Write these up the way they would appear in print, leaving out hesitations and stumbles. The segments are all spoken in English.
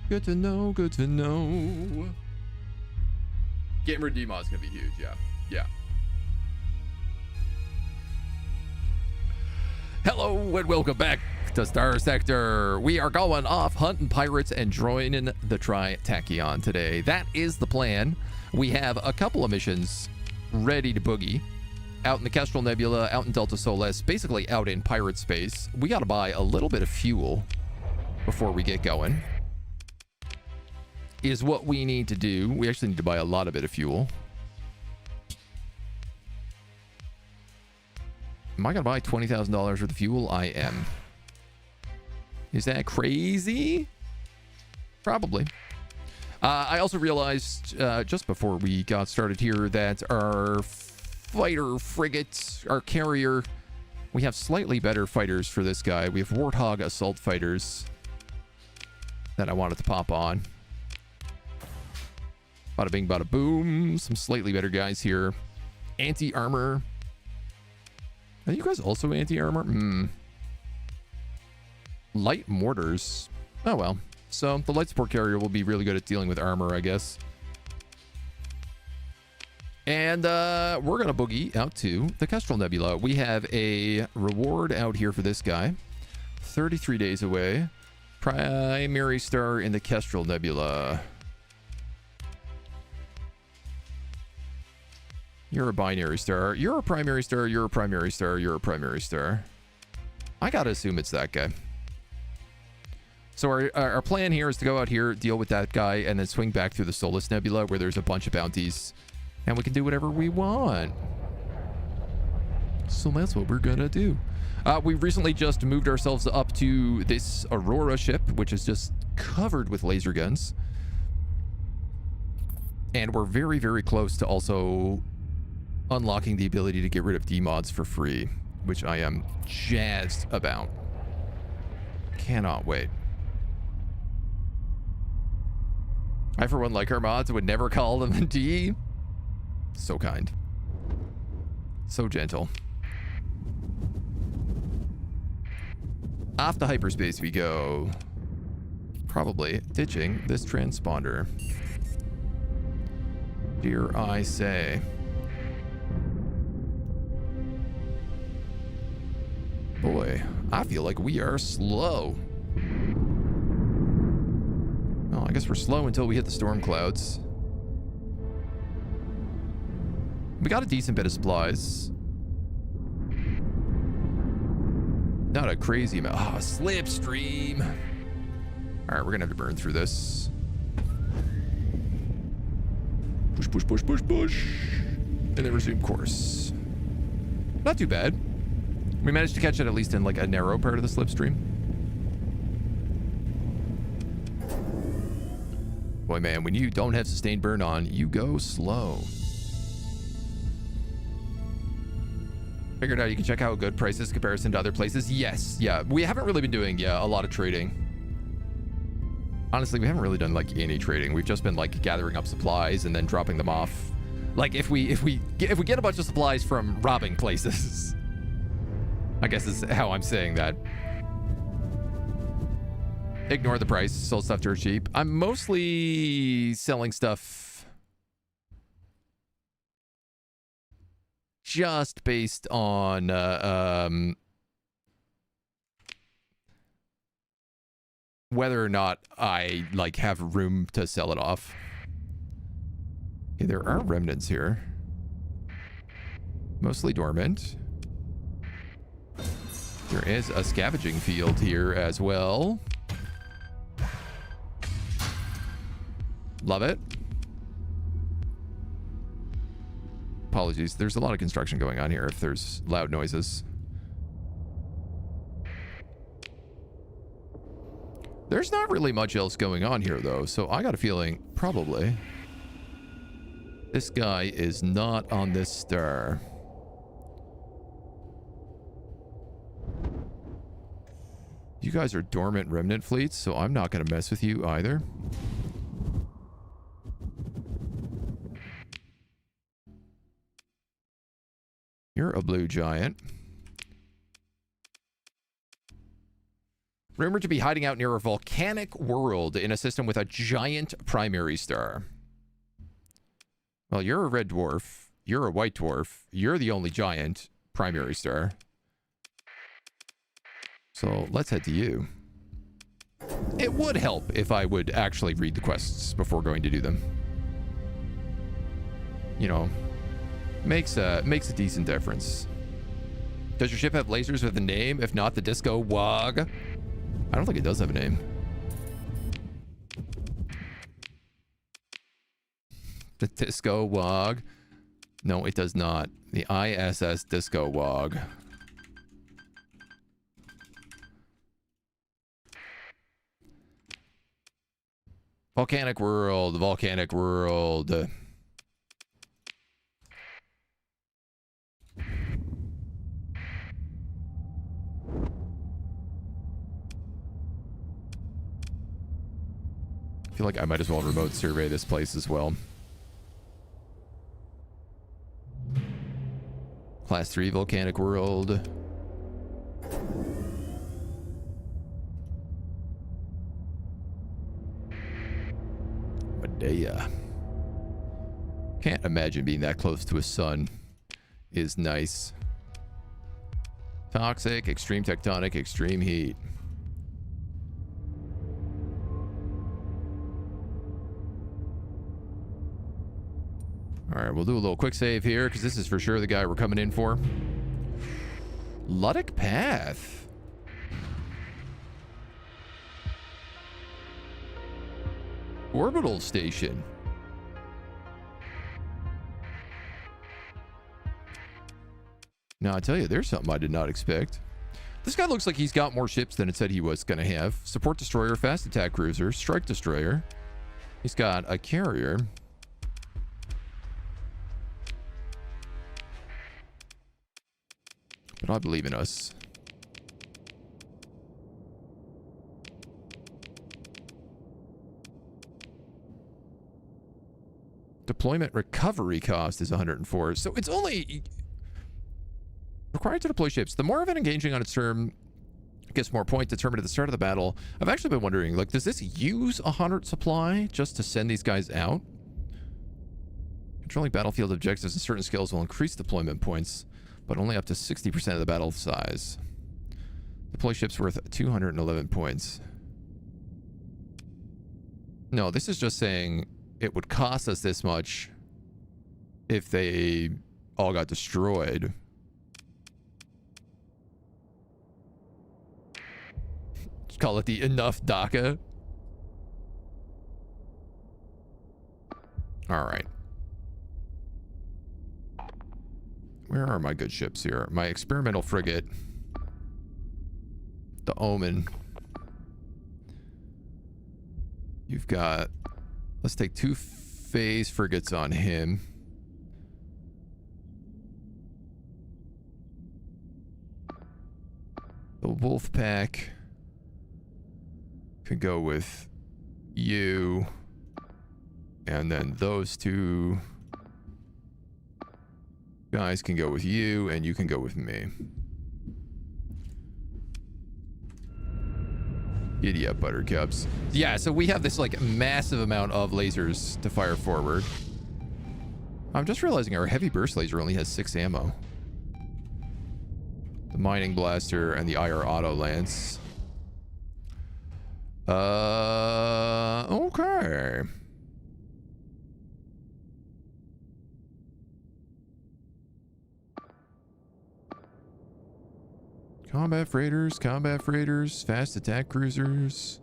Good to know, good to know. Getting rid of DMOD is going to be huge, yeah. Yeah. Hello and welcome back to Starsector. We are going off hunting pirates and joining the Tritachyon today. That is the plan. We have a couple of missions ready to boogie. Out in the Kestrel Nebula, out in Delta Solis, basically out in pirate space. We got to buy a little bit of fuel before we get going. Is what we need to do. We actually need to buy a lot of bit of fuel. Am I going to buy $20,000 worth of fuel? I am. Is that crazy? Probably. I also realized just before we got started here that our fighter frigate, our carrier, we have slightly better fighters for this guy. We have Warthog assault fighters that I wanted to pop on. Bada bing, bada boom. Some slightly better guys here. Anti-armor. Are you guys also anti-armor? Light mortars. Oh, well. So the light support carrier will be really good at dealing with armor, I guess. And we're going to boogie out to the Kestrel Nebula. We have a reward out here for this guy. 33 days away. Primary star in the Kestrel Nebula. You're a binary star. You're a primary star. You're a primary star. You're a primary star. I gotta assume it's that guy. So our plan here is to go out here, deal with that guy, and then swing back through the Solis Nebula where there's a bunch of bounties. And we can do whatever we want. So that's what we're gonna do. We recently just moved ourselves up to this Aurora ship, which is just covered with laser guns. And we're very, very close to also unlocking the ability to get rid of DMODs for free, which I am jazzed about. Cannot wait. I, for one, like our mods, would never call them D. So kind. So gentle. Off to hyperspace we go. Probably ditching this transponder. Dare I say. Boy, I feel like we are slow. Oh, I guess we're slow until we hit the storm clouds. We got a decent bit of supplies. Not a crazy amount. Oh, slipstream. All right, we're gonna have to burn through this. Push, push, push, push, push. And then resume course. Not too bad. We managed to catch it at least in like a narrow part of the slipstream. Boy, man, when you don't have sustained burn on, you go slow. Figured out you can check out good prices comparison to other places. Yes, yeah. We haven't really been doing, a lot of trading. Honestly, we haven't really done like any trading. We've just been like gathering up supplies and then dropping them off. Like if we get a bunch of supplies from robbing places. I guess is how I'm saying that. Ignore the price. Sold stuff dirt cheap. I'm mostly selling stuff just based on whether or not I like have room to sell it off. Okay, there are remnants here. Mostly dormant. There is a scavenging field here as well. Love it. Apologies. There's a lot of construction going on here if there's loud noises. There's not really much else going on here, though, so I got a feeling probably this guy is not on this star. You guys are dormant remnant fleets, so I'm not going to mess with you either. You're a blue giant. Rumored to be hiding out near a volcanic world in a system with a giant primary star. Well, you're a red dwarf. You're a white dwarf. You're the only giant primary star. So let's head to you. It would help if I would actually read the quests before going to do them. You know, makes a decent difference. Does your ship have lasers with a name? If not, the Disco Wog. I don't think it does have a name. The Disco Wog. No, it does not. The ISS Disco Wog. Volcanic World. Volcanic World. I feel like I might as well remote survey this place as well. Class 3 Volcanic World. Medea. Can't imagine being that close to a sun is nice. Toxic, extreme tectonic, extreme heat. All right, we'll do a little quick save here because this is for sure the guy we're coming in for. Luddic Path. Orbital Station. Now, I tell you, there's something I did not expect. This guy looks like he's got more ships than it said he was going to have. Support destroyer, fast attack cruiser, strike destroyer. He's got a carrier. But I believe in us. Deployment recovery cost is 104. So it's only required to deploy ships. The more of it engaging on its term gets more points determined at the start of the battle. I've actually been wondering, like, does this use 100 supply just to send these guys out? Controlling battlefield objectives and certain skills will increase deployment points, but only up to 60% of the battle size. Deploy ships worth 211 points. No, this is just saying it would cost us this much if they all got destroyed. Just call it the enough DACA. All right. Where are my good ships here? My experimental frigate. The Omen. You've got... Let's take 2 phase frigates on him. The Wolf Pack could go with you. And then those 2 guys can go with you, and you can go with me. Giddy up, buttercups. Yeah, so we have this, like, massive amount of lasers to fire forward. I'm just realizing our heavy burst laser only has 6 ammo. The mining blaster and the IR auto lance. Okay. Combat freighters, fast attack cruisers,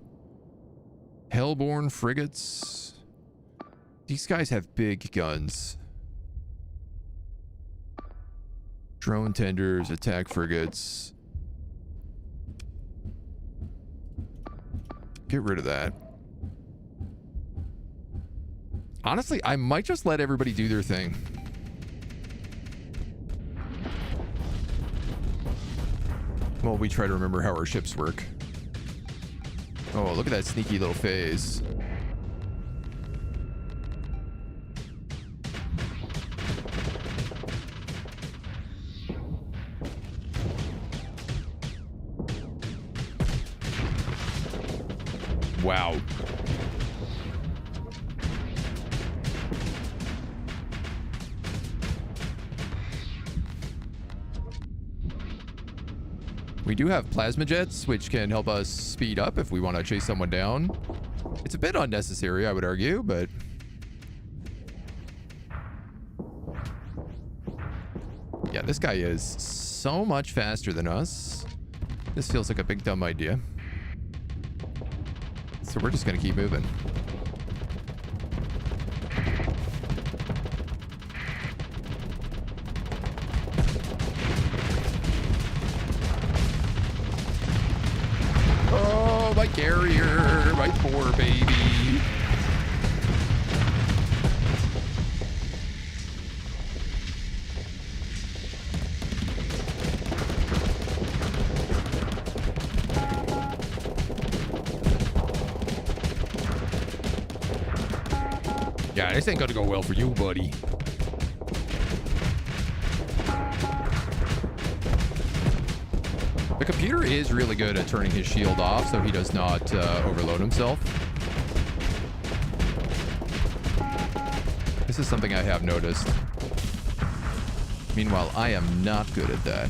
hellborn frigates. These guys have big guns. Drone tenders, attack frigates. Get rid of that. Honestly, I might just let everybody do their thing. Well, we try to remember how our ships work. Oh, look at that sneaky little phase. Wow. We do have plasma jets, which can help us speed up if we want to chase someone down. It's a bit unnecessary, I would argue, but... yeah, this guy is so much faster than us. This feels like a big dumb idea. So we're just going to keep moving. Oh, my carrier, my poor baby. Yeah, this ain't gonna go well for you, buddy. The computer is really good at turning his shield off so he does not overload himself. This is something I have noticed. Meanwhile, I am not good at that.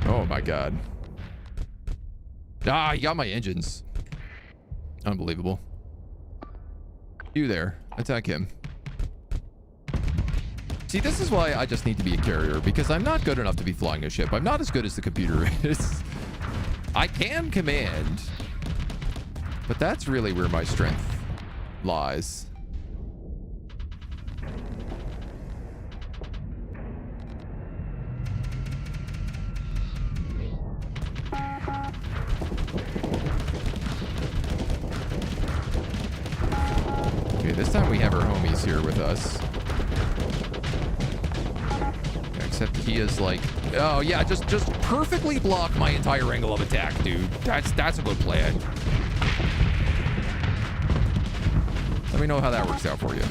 Oh my god. Ah, he got my engines. Unbelievable. You there. Attack him. See, this is why I just need to be a carrier, because I'm not good enough to be flying a ship. I'm not as good as the computer is. I can command, but that's really where my strength lies. Okay, this time we have our homies here with us. Except he is like, oh yeah, just perfectly block my entire angle of attack, dude. That's a good plan. Let me know how that works out for you.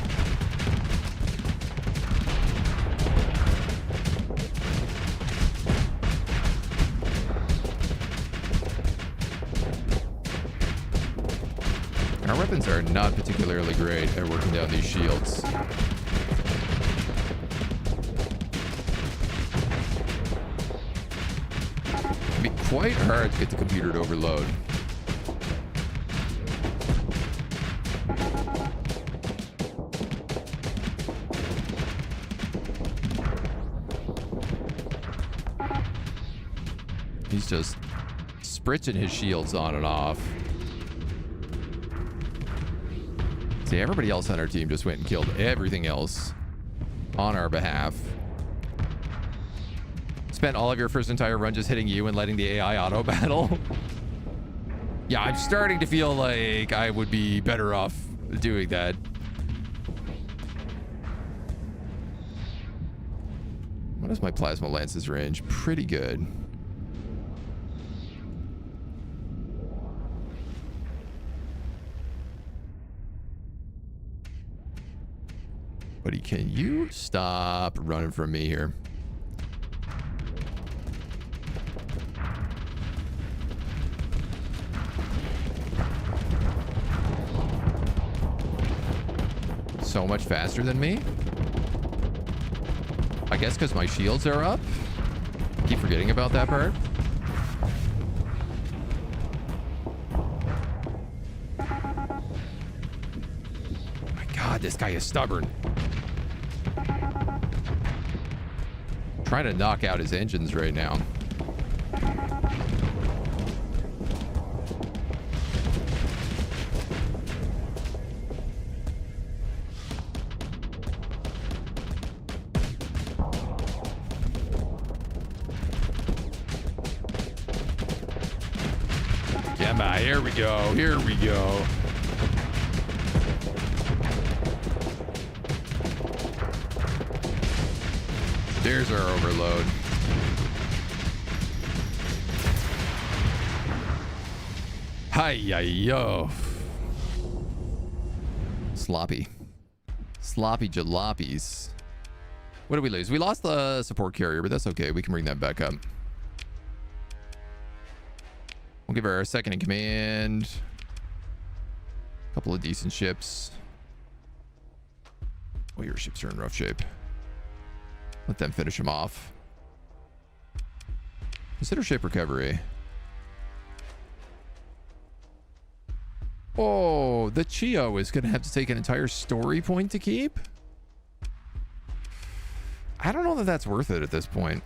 Our weapons are not particularly great at working down these shields. It'd be quite hard to get the computer to overload. He's just spritzing his shields on and off. See, everybody else on our team just went and killed everything else on our behalf. Spent all of your first entire run just hitting you and letting the AI auto battle. Yeah, I'm starting to feel like I would be better off doing that. What is my plasma lance's range? Pretty good. Buddy, can you stop running from me here? So much faster than me? I guess because my shields are up? I keep forgetting about that part. My God, this guy is stubborn. Trying to knock out his engines right now. Gemma, here we go. Here we go. There's our overload. Hi-ya-yo. sloppy. Sloppy jalopies. What did we lose? We lost the support carrier, but that's okay. We can bring that back up. We'll give her our second in command. A couple of decent ships. Oh, your ships are in rough shape. Let them finish them off. Consider ship recovery. Oh, the Chio is going to have to take an entire story point to keep? I don't know that that's worth it at this point.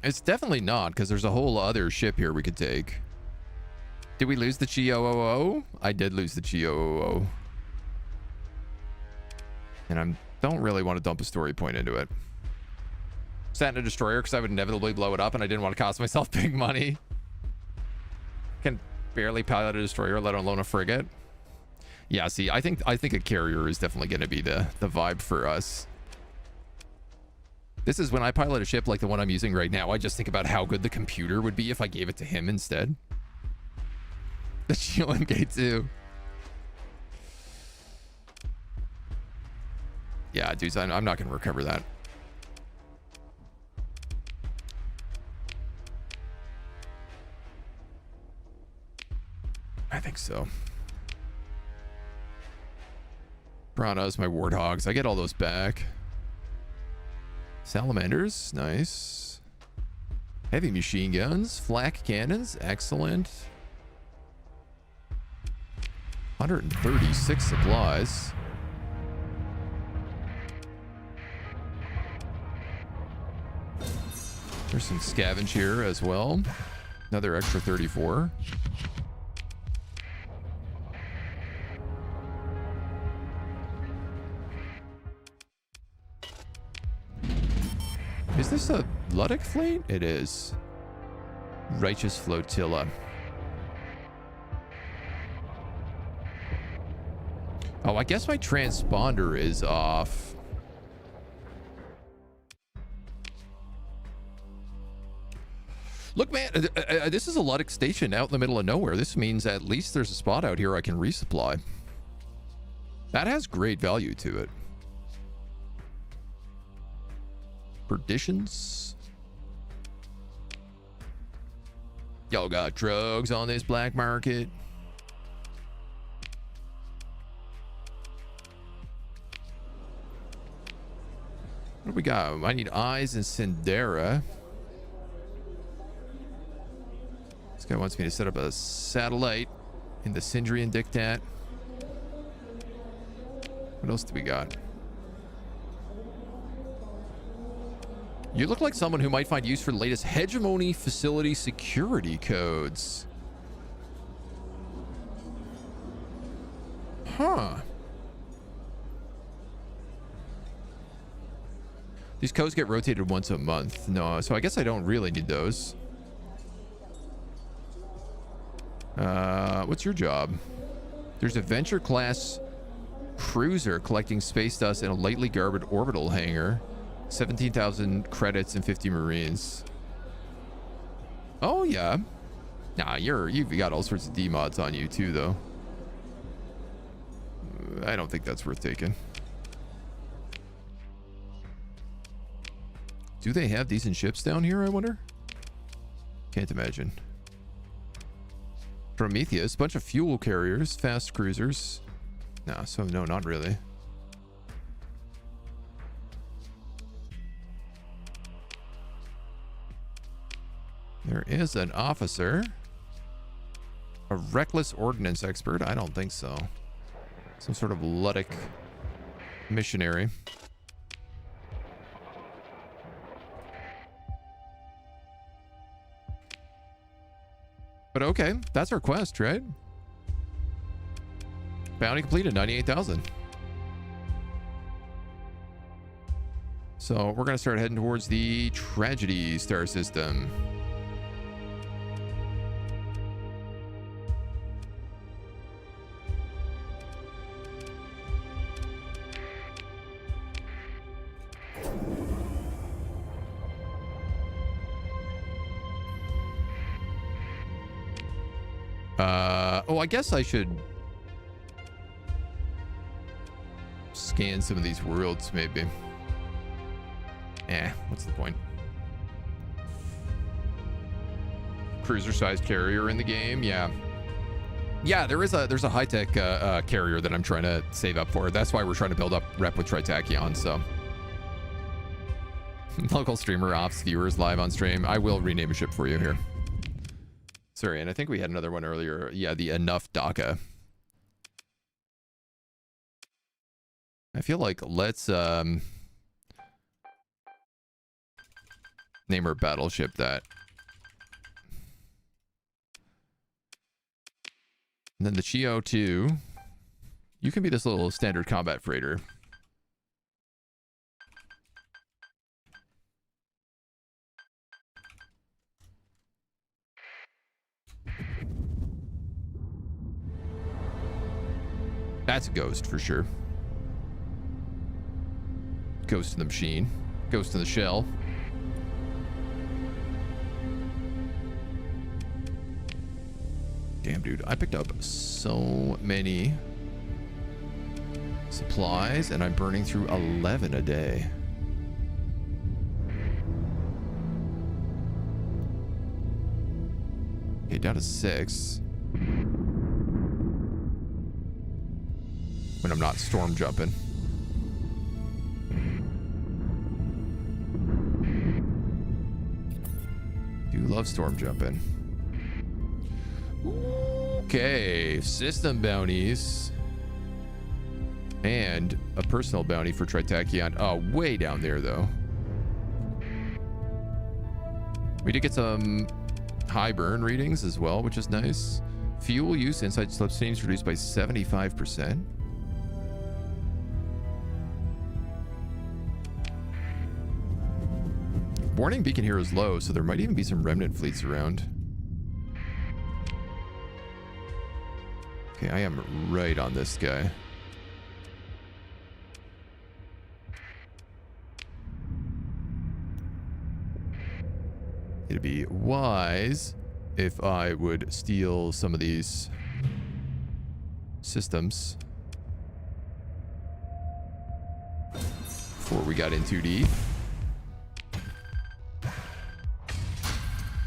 It's definitely not, because there's a whole other ship here we could take. Did we lose the Chio? I did lose the Chio. And I don't really want to dump a story point into it. Sat in a destroyer because I would inevitably blow it up and I didn't want to cost myself big money. Can barely pilot a destroyer, let alone a frigate. Yeah, see, I think a carrier is definitely going to be the vibe for us. This is when I pilot a ship like the one I'm using right now. I just think about how good the computer would be if I gave it to him instead. The Chio MK2. Yeah, dudes, I'm not going to recover that. I think so. Piranhas, my warthogs. I get all those back. Salamanders, nice. Heavy machine guns, flak cannons, excellent. 136 supplies. There's some scavenge here as well. Another extra 34. Is this a Luddic fleet? It is. Righteous Flotilla. Oh, I guess my transponder is off. Look, man, this is a Luddic station out in the middle of nowhere. This means at least there's a spot out here I can resupply. That has great value to it. Perditions. Y'all got drugs on this black market. What do we got? I need eyes and Sindera. This guy wants me to set up a satellite in the Sindrian Dictat. What else do we got? You look like someone who might find use for the latest hegemony facility security codes. Huh. These codes get rotated once a month. No, so I guess I don't really need those. What's your job? There's a Venture class cruiser collecting space dust in a lightly garbed orbital hangar. 17,000 credits and 50 Marines. Oh yeah. Nah, you've got all sorts of D mods on you too, though. I don't think that's worth taking. Do they have decent ships down here, I wonder? Can't imagine. Prometheus, bunch of fuel carriers, fast cruisers. Nah, so no, not really. There is an officer. A reckless ordnance expert? I don't think so. Some sort of Luddic missionary. But okay, that's our quest, right? Bounty completed, 98,000. So we're going to start heading towards the Tragedy star system. Oh, I guess I should scan some of these worlds, maybe. What's the point? Cruiser-sized carrier in the game, yeah. Yeah, there's a high-tech carrier that I'm trying to save up for. That's why we're trying to build up rep with Tritachyon, so. Local streamer offs viewers live on stream. I will rename a ship for you here. Sorry, and I think we had another one earlier. Yeah, the Enough DACA. I feel like let's name our battleship that. And then the Chio 2. You can be this little standard combat freighter. That's a ghost for sure. Ghost in the machine. Ghost in the shell. Damn, dude. I picked up so many supplies, and I'm burning through 11 a day. Okay, down to 6. When I'm not storm jumping. Do love storm jumping. Okay, system bounties. And a personal bounty for Tritachyon. Oh, way down there, though. We did get some high burn readings as well, which is nice. Fuel use inside slipstreams reduced by 75%. Warning beacon here is low, so there might even be some remnant fleets around. Okay, I am right on this guy. It'd be wise if I would steal some of these systems before we got in too deep.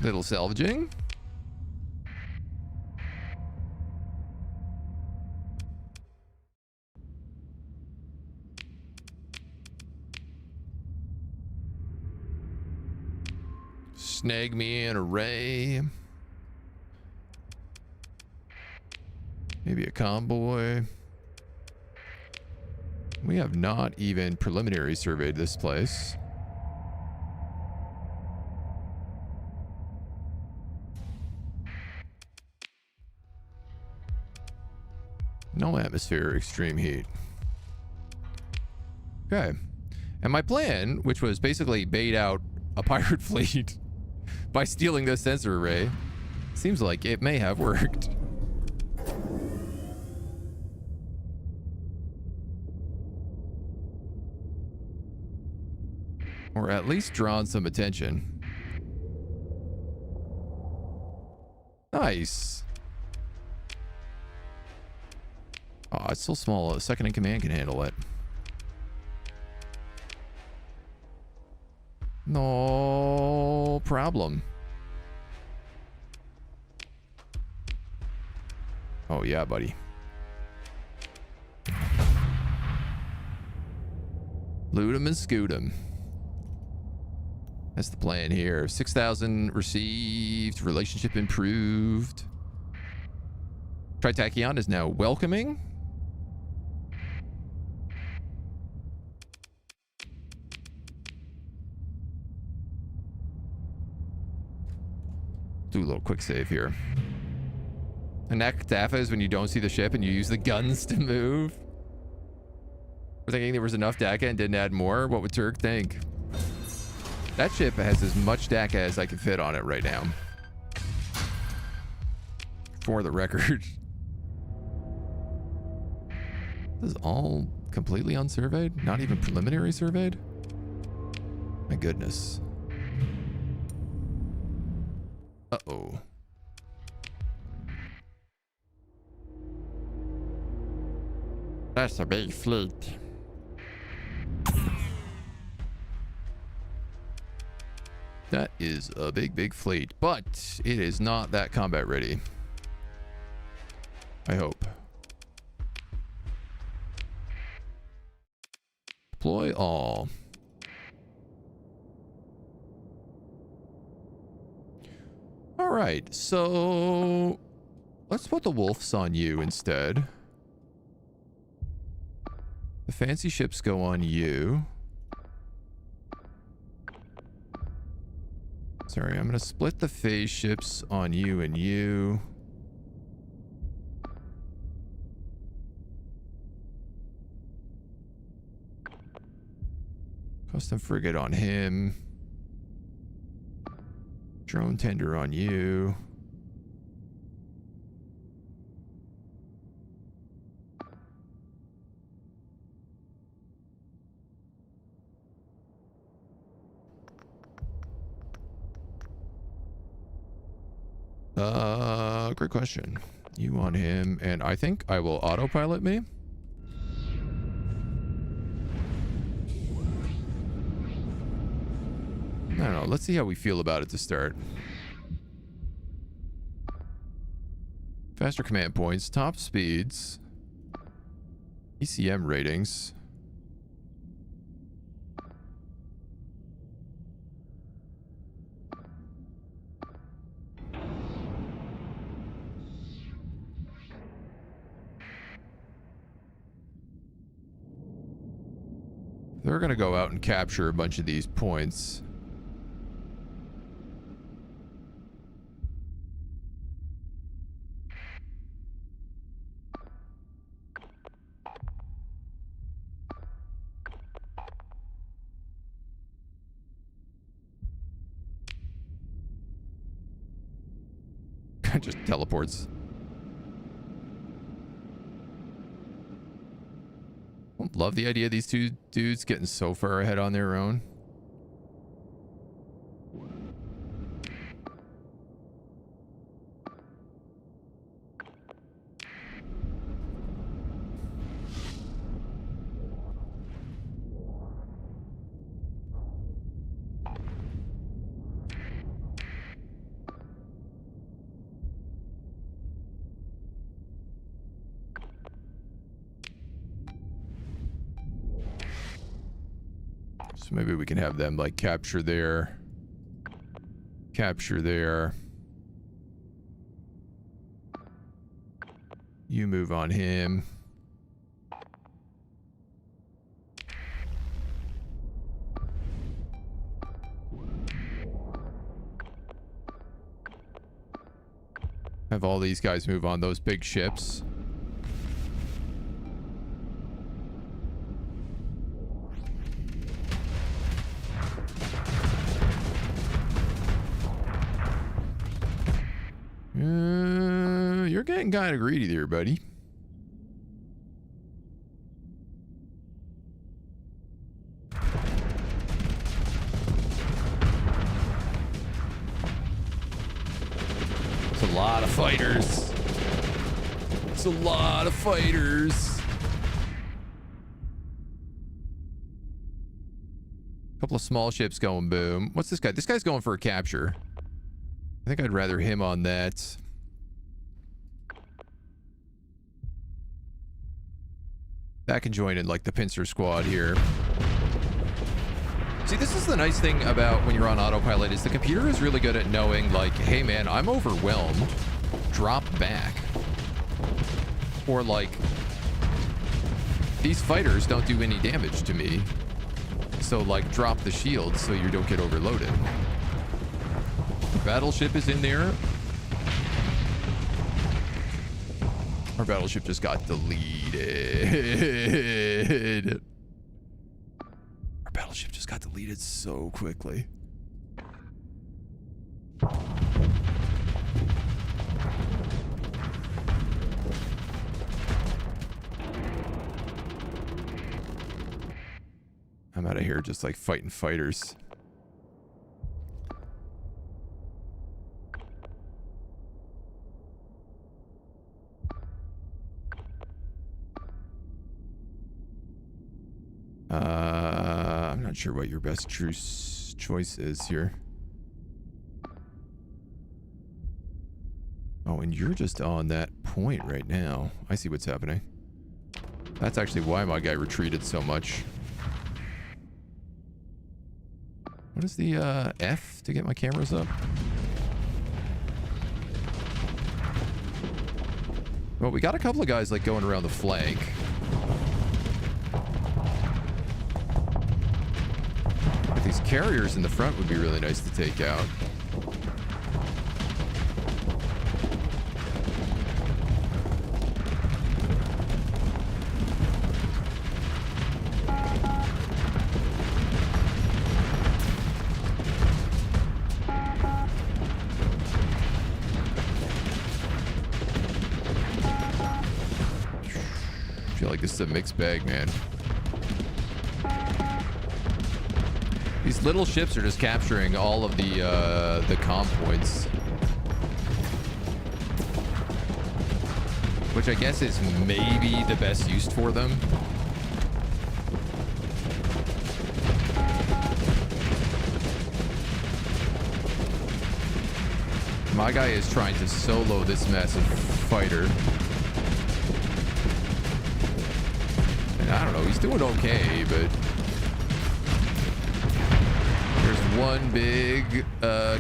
Little salvaging. Snag me an array. Maybe a convoy. We have not even preliminary surveyed this place. No atmosphere, extreme heat. Okay. And my plan, which was basically bait out a pirate fleet by stealing this sensor array, seems like it may have worked. Or at least drawn some attention. Nice. Oh, it's so small. A second in command can handle it. No problem. Oh, yeah, buddy. Loot 'em and scoot 'em. That's the plan here. 6,000 received. Relationship improved. Tritachyon is now welcoming. Do a little quick save here. And Nakatafa is when you don't see the ship and you use the guns to move. We're thinking there was enough DACA and didn't add more. What would Turk think? That ship has as much DACA as I can fit on it right now. For the record. This is all completely unsurveyed? Not even preliminary surveyed? My goodness. Uh-oh. That's a big fleet. That is a big, big fleet, but it is not that combat ready. I hope. Deploy all. All right, so let's put the wolves on you instead. The fancy ships go on you. Sorry, I'm going to split the phase ships on you and you. Custom frigate on him. Drone tender on you. Great question. You on him, and I think I will autopilot me. I don't know. Let's see how we feel about it to start. Faster command points, top speeds, ECM ratings. They're going to go out and capture a bunch of these points. Just teleports. Love the idea of these two dudes getting so far ahead on their own. So maybe we can have them like capture there. You move on him. Have all these guys move on those big ships. You're getting kind of greedy there, buddy. It's a lot of fighters. It's a lot of fighters. Couple of small ships going boom. What's this guy? This guy's going for a capture. I think I'd rather him on that. That can join in like the pincer squad here. See, this is the nice thing about when you're on autopilot is the computer is really good at knowing like, hey man, I'm overwhelmed. Drop back. Or like, these fighters don't do any damage to me. So like drop the shield so you don't get overloaded. Battleship is in there. Our battleship just got deleted. Our battleship just got deleted so quickly. I'm out of here just like fighting fighters. not sure what your best choice is here. Oh, and you're just on that point right now. I see what's happening. That's actually why my guy retreated so much. What is the F to get my cameras up? Well, we got a couple of guys like going around the flank. But these carriers in the front would be really nice to take out. This is a mixed bag, man. These little ships are just capturing all of the comm points, which I guess is maybe the best use for them. My guy is trying to solo this massive fighter. I don't know, he's doing okay, but there's one big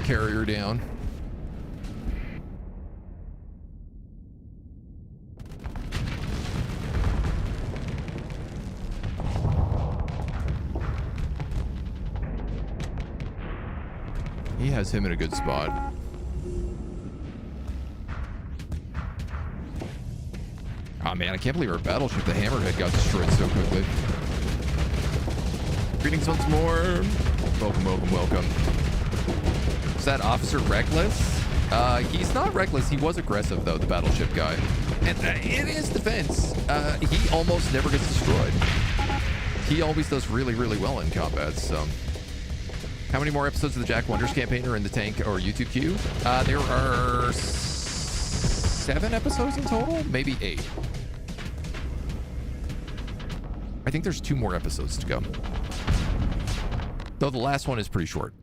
carrier down. He has him in a good spot. Oh man, I can't believe our battleship, the Hammerhead, got destroyed so quickly. Greetings once more. Welcome, welcome, welcome. Is that Officer Reckless? He's not reckless. He was aggressive, though, the battleship guy. And in his defense, he almost never gets destroyed. He always does really, really well in combat, so... How many more episodes of the Jack Wonders campaign are in the tank or YouTube queue? There are 7 episodes in total? Maybe 8. I think there's 2 more episodes to go. Though the last one is pretty short.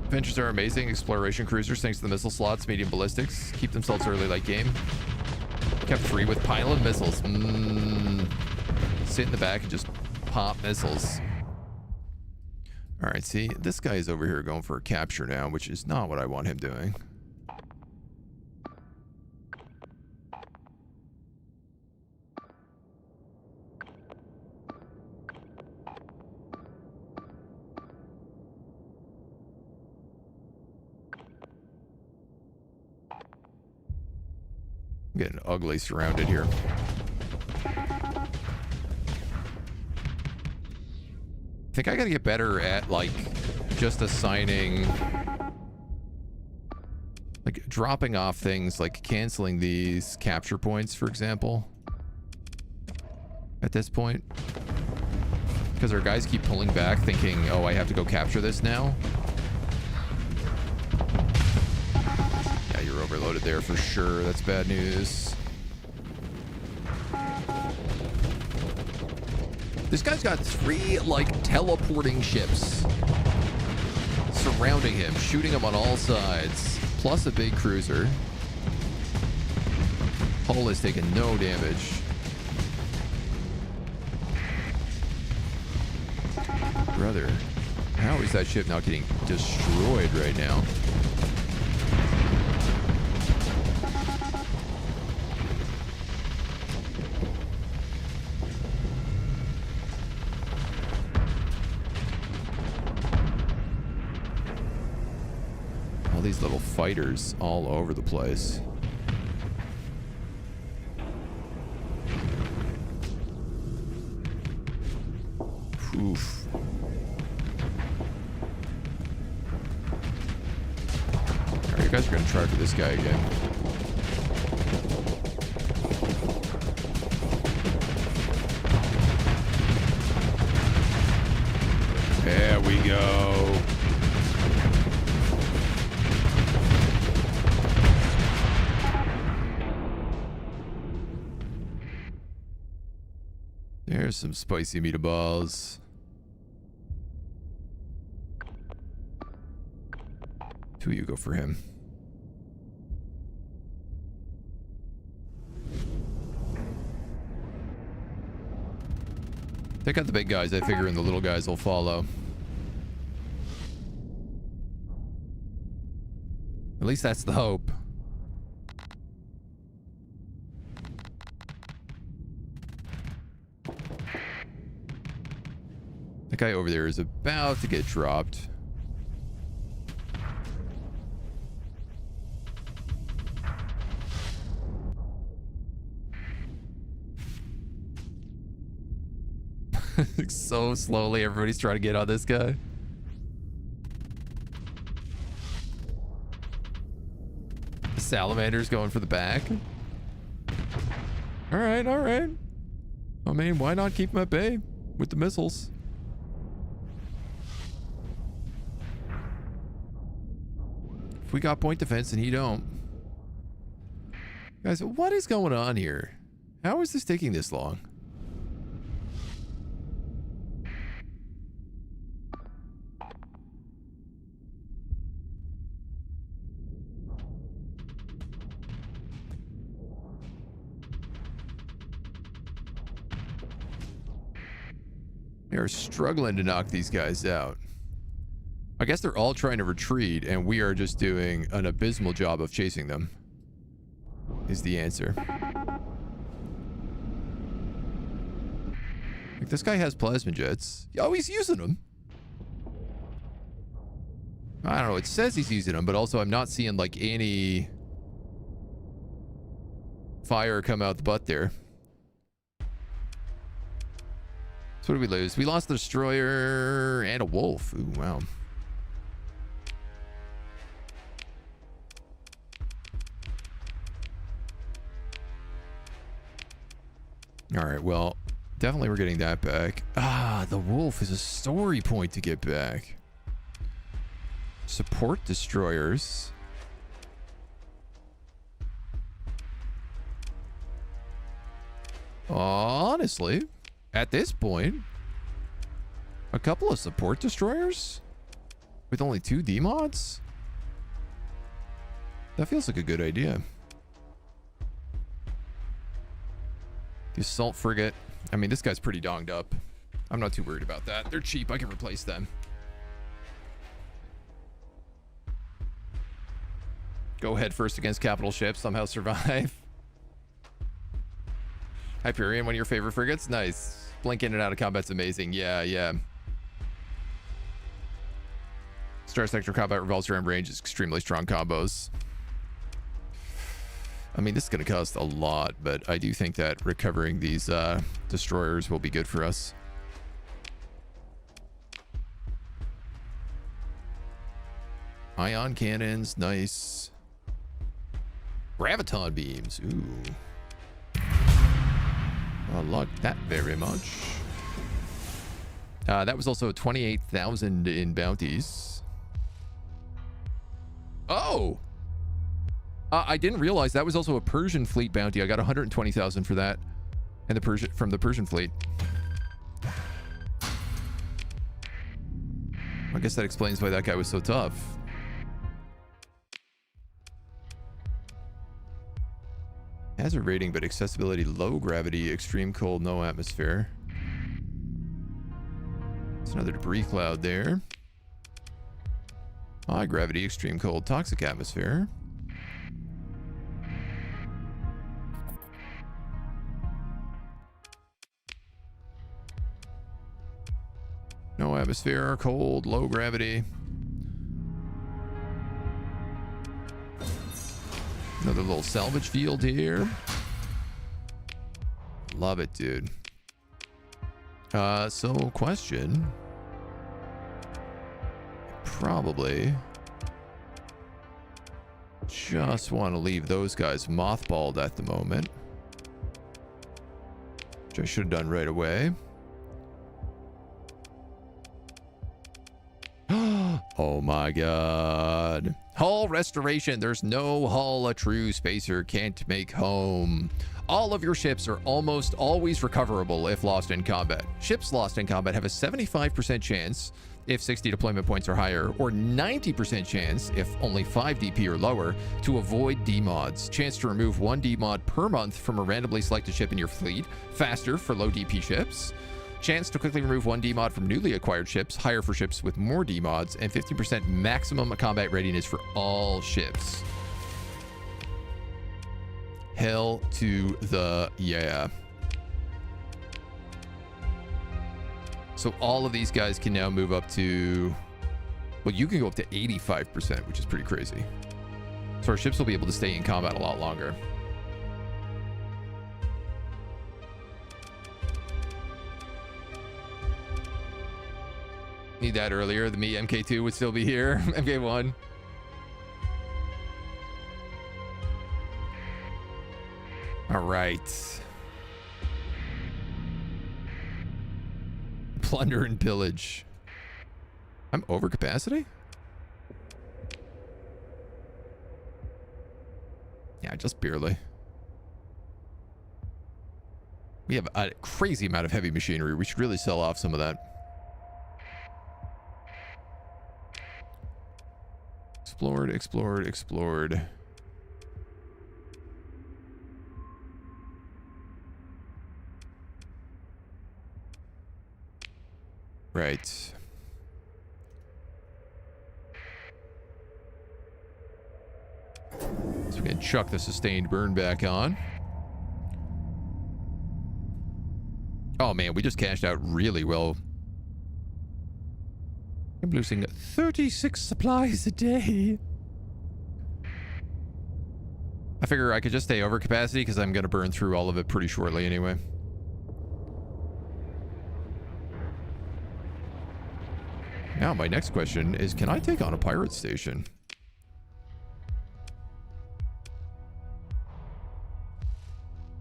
Adventures are amazing. Exploration cruisers, thanks to the missile slots, medium ballistics. Keep themselves early late game. Kept free with pylon missiles. Sit in the back and just pop missiles. All right, see, this guy is over here going for a capture now, which is not what I want him doing. I'm getting ugly surrounded here. I think I gotta get better at, like, just assigning... Like, dropping off things, like canceling these capture points, for example. At this point. Because our guys keep pulling back, thinking, oh, I have to go capture this now. Yeah, you're overloaded there for sure. That's bad news. This guy's got 3, like, teleporting ships surrounding him, shooting him on all sides, plus a big cruiser. Hull is taking no damage. Brother, how is that ship not getting destroyed right now? All these little fighters all over the place. Oof. Alright, you guys are gonna try for this guy again. There we go. some spicy meatballs. Two of you go for him. Take out the big guys. I figure, and the little guys will follow. At least that's the hope. The guy over there is about to get dropped. So slowly, everybody's trying to get on this guy. The salamander's going for the back. All right, all right. I mean, why not keep him at bay with the missiles? If we got point defense and he don't. Guys, what is going on here? How is this taking this long? They are struggling to knock these guys out. I guess they're all trying to retreat, and we are just doing an abysmal job of chasing them, is the answer. Like, this guy has plasma jets. Oh, he's using them. I don't know. It says he's using them, but also I'm not seeing, like, any fire come out the butt there. So what did we lose? We lost the destroyer and a wolf. Ooh, wow. All right, well, definitely we're getting that back. Ah, the wolf is a story point to get back. Support destroyers. Honestly, at this point, a couple of support destroyers with only 2 D-mods? That feels like a good idea. The assault frigate. I mean, this guy's pretty donged up. I'm not too worried about that. They're cheap. I can replace them. Go head first against capital ships. Somehow survive. Hyperion, one of your favorite frigates? Nice. Blink in and out of combat's amazing. Yeah, yeah. Starsector combat revolves around range is extremely strong combos. I mean, this is going to cost a lot, but I do think that recovering these destroyers will be good for us. Ion cannons, nice. Graviton beams, ooh. I like that very much. That was also 28,000 in bounties. Oh! I didn't realize that was also a Persian fleet bounty. I got 120,000 for that, and from the Persian fleet. I guess that explains why that guy was so tough. Hazard rating, but accessibility low, gravity, extreme cold, no atmosphere. There's another debris cloud there. High gravity, extreme cold, toxic atmosphere. No atmosphere, cold, low gravity. Another little salvage field here. Love it, dude. So question. Probably just want to leave those guys mothballed at the moment, which I should have done right away. Oh my god. Hull restoration. There's no hull a true spacer can't make home. All of your ships are almost always recoverable if lost in combat. Ships lost in combat have a 75% chance if 60 deployment points or higher, or 90% chance if only 5 DP or lower to avoid demods. Chance to remove 1 demod per month from a randomly selected ship in your fleet, faster for low DP ships. Chance to quickly remove 1 demod from newly acquired ships, higher for ships with more demods, and 50% maximum combat readiness for all ships. Hell to the yeah. So all of these guys can now move up to, well, you can go up to 85%, which is pretty crazy. So our ships will be able to stay in combat a lot longer. Need that earlier. The me MK2 would still be here. MK1. All right. Plunder and pillage. I'm over capacity? Yeah, just barely. We have a crazy amount of heavy machinery. We should really sell off some of that. Explored, explored, explored. Right. So we can chuck the sustained burn back on. Oh man, we just cashed out really well. I'm losing 36 supplies a day. I figure I could just stay over capacity because I'm going to burn through all of it pretty shortly anyway. Now, my next question is, can I take on a pirate station?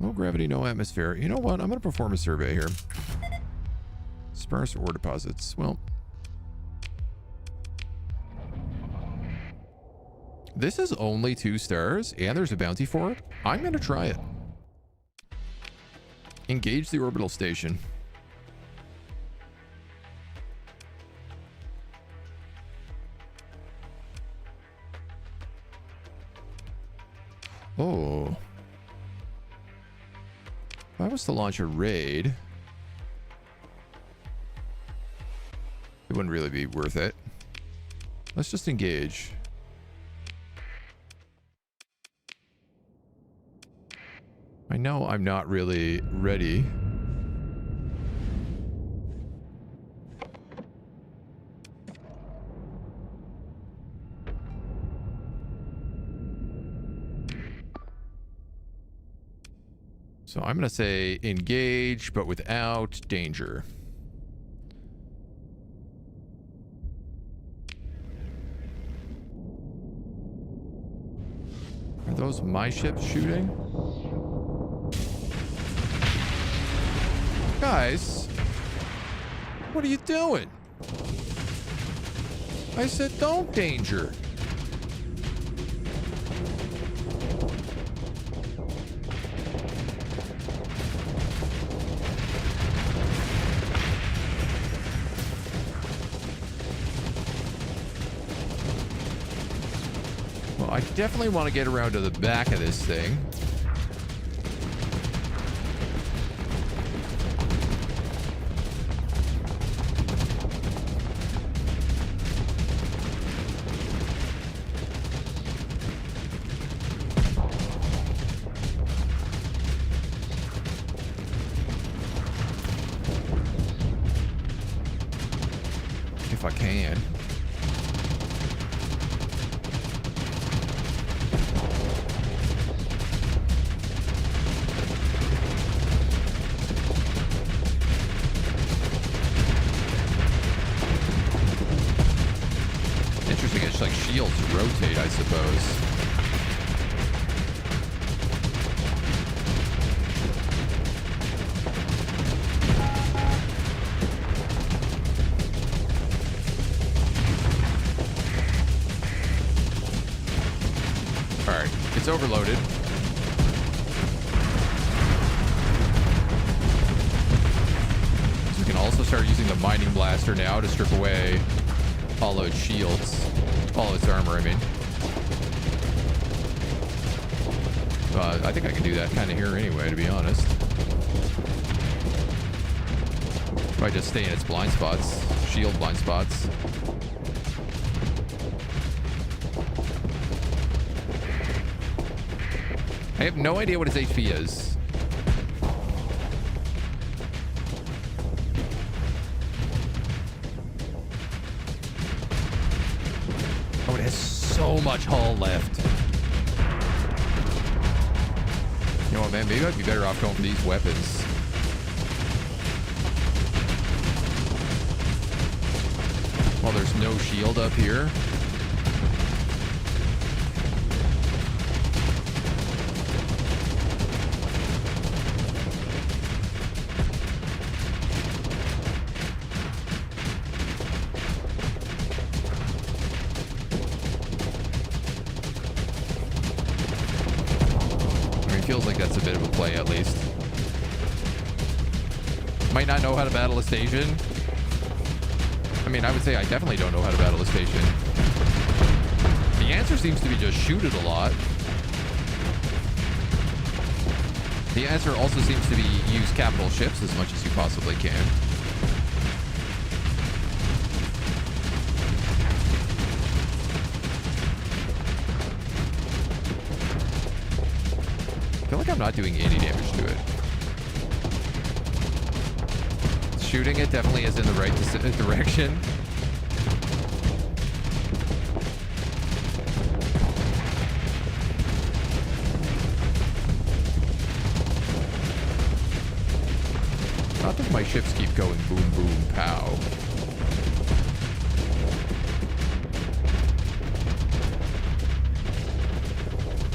No gravity, no atmosphere. You know what? I'm going to perform a survey here. Sparse ore deposits. Well, this is only 2 stars, and there's a bounty for it. I'm going to try it. Engage the orbital station. Oh. If I was to launch a raid, it wouldn't really be worth it. Let's just engage. I know I'm not really ready. So I'm going to say engage, but without danger. Are those my ships shooting? Guys, what are you doing? I said don't danger. Well, I definitely want to get around to the back of this thing. If I can. Interesting, it's like shields rotate, I suppose. overloaded. So we can also start using the mining blaster now to strip away all its shields. All its armor, I mean. I think I can do that kind of here anyway, to be honest. If I just stay in its blind spots. Shield blind spots. I have no idea what its HP is. Oh, it has so much hull left. You know what, man? Maybe I'd be better off going for these weapons. Well, there's no shield up here. Feels like that's a bit of a play, at least. Might not know how to battle a station. I mean, I would say I definitely don't know how to battle a station. The answer seems to be just shoot it a lot. The answer also seems to be use capital ships as much as you possibly can. I feel like I'm not doing any damage to it. Shooting it definitely is in the right direction. Not that my ships keep going boom, boom, pow.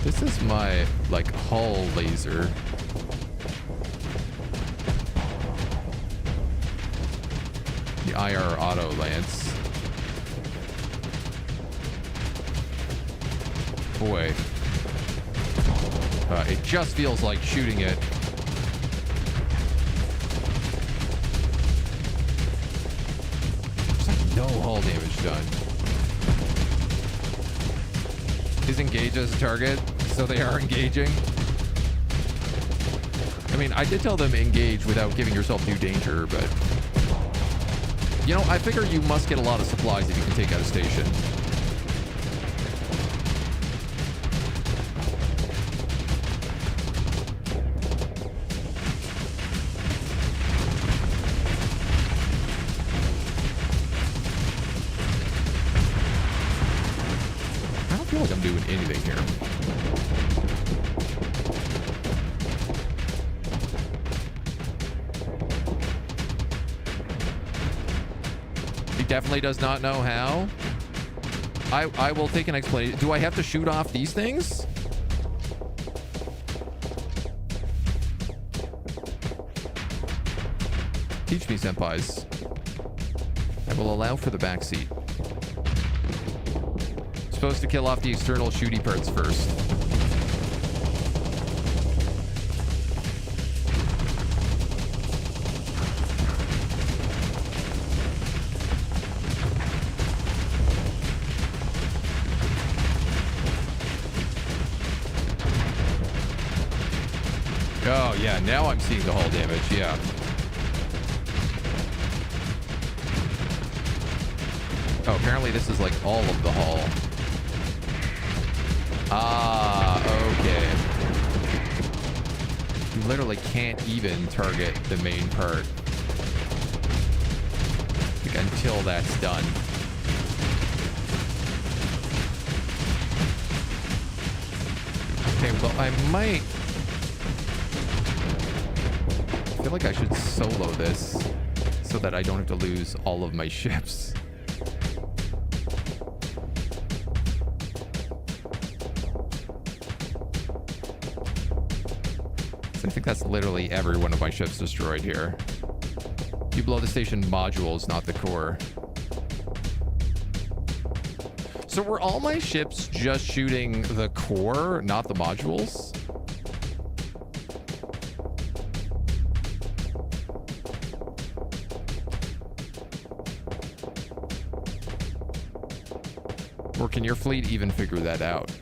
This is my, like, hull laser. The IR auto lance. Boy. It just feels like shooting it. There's like no hull damage done. Is engage as a target, so they are engaging. I mean, I did tell them engage without giving yourself new danger, but you know, I figure you must get a lot of supplies if you can take out a station. I don't feel like I'm doing anything here. Definitely does not know how. I will take an explanation. Do I have to shoot off these things? Teach me, senpais. I will allow for the backseat. Supposed to kill off the external shooty parts first. Oh, yeah, now I'm seeing the hull damage, yeah. Oh, apparently this is like all of the hull. Ah, okay. You literally can't even target the main part. Like, until that's done. Okay, well, I might... I feel like I should solo this so that I don't have to lose all of my ships. So I think that's literally every one of my ships destroyed here. You blow the station modules, not the core. So were all my ships just shooting the core, not the modules? Or can your fleet even figure that out?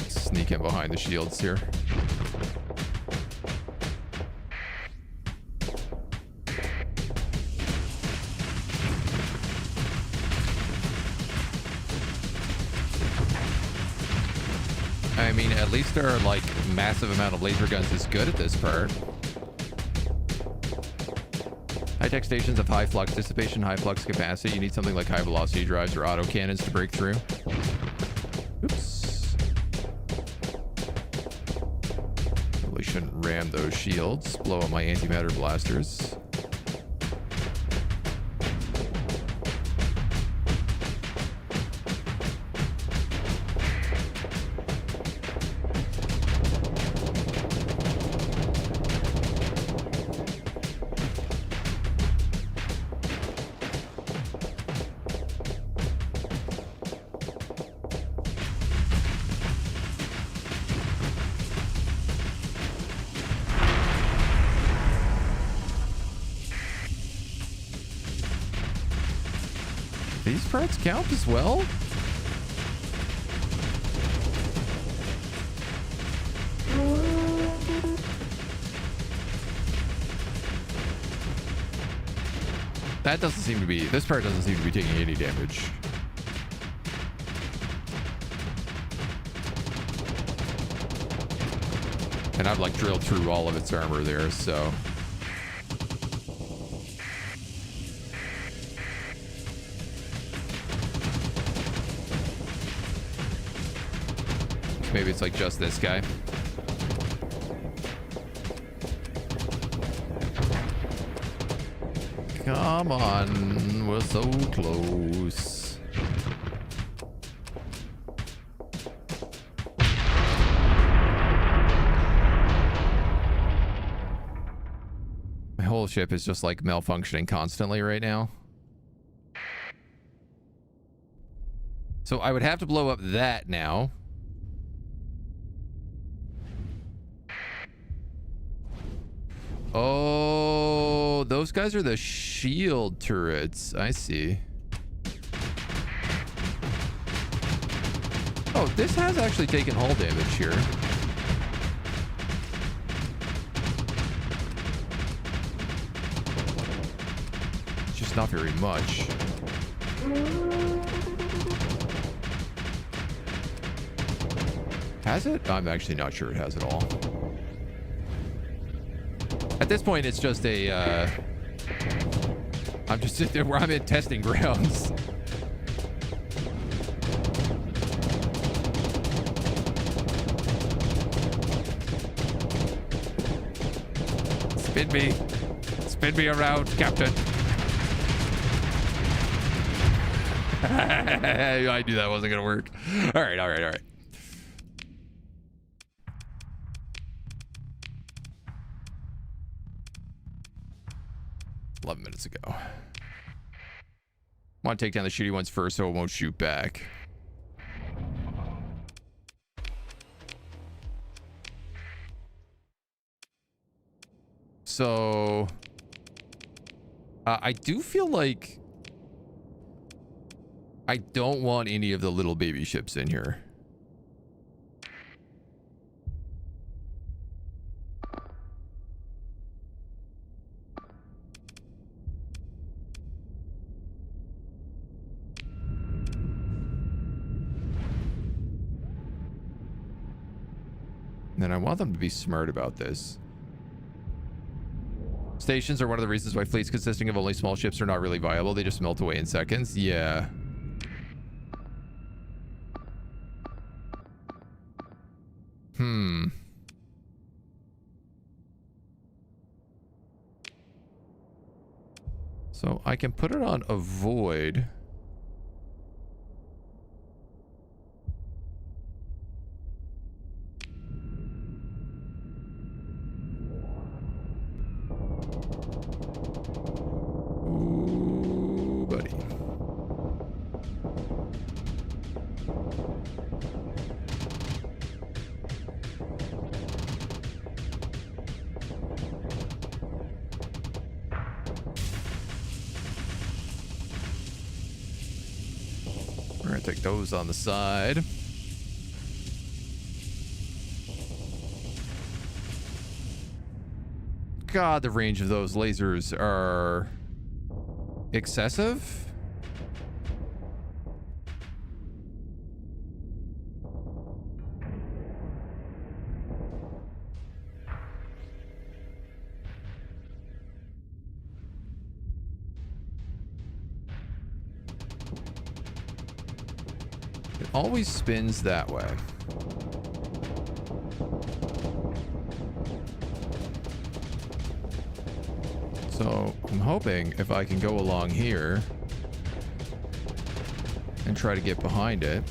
Sneak in behind the shields here. I mean, at least our, like, massive amount of laser guns is good at this part. High-tech stations have high flux dissipation, high flux capacity. You need something like high-velocity drives or autocannons to break through. Oops. Probably shouldn't ram those shields. Blow up my antimatter blasters. These parts count as well? That doesn't seem to be... This part doesn't seem to be taking any damage. And I've, like, drilled through all of its armor there, so... Maybe it's like just this guy. Come on, we're so close. My whole ship is just like malfunctioning constantly right now. So I would have to blow up that now. Oh, those guys are the shield turrets. I see. Oh, this has actually taken hull damage here. It's just not very much. Has it? I'm actually not sure it has it all. At this point, it's just a, I'm just sitting there where I'm in testing grounds. Spin me. Spin me around, Captain. I knew that wasn't going to work. All right, all right, all right. 11 minutes ago. Want to take down the shooty ones first so it won't shoot back. So I do feel like I don't want any of the little baby ships in here. And I want them to be smart about this. Stations are one of the reasons why fleets consisting of only small ships are not really viable. They just melt away in seconds. Yeah. So I can put it on avoid. Ooh, buddy. We're gonna take those on the side. God, the range of those lasers are excessive. It always spins that way. So I'm hoping if I can go along here and try to get behind it.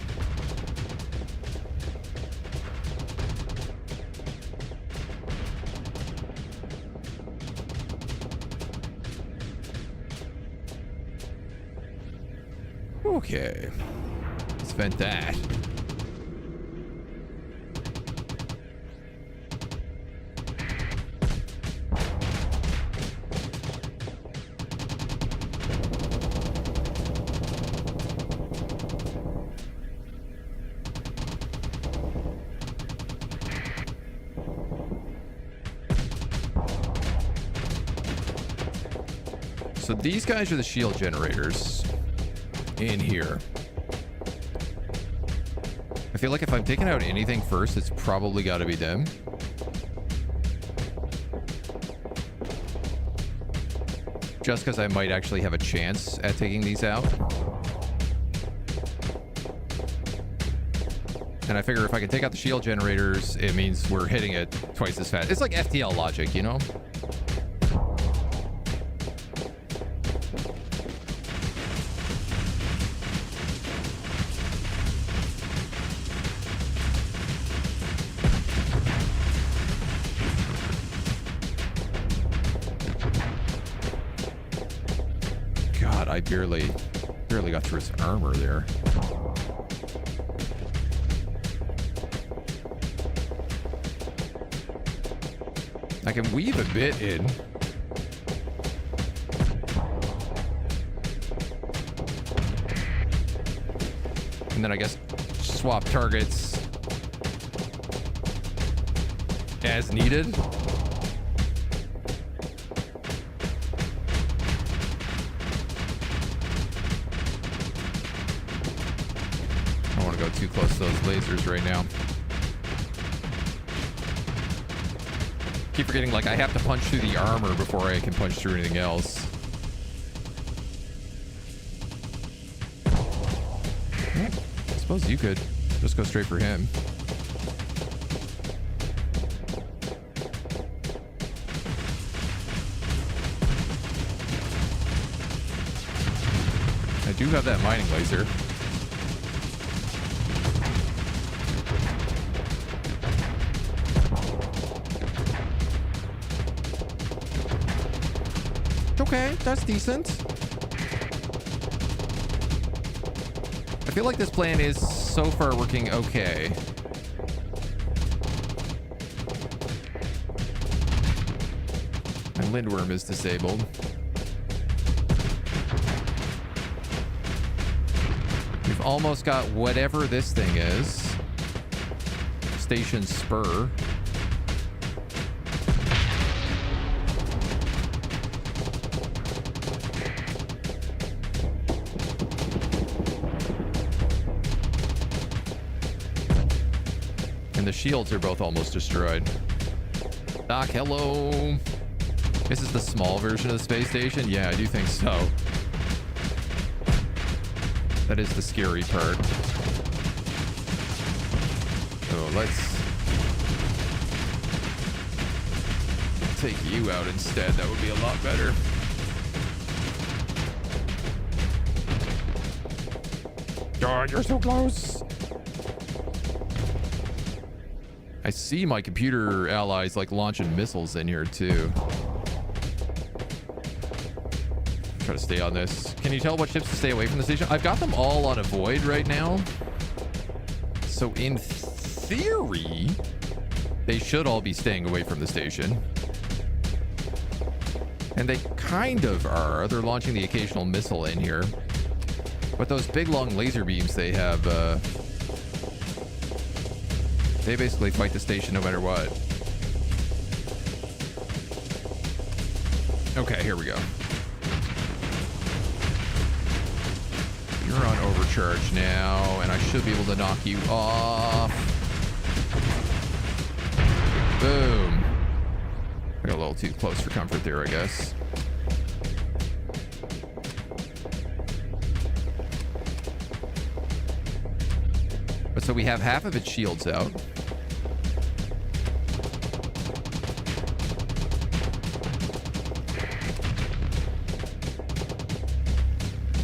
Okay. Let's vent that. So these guys are the shield generators in here. I feel like if I'm taking out anything first, it's probably got to be them. Just because I might actually have a chance at taking these out. And I figure if I can take out the shield generators, it means we're hitting it twice as fast. It's like FTL logic, you know? I barely got through his armor there. I can weave a bit in. And then I guess swap targets as needed. Too close to those lasers right now. Keep forgetting, like, I have to punch through the armor before I can punch through anything else. Yeah, I suppose you could just go straight for him. I do have that mining laser. Okay, that's decent. I feel like this plan is so far working okay. And Lindworm is disabled. We've almost got whatever this thing is. Station Spur. And the shields are both almost destroyed. Doc, hello. This is the small version of the space station? Yeah, I do think so. That is the scary part. So let's take you out instead. That would be a lot better. God, you're so close. I see my computer allies like launching missiles in here too. Try to stay on this. Can you tell what ships to stay away from the station? I've got them all on avoid right now. So in theory, they should all be staying away from the station. And they kind of are. They're launching the occasional missile in here. But those big long laser beams they have, they basically fight the station no matter what. Okay, here we go. You're on overcharge now, and I should be able to knock you off. Boom. I got a little too close for comfort there, I guess. But so we have half of its shields out.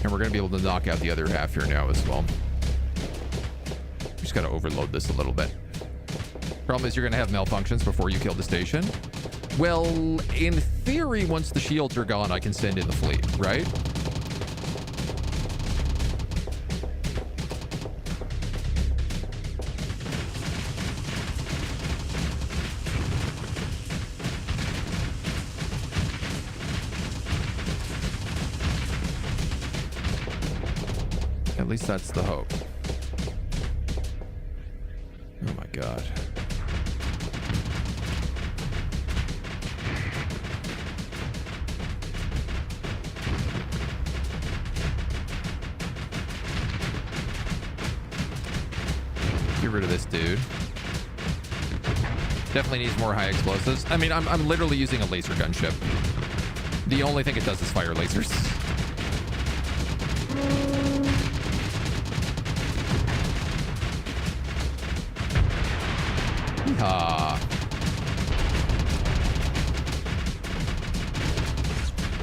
And we're going to be able to knock out the other half here now as well. Just got to overload this a little bit. Problem is you're going to have malfunctions before you kill the station. Well, in theory, once the shields are gone, I can send in the fleet, right? At least that's the hope. Oh my God. Get rid of this dude. Definitely needs more high explosives. I mean, I'm literally using a laser gun ship. The only thing it does is fire lasers.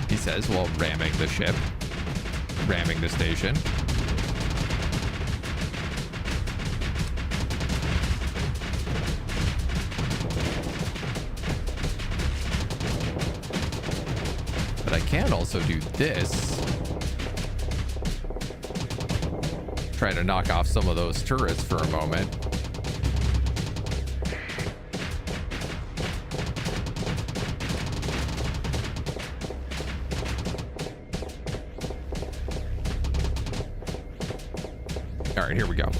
He says while ramming the ship, ramming the station. But I can also do this. Try to knock off some of those turrets for a moment. All right, here we go.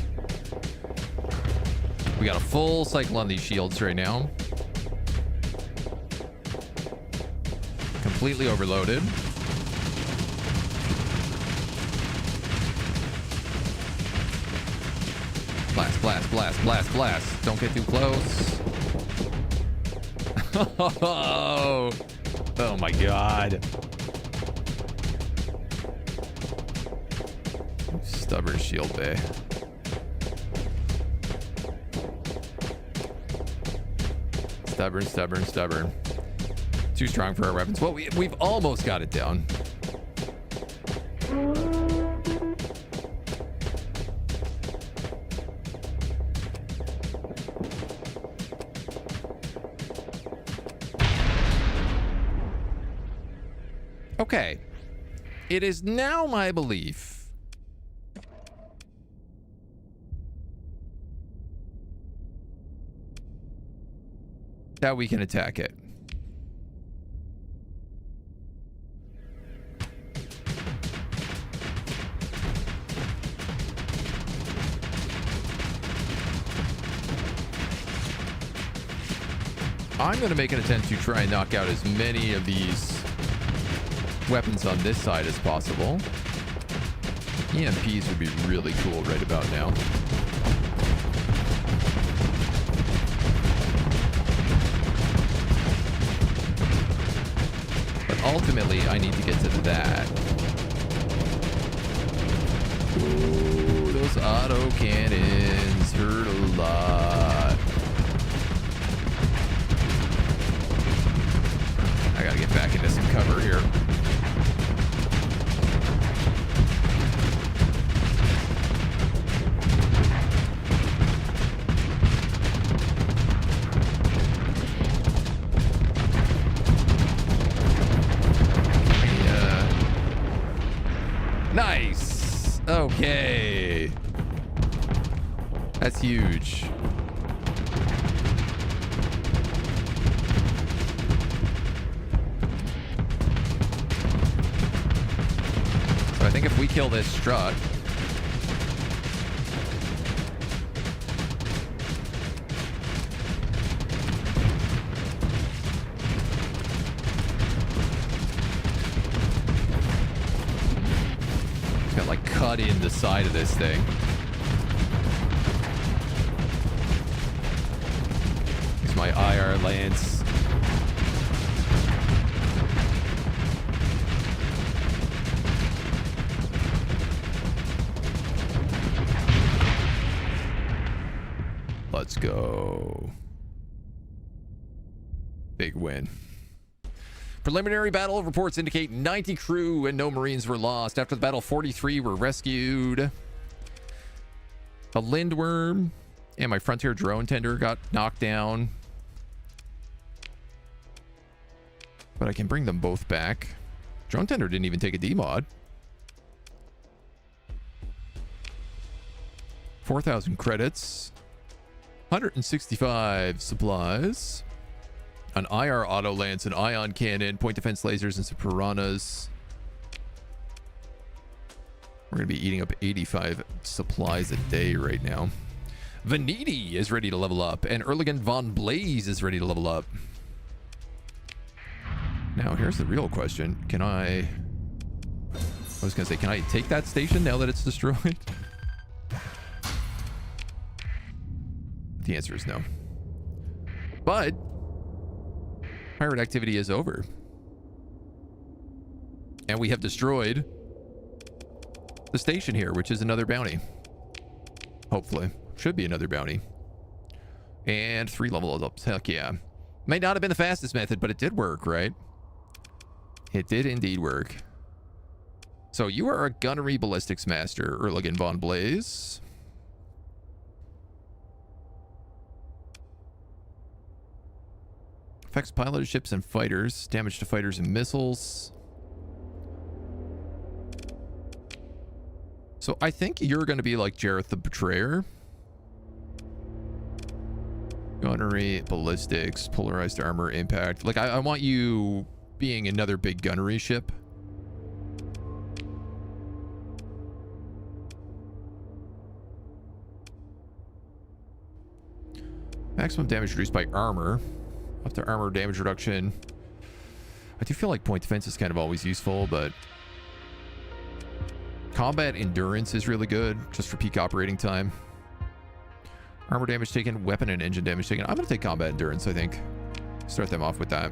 We got a full cycle on these shields right now. Completely overloaded. Blast, blast, blast, blast, blast. Don't get too close. Oh my God. Stubborn shield bay. Stubborn, stubborn, stubborn. Too strong for our weapons. Well, we've almost got it down. Okay. It is now my belief that we can attack it. I'm going to make an attempt to try and knock out as many of these weapons on this side as possible. EMPs would be really cool right about now. But ultimately, I need to get to that. Ooh, those auto cannons hurt a lot. I gotta get back into some cover here. Okay. That's huge. So I think if we kill this strut, it's got like cut in the side of this thing. Use my IR lance. Let's go. Big win. Preliminary battle reports indicate 90 crew and no Marines were lost. After the battle, 43 were rescued. A Lindworm and my Frontier drone tender got knocked down. But I can bring them both back. Drone tender didn't even take a demod. 4,000 credits. 165 supplies. An IR auto lance, an ion cannon, point defense lasers, and some piranhas. We're going to be eating up 85 supplies a day right now. Veneti is ready to level up, and Erligan von Blaze is ready to level up. Now, here's the real question. Can I was going to say, can I take that station now that it's destroyed? The answer is no. But pirate activity is over. And we have destroyed the station here, which is another bounty. Hopefully. Should be another bounty. And 3 level ups. Heck yeah. May not have been the fastest method, but it did work, right? It did indeed work. So you are a gunnery ballistics master, Erligan von Blaze. Affects piloted ships and fighters. Damage to fighters and missiles. So I think you're going to be like Jareth the Betrayer. Gunnery, ballistics, polarized armor, impact. Like, I want you being another big gunnery ship. Maximum damage reduced by armor. Up to armor damage reduction. I do feel like point defense is kind of always useful, but combat endurance is really good just for peak operating time. Armor damage taken, weapon and engine damage taken. I'm going to take combat endurance, I think. Start them off with that.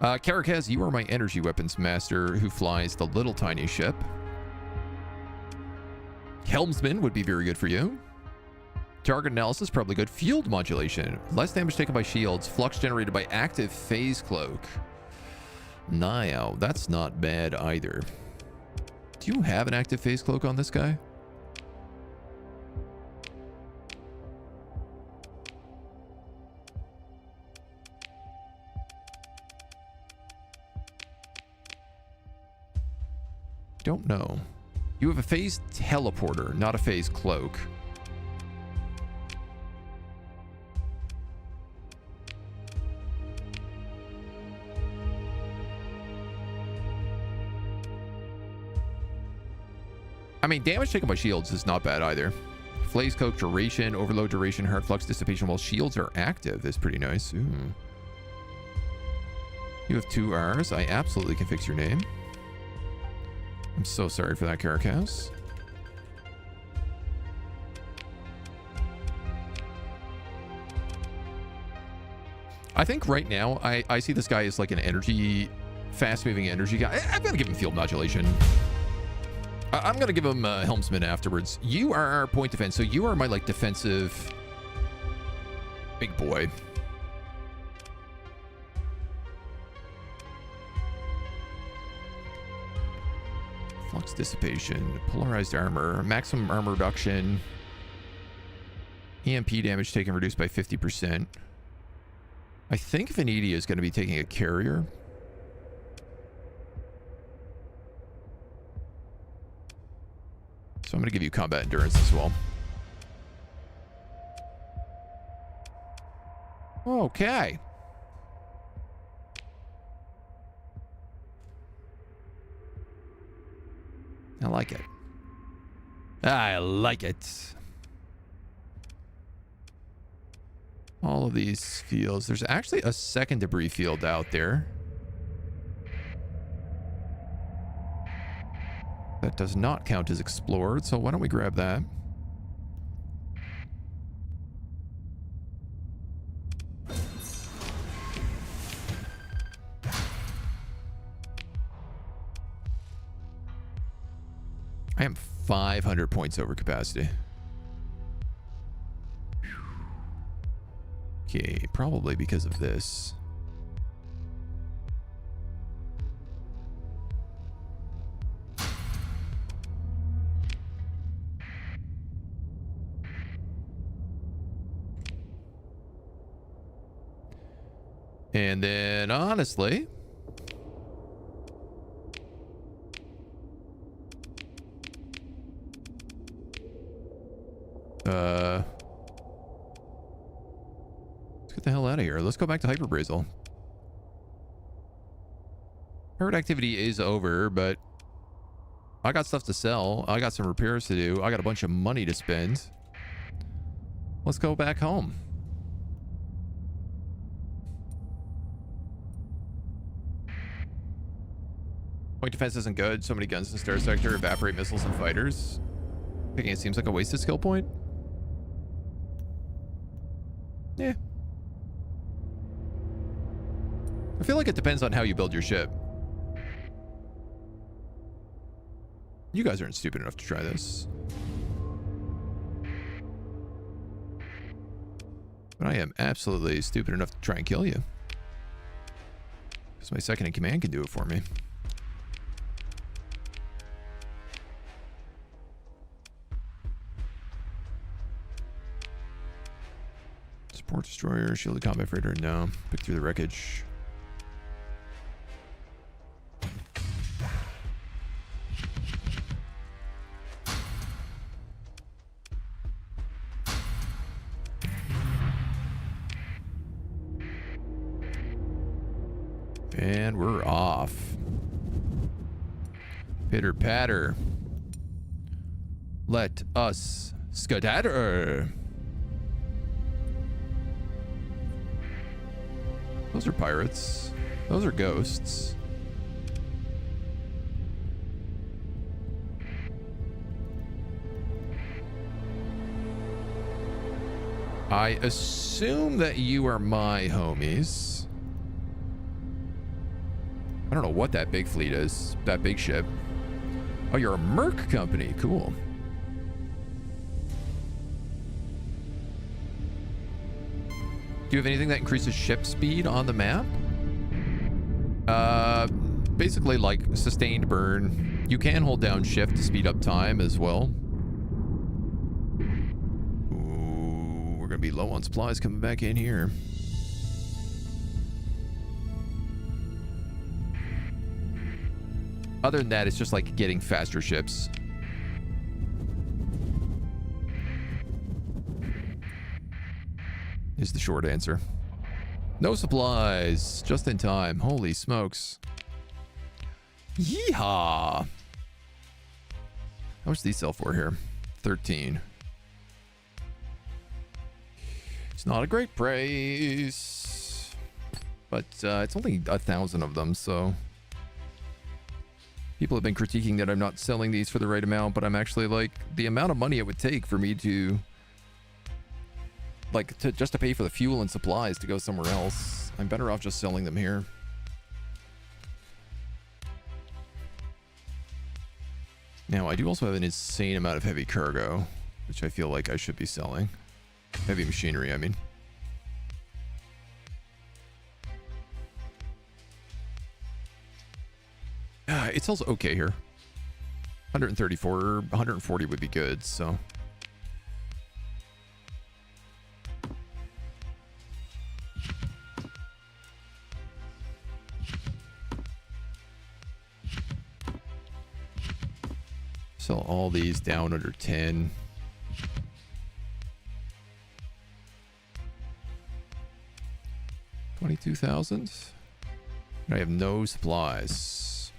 Karakaz, you are my energy weapons master who flies the little tiny ship. Helmsman would be very good for you. Target analysis, probably good. Field modulation. Less damage taken by shields. Flux generated by active phase cloak. Now, that's not bad either. Do you have an active phase cloak on this guy? Don't know. You have a phase teleporter, not a phase cloak. I mean, damage taken by shields is not bad either. Phase cloak duration, overload duration, hard flux dissipation while shields are active is pretty nice. Ooh. You have 2 R's. I absolutely can fix your name. I'm so sorry for that, Karakaz. I think right now, I see this guy as like an energy, fast-moving energy guy. I'm going to give him field modulation. I'm going to give him Helmsman afterwards. You are our point defense, so you are my, like, defensive big boy. Flux dissipation, polarized armor, maximum armor reduction, EMP damage taken reduced by 50%. I think Veneti is going to be taking a carrier. So I'm going to give you combat endurance as well. Okay. I like it. I like it. All of these fields. There's actually a second debris field out there. That does not count as explored, so why don't we grab that? I am 500 points over capacity. Okay, probably because of this. And then, honestly, let's get the hell out of here. Let's go back to Hyperbrazil. Herd activity is over, but I got stuff to sell. I got some repairs to do. I got a bunch of money to spend. Let's go back home. Point defense isn't good. So many guns in Starsector, evaporate missiles and fighters. Thinking it seems like a wasted skill point. Yeah. I feel like it depends on how you build your ship. You guys aren't stupid enough to try this. But I am absolutely stupid enough to try and kill you. Because my second in command can do it for me. Support destroyer, shielded combat freighter, no. Pick through the wreckage. And we're off. Pitter patter. Let us skedatter. Those are pirates. Those are ghosts. I assume that you are my homies. I don't know what that big fleet is. That big ship. Oh, you're a merc company. Cool. Do you have anything that increases ship speed on the map? Basically like sustained burn. You can hold down shift to speed up time as well. Ooh, we're gonna be low on supplies coming back in here. Other than that, it's just like getting faster ships. Is the short answer. No supplies. Just in time. Holy smokes. Yeehaw. How much do these sell for here? 13. It's not a great price. But it's only 1,000 of them, so... People have been critiquing that I'm not selling these for the right amount, but I'm actually like, the amount of money it would take for me to... Like, just to pay for the fuel and supplies to go somewhere else. I'm better off just selling them here. Now, I do also have an insane amount of heavy cargo, which I feel like I should be selling. Heavy machinery, I mean. It sells okay here. 134, 140 would be good, so... Sell all these down under 10. $22,000. I have no supplies.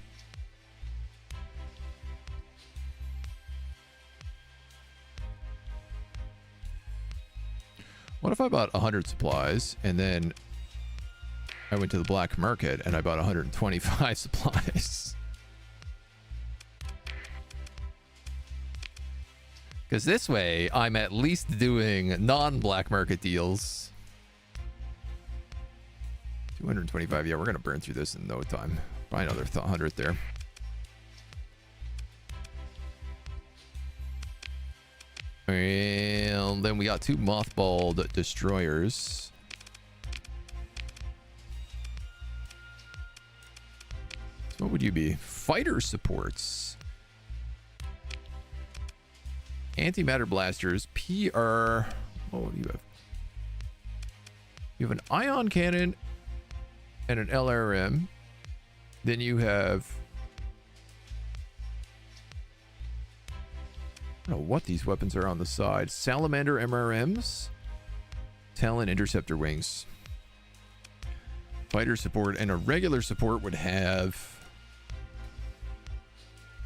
What if I bought 100 supplies and then I went to the black market and I bought 125 supplies? Because this way, I'm at least doing non-black market deals. 225, yeah, we're going to burn through this in no time. Buy another 100 there. And then we got 2 mothballed destroyers. So what would you be? Fighter supports. Antimatter blasters. PR. What do you have? You have an ion cannon and an LRM. Then you have... I don't know what these weapons are on the side. Salamander MRMs. Talon interceptor wings. Fighter support and a regular support would have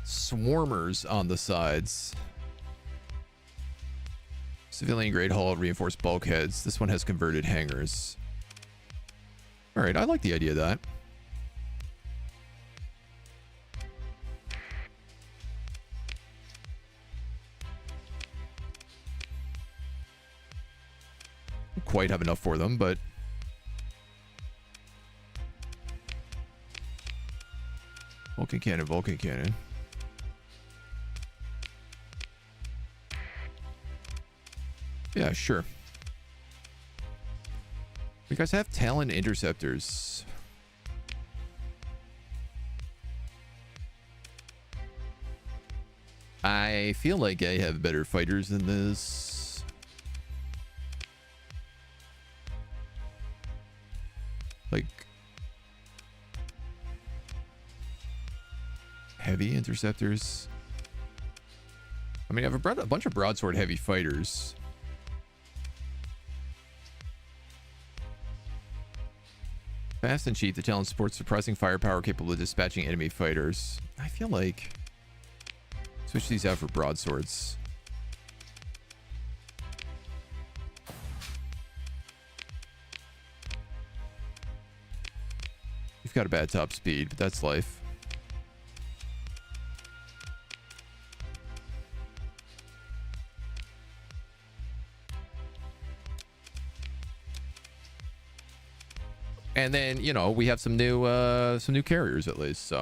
swarmers on the sides. Civilian grade hull reinforced bulkheads. This one has converted hangars. All right, I like the idea of that. Don't quite have enough for them, but Vulcan cannon, Vulcan cannon. Yeah, sure. You guys have Talon interceptors. I feel like I have better fighters than this. Like heavy interceptors. I mean, I have a bunch of broadsword heavy fighters. Fast and cheap, the Talon supports surprising firepower capable of dispatching enemy fighters. I feel like switch these out for broadswords. You've got a bad top speed, but that's life. And then, you know, we have some new carriers at least, so.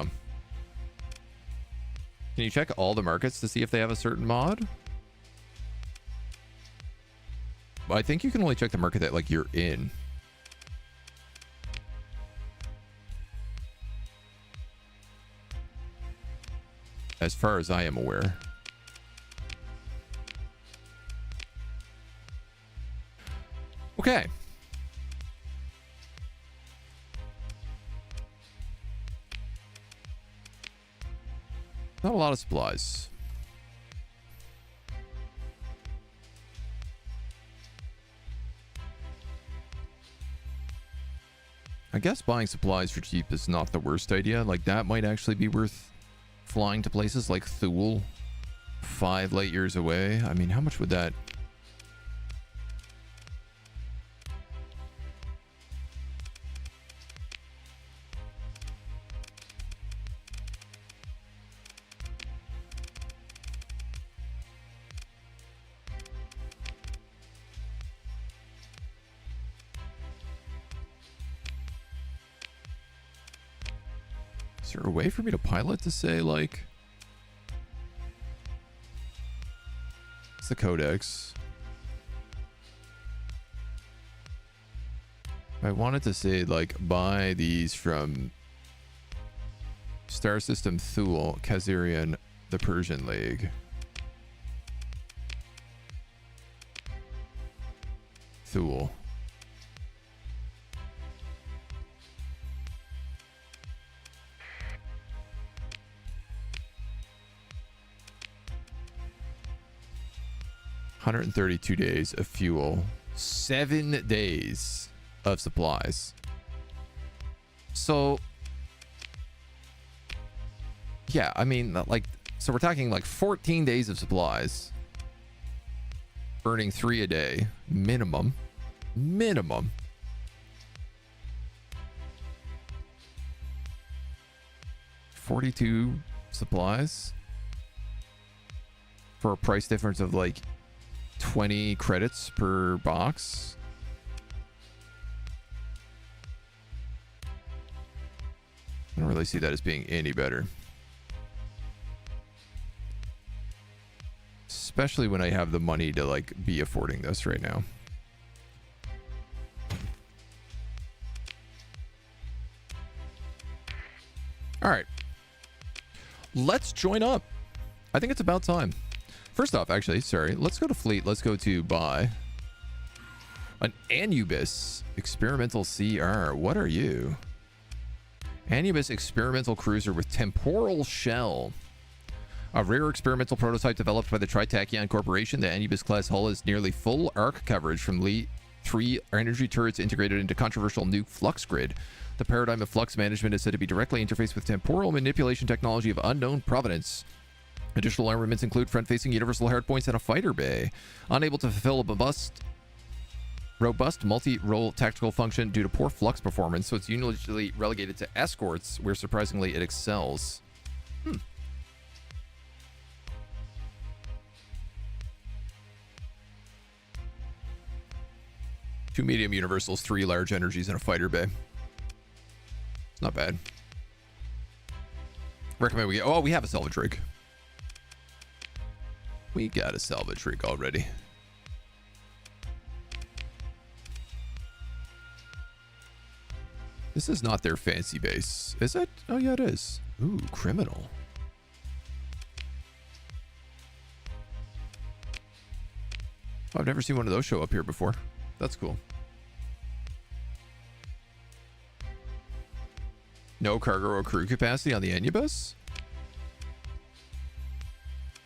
Can you check all the markets to see if they have a certain mod? I think you can only check the market that, like, you're in. As far as I am aware. Okay. Not a lot of supplies. I guess buying supplies for cheap is not the worst idea. Like, that might actually be worth flying to places like Thule, 5 light years away. I mean, how much would that... Is there a way for me to pilot to say, like... What's the codex? If I wanted to say, like, buy these from Star System Thule, Khazarian, the Persian League. Thule. 132 days of fuel, 7 days of supplies. So yeah, I mean, like, so we're talking like 14 days of supplies, burning 3 a day minimum. 42 supplies for a price difference of like 20 credits per box. I don't really see that as being any better. Especially when I have the money to like be affording this right now. All right. Let's join up. I think it's about time. First off, actually, sorry. Let's go to fleet. Let's go to buy an Anubis experimental CR. What are you? Anubis experimental cruiser with temporal shell. A rare experimental prototype developed by the Tritachyon Corporation, the Anubis class hull has nearly full arc coverage from 3 energy turrets integrated into controversial new flux grid. The paradigm of flux management is said to be directly interfaced with temporal manipulation technology of unknown provenance. Additional armaments include front-facing universal hardpoints and a fighter bay. Unable to fulfill a robust multi-role tactical function due to poor flux performance, so it's usually relegated to escorts, where surprisingly it excels. 2 medium universals, 3 large energies, and a fighter bay. It's not bad. Recommend we get... Oh, we have a salvage rig. We got a salvage rig already. This is not their fancy base, is it? Oh, yeah, it is. Ooh, criminal. Oh, I've never seen one of those show up here before. That's cool. No cargo or crew capacity on the Anubis?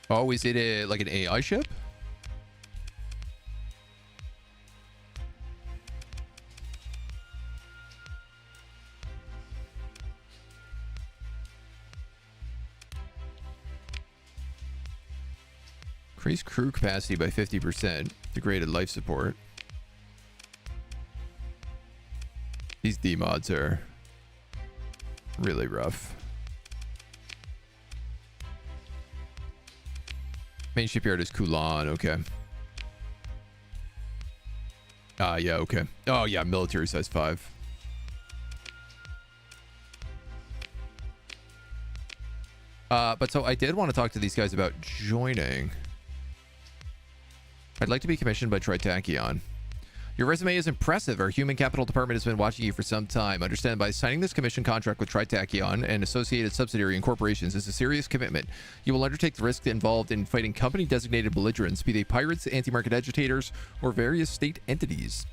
Oh, is it like an AI ship? Increase crew capacity by 50%. Degraded life support. These D mods are really rough. Main shipyard is Kulan. Okay. Yeah, okay. Oh, yeah, military size 5. But so I did want to talk to these guys about joining. I'd like to be commissioned by Tritachyon. Your resume is impressive. Our human capital department has been watching you for some time. Understand, by signing this commission contract with Tritachyon and associated subsidiary and corporations is a serious commitment. You will undertake the risk involved in fighting company-designated belligerents, be they pirates, anti-market agitators, or various state entities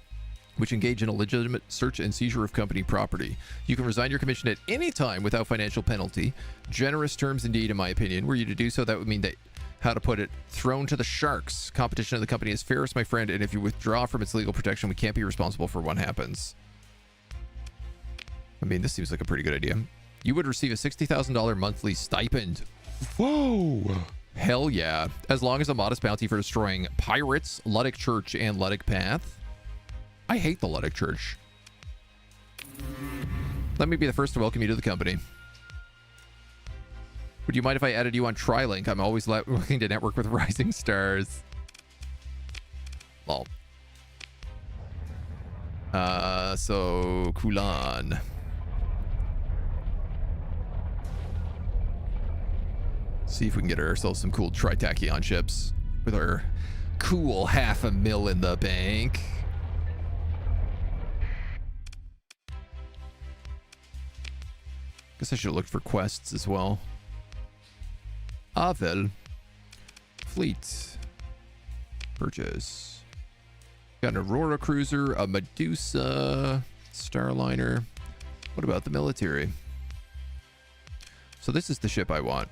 which engage in a legitimate search and seizure of company property. You can resign your commission at any time without financial penalty. Generous terms indeed, in my opinion. Were you to do so, that would mean that, how to put it, thrown to the sharks. Competition of the company is fierce, my friend, and if you withdraw from its legal protection, we can't be responsible for what happens. I mean, this seems like a pretty good idea. You would receive a $60,000 monthly stipend. Whoa! Hell yeah. As long as a modest bounty for destroying pirates, Luddic Church, and Luddic Path. I hate the Luddic Church. Let me be the first to welcome you to the company. Would you mind if I added you on TriLink? I'm always looking to network with rising stars. Lol. So Kulan. See if we can get ourselves some cool Tritachyon ships with our cool $500,000 in the bank. Guess I should have looked for quests as well. Avel. Fleet. Purchase. Got an Aurora cruiser, a Medusa, Starliner. What about the military? So this is the ship I want.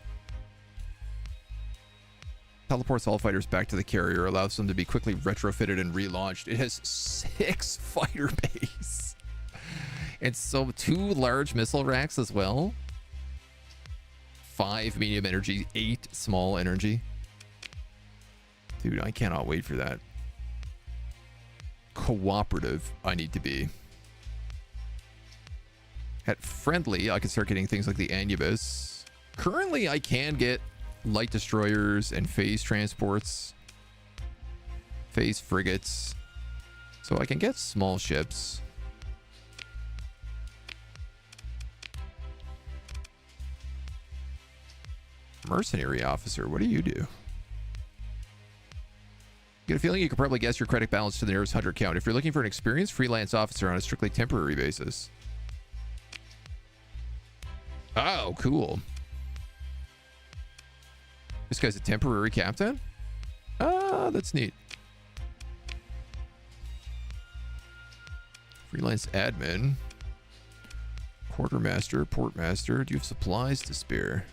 Teleports all fighters back to the carrier, allows them to be quickly retrofitted and relaunched. It has 6 fighter bays. And so 2 large missile racks as well. 5 medium energy, 8 small energy. Dude, I cannot wait for that. Cooperative, I need to be. At friendly, I can start getting things like the Anubis. Currently, I can get light destroyers and phase transports. Phase frigates. So I can get small ships. Mercenary officer, what do you do? Get a feeling you could probably guess your credit balance to the nearest 100 count if you're looking for an experienced freelance officer on a strictly temporary basis. Oh, cool. This guy's a temporary captain? Ah, that's neat. Freelance admin. Quartermaster, portmaster. Do you have supplies to spare?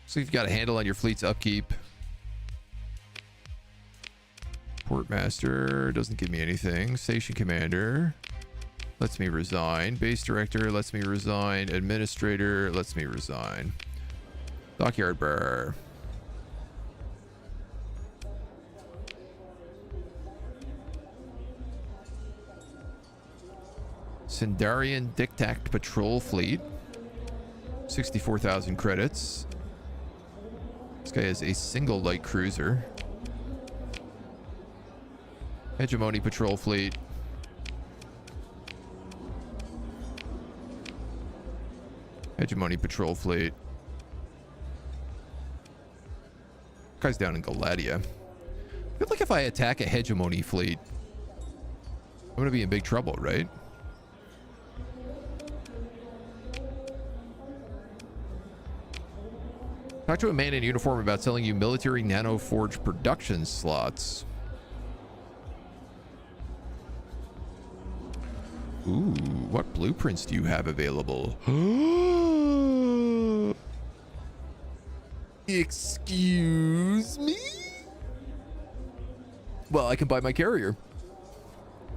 So you've got a handle on your fleet's upkeep. Portmaster doesn't give me anything. Station commander lets me resign. Base director lets me resign. Administrator lets me resign. Dockyard bar. Sindarian Dictact Patrol Fleet. 64,000 credits. This guy has a single light cruiser. Hegemony Patrol Fleet. Hegemony Patrol Fleet. Guy's down in Galatia. I feel like if I attack a Hegemony Fleet, I'm going to be in big trouble, right? Talk to a man in uniform about selling you military nanoforge production slots. Ooh, what blueprints do you have available? Excuse me? Well, I can buy my carrier.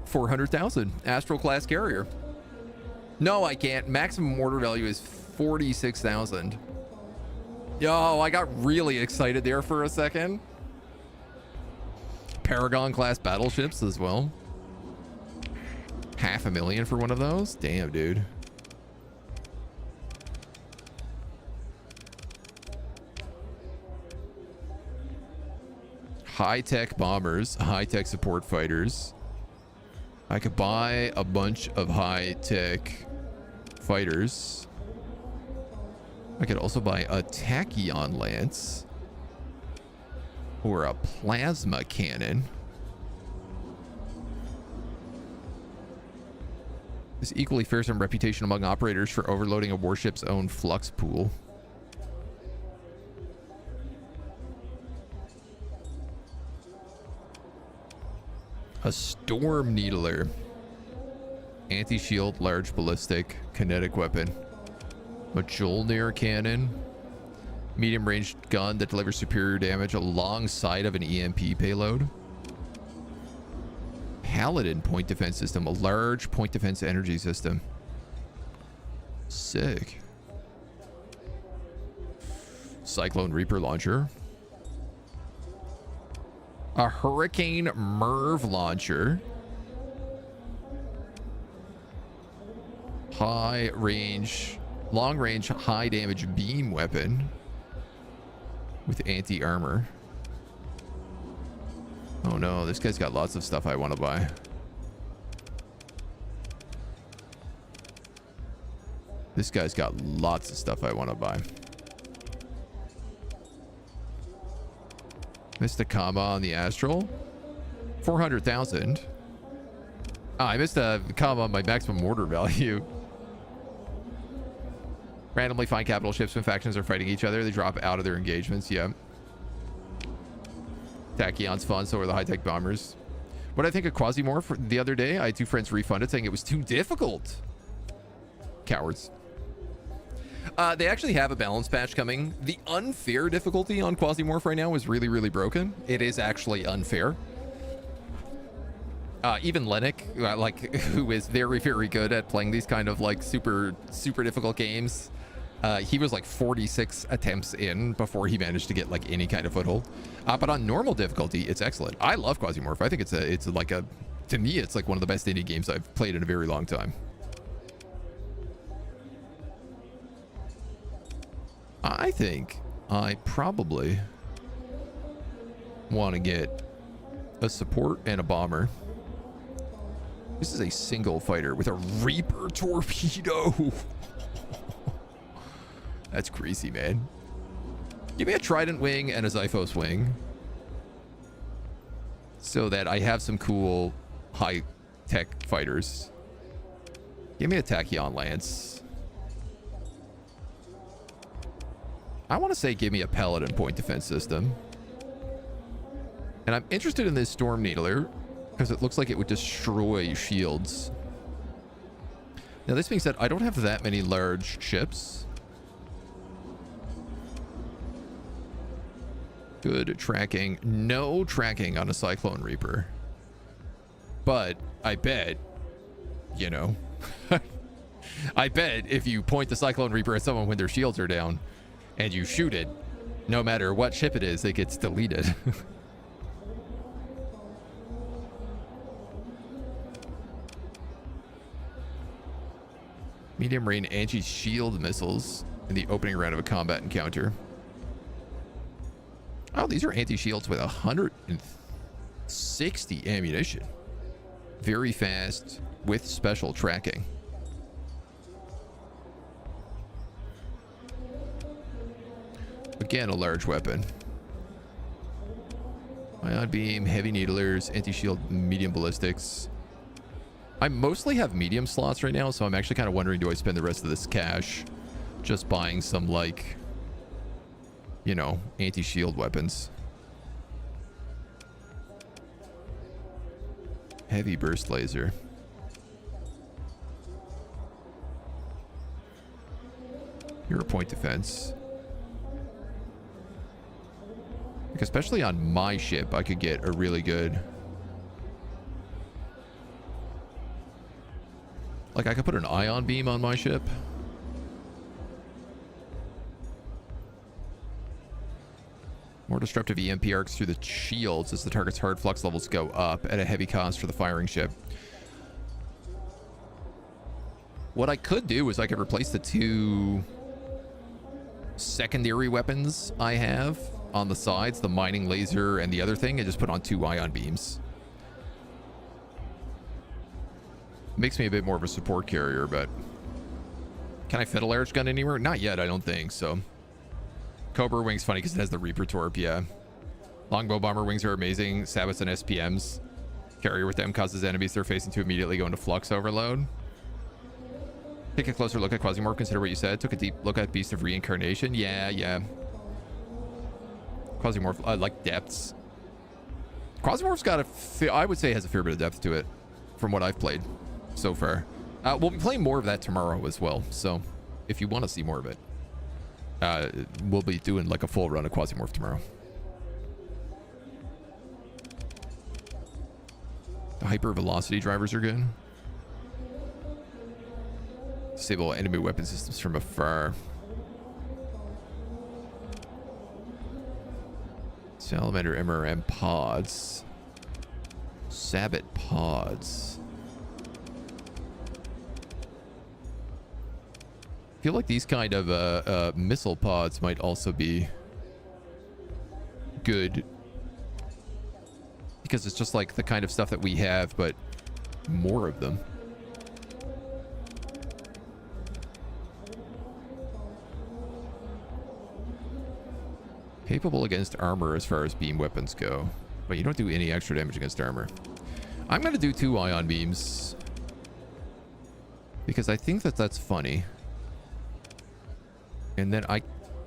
400,000. Astral class carrier. No, I can't. Maximum order value is 46,000. Yo, I got really excited there for a second. Paragon class battleships as well. 500,000 for one of those? Damn, dude. High-tech bombers, high-tech support fighters. I could buy a bunch of high-tech fighters. I could also buy a tachyon lance or a plasma cannon. This equally fearsome reputation among operators for overloading a warship's own flux pool. A storm needler. Anti-shield, large ballistic, kinetic weapon. A Mjolnir cannon. Medium-range gun that delivers superior damage alongside of an EMP payload. Paladin point defense system. A large point defense energy system. Sick. Cyclone Reaper launcher. A Hurricane Merv launcher. High range, long range, high damage beam weapon with anti-armor. Oh no, this guy's got lots of stuff I want to buy. This guy's got lots of stuff I want to buy. Missed a comma on the Astral. 400,000. Ah, I missed a comma on my maximum order value. Randomly find capital ships when factions are fighting each other. They drop out of their engagements. Yeah. Tachyon's fun, so are the high-tech bombers. What I think of Quasimor for the other day, I had 2 friends refund it saying it was too difficult. Cowards. They actually have a balance patch coming. The unfair difficulty on Quasimorph right now is really, really broken. It is actually unfair. Even Lennox, like, who is very, very good at playing these kind of like super, super difficult games, he was like 46 attempts in before he managed to get like any kind of foothold. But on normal difficulty, it's excellent. I love Quasimorph. I think it's like a, to me, it's like one of the best indie games I've played in a very long time. I think I probably want to get a support and a bomber. This is a single fighter with a Reaper torpedo. That's crazy, man. Give me a Trident wing and a Xiphos wing, so that I have some cool high-tech fighters. Give me a Tachyon Lance. I want to say give me a Paladin point defense system. And I'm interested in this Storm Needler because it looks like it would destroy shields. Now, this being said, I don't have that many large ships. Good tracking. No tracking on a Cyclone Reaper. But I bet, you know, I bet if you point the Cyclone Reaper at someone when their shields are down and you shoot it, no matter what ship it is, it gets deleted. Medium range anti-shield missiles in the opening round of a combat encounter. Oh, these are anti-shields with 160 ammunition. Very fast with special tracking. Again, a large weapon. Ion beam, heavy needlers, anti-shield, medium ballistics. I mostly have medium slots right now, so I'm actually kind of wondering, do I spend the rest of this cash just buying some, like, you know, anti-shield weapons? Heavy burst laser. Hero point defense. Like, especially on my ship, I could get a really good... Like, I could put an ion beam on my ship. More disruptive EMP arcs through the shields as the target's hard flux levels go up at a heavy cost for the firing ship. What I could do is I could replace the two secondary weapons I have on the sides, the mining laser and the other thing, and just put on 2 ion beams. Makes me a bit more of a support carrier, but can I fit a large gun anywhere? Not yet, I don't think so. Cobra wings funny because it has the Reaper Torp, yeah. Longbow bomber wings are amazing. Sabbats and SPMs. Carrier with them causes enemies they're facing to immediately go into flux overload. Take a closer look at Quasimorph. Consider what you said. Took a deep look at Beast of Reincarnation. Yeah. Quasimorph, I like depths. Quasimorph's got I would say has a fair bit of depth to it from what I've played so far. We'll be playing more of that tomorrow as well, so if you want to see more of it, we'll be doing like a full run of Quasimorph tomorrow. The hyper velocity drivers are good. Disable enemy weapon systems from afar. Salamander MRM pods. Sabbat pods. I feel like these kind of missile pods might also be good, because it's just like the kind of stuff that we have, but more of them. Capable against armor as far as beam weapons go, but you don't do any extra damage against armor. I'm going to do 2 ion beams because I think that that's funny. And then I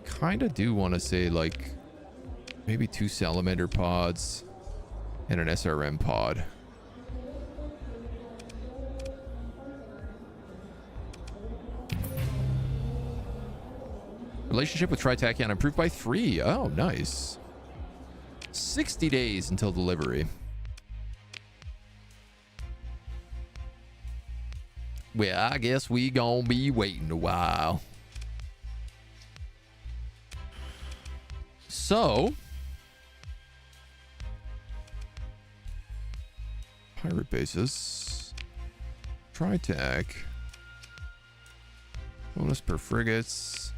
kind of do want to say, like, maybe 2 salamander pods and an SRM pod. Relationship with Tritachyon improved by 3. Oh, nice. 60 days until delivery. Well, I guess we gonna be waiting a while. So, pirate bases, Tritach, bonus per frigates,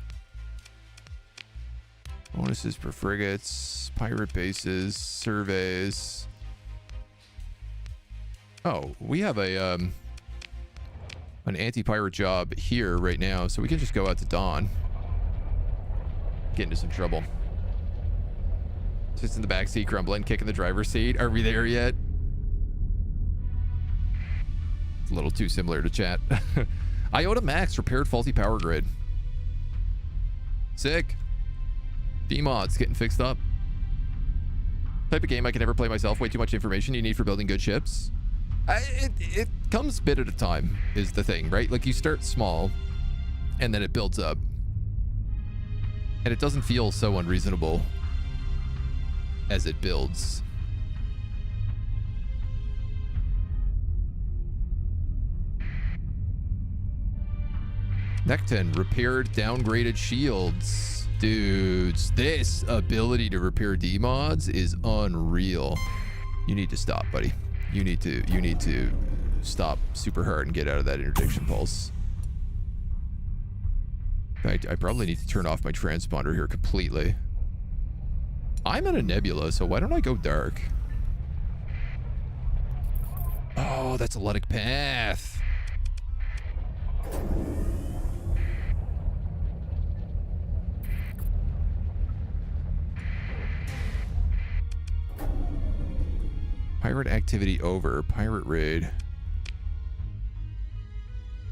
bonuses per frigates, pirate bases, surveys. Oh, we have a an anti-pirate job here right now, so we can just go out to Dawn. Get into some trouble. Sits in the back seat, grumbling, kicking the driver's seat. Are we there yet? It's a little too similar to chat. Iota Max repaired faulty power grid. Sick. D-mods getting fixed up. Type of game I can never play myself. Way too much information you need for building good ships. It comes bit at a time is the thing, right? Like you start small and then it builds up. And it doesn't feel so unreasonable as it builds. Necton repaired downgraded shields. Dudes, this ability to repair D-mods is unreal. You need to stop, buddy. You need to stop super hard and get out of that interdiction pulse. In fact, I probably need to turn off my transponder here completely. I'm in a nebula, so why don't I go dark? Oh, that's a Ludic path. Pirate activity over. Pirate raid.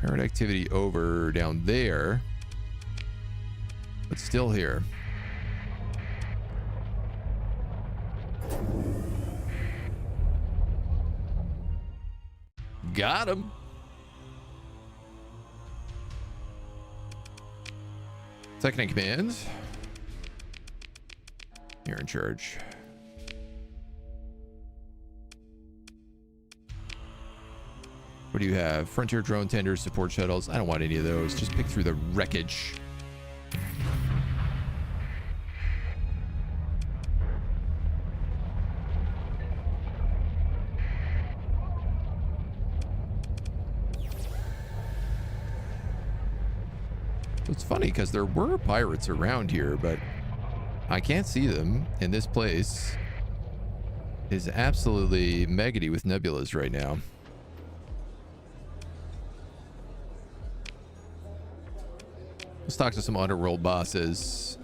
Pirate activity over down there. But still here. Got him. Second in command. You're in charge. What do you have? Frontier drone tenders, support shuttles. I don't want any of those. Just pick through the wreckage. It's funny because there were pirates around here, but I can't see them. And this place is absolutely megany with nebulas right now. Let's talk to some underworld bosses.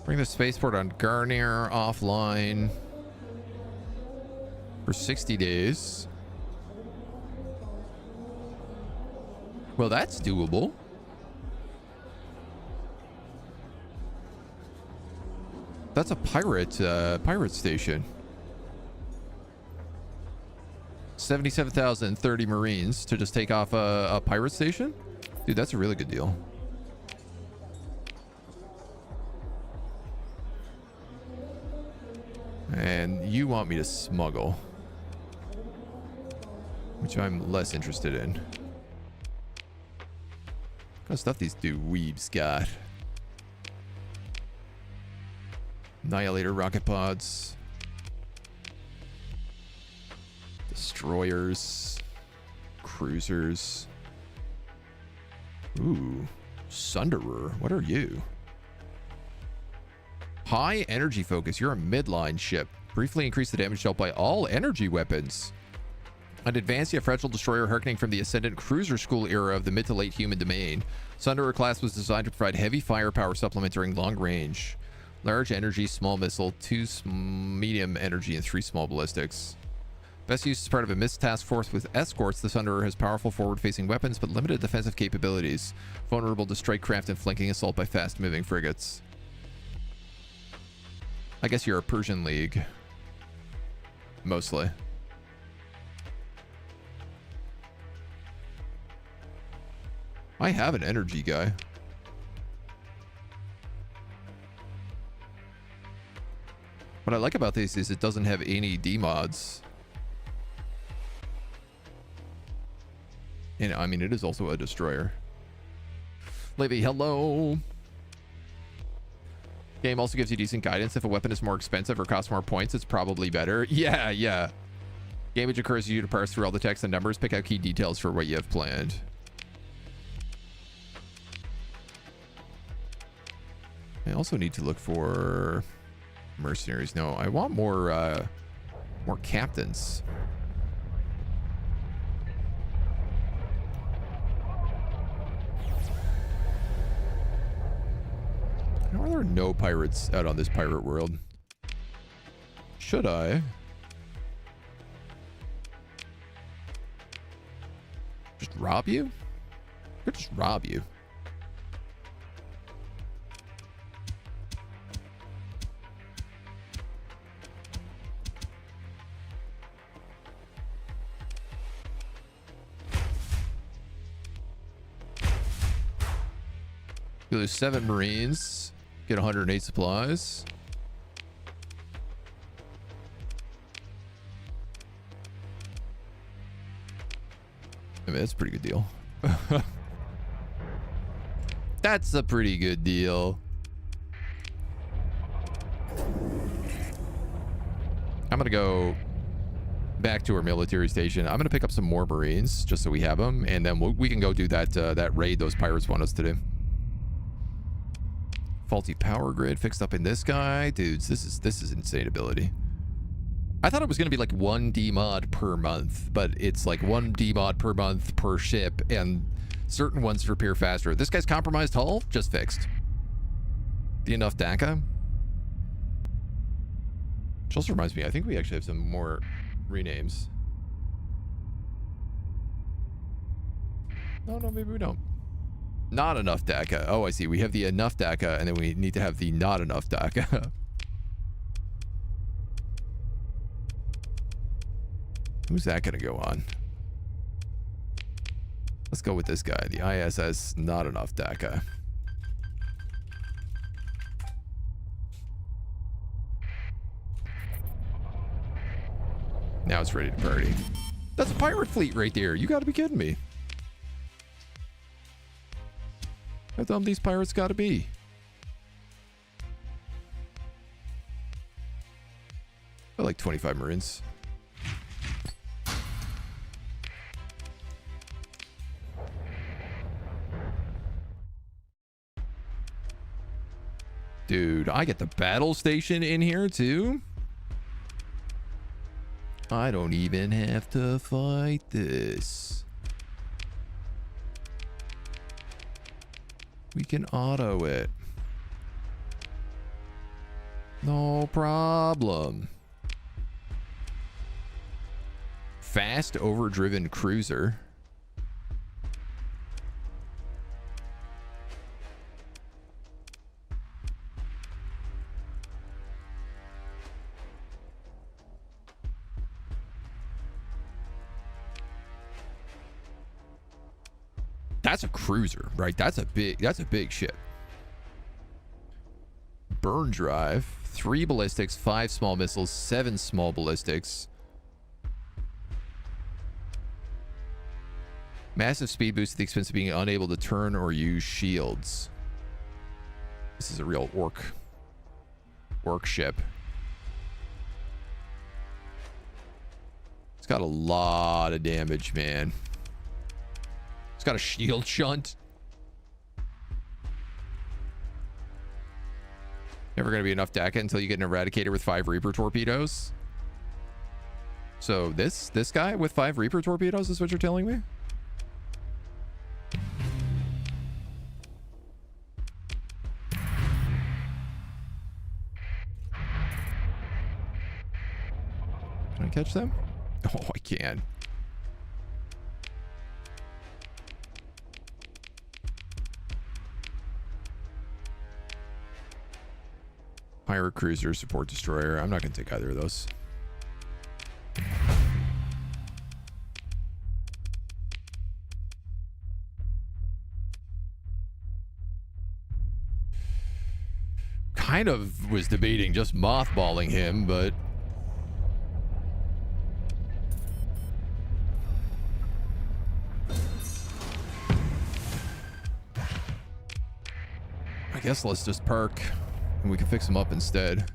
Bring the spaceport on Garnier offline for 60 days. Well, that's doable. That's a pirate station. 77,030 Marines to just take off a pirate station? Dude, that's a really good deal. And you want me to smuggle, which I'm less interested in. What kind of stuff these dweebs got? Annihilator rocket pods. Destroyers. Cruisers. Ooh, Sunderer. What are you? High energy focus. You're a midline ship. Briefly increase the damage dealt by all energy weapons. An advanced yet fragile destroyer harkening from the Ascendant Cruiser School era of the mid to late human domain. Sunderer class was designed to provide heavy firepower supplement during long range. Large energy, small missile, 2 medium energy, and 3 small ballistics. Best used as part of a missed task force with escorts, the Sunderer has powerful forward-facing weapons but limited defensive capabilities, vulnerable to strike-craft and flanking assault by fast-moving frigates. I guess you're a Persian League. Mostly. I have an energy guy. What I like about this is it doesn't have any demods. And I mean, it is also a destroyer. Levy, hello. Game also gives you decent guidance. If a weapon is more expensive or costs more points, it's probably better. Yeah, yeah. Game which encourages you to parse through all the text and numbers, pick out key details for what you have planned. I also need to look for mercenaries. No, I want more captains. How are there no pirates out on this pirate world? Should I? Just rob you? Or just rob you? You lose 7 Marines. Get 108 supplies. I mean, that's a pretty good deal. That's a pretty good deal. I'm gonna go back to our military station. I'm gonna pick up some more Marines just so we have them, and then we can go do that that raid those pirates want us to do. Faulty power grid fixed up in this guy. Dudes, this is insane ability. I thought it was going to be like 1 demod per month, but it's like 1 demod per month per ship, and certain ones repair faster. This guy's compromised hull, just fixed. The enough DACA. Which also reminds me, I think we actually have some more renames. No, maybe we don't. Not enough DACA. Oh, I see. We have the enough DACA, and then we need to have the not enough DACA. Who's that going to go on? Let's go with this guy. The ISS not enough DACA. Now it's ready to party. That's a pirate fleet right there. You got to be kidding me. How dumb these pirates gotta be. I like 25 Marines. Dude, I get the battle station in here too. I don't even have to fight this. We can auto it. No problem. Fast overdriven cruiser. That's a cruiser, right? That's a big ship. Burn drive, 3 ballistics, 5 small missiles, 7 small ballistics. Massive speed boost at the expense of being unable to turn or use shields. This is a real orc ship. It's got a lot of damage, man. It's got a shield shunt. Never going to be enough DACA until you get an Eradicator with 5 Reaper torpedoes. So this guy with 5 Reaper torpedoes is what you're telling me? Can I catch them? Oh, I can. Pirate cruiser, support destroyer. I'm not going to take either of those. kind of was debating just mothballing him, but I guess let's just park and we can fix him up instead.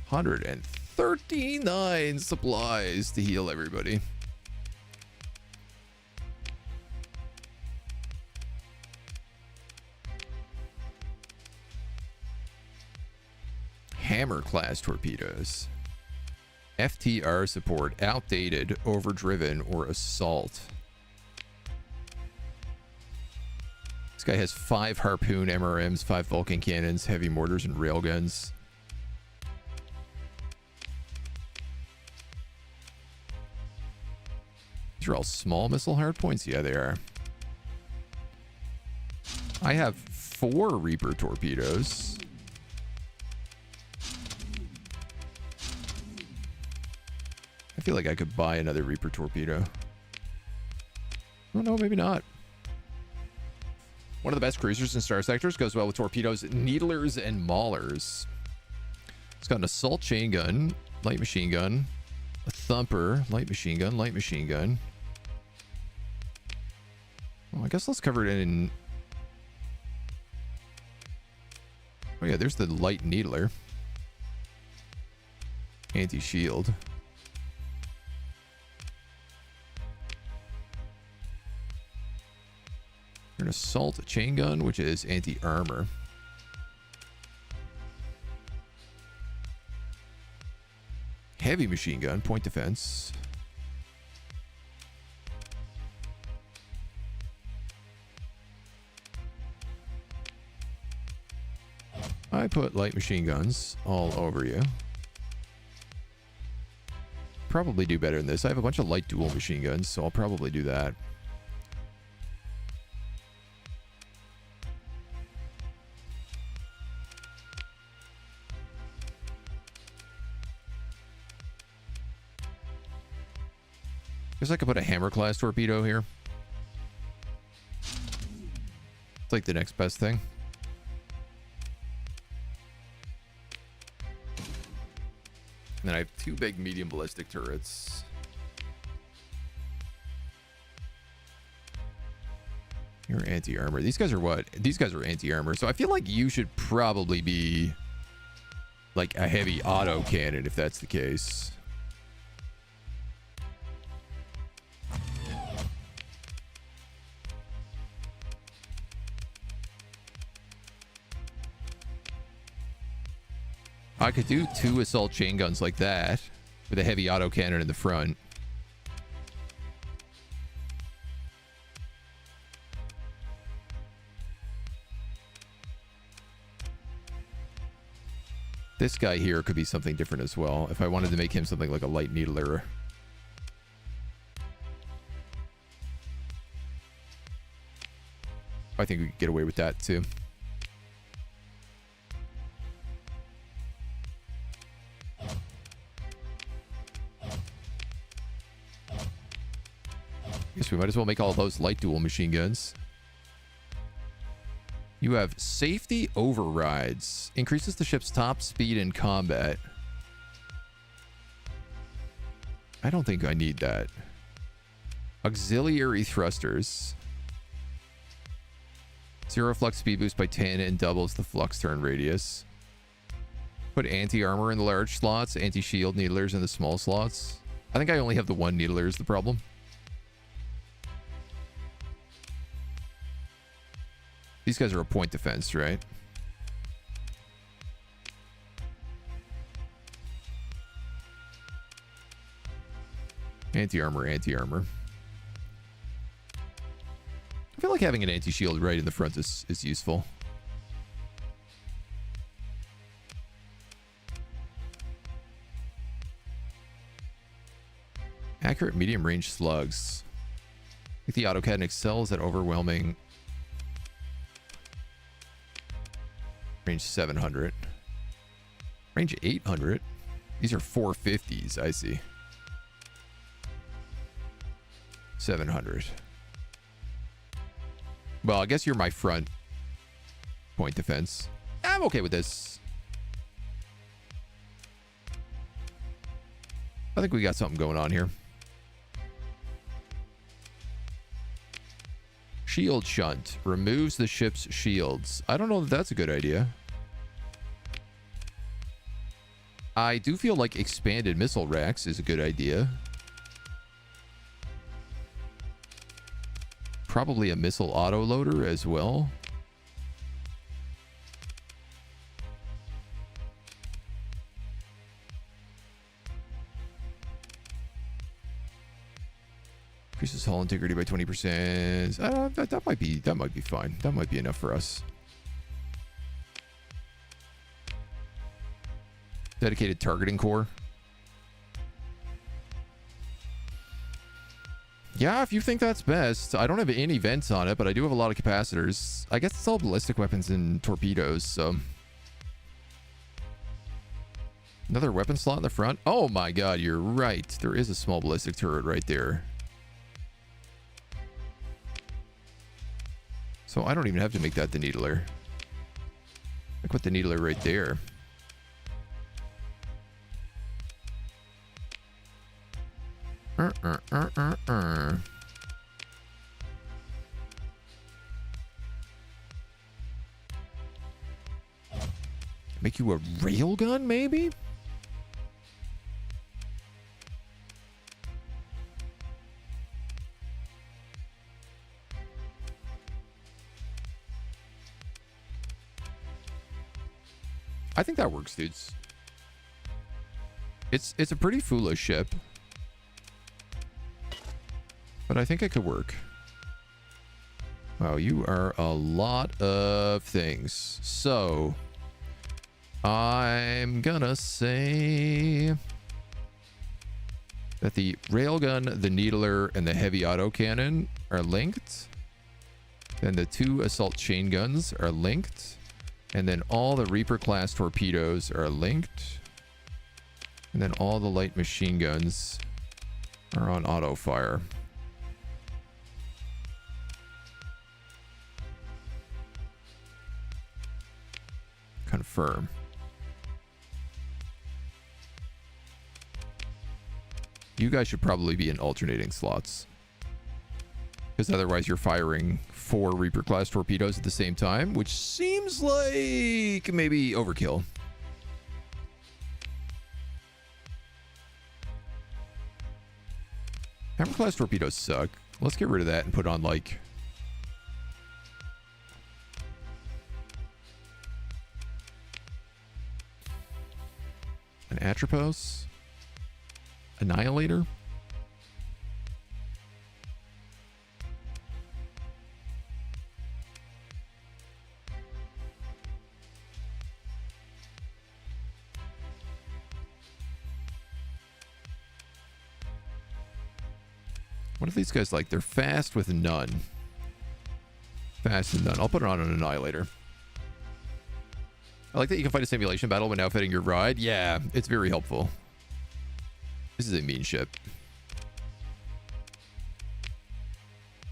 139 supplies to heal everybody. Hammer class torpedoes. FTR support, outdated, overdriven, or assault. This guy has 5 harpoon MRMs, 5 Vulcan cannons, heavy mortars, and railguns. These are all small missile hardpoints? Yeah, they are. I have 4 Reaper torpedoes. I feel like I could buy another Reaper torpedo. Oh no, maybe not. One of the best cruisers in Starsectors, goes well with torpedoes, needlers, and maulers. It's got an assault chain gun, light machine gun, a thumper, light machine gun, light machine gun. Well, I guess let's cover it in... Oh yeah, there's the light needler. Anti-shield. An assault chain gun, which is anti-armor. Heavy machine gun, point defense. I put light machine guns all over you. Probably do better than this. I have a bunch of light dual machine guns, so I'll probably do that. Guess I could put a hammer class torpedo here. It's like the next best thing. And then I have 2 big medium ballistic turrets. You're anti-armor. These guys are what? These guys are anti-armor. So I feel like you should probably be like a heavy auto cannon if that's the case. I could do 2 assault chain guns like that with a heavy autocannon in the front. This guy here could be something different as well if I wanted to make him something like a light needler. I think we could get away with that too. Guess we might as well make all those light dual machine guns. You have safety overrides. Increases the ship's top speed in combat. I don't think I need that. Auxiliary thrusters. 0 flux speed boost by 10 and doubles the flux turn radius. Put anti-armor in the large slots, anti-shield needlers in the small slots. I think I only have the 1 needler is the problem. These guys are a point defense, right? Anti-armor, anti-armor. I feel like having an anti-shield right in the front is useful. Accurate medium-range slugs. I think the autocannon excels at overwhelming... Range 700. Range 800. These are 450s, I see. 700. Well, I guess you're my front point defense. I'm okay with this. I think we got something going on here. Shield shunt removes the ship's shields. I don't know that that's a good idea. I do feel like expanded missile racks is a good idea. Probably a missile autoloader as well. Increases hull integrity by 20%. That might be fine. That might be enough for us. Dedicated targeting core. Yeah, if you think that's best. I don't have any vents on it, but I do have a lot of capacitors. I guess it's all ballistic weapons and torpedoes, so. Another weapon slot in the front. Oh my god, you're right. There is a small ballistic turret right there. So I don't even have to make that the needler. I put the needler right there. Make you a railgun, maybe? I think that works, dudes. It's a pretty foolish ship. But I think it could work. Wow, you are a lot of things. So, I'm gonna say that the railgun, the needler, and the heavy autocannon are linked. Then the 2 assault chain guns are linked. And then all the Reaper class torpedoes are linked. And then all the light machine guns are on auto fire. Confirm. You guys should probably be in alternating slots. Because otherwise you're firing 4 Reaper class torpedoes at the same time, which seems like maybe overkill. Hammer class torpedoes suck. Let's get rid of that and put on like an Atropos, Annihilator. What if these guys like? They're fast with none. Fast and none. I'll put it on an Annihilator. I like that you can fight a simulation battle when outfitting your ride. Yeah, it's very helpful. This is a mean ship.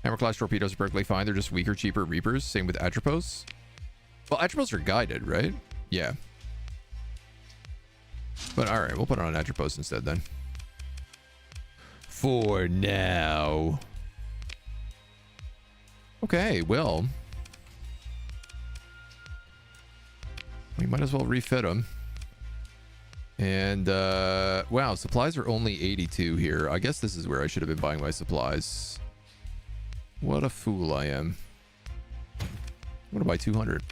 Hammer class torpedoes are perfectly fine. They're just weaker, cheaper Reapers. Same with Atropos. Well, Atropos are guided, right? Yeah. But alright, we'll put it on Atropos instead then. For now. Okay, well. We might as well refit them. And, wow, supplies are only 82 here. I guess this is where I should have been buying my supplies. What a fool I am. I'm gonna buy 200.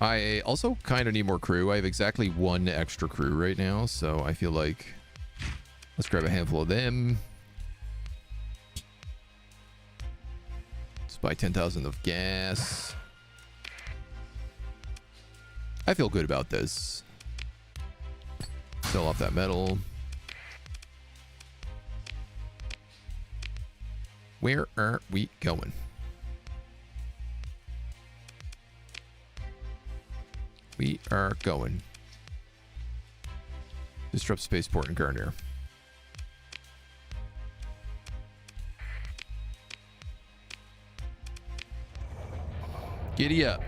I also kind of need more crew. I have exactly 1 extra crew right now, so I feel like let's grab a handful of them. Let's buy 10,000 of gas. I feel good about this. Sell off that metal. Where are we going? We are going. Disrupt spaceport in Garnier. Giddy up.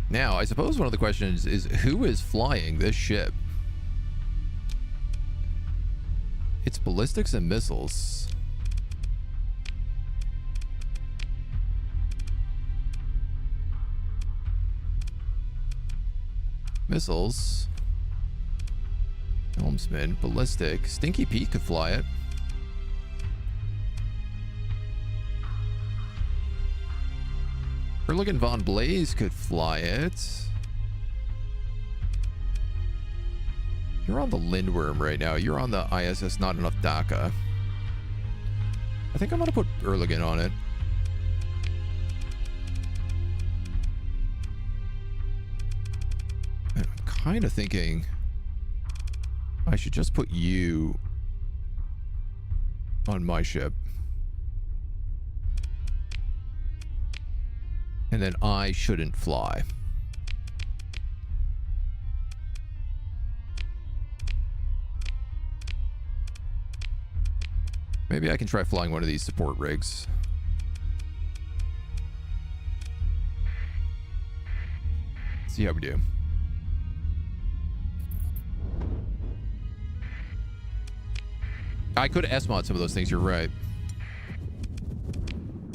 Now, I suppose one of the questions is who is flying this ship? It's ballistics and missiles. Missiles. Helmsman, ballistic. Stinky Pete could fly it. Erligan Von Blaze could fly it. You're on the Lindworm right now. You're on the ISS Not Enough DACA. I think I'm going to put Erligan on it. And I'm kind of thinking I should just put you on my ship. And then I shouldn't fly. Maybe I can try flying one of these support rigs. See how we do. I could S-mod some of those things, you're right.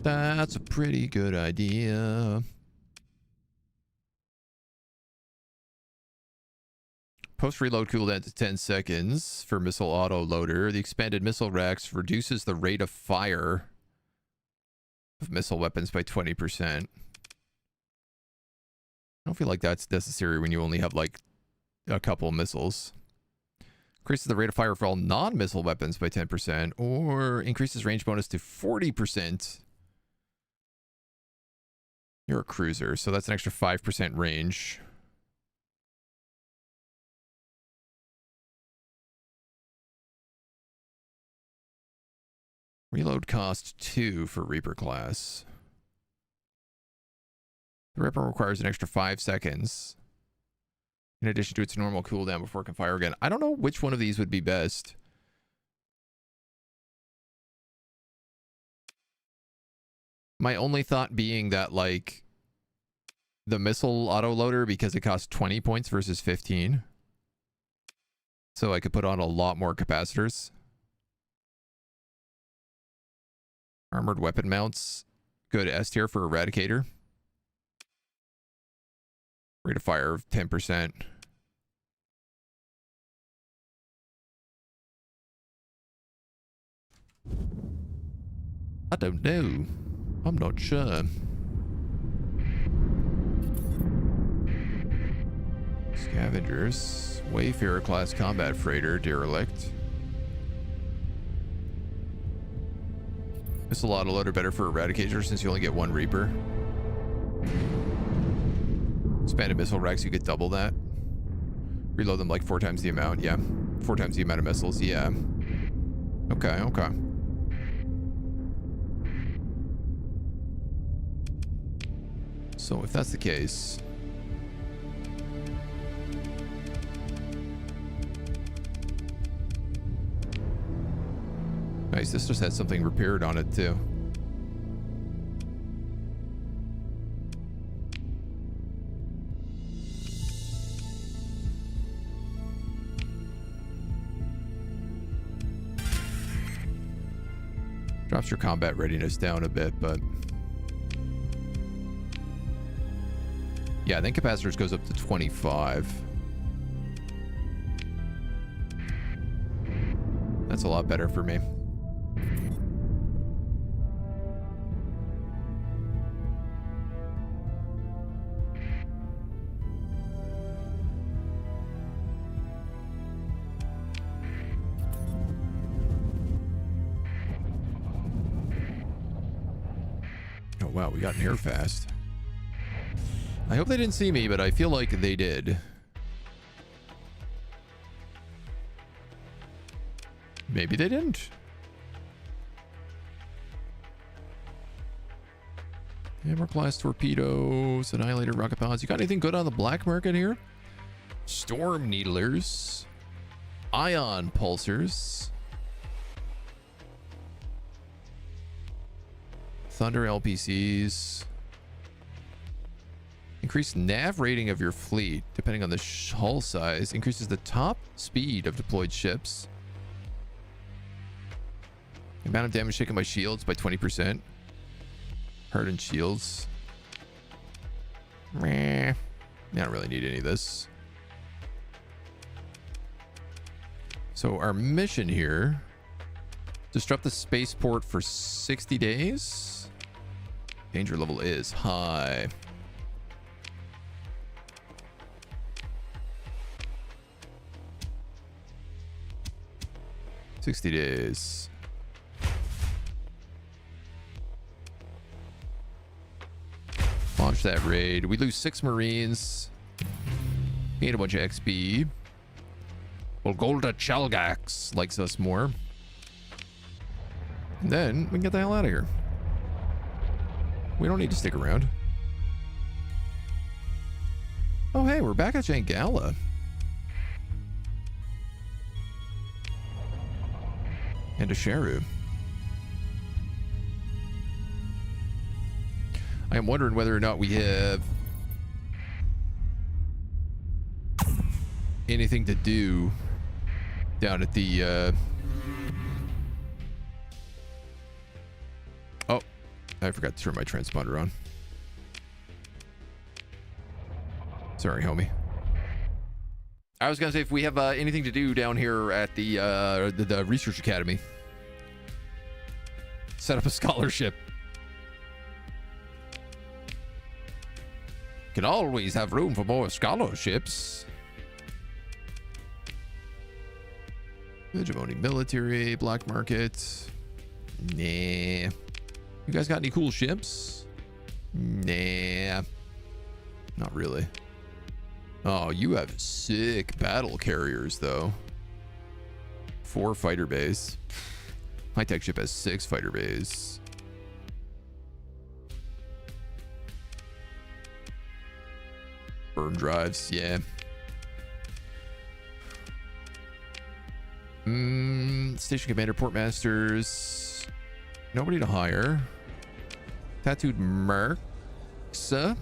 That's a pretty good idea. Post-reload cooldown to 10 seconds for missile auto-loader. The expanded missile racks reduces the rate of fire of missile weapons by 20%. I don't feel like that's necessary when you only have like a couple missiles. Increases the rate of fire for all non-missile weapons by 10%, or increases range bonus to 40%. You're a cruiser, so that's an extra 5% range. Reload cost 2 for Reaper class. The Reaper requires an extra 5 seconds. In addition to its normal cooldown before it can fire again. I don't know which one of these would be best. My only thought being that, like, the missile autoloader, because it costs 20 points versus 15. So I could put on a lot more capacitors. Armored weapon mounts. Good S tier for Eradicator. Rate of fire of 10%. I don't know. I'm not sure. Scavengers. Wayfarer class combat freighter. Derelict. Missile autoloader better for Eradicator since you only get one Reaper. Expanded missile racks, you get double that. Reload them like 4 times the amount. Yeah. 4 times the amount of missiles. Yeah. Okay, okay. So if that's the case... Nice, this just has something repaired on it too. Drops your combat readiness down a bit, but... Yeah, then capacitors goes up to 25. That's a lot better for me. Oh wow, we got in here fast. I hope they didn't see me, but I feel like they did. Maybe they didn't. Hammer class torpedoes, annihilator rocket pods. You got anything good on the black market here? Storm needlers. ion pulsers. Thunder LPCs. Increase nav rating of your fleet depending on the hull size. Increases the top speed of deployed ships. Amount of damage taken by shields by 20%. Hardened shields. Meh. I don't really need any of this. So our mission here. Disrupt the spaceport for 60 days. Danger level is high. $60 days. Launch that raid. We lose 6 Marines. Gain a bunch of XP. Well, Golda Chalgax likes us more. And then we can get the hell out of here. We don't need to stick around. Oh, hey, we're back at Jangala. And a Sharu. I am wondering whether or not we have anything to do down at the oh, I forgot to turn my transponder on. Sorry, homie. I was gonna say if we have anything to do down here at the research academy. Set up a scholarship. Can always have room for more scholarships. Hegemony military, black market. Nah. You guys got any cool ships? Nah. Not really. Oh, you have sick battle carriers, though. 4 fighter bays. My tech ship has 6 fighter bays. Burn drives, yeah. Station commander, port masters. Nobody to hire. Tattooed mercs. A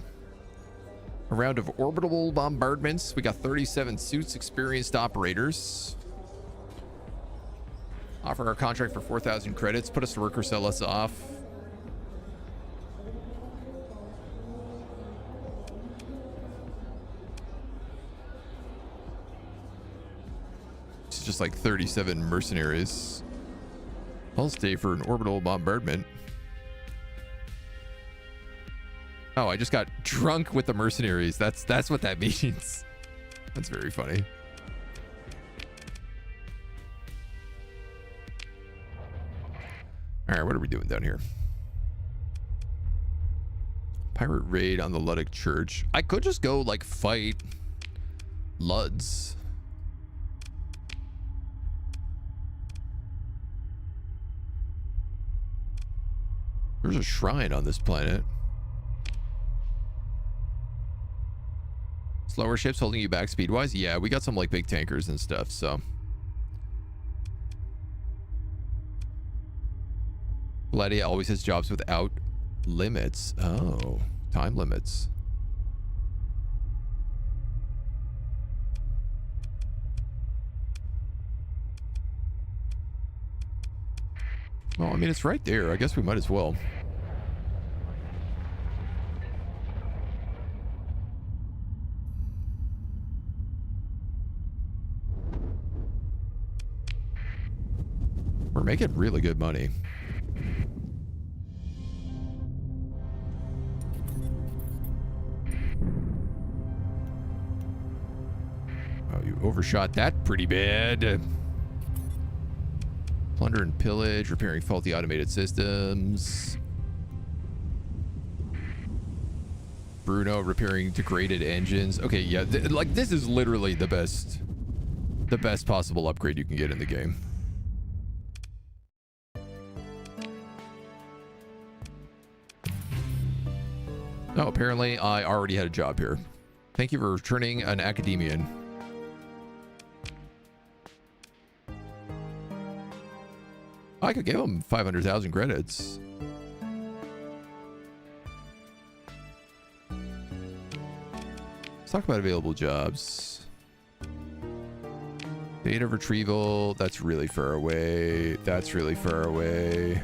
round of orbital bombardments. We got 37 suits, experienced operators. Offer our contract for 4,000 credits. Put us to work or sell us off. It's just like 37 mercenaries. I'll stay for an orbital bombardment. Oh, I just got drunk with the mercenaries. That's what that means. That's very funny. All right, what are we doing down here? Pirate raid on the Luddic Church. I could just go like fight Luds. There's a shrine on this planet. Slower ships holding you back speed-wise? Yeah, we got some like big tankers and stuff, so. Gladia always has jobs without limits. Oh, time limits. Well, I mean, it's right there. I guess we might as well. We're making really good money. Oh, you overshot that pretty bad. Plunder and pillage, repairing faulty automated systems. Bruno repairing degraded engines. Okay, yeah, like this is literally the best possible upgrade you can get in the game. Oh, apparently I already had a job here. Thank you for returning an academician. I could give him 500,000 credits. Let's talk about available jobs. Data retrieval. That's really far away. That's really far away.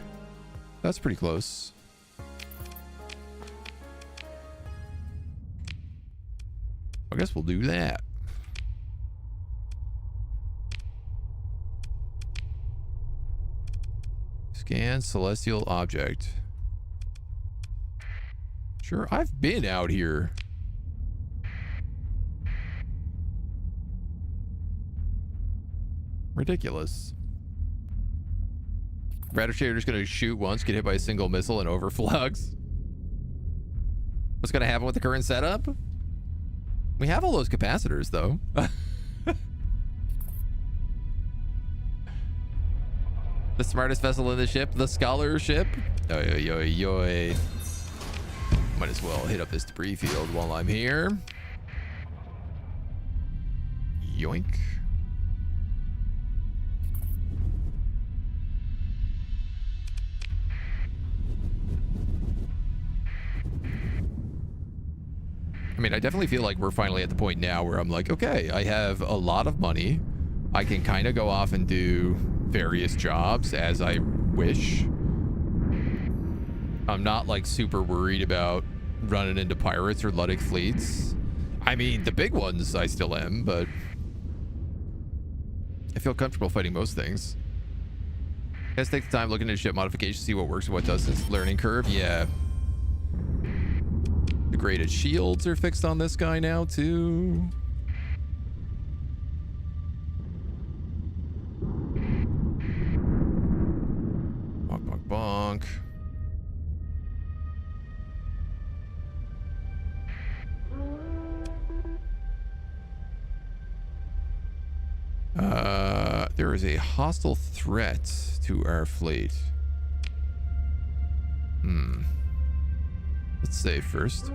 That's pretty close. I guess we'll do that. Scan celestial object. Sure, I've been out here. Ridiculous. Radar-shader's gonna shoot once, get hit by a single missile, and overflux. What's gonna happen with the current setup? We have all those capacitors, though. The smartest vessel in the ship, the Scholar ship. Oy, oy, oy, oy. Might as well hit up this debris field while I'm here. Yoink. I mean, I definitely feel like we're finally at the point now where I'm like, okay, I have a lot of money. I can kind of go off and do various jobs as I wish. I'm not like super worried about running into pirates or Luddic fleets. I mean, the big ones I still am, but I feel comfortable fighting most things. Guys, take the time looking into ship modifications, see what works and what doesn't. It's learning curve, yeah. Degraded shields are fixed on this guy now, too. Bonk, bonk, bonk. There is a hostile threat to our fleet. Let's save first.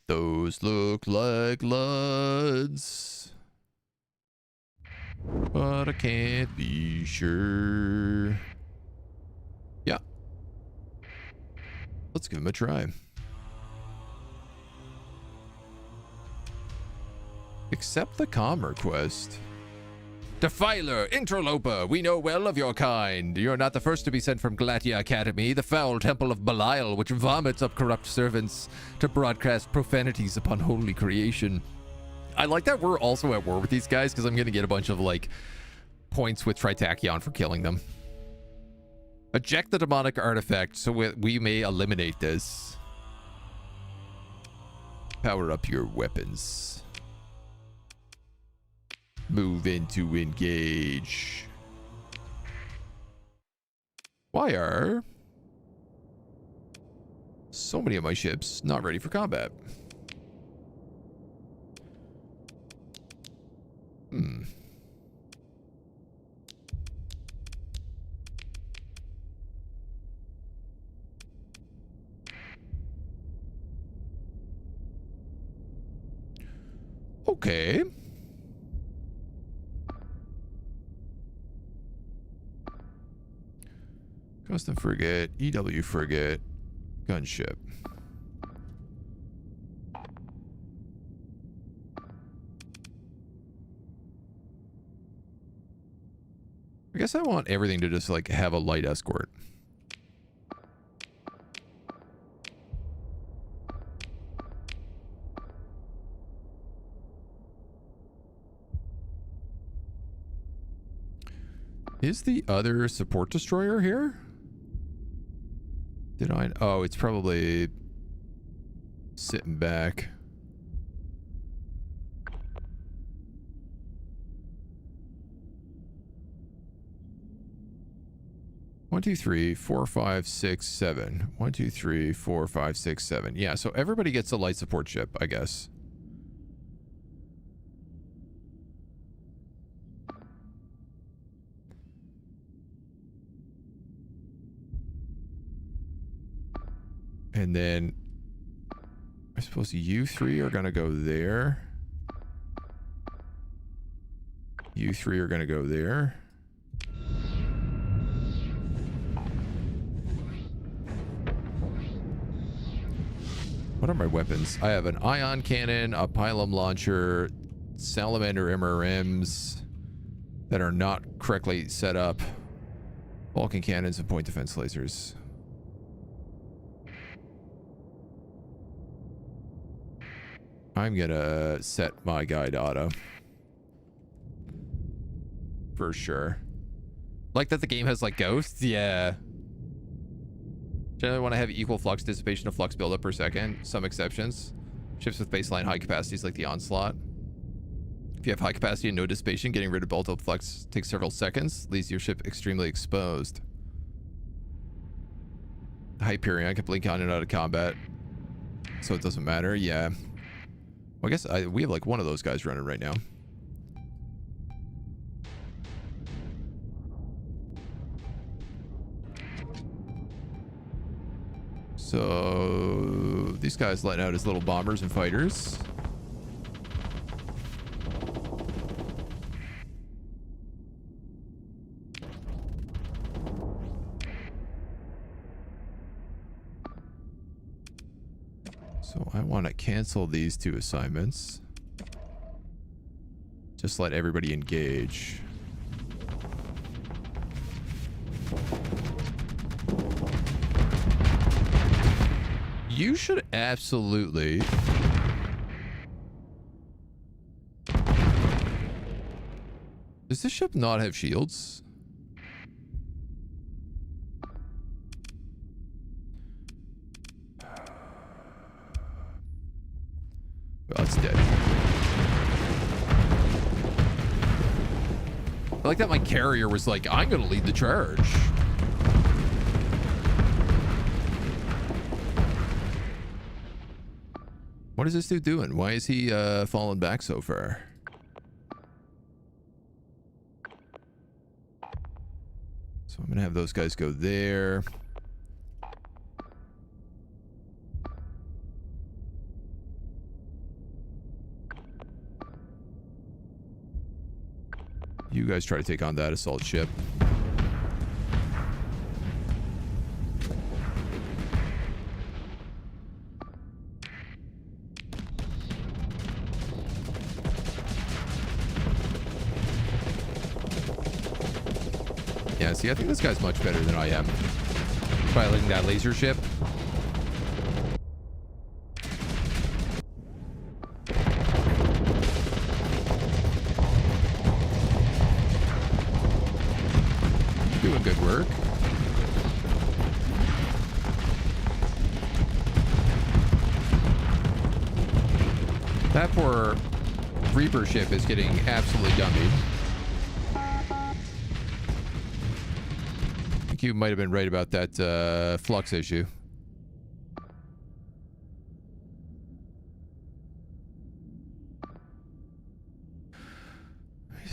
Those look like Luds, but I can't be sure. Yeah. Let's give him a try. Accept the comm request. Defiler, interloper, we know well of your kind. You're not the first to be sent from Glatia Academy, the foul temple of Belial, which vomits up corrupt servants to broadcast profanities upon holy creation. I like that we're also at war with these guys, because I'm going to get a bunch of, like, points with Tritachyon for killing them. Eject the demonic artifact so we may eliminate this. Power up your weapons. Move in to engage. Why are so many of my ships not ready for combat? Okay. Custom frigate, EW frigate, gunship. I guess I want everything to just like have a light escort. Is the other support destroyer here? Did I? Oh, it's probably sitting back. One, two, three, 4, 5, 6, 7. 1, 2, 3, 4, 5, 6, 7. Yeah, so everybody gets a light support ship, I guess. And then I suppose you three are gonna go there. You three are going to go there. What are my weapons? I have an ion cannon, a pylum launcher, salamander MRMs that are not correctly set up, Vulcan cannons, and point defense lasers. I'm gonna set my guy to auto. For sure. Like that the game has like ghosts? Yeah. Generally want to have equal flux dissipation of flux buildup per second. Some exceptions. Ships with baseline high capacities like the Onslaught. If you have high capacity and no dissipation, getting rid of built-up flux takes several seconds. Leaves your ship extremely exposed. Hyperion can blink on and out of combat. So it doesn't matter. Yeah. Well, I guess we have like one of those guys running right now. So these guys letting out his little bombers and fighters. So I want to cancel these two assignments. Just let everybody engage. You should absolutely... Does this ship not have shields? Well, it's dead. I like that my carrier was like, I'm gonna lead the charge. What is this dude doing? Why is he falling back so far? So I'm gonna have those guys go there. You guys try to take on that assault ship. Yeah, see, I think this guy's much better than I am. Piloting that laser ship. Doing good work. That poor Reaper ship is getting absolutely gummied. I think you might have been right about that flux issue.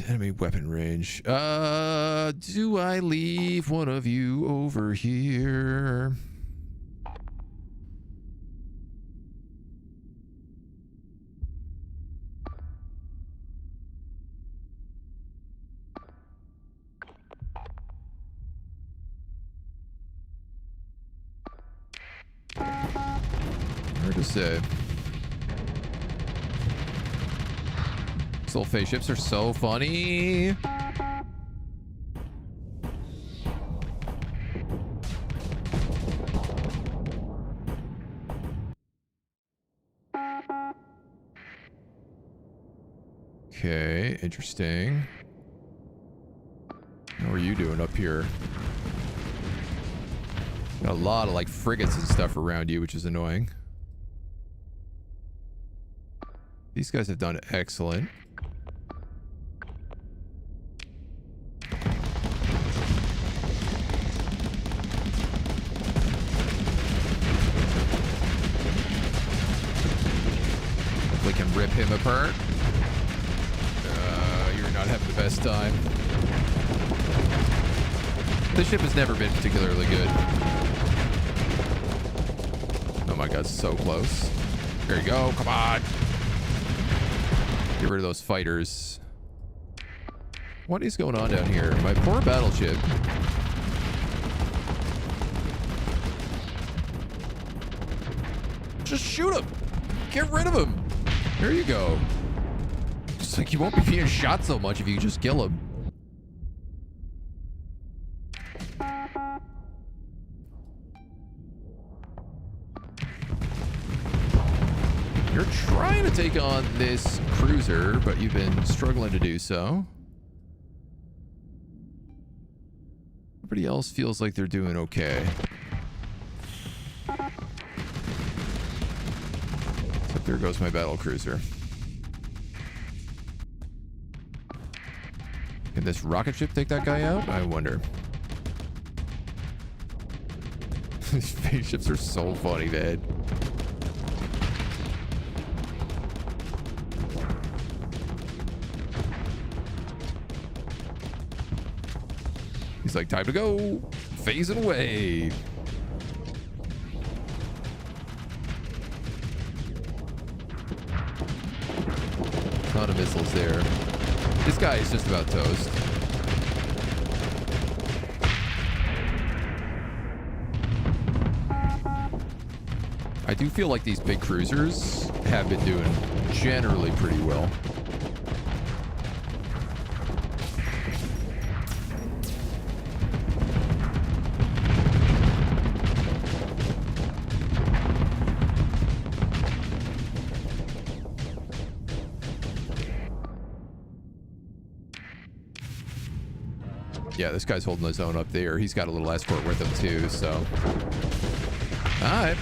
Enemy weapon range. Do I leave one of you over here? Hard to say. Sulfate ships are so funny. Okay, interesting. How are you doing up here? Got a lot of like frigates and stuff around you, which is annoying. These guys have done excellent. We can rip him apart. You're not having the best time. This ship has never been particularly good. Oh my god, so close. There you go, come on. Get rid of those fighters. What is going on down here? My poor battleship. Just shoot him. Get rid of him. There you go. It's like you won't be being shot so much if you just kill him. You're trying to take on this cruiser, but you've been struggling to do so. Everybody else feels like they're doing okay. So there goes my battle cruiser. Can this rocket ship take that guy out? I wonder. These spaceships are so funny, man. He's like, time to go. Phasing away. Ton of missiles there. This guy is just about toast. I do feel like these big cruisers have been doing generally pretty well. Yeah, this guy's holding his own up there. He's got a little escort with him too, so. All right.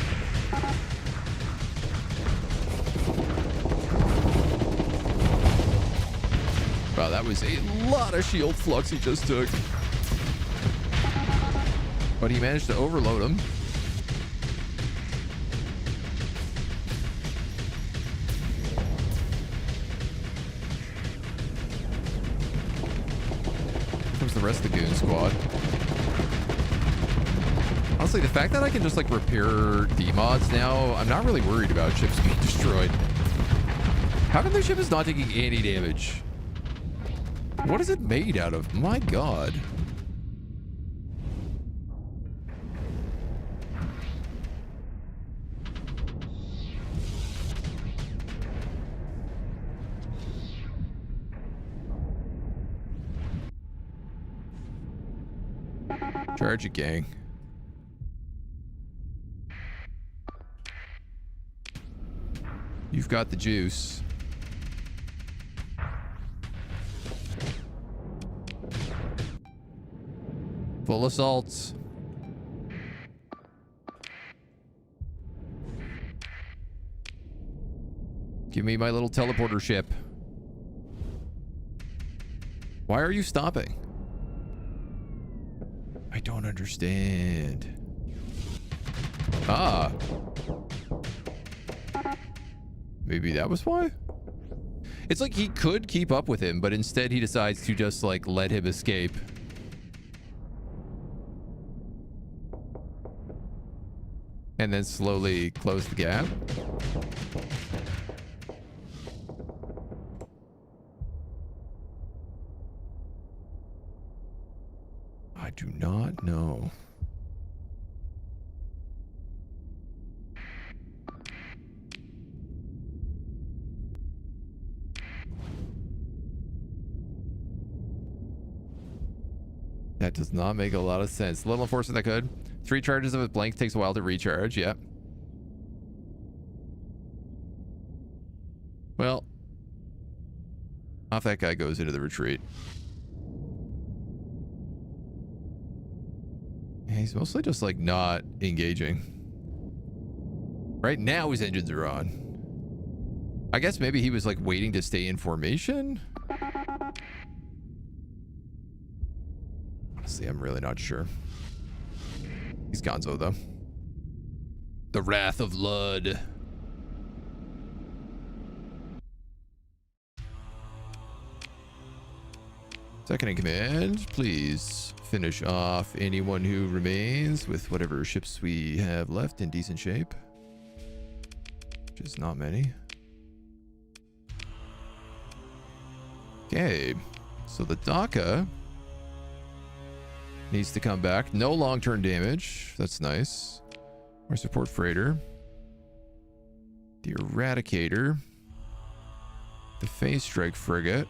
Wow, that was a lot of shield flux he just took. But he managed to overload him. The rest of the goon squad. Honestly, the fact that I can just like repair demods now, I'm not really worried about ships being destroyed. How come the ship is not taking any damage? What is it made out of? My god. Charge it, gang. You've got the juice. Full assaults. Give me my little teleporter ship. Why are you stopping? I don't understand. Ah. Maybe that was why? It's like he could keep up with him, but instead he decides to just like let him escape. And then slowly close the gap. I do not know. That does not make a lot of sense. Little enforcer that could. 3 charges of a blank takes a while to recharge. Yep. Well, off that guy goes into the retreat. He's mostly just like not engaging. Right now his engines are on. I guess maybe he was like waiting to stay in formation. Honestly, I'm really not sure. He's gonzo though. The Wrath of Lud. Second in command, please finish off anyone who remains with whatever ships we have left in decent shape. Which is not many. Okay. So the DACA needs to come back. No long-term damage. That's nice. Our support freighter. The Eradicator. The Phase Strike Frigate.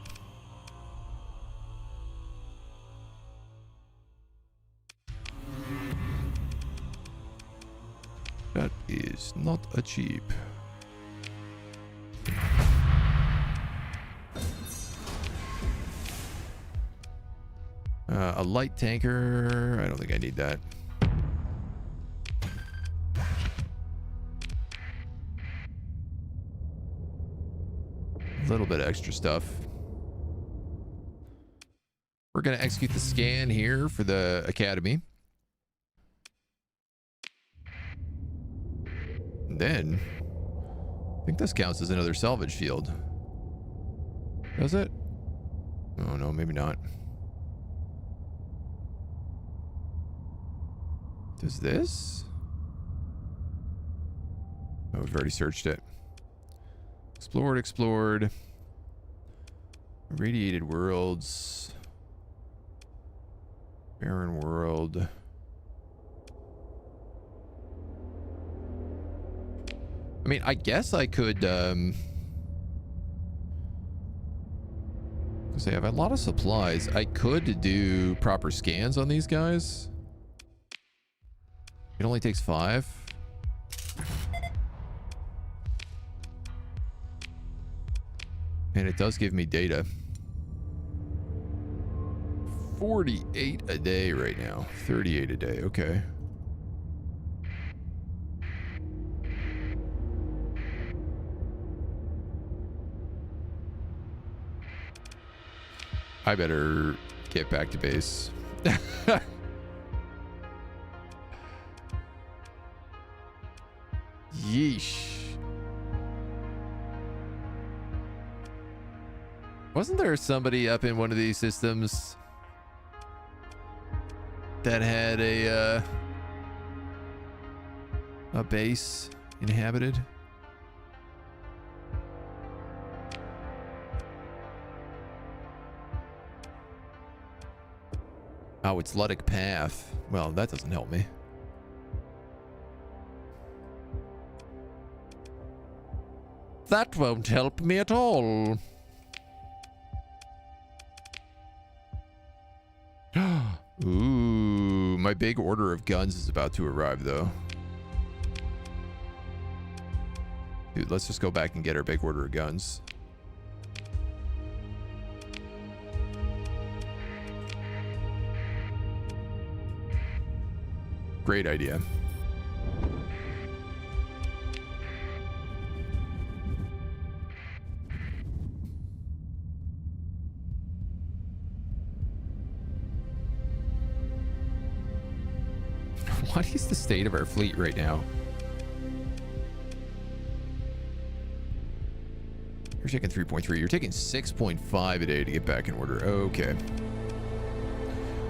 That is not a cheap. A light tanker. I don't think I need that. A little bit of extra stuff. We're going to execute the scan here for the Academy. And then, I think this counts as another salvage field. Does it? Oh, no, maybe not. Does this? Oh, we've already searched it. Explored. Irradiated worlds. Barren world. I mean, I guess I could, say I have a lot of supplies. I could do proper scans on these guys. It only takes 5. And it does give me data. 48 a day right now. 38 a day. Okay. I better get back to base. Yeesh. Wasn't there somebody up in one of these systems that had a base inhabited? Oh, it's Luddic Path. Well, that doesn't help me. That won't help me at all. Ooh, my big order of guns is about to arrive, though. Dude, let's just go back and get our big order of guns. Great idea. What is the state of our fleet right now? You're taking 3.3. You're taking 6.5 a day to get back in order. Okay.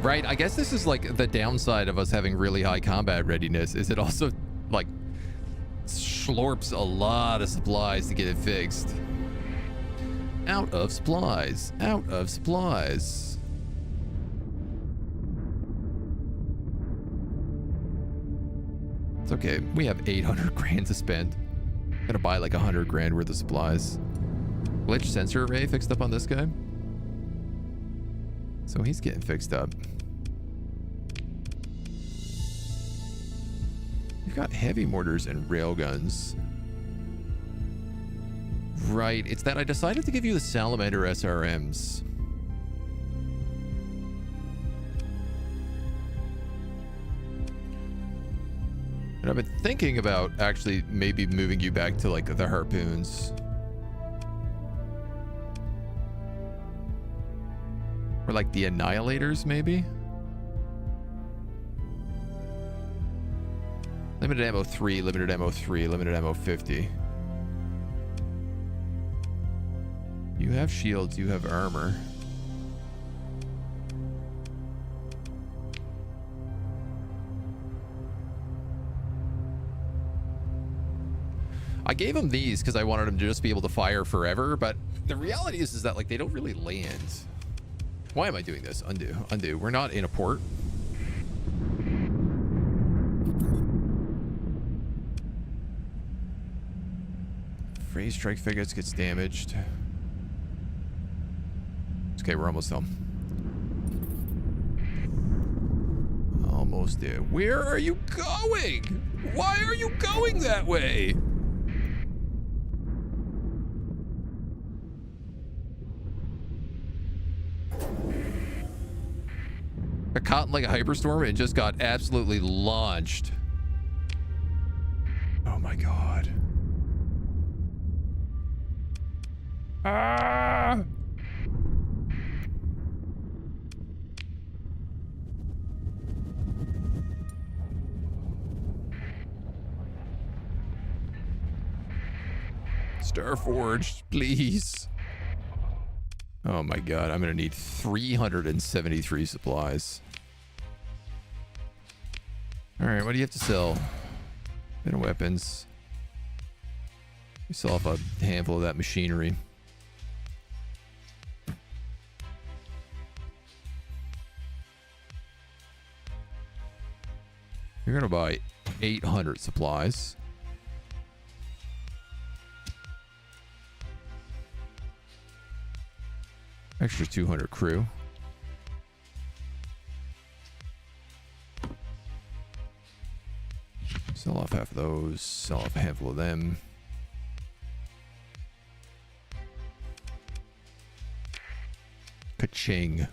Right, I guess this is like the downside of us having really high combat readiness, is it also like slurps a lot of supplies to get it fixed. Out of supplies. Out of supplies. It's okay. We have 800 grand to spend. Gotta buy like 100 grand worth of supplies. Glitch sensor array fixed up on this guy. So he's getting fixed up. We've got heavy mortars and railguns. Right, it's that I decided to give you the Salamander SRMs. And I've been thinking about actually maybe moving you back to like the harpoons. Or like the annihilators, maybe? Limited ammo 3, limited ammo 3, limited ammo 50. You have shields, you have armor. I gave him these because I wanted him to just be able to fire forever, but the reality is that like they don't really land. Why am I doing this? Undo. Undo. We're not in a port. Phase strike frigates gets damaged. Okay, we're almost home. Almost there. Where are you going? Why are you going that way? Got caught in like a hyperstorm and just got absolutely launched. Oh my god. Ah! Starforged, please. Oh my god, I'm gonna need 373 supplies. Alright, what do you have to sell? Bit of weapons. We sell off a handful of that machinery. You're gonna buy 800 supplies. Extra 200 crew. Sell off half of those. Sell off a handful of them. Ka-ching.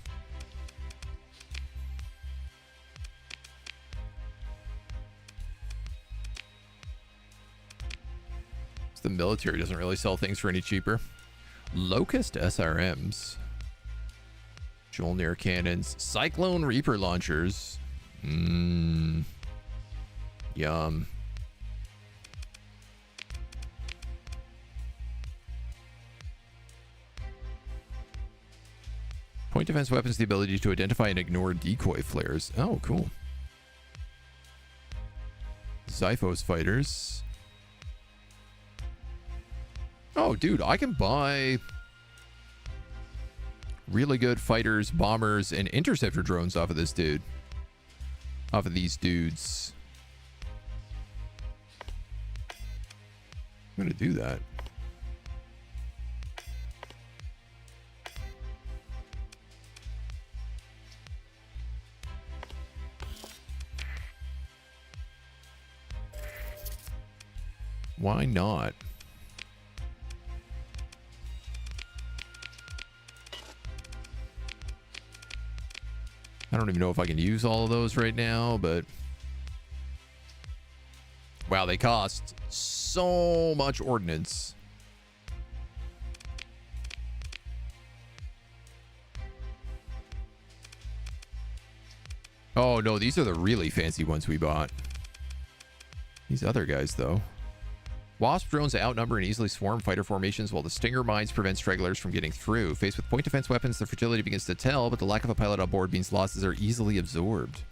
The military doesn't really sell things for any cheaper. Locust SRMs. Jolnir cannons. Cyclone Reaper launchers. Yum. Point defense weapons, the ability to identify and ignore decoy flares. Oh, cool. Xiphos fighters. Oh, dude, I can buy really good fighters, bombers, and interceptor drones off of this dude. Off of these dudes. I'm gonna do that. Why not? I don't even know if I can use all of those right now, but wow, they cost so much ordnance. Oh no, these are the really fancy ones we bought. These other guys though. Wasp drones outnumber and easily swarm fighter formations, while the Stinger mines prevent stragglers from getting through. Faced with point defense weapons, their fragility begins to tell, but the lack of a pilot on board means losses are easily absorbed.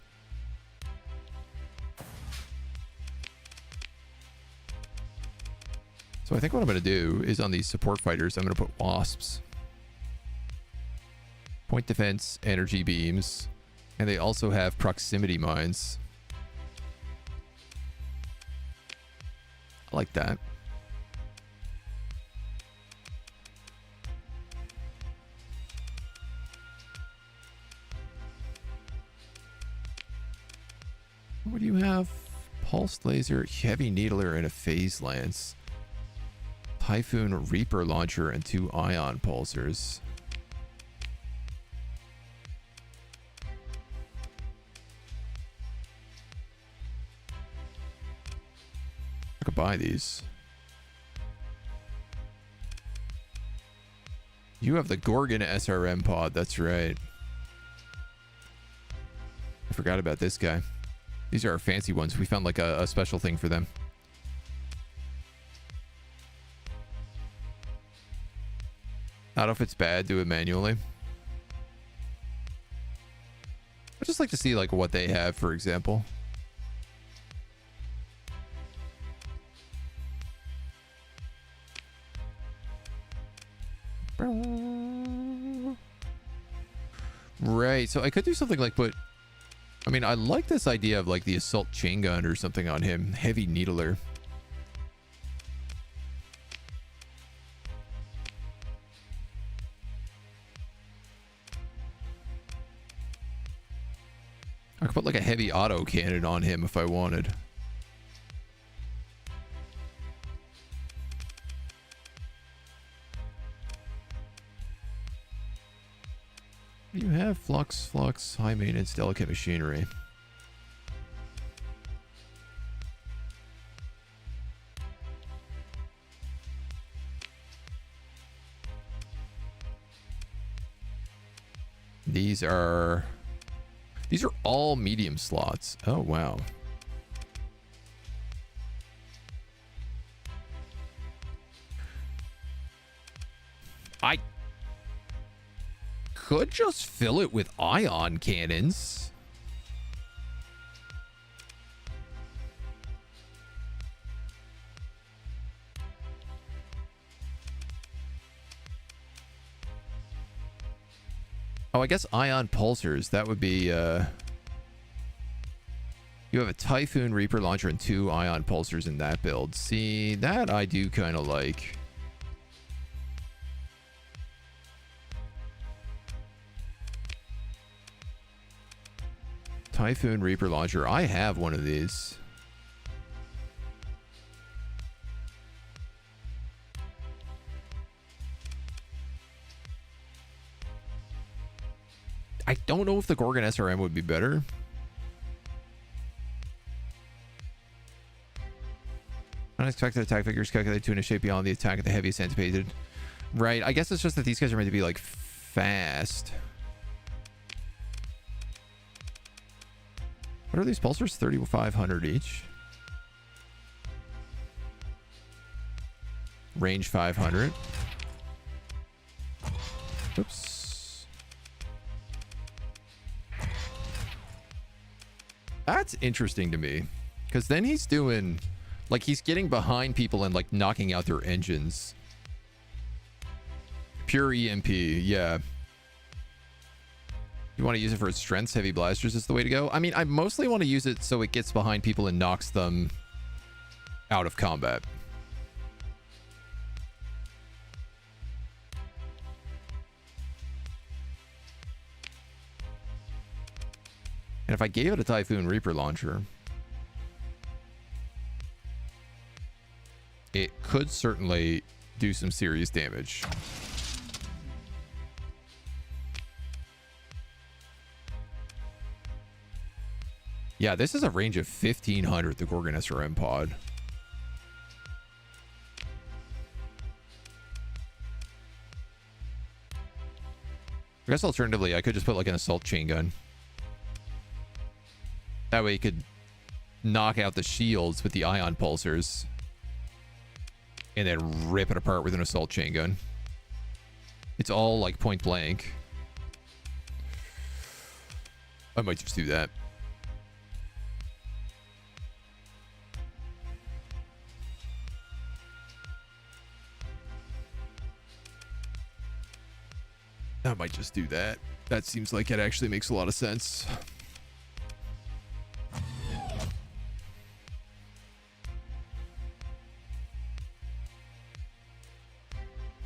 So I think what I'm going to do is on these support fighters, I'm going to put wasps. Point defense, energy beams, and they also have proximity mines. I like that. What do you have? Pulsed laser, heavy needler, and a phase lance. Typhoon Reaper launcher and 2 ion pulsers. I could buy these. You have the Gorgon SRM pod, that's right. I forgot about this guy. These are our fancy ones. We found like a special thing for them. I don't know if it's bad, do it manually. I'd just like to see like what they have, for example. Right, so I could do something like put... I mean, I like this idea of like the assault chain gun or something on him. Heavy needler. I could put like a heavy auto cannon on him if I wanted. You have flux, high maintenance, delicate machinery. These are all medium slots. Oh, wow. I could just fill it with ion cannons. Oh, I guess ion pulsers. That would be, you have a Typhoon Reaper launcher and 2 ion pulsers in that build. See, that I do kind of like. Typhoon Reaper launcher. I have one of these. I don't know if the Gorgon SRM would be better. Unexpected attack figures calculated to initiate beyond the attack of the heaviest anticipated. Right. I guess it's just that these guys are meant to be like fast. What are these pulsers? 3,500 each. Range 500. Oops. That's interesting to me. Because then he's doing... Like, he's getting behind people and, like, knocking out their engines. Pure EMP, yeah. You want to use it for its strengths? Heavy blasters is the way to go. I mean, I mostly want to use it so it gets behind people and knocks them out of combat. And if I gave it a Typhoon Reaper launcher, it could certainly do some serious damage. Yeah, this is a range of 1,500, the Gorgon SRM pod. I guess alternatively, I could just put like an assault chain gun. That way you could knock out the shields with the ion pulsers. And then rip it apart with an assault chain gun. It's all like point blank. I might just do that. I might just do that. That seems like it actually makes a lot of sense.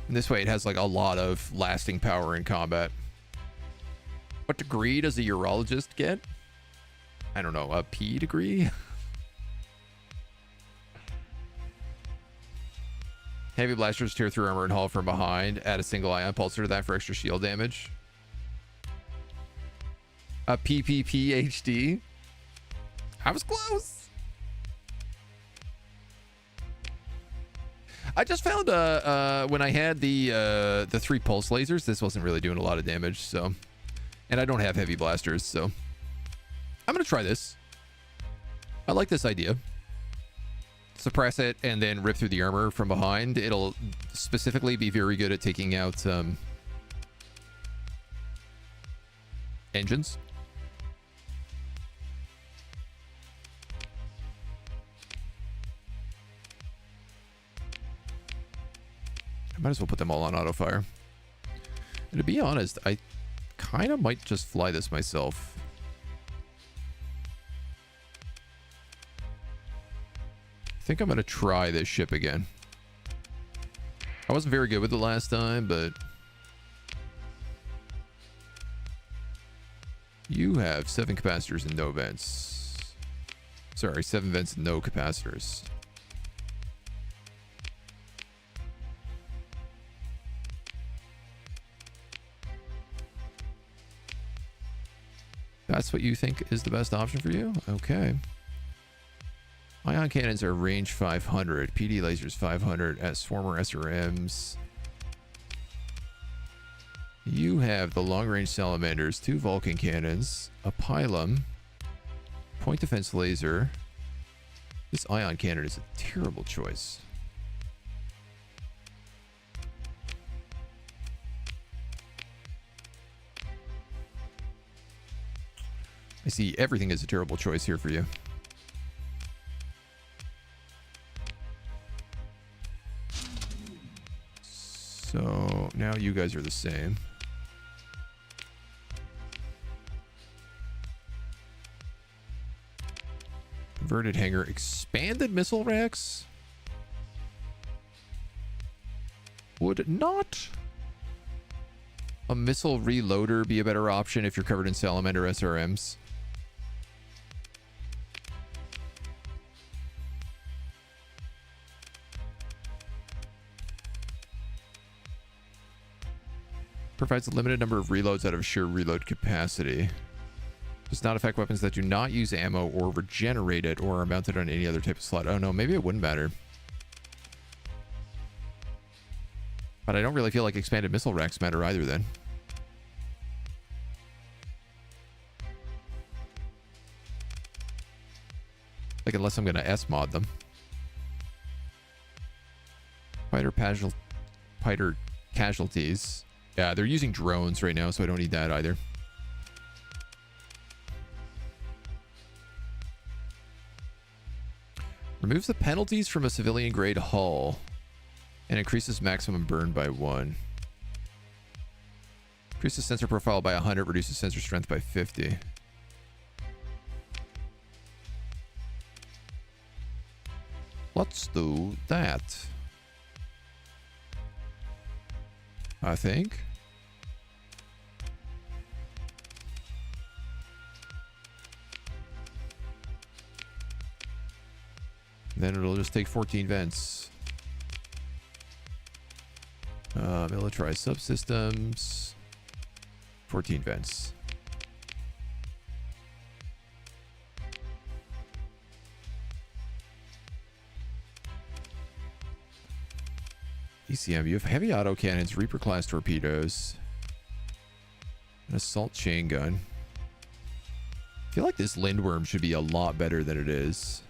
And this way it has like a lot of lasting power in combat. What degree does a urologist get? I don't know, a P degree? Heavy blasters tear through armor and haul from behind. Add a single ion pulsar to that for extra shield damage. A PPPHD. I was close. I just found when I had the 3 pulse lasers, this wasn't really doing a lot of damage, so. And I don't have heavy blasters, so. I'm gonna try this. I like this idea. Suppress it and then rip through the armor from behind. It'll specifically be very good at taking out engines. I might as well put them all on auto fire. And to be honest, I kind of might just fly this myself. I think I'm going to try this ship again. I wasn't very good with it last time, but you have 7 capacitors and no vents. Sorry, 7 vents and no capacitors. That's what you think is the best option for you? Okay. Ion cannons are range 500. PD lasers 500. Swarmer SRMs. You have the long-range salamanders, 2 Vulcan cannons, a pylon, point defense laser. This ion cannon is a terrible choice. I see everything is a terrible choice here for you. So now you guys are the same. Converted hangar, expanded missile racks. Would not a missile reloader be a better option if you're covered in Salamander SRMs? Provides a limited number of reloads out of sheer reload capacity. Does not affect weapons that do not use ammo or regenerate it or are mounted on any other type of slot. Oh no, maybe it wouldn't matter. But I don't really feel like expanded missile racks matter either then. Like unless I'm going to S-mod them. Fighter casualties. Yeah, they're using drones right now, so I don't need that either. Removes the penalties from a civilian-grade hull and increases maximum burn by 1. Increases sensor profile by 100, reduces sensor strength by 50. Let's do that. I think. Then it'll just take 14 vents. Militarized subsystems. 14 vents. ECM, you have heavy autocannons, Reaper class torpedoes, an assault chain gun. I feel like this Lindworm should be a lot better than it is.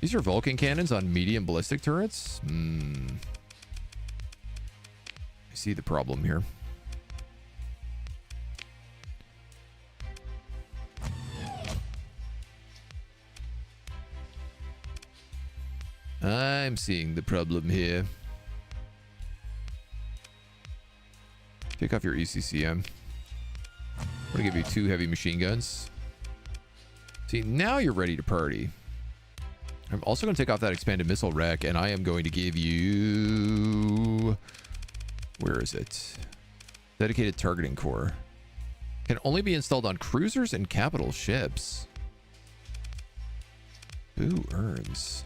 These are Vulcan cannons on medium ballistic turrets? I see the problem here. I'm seeing the problem here. Take off your ECCM. I'm going to give you 2 heavy machine guns. See, now you're ready to party. I'm also going to take off that expanded missile rack, and I am going to give you... Where is it? Dedicated targeting core. Can only be installed on cruisers and capital ships. Who earns?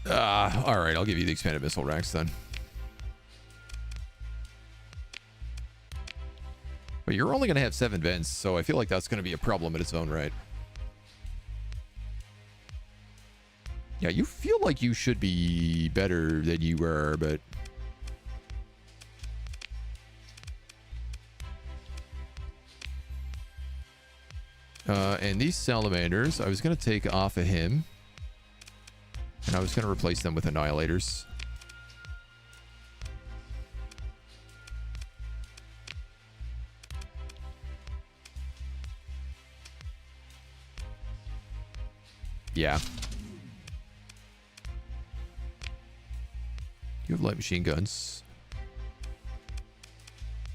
Alright, I'll give you the expanded missile racks then. But you're only going to have 7 vents, so I feel like that's going to be a problem in its own right. Yeah, you feel like you should be better than you were, but... and these salamanders, I was going to take off of him. And I was going to replace them with annihilators. Yeah. You have light machine guns.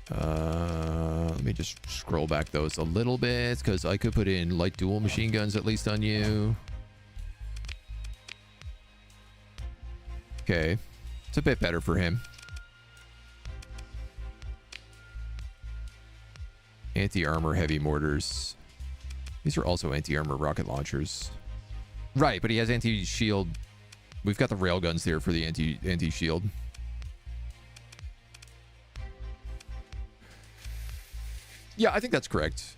Let me just scroll back those a little bit, because I could put in light dual machine guns at least on you. Okay. It's a bit better for him. Anti-armor heavy mortars. These are also anti-armor rocket launchers. Right, but he has anti-shield. We've got the railguns there for the anti-shield. Yeah, I think that's correct.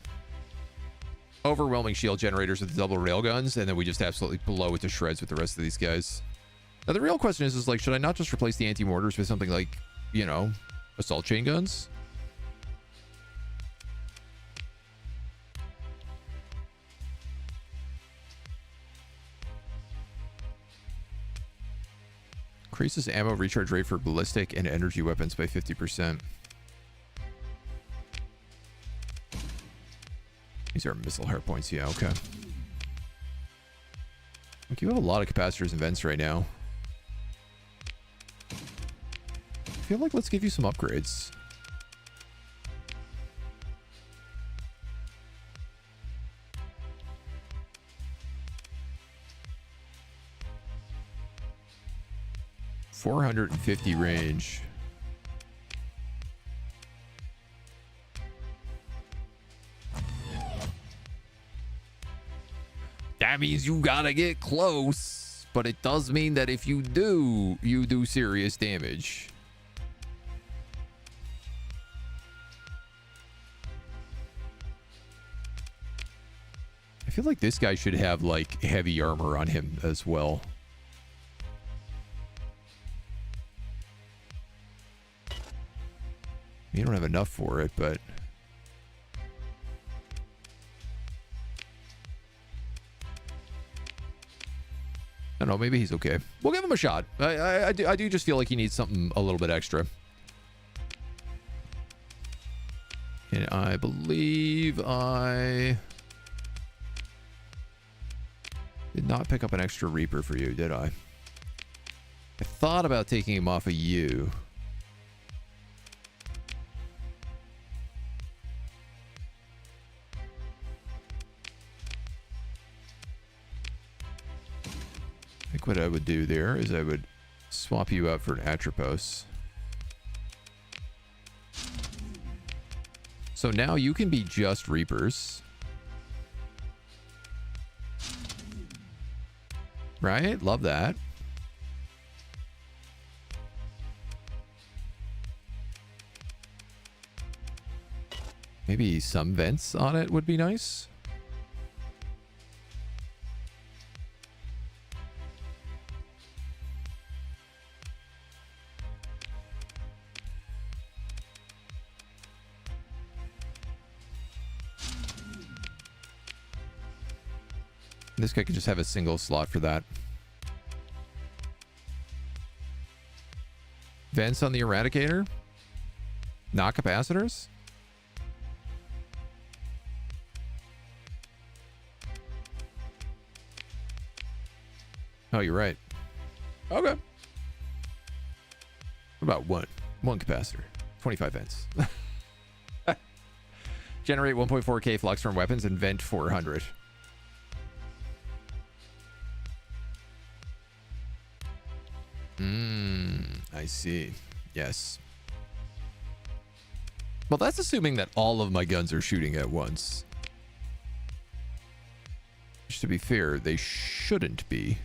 Overwhelming shield generators with double railguns, and then we just absolutely blow it to shreds with the rest of these guys. Now, the real question is like, should I not just replace the anti-mortars with something like, you know, assault chain guns? Increases ammo recharge rate for ballistic and energy weapons by 50%. These are missile hard points. Yeah, okay. Look, you have a lot of capacitors and vents right now. I feel like let's give you some upgrades. .450 range. That means you gotta get close, but it does mean that if you do, you do serious damage. I feel like this guy should have like heavy armor on him as well. You don't have enough for it, but I don't know, maybe he's okay. We'll give him a shot. I do just feel like he needs something a little bit extra. And I believe I did not pick up an extra Reaper for you, did I? I thought about taking him off of you. I think what I would do there is I would swap you out for an Atropos. So now you can be just Reapers. Right? Love that. Maybe some vents on it would be nice. This guy could just have a single slot for that. Vents on the Eradicator? Not capacitors? Oh, you're right. Okay. What about one capacitor? 25 vents. Generate 1.4k flux from weapons and vent 400. I see. Yes. Well, that's assuming that all of my guns are shooting at once. Which, to be fair, they shouldn't be.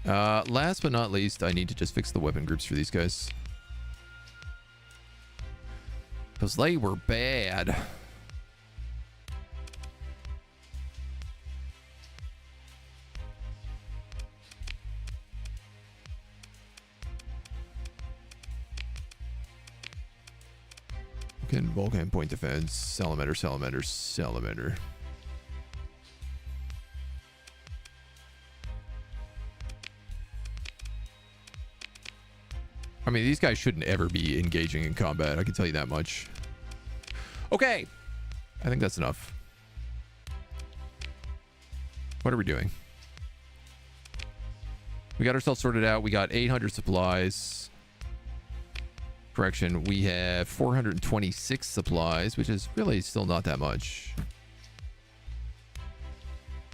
Last but not least, I need to just fix the weapon groups for these guys. Because they were bad. Vulcan point defense, salamander, salamander, salamander. I mean, these guys shouldn't ever be engaging in combat. I can tell you that much. Okay. I think that's enough. What are we doing? We got ourselves sorted out. We got 800 supplies. Correction, we have 426 supplies, which is really still not that much.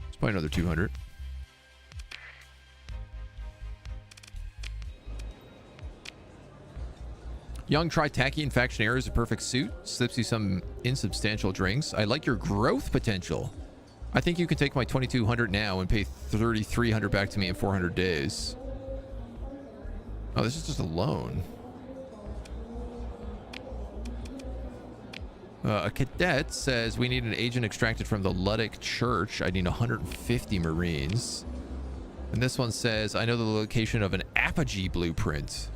Let's buy another 200. Young Tritachian Factionaire is a perfect suit. Slips you some insubstantial drinks. I like your growth potential. I think you can take my 2,200 now and pay 3,300 back to me in 400 days. Oh, this is just a loan. A cadet says we need an agent extracted from the Luddic Church. I need 150 Marines. And this one says, I know the location of an Apogee blueprint.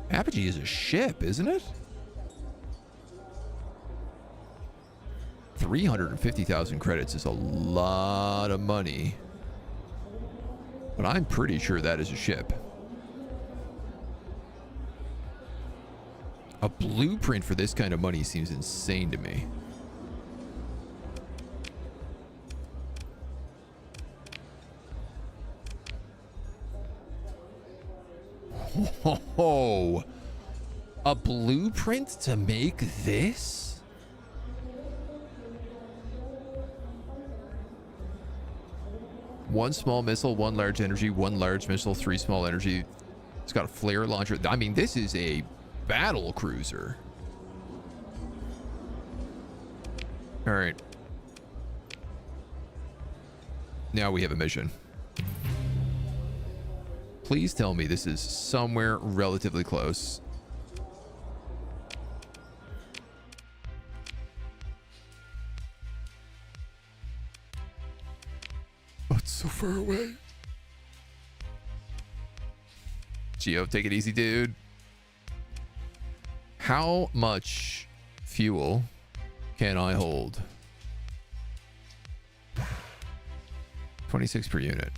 Apogee is a ship, isn't it? 350,000 credits is a lot of money. But I'm pretty sure that is a ship. A blueprint for this kind of money seems insane to me. Oh, a blueprint to make this? One small missile, one large energy, one large missile, 3 small energy. It's got a flare launcher. I mean, this is a battle cruiser. All right. Now we have a mission. Please tell me this is somewhere relatively close. Oh, it's so far away. Geo, take it easy, dude. How much fuel can I hold? 26 per unit.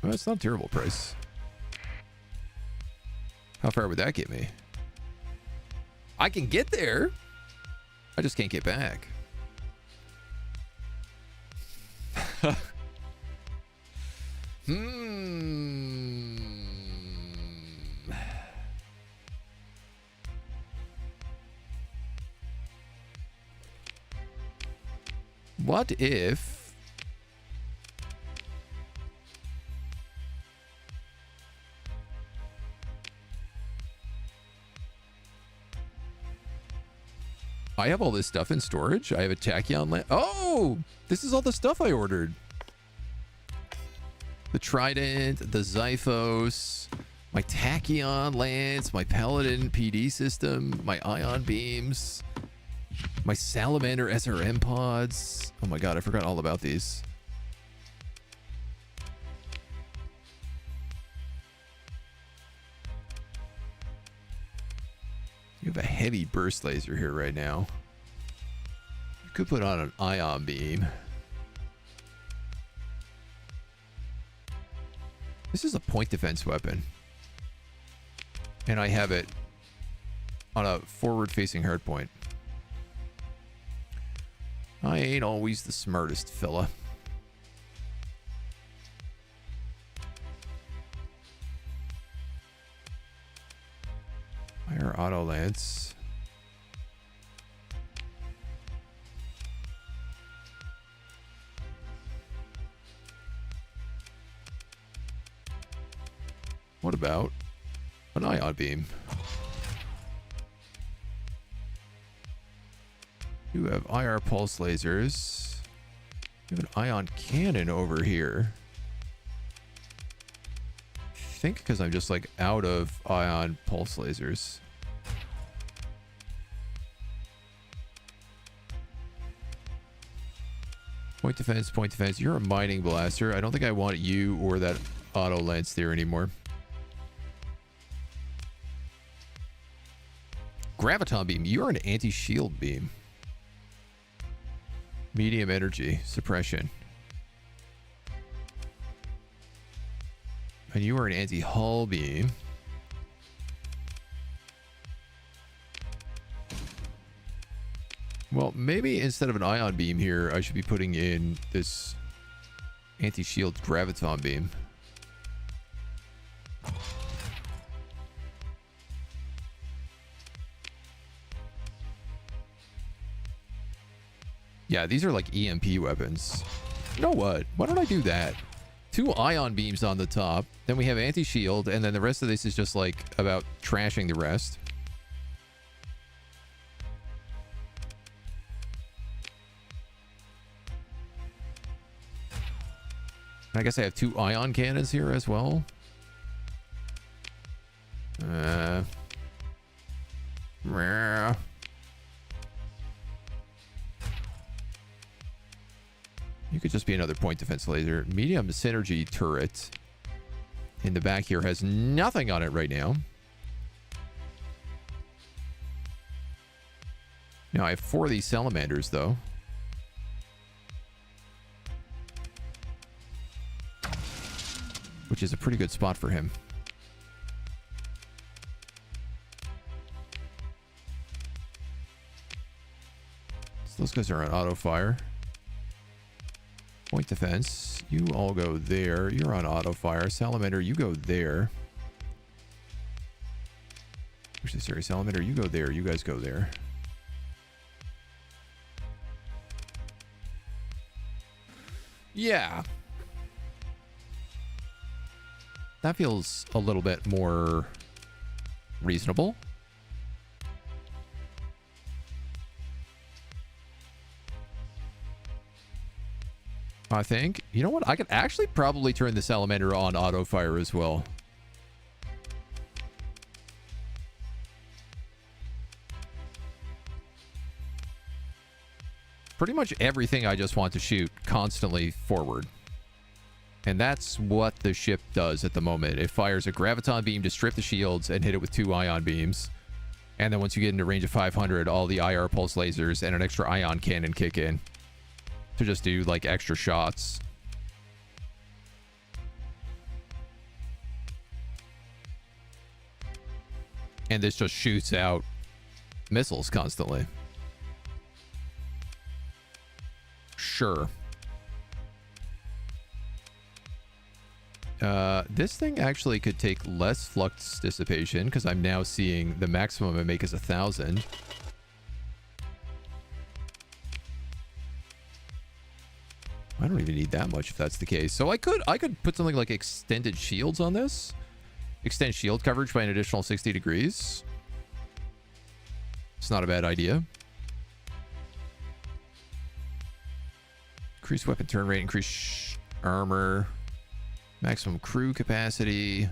Well, that's not a terrible price. How far would that get me? I can get there. I just can't get back. What if I have all this stuff in storage? I have a tachyon lamp. Oh, this is all the stuff I ordered. The Trident, the Xiphos, my tachyon lance, my Paladin PD system, my ion beams, my Salamander SRM pods. Oh my god, I forgot all about these. You have a heavy burst laser here right now. You could put on an ion beam. This is a point defense weapon. And I have it on a forward-facing hardpoint. I ain't always the smartest fella. Fire auto lance. What about an ion beam? You have IR pulse lasers. You have an ion cannon over here. I think because I'm just like out of ion pulse lasers. Point defense, point defense. You're a mining blaster. I don't think I want you or that auto lance there anymore. Graviton beam. You're an anti-shield beam. Medium energy suppression. And you are an anti-hull beam. Well, maybe instead of an ion beam here, I should be putting in this anti-shield graviton beam. Yeah, these are like EMP weapons. You know what? Why don't I do that? 2 ion beams on the top. Then we have anti-shield. And then the rest of this is just like about trashing the rest. I guess I have 2 ion cannons here as well. You could just be another point defense laser. Medium synergy turret in the back here has nothing on it right now. Now I have 4 of these salamanders though. Which is a pretty good spot for him. So those guys are on auto fire. Point defense. You all go there. You're on auto fire. Salamander, you go there. Actually, sorry, Salamander, you go there. You guys go there. Yeah. That feels a little bit more reasonable. I think. You know what? I could actually probably turn the Salamander on auto fire as well. Pretty much everything I just want to shoot constantly forward. And that's what the ship does at the moment. It fires a graviton beam to strip the shields and hit it with 2 ion beams. And then once you get into range of 500, all the IR pulse lasers and an extra ion cannon kick in to just do like extra shots. And this just shoots out missiles constantly. Sure. This thing actually could take less flux dissipation because I'm now seeing the maximum I make is 1,000. I don't even need that much if that's the case. So I could put something like extended shields on this. Extend shield coverage by an additional 60 degrees. It's not a bad idea. Increase weapon turn rate, increase armor. Maximum crew capacity.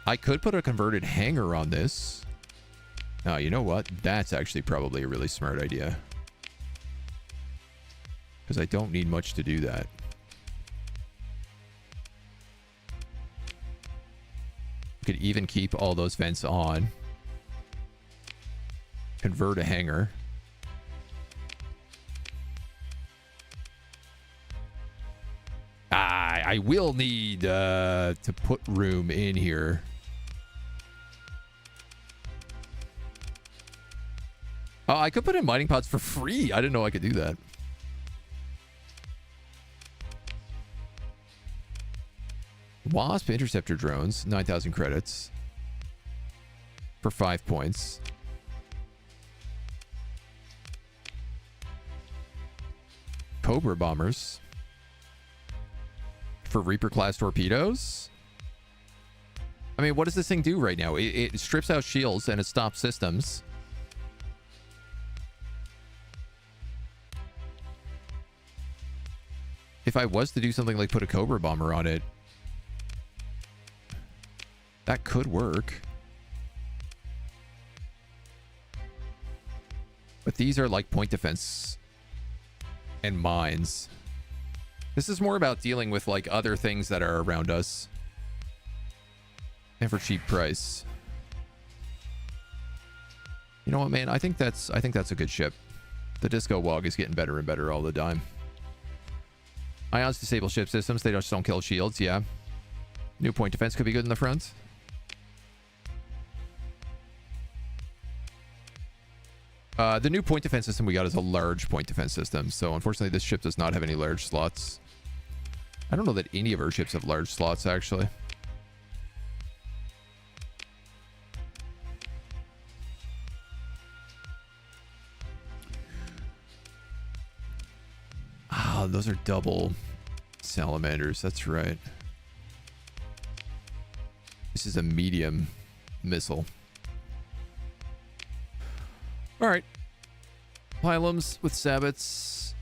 I could put a converted hangar on this. Oh, you know what? That's actually probably a really smart idea. Because I don't need much to do that. Could even keep all those vents on. Convert a hangar. I will need to put room in here. Oh, I could put in mining pods for free. I didn't know I could do that. Wasp interceptor drones, 9,000 credits for 5 points. Cobra bombers for Reaper class torpedoes. I mean, what does this thing do right now? It strips out shields and it stops systems. If I was to do something like put a Cobra bomber on it, that could work. But these are like point defense and mines. This is more about dealing with like other things that are around us. And for cheap price. You know what, man? I think that's a good ship. The Disco Wog is getting better and better all the time. Ions disable ship systems. They just don't kill shields. Yeah. New point defense could be good in the front. The new point defense system we got is a large point defense system. So unfortunately, this ship does not have any large slots. I don't know that any of our ships have large slots, actually. Ah, those are double salamanders. That's right. This is a medium missile. All right. Pylums with sabots.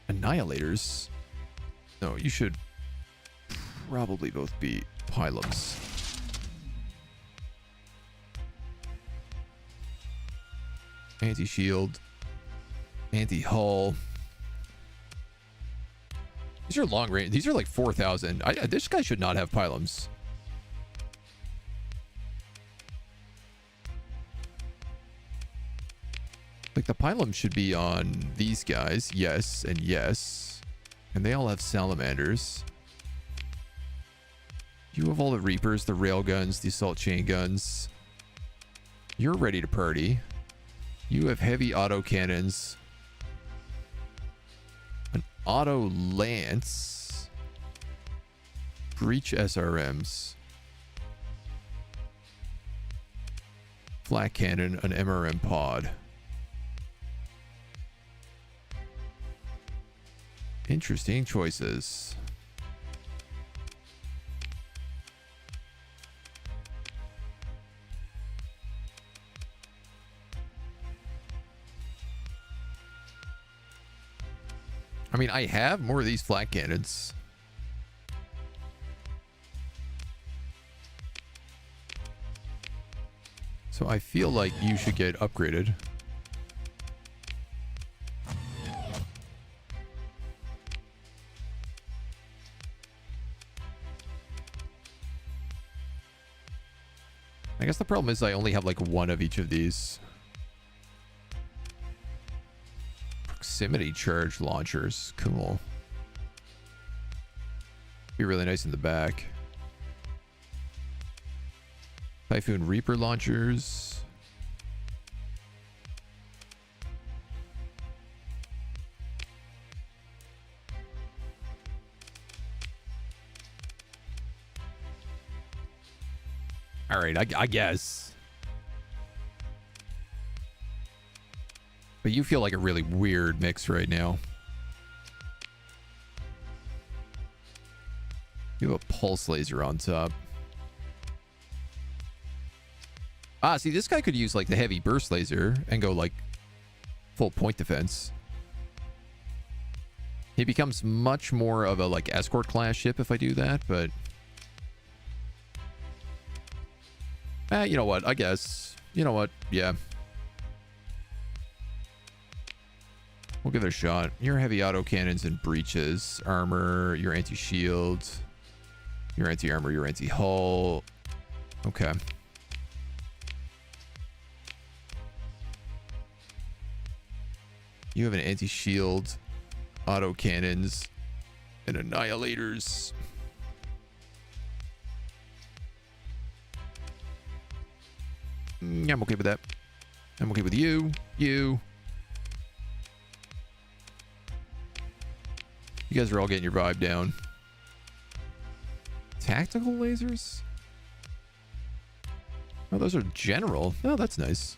Annihilators. No, you should probably both be pylums. Anti-shield. Anti-hull. These are long range. These are like 4,000. This guy should not have pylums. Like, the pylum should be on these guys. Yes and yes. And they all have salamanders. You have all the Reapers, the rail guns, the assault chain guns. You're ready to party. You have heavy auto cannons. An auto lance. Breach SRMs. Flak cannon, an MRM pod. Interesting choices. I mean, I have more of these flak cannons. So I feel like you should get upgraded. I guess the problem is I only have like one of each of these. Proximity charge launchers. Cool. Be really nice in the back. Typhoon Reaper launchers. All right, I guess. But you feel like a really weird mix right now. You have a pulse laser on top. Ah, see, this guy could use like the heavy burst laser and go like full point defense. He becomes much more of a like escort class ship if I do that, but you know what? I guess. You know what? Yeah. We'll give it a shot. Your heavy autocannons and breaches. Armor. Your anti-shield. Your anti-armor. Your anti-hull. Okay. You have an anti-shield. Autocannons. And annihilators. I'm okay with that. I'm okay with you. You guys are all getting your vibe down. Tactical lasers? Oh, those are general. Oh, that's nice.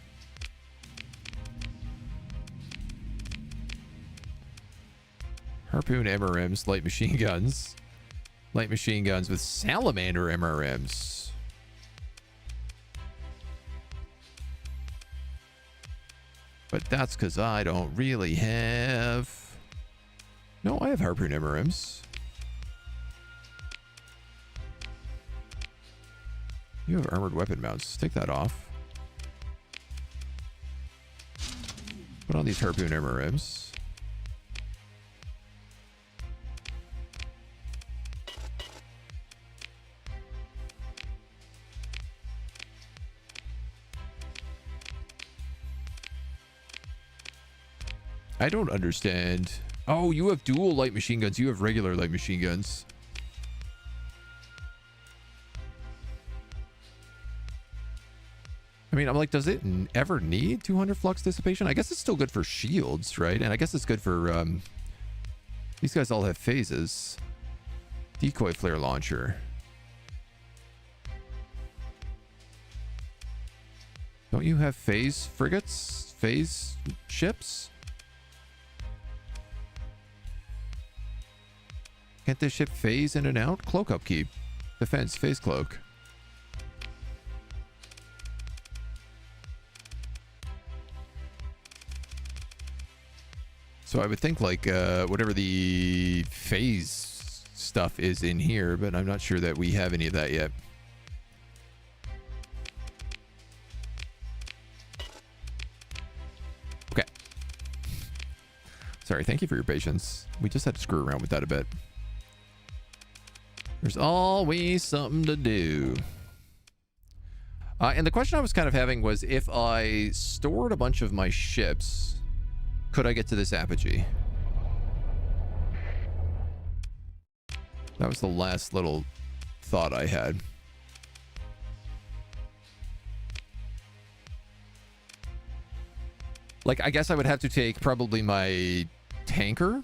Harpoon MRMs, light machine guns. Light machine guns with salamander MRMs. But that's because I don't really have... No, I have Harpoon MRMs. You have armored weapon mounts. Take that off. Put on these Harpoon MRMs. I don't understand. Oh, you have dual light machine guns. You have regular light machine guns. I mean, I'm like, does it ever need 200 flux dissipation? I guess it's still good for shields, right? And I guess it's good for, these guys all have phases. Decoy flare launcher. Don't you have phase frigates? Phase ships? Can't this ship phase in and out? Cloak upkeep. Defense, phase cloak. So I would think like whatever the phase stuff is in here, but I'm not sure that we have any of that yet. Okay. Sorry, thank you for your patience. We just had to screw around with that a bit. There's always something to do. And the question I was kind of having was, if I stored a bunch of my ships, could I get to this apogee? That was the last little thought I had. Like, I guess I would have to take probably my tanker.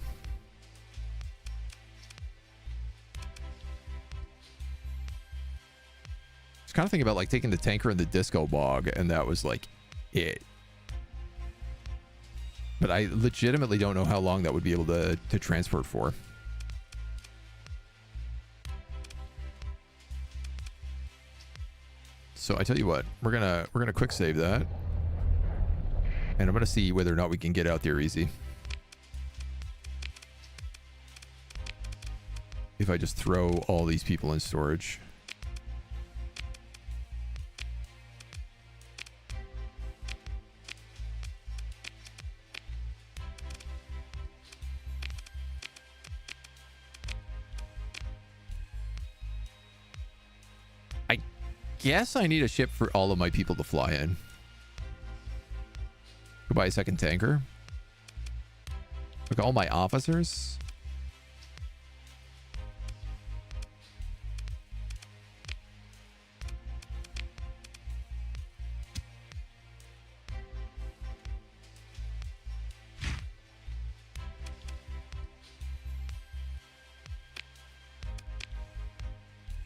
Kind of thinking about like taking the tanker and the disco bog, and that was like it. But I legitimately don't know how long that would be able to transport for. So I tell you what, we're gonna quick save that, and I'm gonna see whether or not we can get out there easy. If I just throw all these people in storage. Guess I need a ship for all of my people to fly in. Go buy a second tanker. Look at all my officers.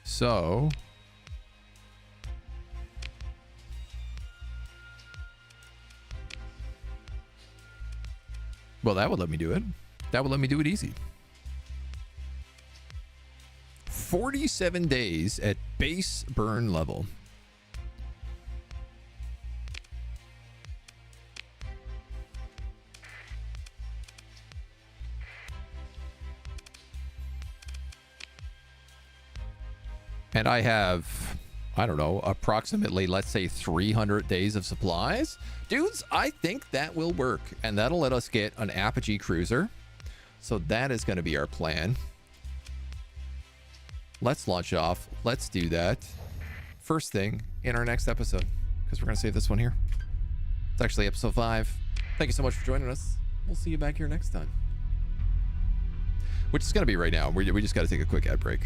So well, that would let me do it. That would let me do it easy. 47 days at base burn level. And I have, I don't know, approximately, let's say 300 days of supplies. Dudes, I think that will work, and that'll let us get an apogee cruiser. So that is going to be our plan. Let's launch off. Let's do that first thing in our next episode, because we're going to save this one here. It's actually episode 5. Thank you so much for joining us. We'll see you back here next time, which is going to be right now. We just got to take a quick ad break.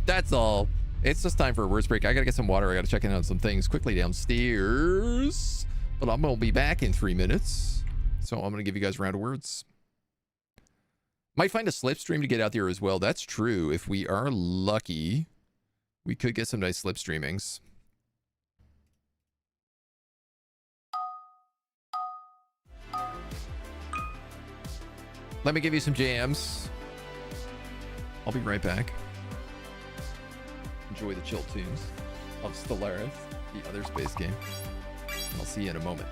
That's all. It's just time for a words break. I gotta get some water. I gotta check in on some things quickly downstairs. But I'm gonna be back in 3 minutes. So I'm gonna give you guys a round of words. Might find a slipstream to get out there as well. That's true. If we are lucky, we could get some nice slipstreamings. Let me give you some jams. I'll be right back. Enjoy the chill tunes of Stellaris, the other space game. I'll see you in a moment.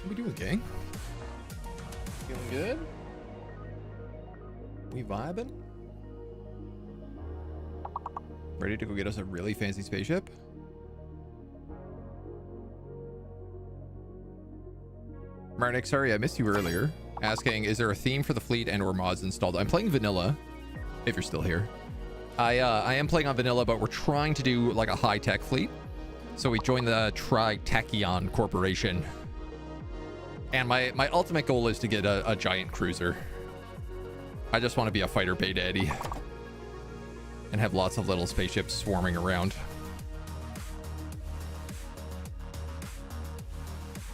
How we doing, gang? Feeling good? We vibing? Ready to go get us a really fancy spaceship? Marnik, sorry I missed you earlier. Asking, is there a theme for the fleet and or mods installed? I'm playing vanilla, if you're still here. I am playing on vanilla, but we're trying to do like a high-tech fleet. So we joined the Tritachyon Corporation. And my ultimate goal is to get a giant cruiser. I just want to be a fighter Bay Daddy. And have lots of little spaceships swarming around.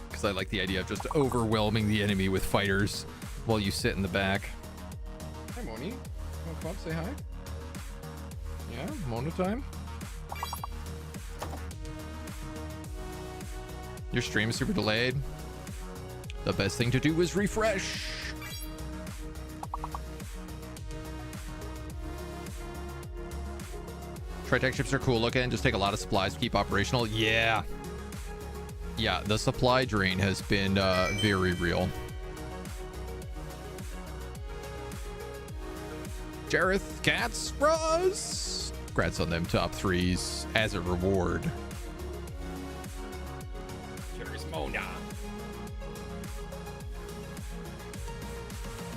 Because I like the idea of just overwhelming the enemy with fighters while you sit in the back. Hi, Moni. You want to come up, say hi? Yeah, Mona time. Your stream is super delayed. The best thing to do is refresh. Tritech ships are cool looking. Just take a lot of supplies to keep operational. Yeah. Yeah, the supply drain has been very real. Jareth, Cats, Bros. Congrats on them top 3s as a reward. Cheers, Mona.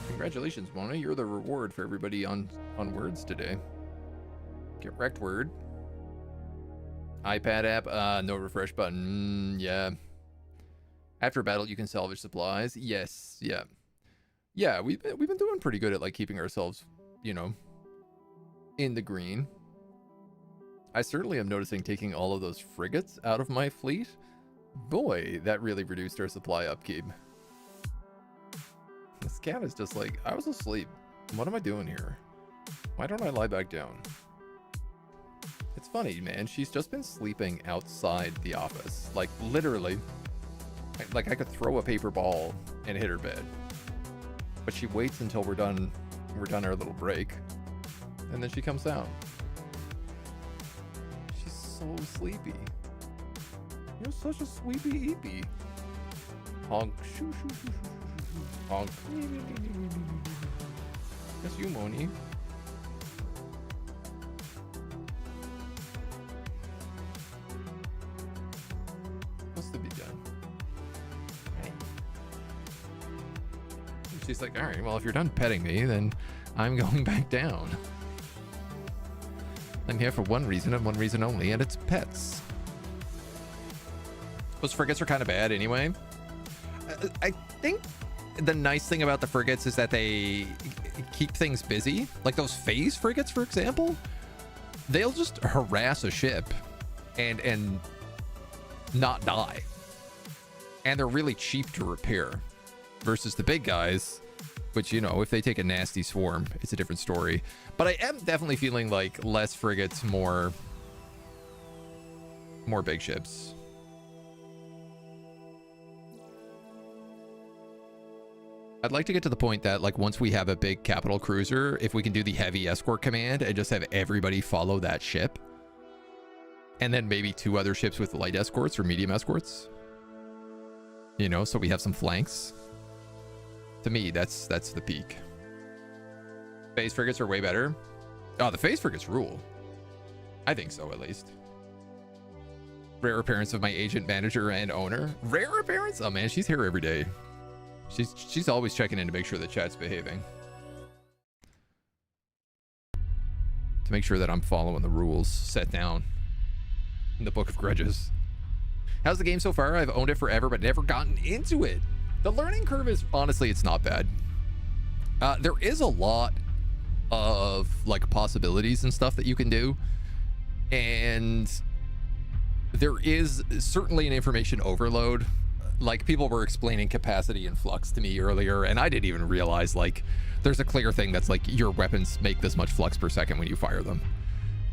Congratulations, Mona. You're the reward for everybody on words today. Get wrecked, word. iPad app, no refresh button. Yeah. After battle, you can salvage supplies. Yes, yeah. Yeah, we've been doing pretty good at like keeping ourselves, you know, in the green. I certainly am noticing taking all of those frigates out of my fleet. Boy, that really reduced our supply upkeep. This cat is just like, I was asleep. What am I doing here? Why don't I lie back down? It's funny, man. She's just been sleeping outside the office. Like, literally. Like, I could throw a paper ball and hit her bed. But she waits until we're done our little break. And then she comes down. She's so sleepy. You're such a sleepy eepy. Honk. Shoo, shoo, shoo, shoo, shoo. Honk. That's you, Moni. What's to be done? Right. She's like, all right, well, if you're done petting me, then I'm going back down. I'm here for one reason and one reason only, and it's pets. Those frigates are kind of bad anyway. I think the nice thing about the frigates is that they keep things busy. Like those phase frigates, for example, they'll just harass a ship and not die. And they're really cheap to repair versus the big guys, which, you know, if they take a nasty swarm, it's a different story. But I am definitely feeling like less frigates, more big ships. I'd like to get to the point that, like, once we have a big capital cruiser, if we can do the heavy escort command and just have everybody follow that ship, and then maybe 2 other ships with light escorts or medium escorts, you know, so we have some flanks. To me, that's the peak. Phase frigates are way better. Oh, the phase frigates rule. I think so, at least. Rare appearance of my agent, manager, and owner. Rare appearance? Oh man, she's here every day. She's always checking in to make sure the chat's behaving. To make sure that I'm following the rules set down in the Book of Grudges. How's the game so far? I've owned it forever, but never gotten into it. The learning curve is, honestly, it's not bad. There is a lot of like possibilities and stuff that you can do. And there is certainly an information overload. Like, people were explaining capacity and flux to me earlier, and I didn't even realize, like, there's a clear thing that's like, your weapons make this much flux per second when you fire them.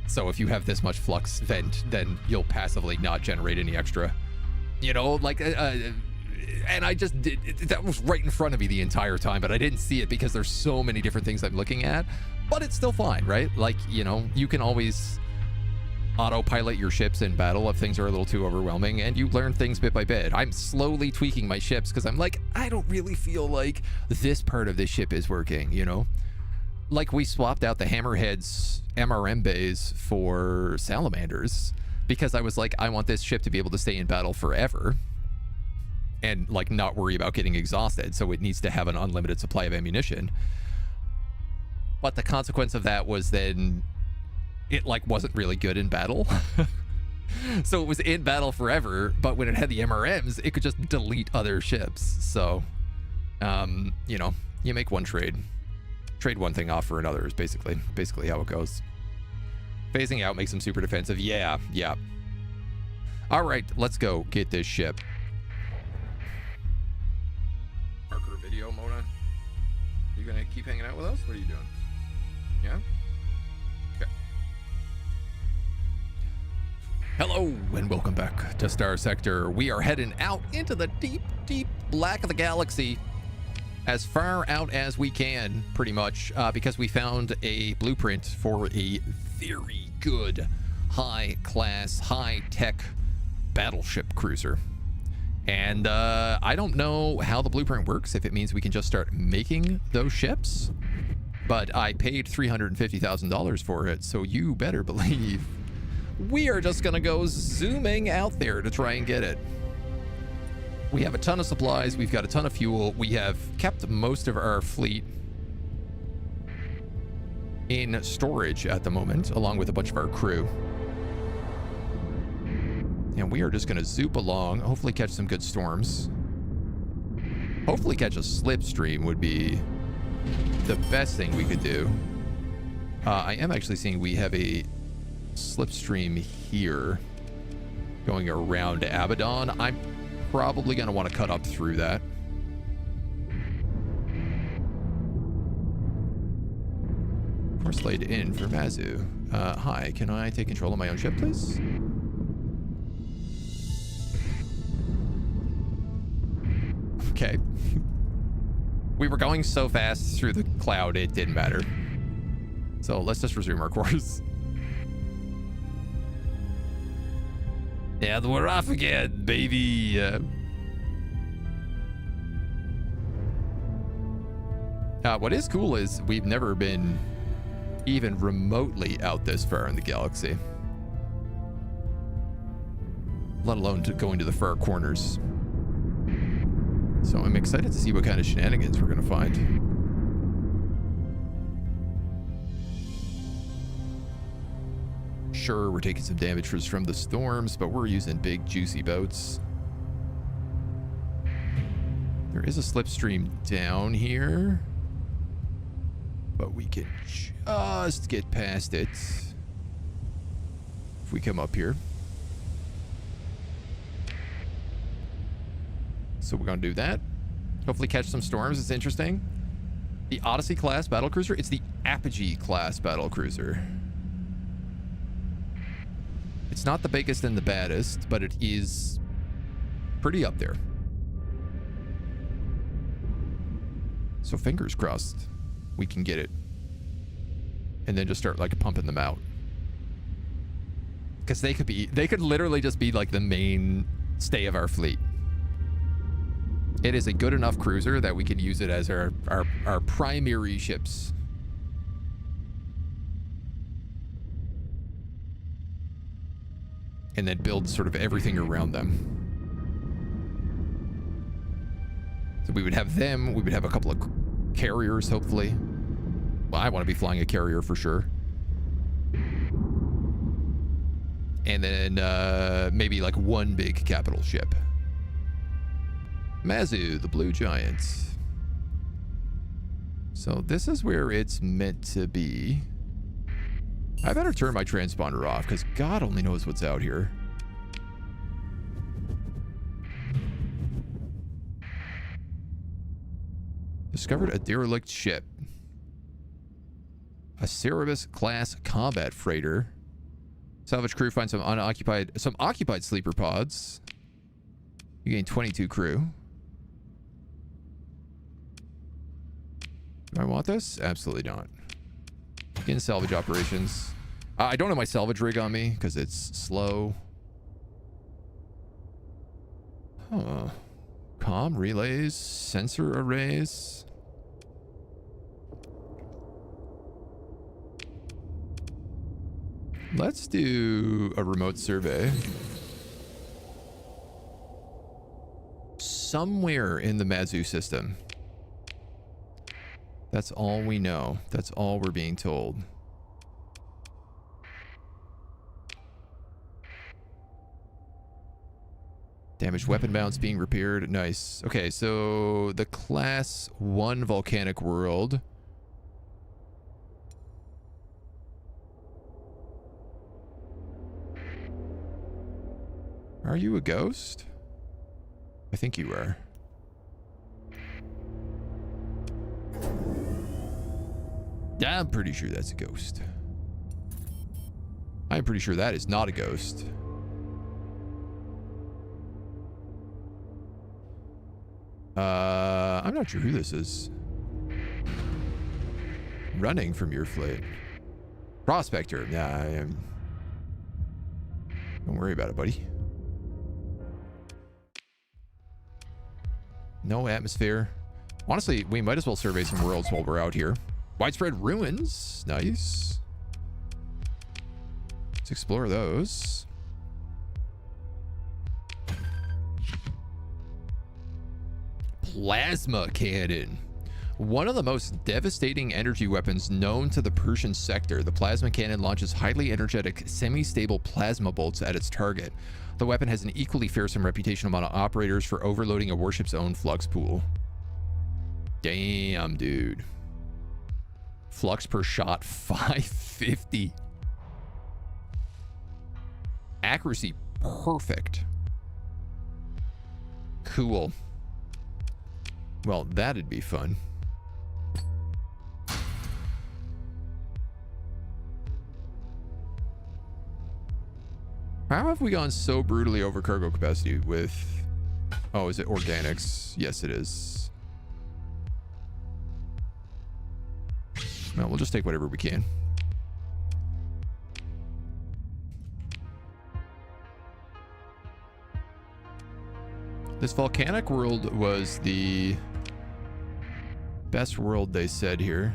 So if you have this much flux vent, then you'll passively not generate any extra. You know, like, and I just did, that was right in front of me the entire time, but I didn't see it because there's so many different things I'm looking at. But it's still fine, right? Like, you know, you can always autopilot your ships in battle if things are a little too overwhelming, and you learn things bit by bit. I'm slowly tweaking my ships because I'm like, I don't really feel like this part of this ship is working, you know? Like, we swapped out the Hammerhead's MRM bays for Salamanders because I was like, I want this ship to be able to stay in battle forever and, like, not worry about getting exhausted, so it needs to have an unlimited supply of ammunition. But the consequence of that was then it, like, wasn't really good in battle. So it was in battle forever, but when it had the MRMs, it could just delete other ships. So, you know, you make one trade one thing off for another is basically how it goes. Phasing out makes them super defensive. Yeah. All right, let's go get this ship. Marker video, Mona. You gonna keep hanging out with us? What are you doing? Yeah? Okay. Hello, and welcome back to Starsector. We are heading out into the deep, deep black of the galaxy. As far out as we can, pretty much, because we found a blueprint for a very good, high-class, high-tech battleship cruiser. And I don't know how the blueprint works, if it means we can just start making those ships. But I paid $350,000 for it, so you better believe we are just going to go zooming out there to try and get it. We have a ton of supplies. We've got a ton of fuel. We have kept most of our fleet in storage at the moment, along with a bunch of our crew. And we are just going to zoop along, hopefully catch some good storms. Hopefully catch a slipstream would be the best thing we could do. I am actually seeing we have a slipstream here going around Abaddon. I'm probably going to want to cut up through that. Course laid in for Mazu. Hi, can I take control of my own ship, please? Okay. We were going so fast through the cloud, it didn't matter. So let's just resume our course. Yeah, we're off again, baby. What is cool is we've never been even remotely out this far in the galaxy. Let alone to going to the far corners. So I'm excited to see what kind of shenanigans we're going to find. Sure, we're taking some damage from the storms, but we're using big, juicy boats. There is a slipstream down here, but we can just get past it if we come up here. So we're going to do that. Hopefully catch some storms. It's interesting. The Odyssey class battlecruiser. It's the Apogee class battlecruiser. It's not the biggest and the baddest, but it is pretty up there. So fingers crossed we can get it. And then just start like pumping them out. Because they could literally just be like the mainstay of our fleet. It is a good enough cruiser that we can use it as our primary ships. And then build sort of everything around them. So we would have them. We would have a couple of carriers, hopefully. Well, I want to be flying a carrier for sure. And then maybe like one big capital ship. Mazu, the Blue Giant. So this is where it's meant to be. I better turn my transponder off, because God only knows what's out here. Discovered a derelict ship. A Cerebus-class combat freighter. Salvage crew finds some occupied sleeper pods. You gain 22 crew. Do I want this? Absolutely not. Begin salvage operations. I don't have my salvage rig on me because it's slow. Huh. Comm relays, sensor arrays. Let's do a remote survey. Somewhere in the Mazu system. That's all we know. That's all we're being told. Damaged weapon mounts being repaired. Nice. Okay, so the class 1 volcanic world. Are you a ghost? I think you are. I'm pretty sure that's a ghost. I'm pretty sure that is not a ghost. I'm not sure who this is. Running from your fleet. Prospector. Nah, I am. Don't worry about it, buddy. No atmosphere. Honestly, we might as well survey some worlds while we're out here. Widespread ruins. Nice. Let's explore those. Plasma cannon. One of the most devastating energy weapons known to the Persian sector, the plasma cannon launches highly energetic, semi-stable plasma bolts at its target. The weapon has an equally fearsome reputation among operators for overloading a warship's own flux pool. Damn, dude. Flux per shot, 550. Accuracy, perfect. Cool. Well, that'd be fun. How have we gone so brutally over cargo capacity with... Oh, is it organics? Yes, it is. Well, we'll just take whatever we can. This volcanic world was the best world, they said here.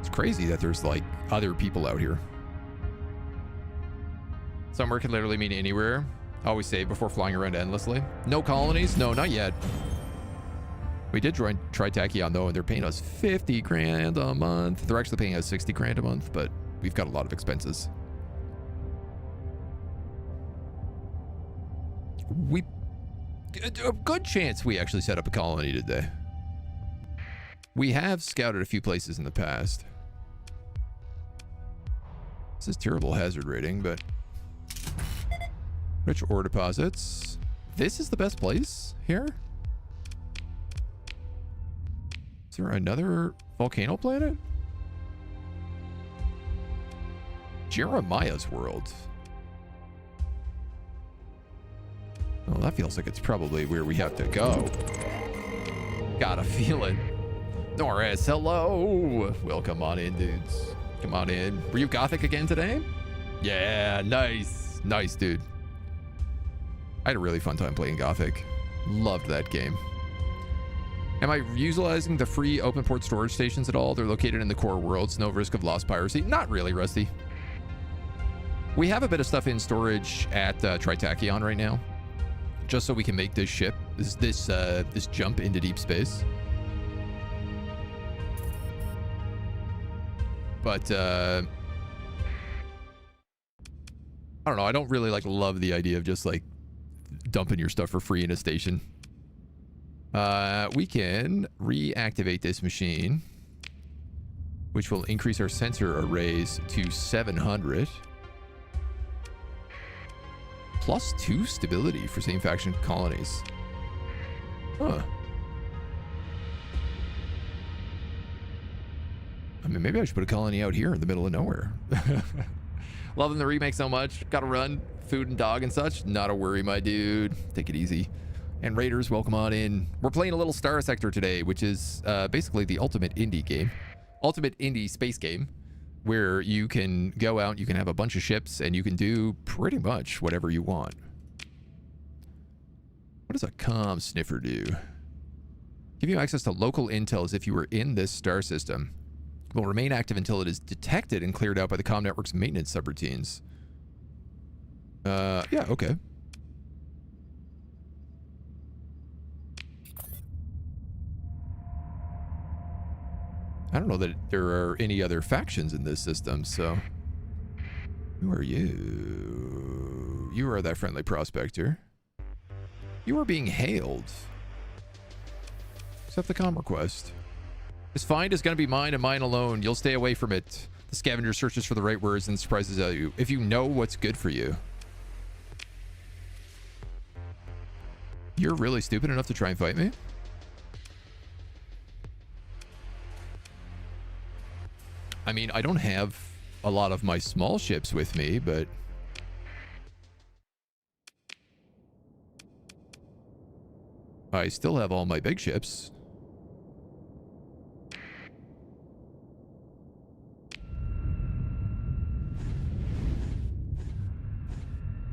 It's crazy that there's like other people out here. Somewhere can literally mean anywhere. Always say before flying around endlessly. No colonies? No, not yet. We did join Tritachyon though, and they're paying us 50 grand a month. They're actually paying us 60 grand a month, but we've got a lot of expenses. A good chance we actually set up a colony today. We have scouted a few places in the past. This is terrible hazard rating, but rich ore deposits. This is the best place here. Is there another volcano planet? Jeremiah's world. Well, that feels like it's probably where we have to go. Got a feeling. Norris, hello. Welcome on in, dudes. Come on in. Were you Gothic again today? Yeah, nice. Nice, dude. I had a really fun time playing Gothic. Loved that game. Am I utilizing the free open port storage stations at all? They're located in the core worlds. No risk of lost piracy. Not really, Rusty. We have a bit of stuff in storage at Tritachyon right now, just so we can make this ship, this jump into deep space. But I don't know. I don't really love the idea of just dumping your stuff for free in a station. We can reactivate this machine, which will increase our sensor arrays to 700. +2 stability for same faction colonies. Huh. I mean, maybe I should put a colony out here in the middle of nowhere. Loving the remake so much. Gotta run. Food and dog and such. Not a worry, my dude. Take it easy. And Raiders, welcome on in. We're playing a little Starsector today, which is basically the ultimate indie game. ultimate indie space game where you can go out, you can have a bunch of ships, and you can do pretty much whatever you want. What does a comm sniffer do? Give you access to local intel as if you were in this star system. Will remain active until it is detected and cleared out by the comm network's maintenance subroutines. Yeah, okay. I don't know that there are any other factions in this system, so... Who are you? You are that friendly prospector. You are being hailed. Accept the comm request. This find is going to be mine and mine alone. You'll stay away from it. The scavenger searches for the right words and surprises at you. If you know what's good for you. You're really stupid enough to try and fight me? I mean, I don't have a lot of my small ships with me, but... I still have all my big ships.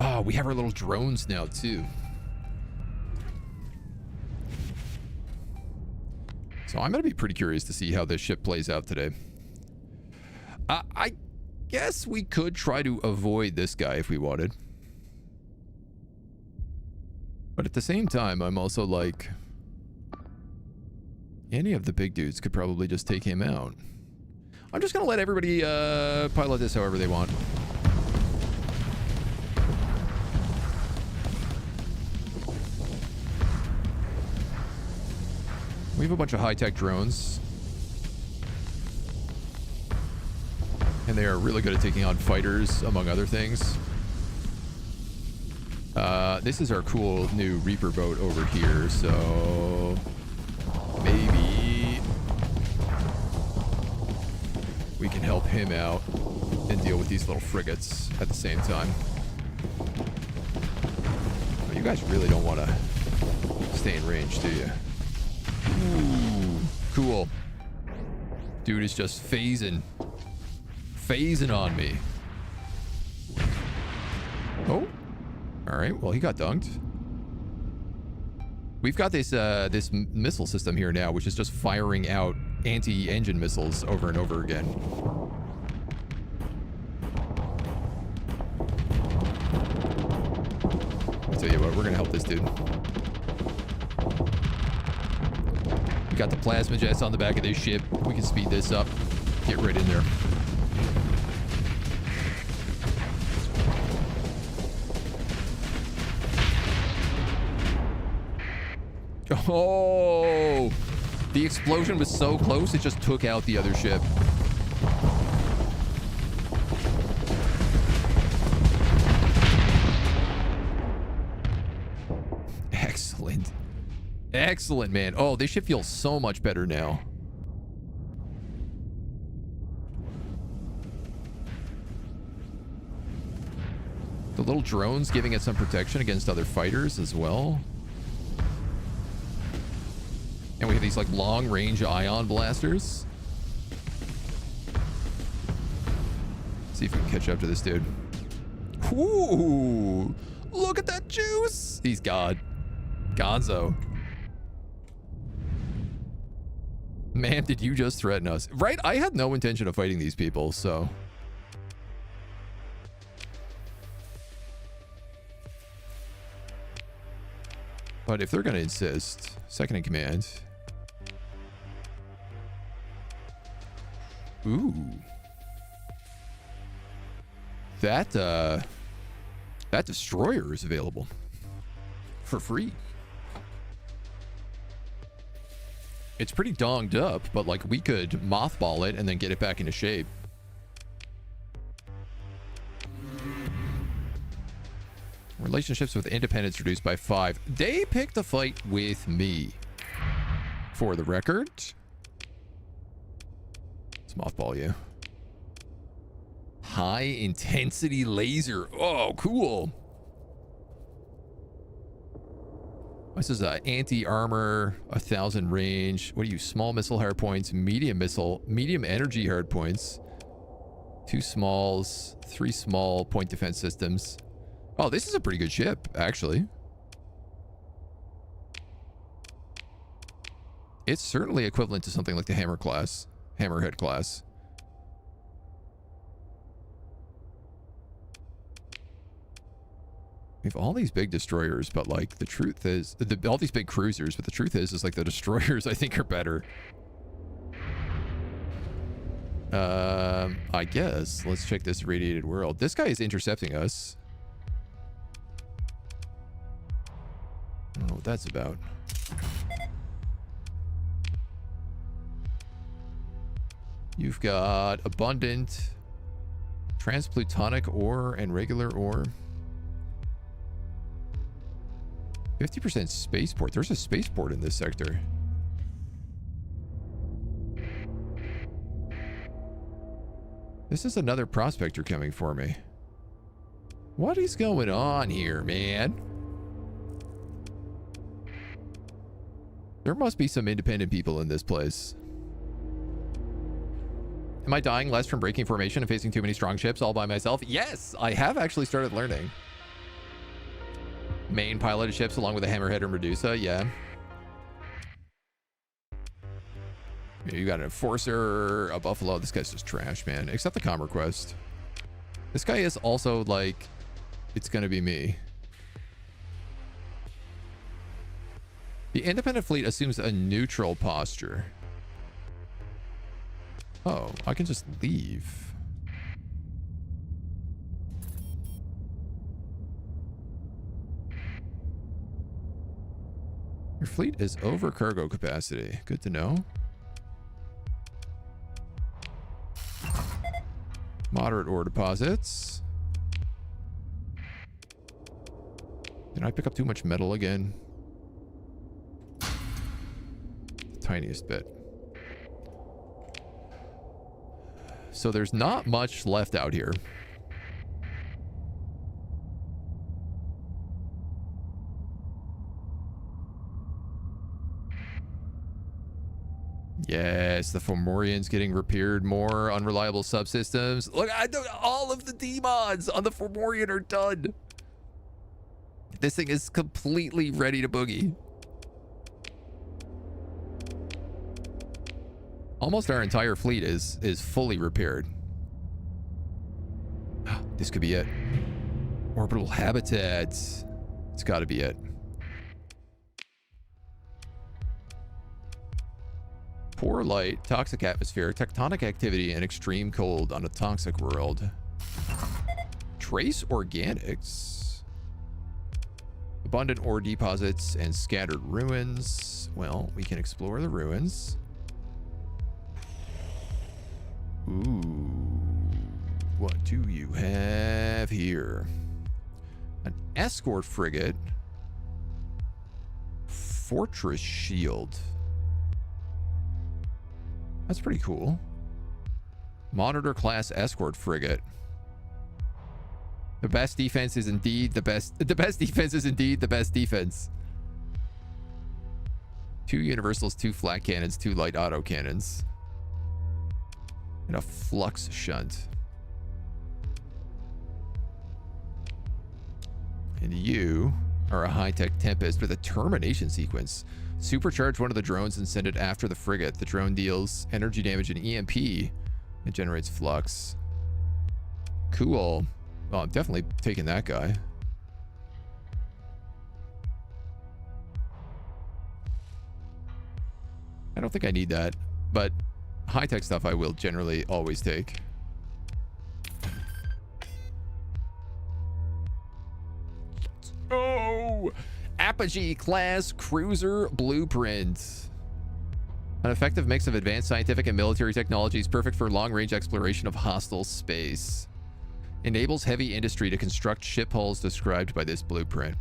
Oh, we have our little drones now, too. So I'm going to be pretty curious to see how this ship plays out today. I guess we could try to avoid this guy if we wanted. But at the same time, I'm also like... Any of the big dudes could probably just take him out. I'm just going to let everybody pilot this however they want. We have a bunch of high-tech drones. And they are really good at taking on fighters, among other things. This is our cool new Reaper boat over here, so... Maybe... we can help him out and deal with these little frigates at the same time. But you guys really don't want to stay in range, do you? Ooh, cool. Dude is just phasing on me. Oh, all right. Well, he got dunked. We've got this this missile system here now, which is just firing out anti-engine missiles over and over again. I'll tell you what, we're gonna help this dude. We got the plasma jets on the back of this ship. We can speed this up. Get right in there. Oh, the explosion was so close, it just took out the other ship. Excellent. Excellent, man. Oh, this ship feels so much better now. The little drones giving it some protection against other fighters as well. And we have these like long-range ion blasters. See if we can catch up to this dude. Ooh, look at that juice. He's God. Gonzo. Man, did you just threaten us? Right? I had no intention of fighting these people, so... But if they're going to insist, second in command... Ooh. That destroyer is available. For free. It's pretty donged up, but like we could mothball it and then get it back into shape. Relationships with independents reduced by 5. They picked a fight with me. For the record. Let's mothball you. High intensity laser. Oh, cool. This is a anti-armor, 1,000 range. What are you? Small missile hard points, medium energy hard points. 2 smalls, 3 small point defense systems. Oh, this is a pretty good ship, actually. It's certainly equivalent to something like the Hammerhead class. We have all these big destroyers, but like the truth is, all these big cruisers, but the truth is like the destroyers I think are better. I guess let's check this radiated world. This guy is intercepting us. I don't know what that's about. You've got abundant transplutonic ore and regular ore. 50% spaceport. There's a spaceport in this sector. This is another prospector coming for me. What is going on here, man? There must be some independent people in this place. Am I dying less from breaking formation and facing too many strong ships all by myself? Yes, I have actually started learning. Main piloted ships along with a Hammerhead and Medusa, yeah. You got an Enforcer, a Buffalo. This guy's just trash, man. Except the Com Request. This guy is also like, it's gonna be me. The independent fleet assumes a neutral posture. Oh, I can just leave. Your fleet is over cargo capacity. Good to know. Moderate ore deposits. Did I pick up too much metal again? The tiniest bit. So there's not much left out here. Yes, the Fomorian's getting repaired more. Unreliable subsystems. Look, all of the D-mods on the Fomorian are done. This thing is completely ready to boogie. Almost our entire fleet is fully repaired. This could be it. Orbital habitats. It's got to be it. Poor light, toxic atmosphere, tectonic activity, and extreme cold on a toxic world. Trace organics. Abundant ore deposits and scattered ruins. Well, we can explore the ruins. Ooh. What do you have here? An escort frigate. Fortress shield. That's pretty cool. Monitor class escort frigate. The best defense is indeed the best. The best defense is indeed the best defense. 2 universals, 2 flat cannons, 2 light auto cannons. And a flux shunt. And you are a high-tech Tempest with a termination sequence. Supercharge one of the drones and send it after the frigate. The drone deals energy damage and EMP. It generates flux. Cool. Well, I'm definitely taking that guy. I don't think I need that, but high-tech stuff I will generally always take. Oh! Apogee class cruiser blueprint. An effective mix of advanced scientific and military technologies, perfect for long-range exploration of hostile space. Enables heavy industry to construct ship hulls described by this blueprint.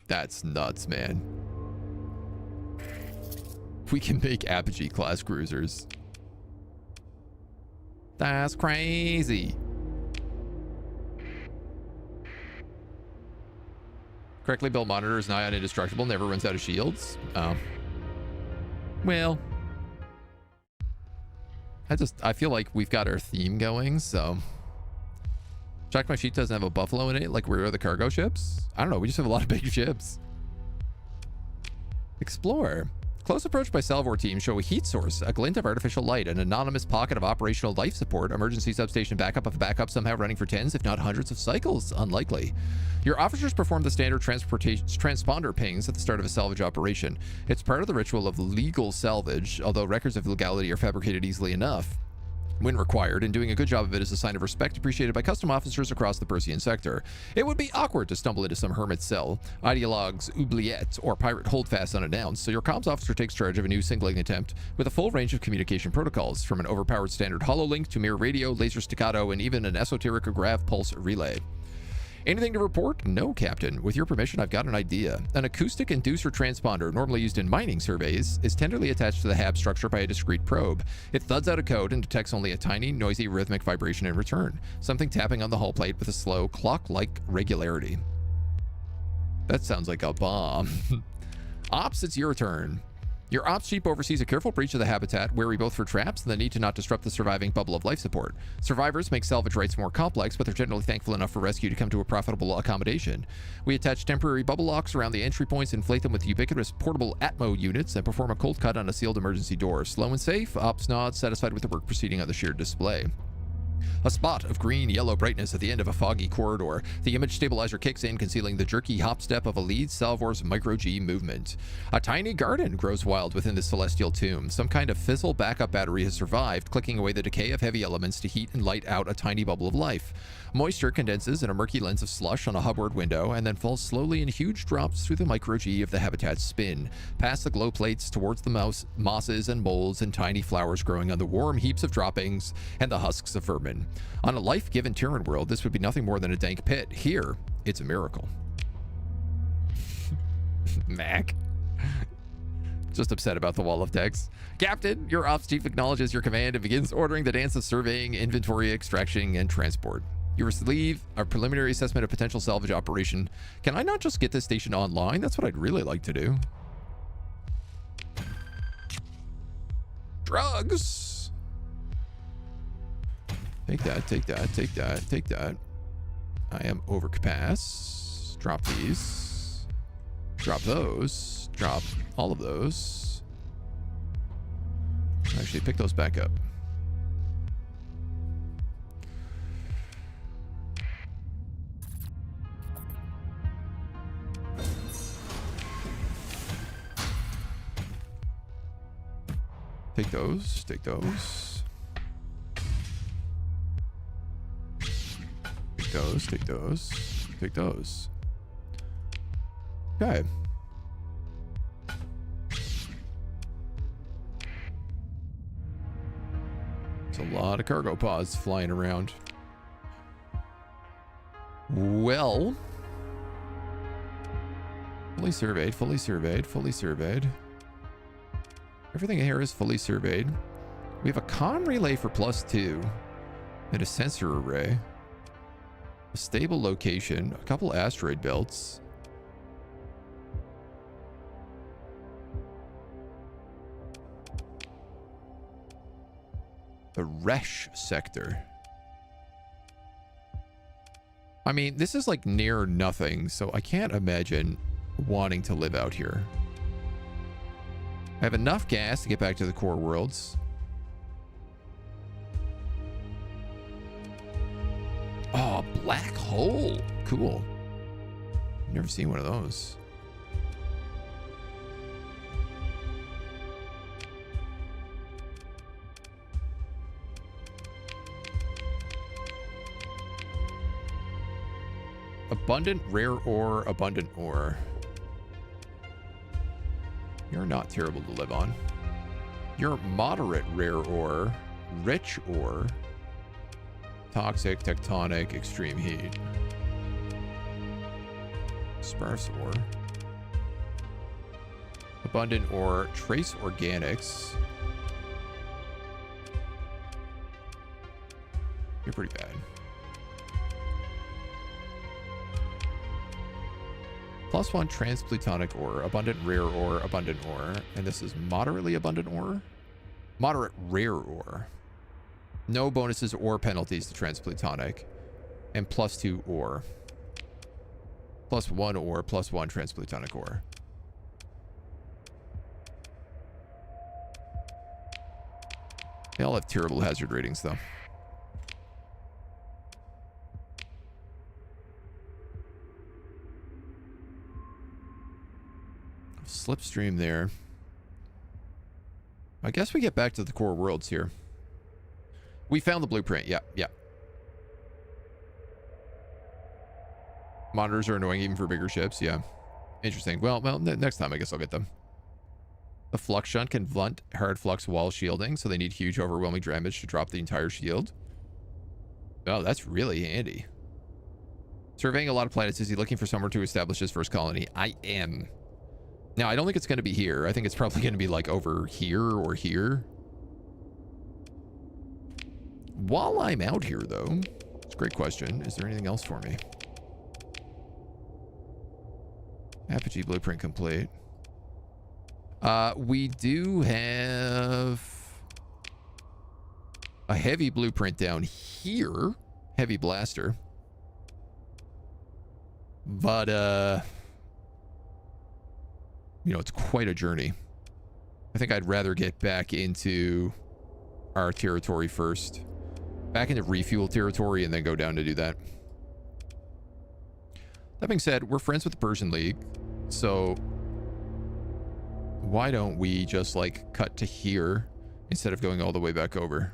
That's nuts, man. We can make Apogee class cruisers. That's crazy. Correctly built monitor is nigh on indestructible, never runs out of shields. Well, I feel like we've got our theme going, so. Check my sheet doesn't have a buffalo in it, like where are the cargo ships? I don't know, we just have a lot of big ships. Explore. Close approach by Salvor team show a heat source, a glint of artificial light, an anonymous pocket of operational life support, emergency substation backup of a backup somehow running for tens, if not hundreds of cycles. Unlikely. Your officers perform the standard transponder pings at the start of a salvage operation. It's part of the ritual of legal salvage, although records of legality are fabricated easily enough when required, and doing a good job of it is a sign of respect appreciated by custom officers across the Persian sector. It would be awkward to stumble into some hermit cell, ideologues oubliette, or pirate holdfast unannounced, so your comms officer takes charge of a new singling attempt with a full range of communication protocols, from an overpowered standard hololink to mere radio, laser staccato, and even an esoteric grav pulse relay. Anything to report? No, Captain. With your permission, I've got an idea. An acoustic inducer transponder, normally used in mining surveys, is tenderly attached to the HAB structure by a discrete probe. It thuds out a code and detects only a tiny, noisy, rhythmic vibration in return, something tapping on the hull plate with a slow, clock-like regularity. That sounds like a bomb. Ops, it's your turn. Your ops chief oversees a careful breach of the habitat, wary both for traps and the need to not disrupt the surviving bubble of life support. Survivors make salvage rights more complex, but they're generally thankful enough for rescue to come to a profitable accommodation. We attach temporary bubble locks around the entry points, inflate them with ubiquitous portable Atmo units, and perform a cold cut on a sealed emergency door. Slow and safe, ops nods, satisfied with the work proceeding on the shared display. A spot of green-yellow brightness at the end of a foggy corridor. The image stabilizer kicks in, concealing the jerky hop step of a lead Salvor's micro-G movement. A tiny garden grows wild within the celestial tomb. Some kind of fizzle backup battery has survived, clicking away the decay of heavy elements to heat and light out a tiny bubble of life. Moisture condenses in a murky lens of slush on a hubward window and then falls slowly in huge drops through the micro-G of the habitat's spin, past the glow plates towards the mosses and molds and tiny flowers growing on the warm heaps of droppings and the husks of vermin. On a life-given Terran world, this would be nothing more than a dank pit. Here, it's a miracle. Mac. Just upset about the wall of text. Captain, your ops chief acknowledges your command and begins ordering the dance of surveying, inventory, extraction, and transport. You receive a preliminary assessment of potential salvage operation. Can I not just get this station online? That's what I'd really like to do. Drugs. Take that, take that, take that, take that. I am overcapacity. Drop these. Drop those. Drop all of those. Actually, pick those back up. Take those, take those. Take those, take those, take those. Okay. It's a lot of cargo pods flying around. Well. Fully surveyed, fully surveyed, fully surveyed. Everything here is fully surveyed. We have a comm relay for +2 and a sensor array, a stable location, a couple asteroid belts. The Resh sector. I mean, this is like near nothing, so I can't imagine wanting to live out here. I have enough gas to get back to the core worlds. Oh, black hole. Cool. Never seen one of those. Abundant rare ore, abundant ore. You're not terrible to live on. You're moderate rare ore, rich ore, toxic, tectonic, extreme heat. Sparse ore. Abundant ore, trace organics. You're pretty bad. +1 transplutonic ore, abundant rare ore, abundant ore. And this is moderately abundant ore? Moderate rare ore. No bonuses or penalties to transplutonic. And +2 ore. +1 ore, +1 transplutonic ore. They all have terrible hazard ratings, though. Slipstream there. I guess we get back to the core worlds here. We found the blueprint. Yeah, yeah. Monitors are annoying even for bigger ships. Yeah. Interesting. Well, next time I guess I'll get them. The flux shunt can blunt hard flux wall shielding, so they need huge overwhelming damage to drop the entire shield. Oh, that's really handy. Surveying a lot of planets. Is he looking for somewhere to establish his first colony? I am. Now, I don't think it's going to be here. I think it's probably going to be like over here or here. While I'm out here, though, it's a great question. Is there anything else for me? Apogee blueprint complete. We do have a heavy blueprint down here. Heavy blaster. But, you know, it's quite a journey. I think I'd rather get back into our territory first. Back into refuel territory and then go down to do that. That being said, we're friends with the Persian League. So why don't we just like cut to here instead of going all the way back over?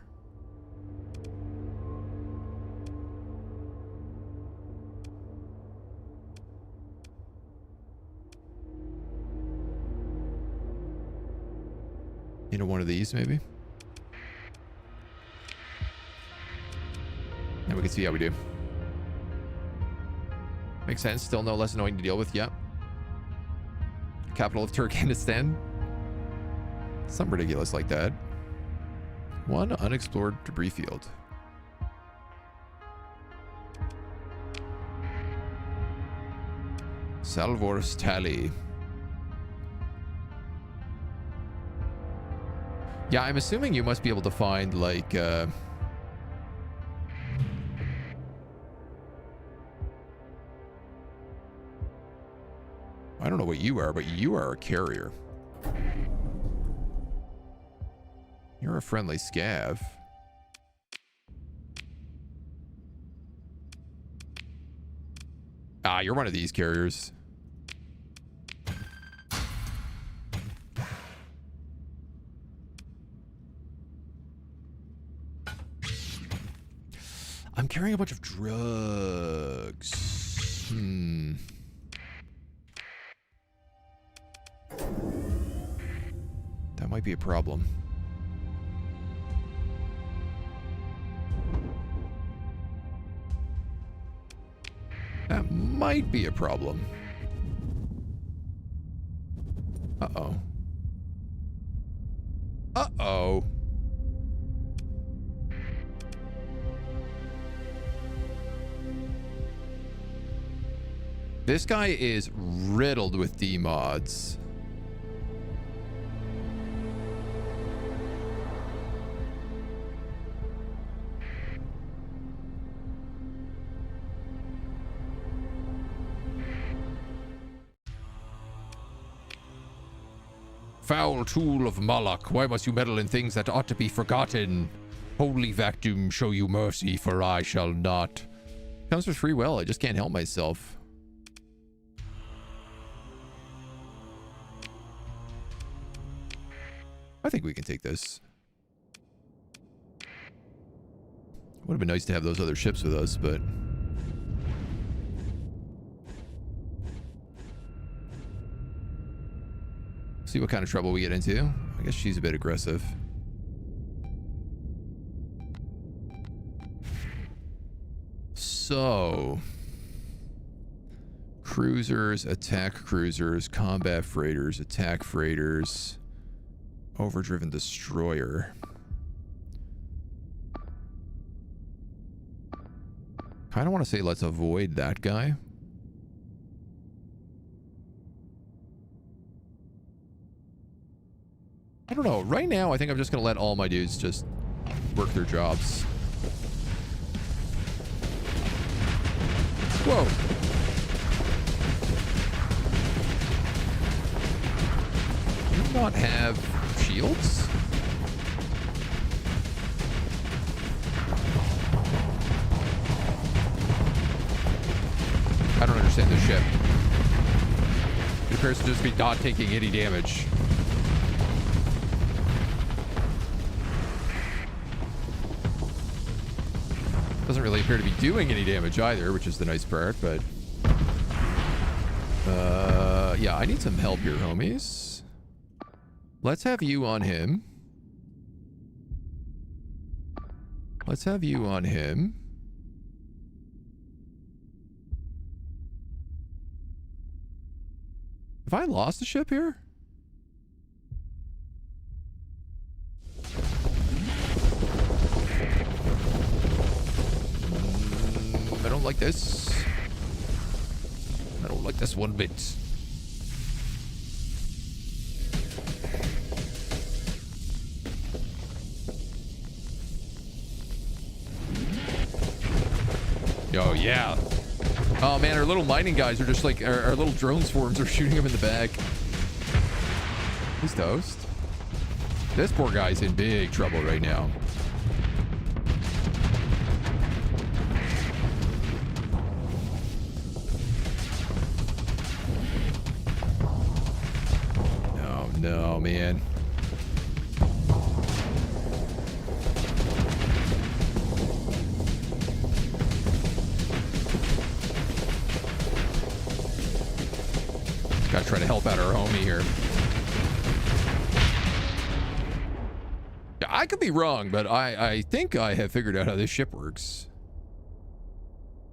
Into one of these, maybe? And we can see how we do. Makes sense. Still no less annoying to deal with. Yep. Capital of Turkmenistan. Something ridiculous like that. One unexplored debris field. Salvor's Tally. Yeah, I'm assuming you must be able to find, like, I don't know what you are, but you are a carrier. You're a friendly scav. Ah, you're one of these carriers. I'm carrying a bunch of drugs. That might be a problem. That might be a problem. Uh-oh. Uh-oh. This guy is riddled with D-mods. Foul tool of Moloch, why must you meddle in things that ought to be forgotten? Holy Vacuum, show you mercy, for I shall not. Comes with free will, I just can't help myself. I think we can take this. Would have been nice to have those other ships with us, but... see what kind of trouble we get into. I guess she's a bit aggressive. So... cruisers, attack cruisers, combat freighters, attack freighters... overdriven destroyer. Kind of want to say let's avoid that guy. don't know. Right now, I think I'm just going to let all my dudes just work their jobs. Whoa. Do you not have shields? I don't understand this ship. It appears to just be not taking any damage. Doesn't really appear to be doing any damage either, which is the nice part, but... yeah, I need some help here, homies. Let's have you on him. Let's have you on him. Have I lost a ship here? I don't like this. I don't like this one bit. Oh, yeah. Oh, man, our little mining guys are just like... Our little drone swarms are shooting him in the back. He's toast. This poor guy's in big trouble right now. Oh, no, man. Gotta try to help out our homie here. I could be wrong, but I think I have figured out how this ship works.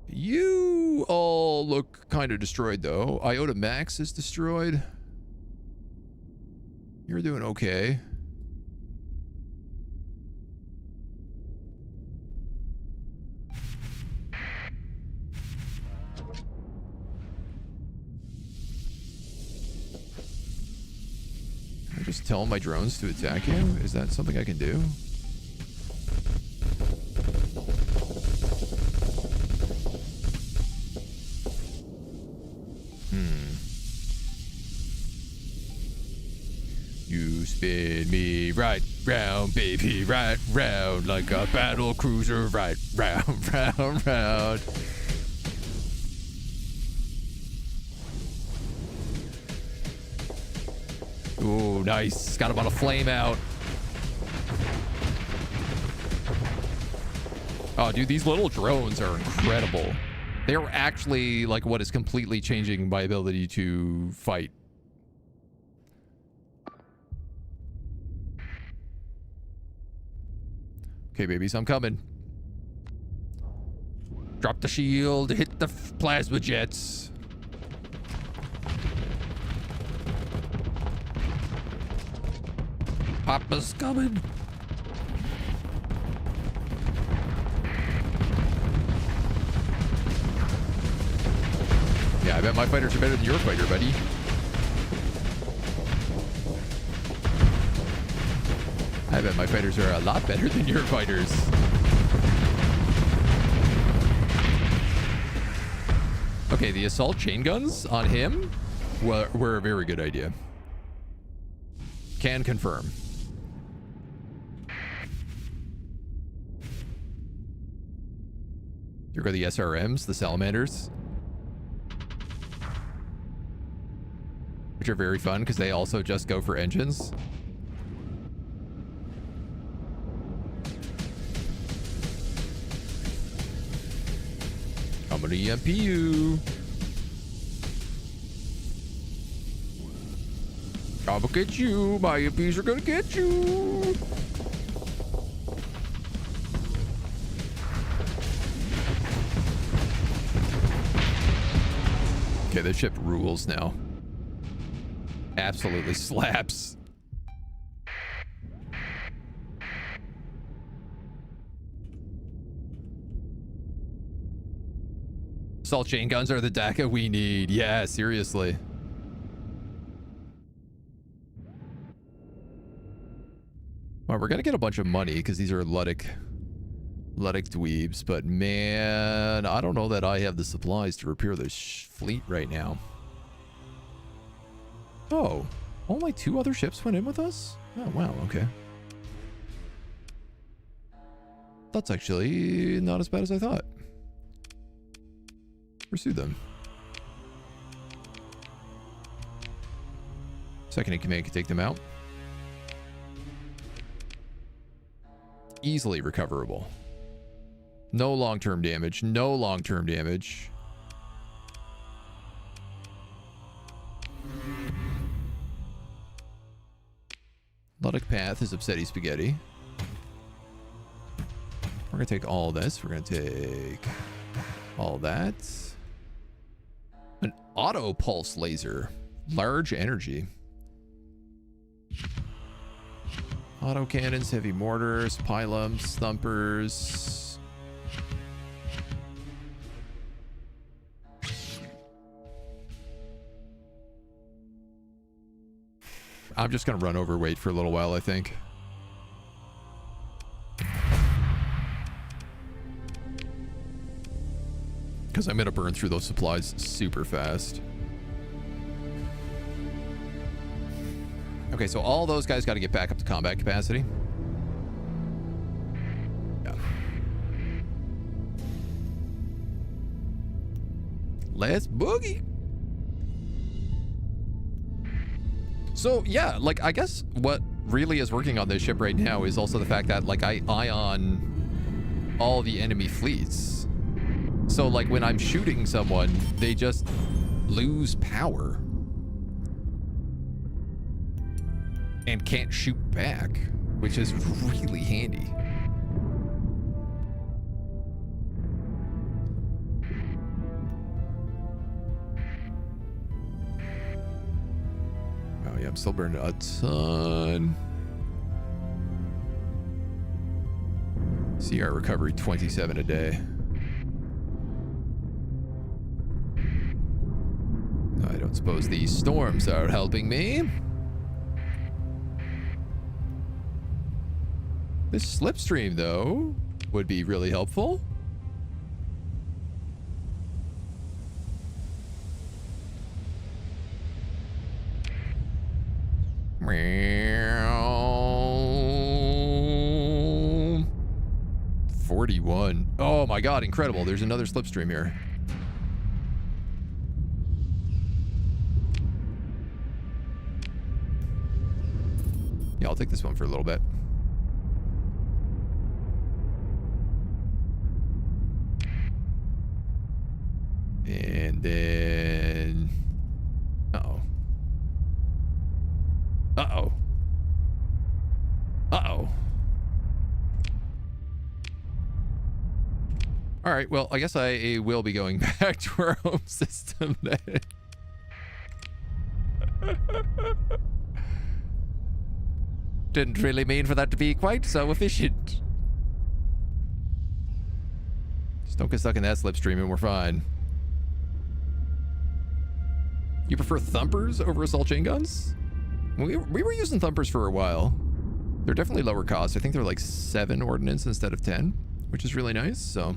You all look kind of destroyed, though. Iota Max is destroyed. You're doing okay. Just tell my drones to attack him? Is that something I can do? You spin me right round, baby, right round, like a battle cruiser, right round, round, round. Ooh, nice. Got him on a flame out. Oh, dude, these little drones are incredible. They're actually like what is completely changing my ability to fight. Okay, babies, I'm coming. Drop the shield, hit the plasma jets. Papa's coming. Yeah, I bet my fighters are better than your fighter, buddy. I bet my fighters are a lot better than your fighters. Okay, the assault chain guns on him were a very good idea. Can confirm. Here go the SRMs, the salamanders. Which are very fun because they also just go for engines. I'm gonna EMP you. I'm gonna get you. My EMPs are gonna get you. Okay, this ship rules now. Absolutely slaps. Assault chain guns are the DACA we need. Yeah, seriously. Well, we're gonna get a bunch of money because these are Ludic dweebs, but man, I don't know that I have the supplies to repair this fleet right now. Oh, only 2 other ships went in with us? Oh, wow, okay. That's actually not as bad as I thought. Pursue them. Second in command can take them out. Easily recoverable. No long-term damage. No long-term damage. Ludic Path is Upsetty Spaghetti. We're going to take all this. We're going to take all that. An auto pulse laser. Large energy. Auto cannons, heavy mortars, pylums, thumpers. I'm just going to run overweight for a little while, I think. Because I'm going to burn through those supplies super fast. Okay, so all those guys got to get back up to combat capacity. Yeah. Let's boogie. So, yeah, like, I guess what really is working on this ship right now is also the fact that, like, I ion all the enemy fleets. So, like, when I'm shooting someone, they just lose power. And can't shoot back, which is really handy. Oh yeah, I'm still burning a ton. CR recovery 27 a day. I don't suppose these storms are helping me. This slipstream, though, would be really helpful. Meow. 41. Oh my god, incredible. There's another slipstream here. Yeah, I'll take this one for a little bit. And then... Uh-oh. Uh-oh. Uh-oh. All right, well, I guess I will be going back to our home system then. Didn't really mean for that to be quite so efficient. Just don't get stuck in that slipstream and we're fine. You prefer thumpers over assault chain guns? We were using thumpers for a while. They're definitely lower cost. I think they're like 7 ordnance instead of 10, which is really nice, so.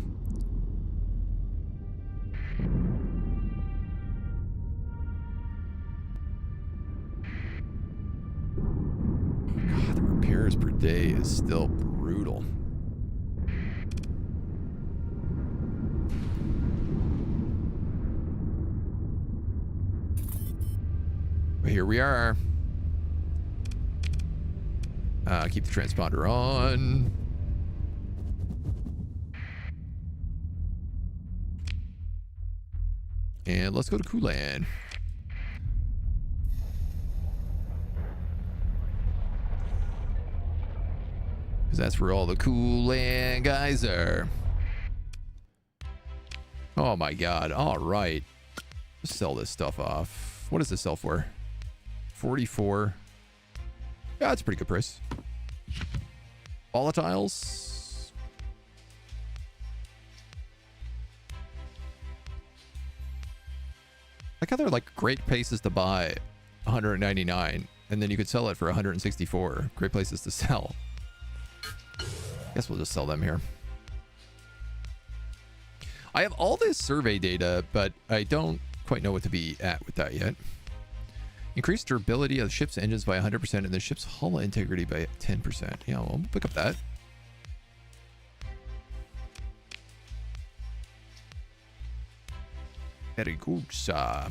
God, the repairs per day is still brutal. But here we are. Keep the transponder on. And let's go to Kulan. Because that's where all the Kulan guys are. Oh my god. All right. Let's sell this stuff off. What does this sell for? 44. Yeah, that's a pretty good price. Volatiles. Like how they're like great places to buy 199 and then you could sell it for 164. Great places to sell. Guess we'll just sell them here. I have all this survey data, but I don't quite know what to be at with that yet. Increase durability of the ship's engines by 100% and the ship's hull integrity by 10%. Yeah, well, we'll pick up that. Very good, sir.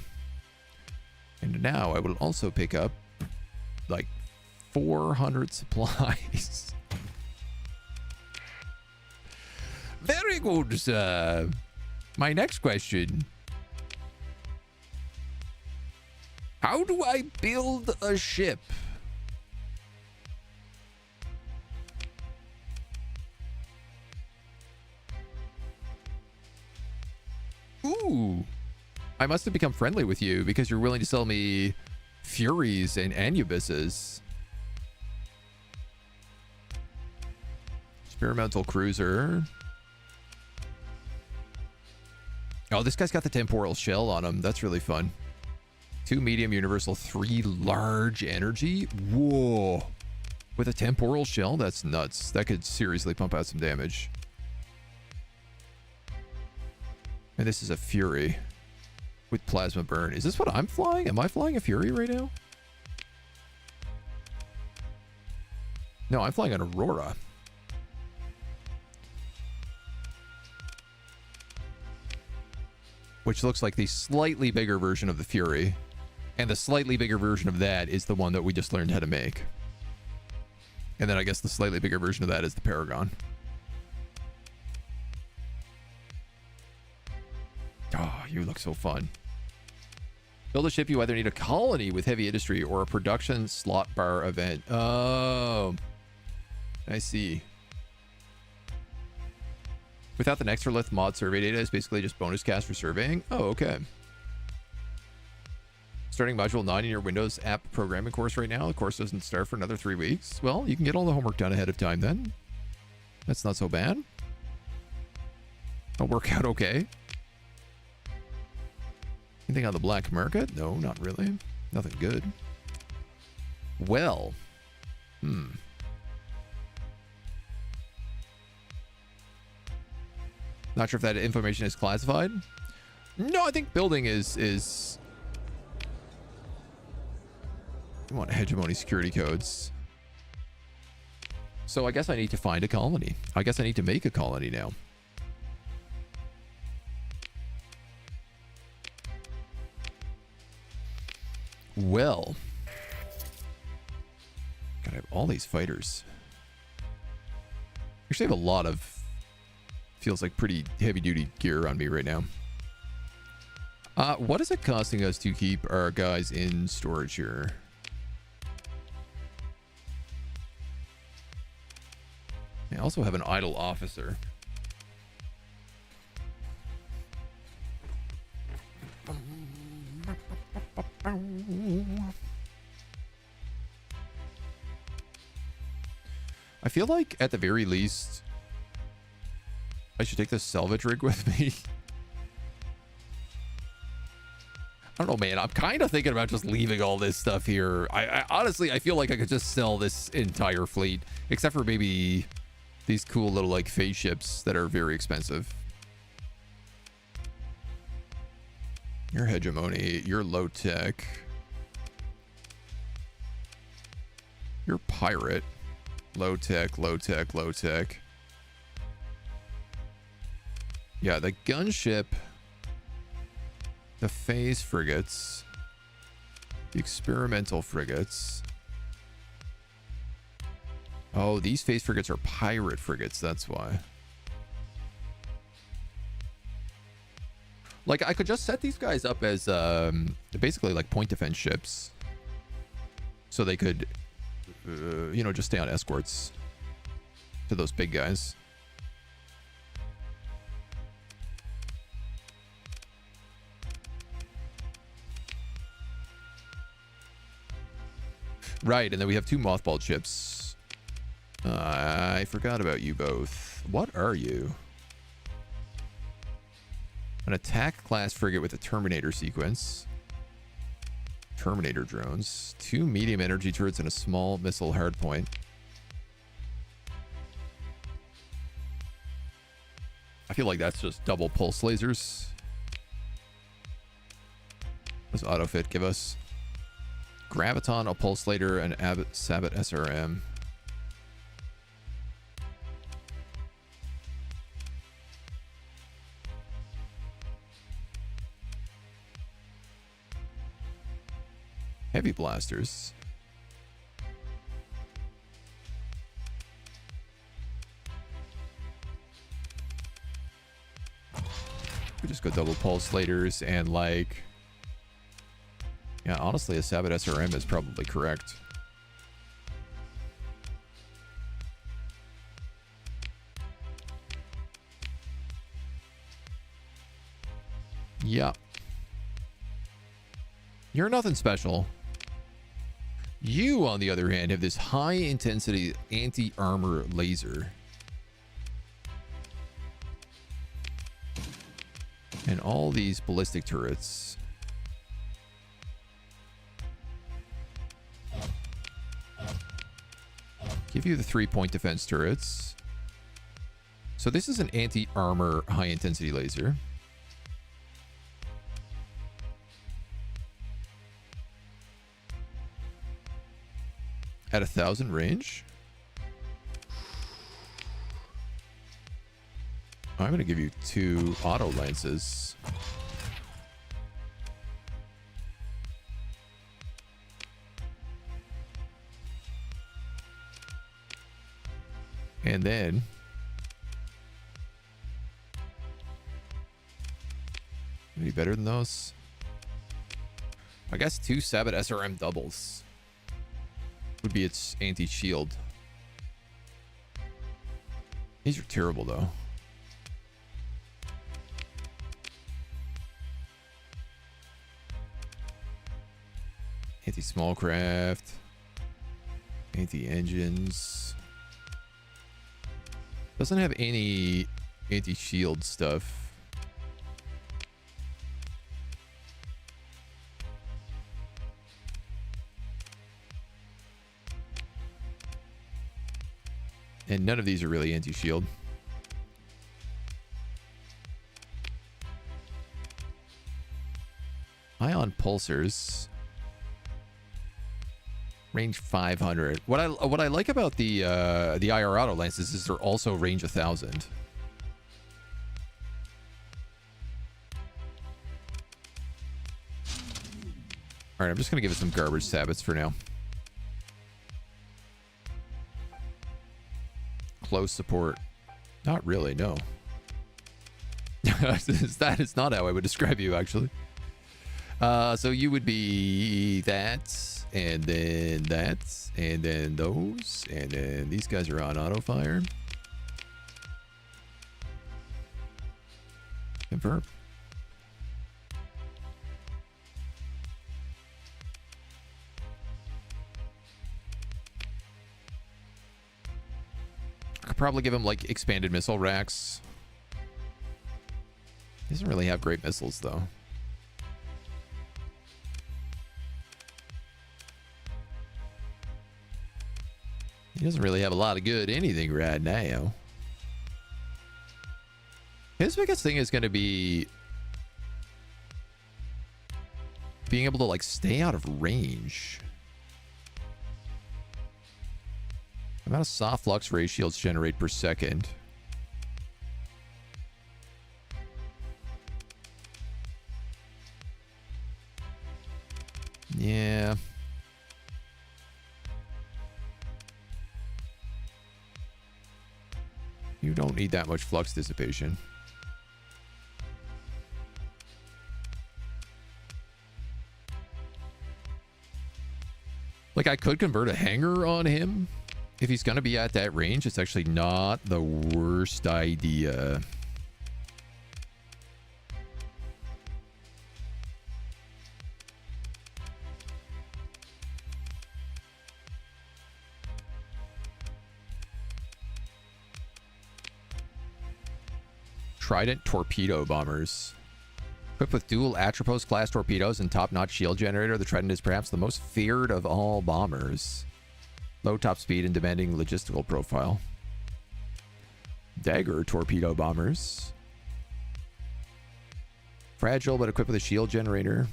And now I will also pick up like 400 supplies. Very good, sir. My next question. How do I build a ship? Ooh. I must have become friendly with you because you're willing to sell me Furies and Anubises. Experimental cruiser. Oh, this guy's got the temporal shell on him. That's really fun. 2 medium universal, 3 large energy. Whoa. With a temporal shell? That's nuts. That could seriously pump out some damage. And this is a Fury with plasma burn. Is this what I'm flying? Am I flying a Fury right now? No, I'm flying an Aurora. Which looks like the slightly bigger version of the Fury. And the slightly bigger version of that is the one that we just learned how to make. And then I guess the slightly bigger version of that is the Paragon. Oh, you look so fun. Build a ship, you either need a colony with heavy industry or a production slot bar event. Oh, I see. Without the Nextralith mod survey data, it's basically just bonus cast for surveying. Oh, okay. Starting module 9 in your Windows app programming course right now. The course doesn't start for another 3 weeks. Well, you can get all the homework done ahead of time then. That's not so bad. It'll work out okay. Anything on the black market? No, not really. Nothing good. Well. Not sure if that information is classified. No, I think building is we want hegemony security codes. So I guess I need to find a colony. I guess I need to make a colony now. Well. Gotta have all these fighters. Actually, I have a lot of feels like pretty heavy duty gear on me right now. What is it costing us to keep our guys in storage here? I also have an idle officer. I feel like at the very least I should take this salvage rig with me. I don't know, man. I'm kind of thinking about just leaving all this stuff here. I honestly, I feel like I could just sell this entire fleet, except for maybe these cool little like phase ships that are very expensive. Your hegemony, your low tech, your pirate, low tech, low tech, low tech. Yeah, the gunship, the phase frigates, the experimental frigates. Oh, these phase frigates are pirate frigates, that's why. Like, I could just set these guys up as basically like point defense ships. So they could, you know, just stay on escorts to those big guys. Right, and then we have 2 mothballed ships. I forgot about you both. What are you? An attack class frigate with a Terminator sequence. Terminator drones. 2 medium energy turrets and a small missile hardpoint. I feel like that's just double pulse lasers. What does autofit give us? Graviton, a pulsator, and Sabot SRM. Heavy blasters. We just go double pulsators and like, yeah, honestly, a Sabot SRM is probably correct. Yeah. You're nothing special. You, on the other hand, have this high-intensity anti-armor laser. And all these ballistic turrets. Give you the 3-point defense turrets. So this is an anti-armor high-intensity laser. At 1,000 range. I'm going to give you 2 auto lances. And then any better than those? I guess 2 Sabot SRM doubles would be its anti-shield. These are terrible though. Anti-small craft, anti-engines. Doesn't have any anti-shield stuff. And none of these are really anti-shield. Ion pulsars. Range 500. What I like about the IR auto lances is they're also range 1,000. All right, I'm just gonna give it some garbage sabots for now. Close support. Not really, no. That is not how I would describe you, actually. So you would be that, and then that, and then those, and then these guys are on auto fire. Confirm. I could probably give him like expanded missile racks. He doesn't really have great missiles though. He doesn't really have a lot of good anything right now. His biggest thing is going to be being able to like stay out of range. Amount of soft flux ray shields generate per second. Yeah. You don't need that much flux dissipation. Like, I could convert a hanger on him. If he's going to be at that range, it's actually not the worst idea. Trident torpedo bombers. Equipped with dual Atropos class torpedoes and top-notch shield generator, the Trident is perhaps the most feared of all bombers. Low top speed and demanding logistical profile. Dagger torpedo bombers. Fragile, but equipped with a shield generator.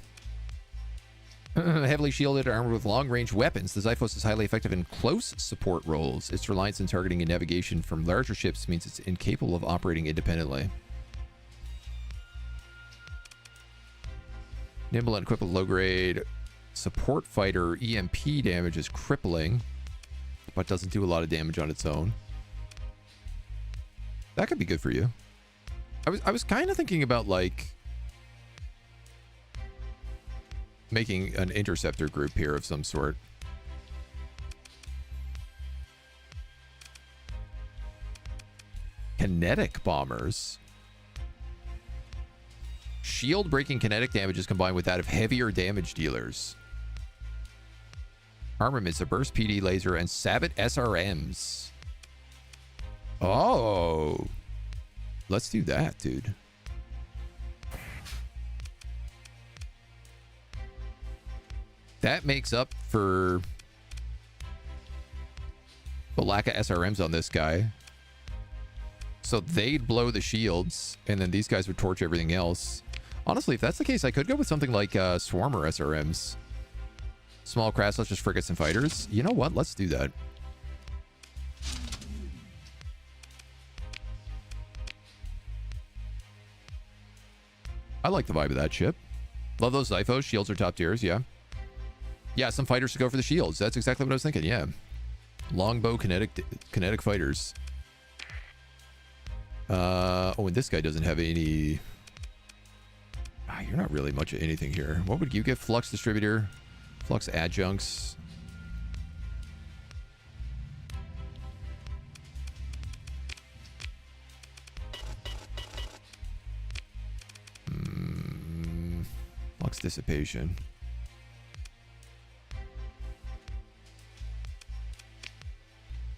Heavily shielded, armored with long-range weapons, the Xiphos is highly effective in close support roles. Its reliance on targeting and navigation from larger ships means it's incapable of operating independently. Nimble and equipped with low-grade support fighter. EMP damage is crippling, but doesn't do a lot of damage on its own. That could be good for you. I was kind of thinking about, like, making an interceptor group here of some sort. Kinetic bombers. Shield breaking kinetic damage is combined with that of heavier damage dealers. Armaments, a burst PD laser, and Sabot SRMs. Oh. Let's do that, dude. That makes up for the lack of SRMs on this guy. So they'd blow the shields, and then these guys would torch everything else. Honestly, if that's the case, I could go with something like Swarmer SRMs. Small craft, such as frigates and fighters. You know what? Let's do that. I like the vibe of that ship. Love those Xiphos. Shields are top tiers, yeah. Yeah, some fighters should go for the shields. That's exactly what I was thinking, yeah. Longbow kinetic fighters. Oh, and this guy doesn't have any... Ah, you're not really much of anything here. What would you get? Flux distributor, flux adjuncts. Flux dissipation.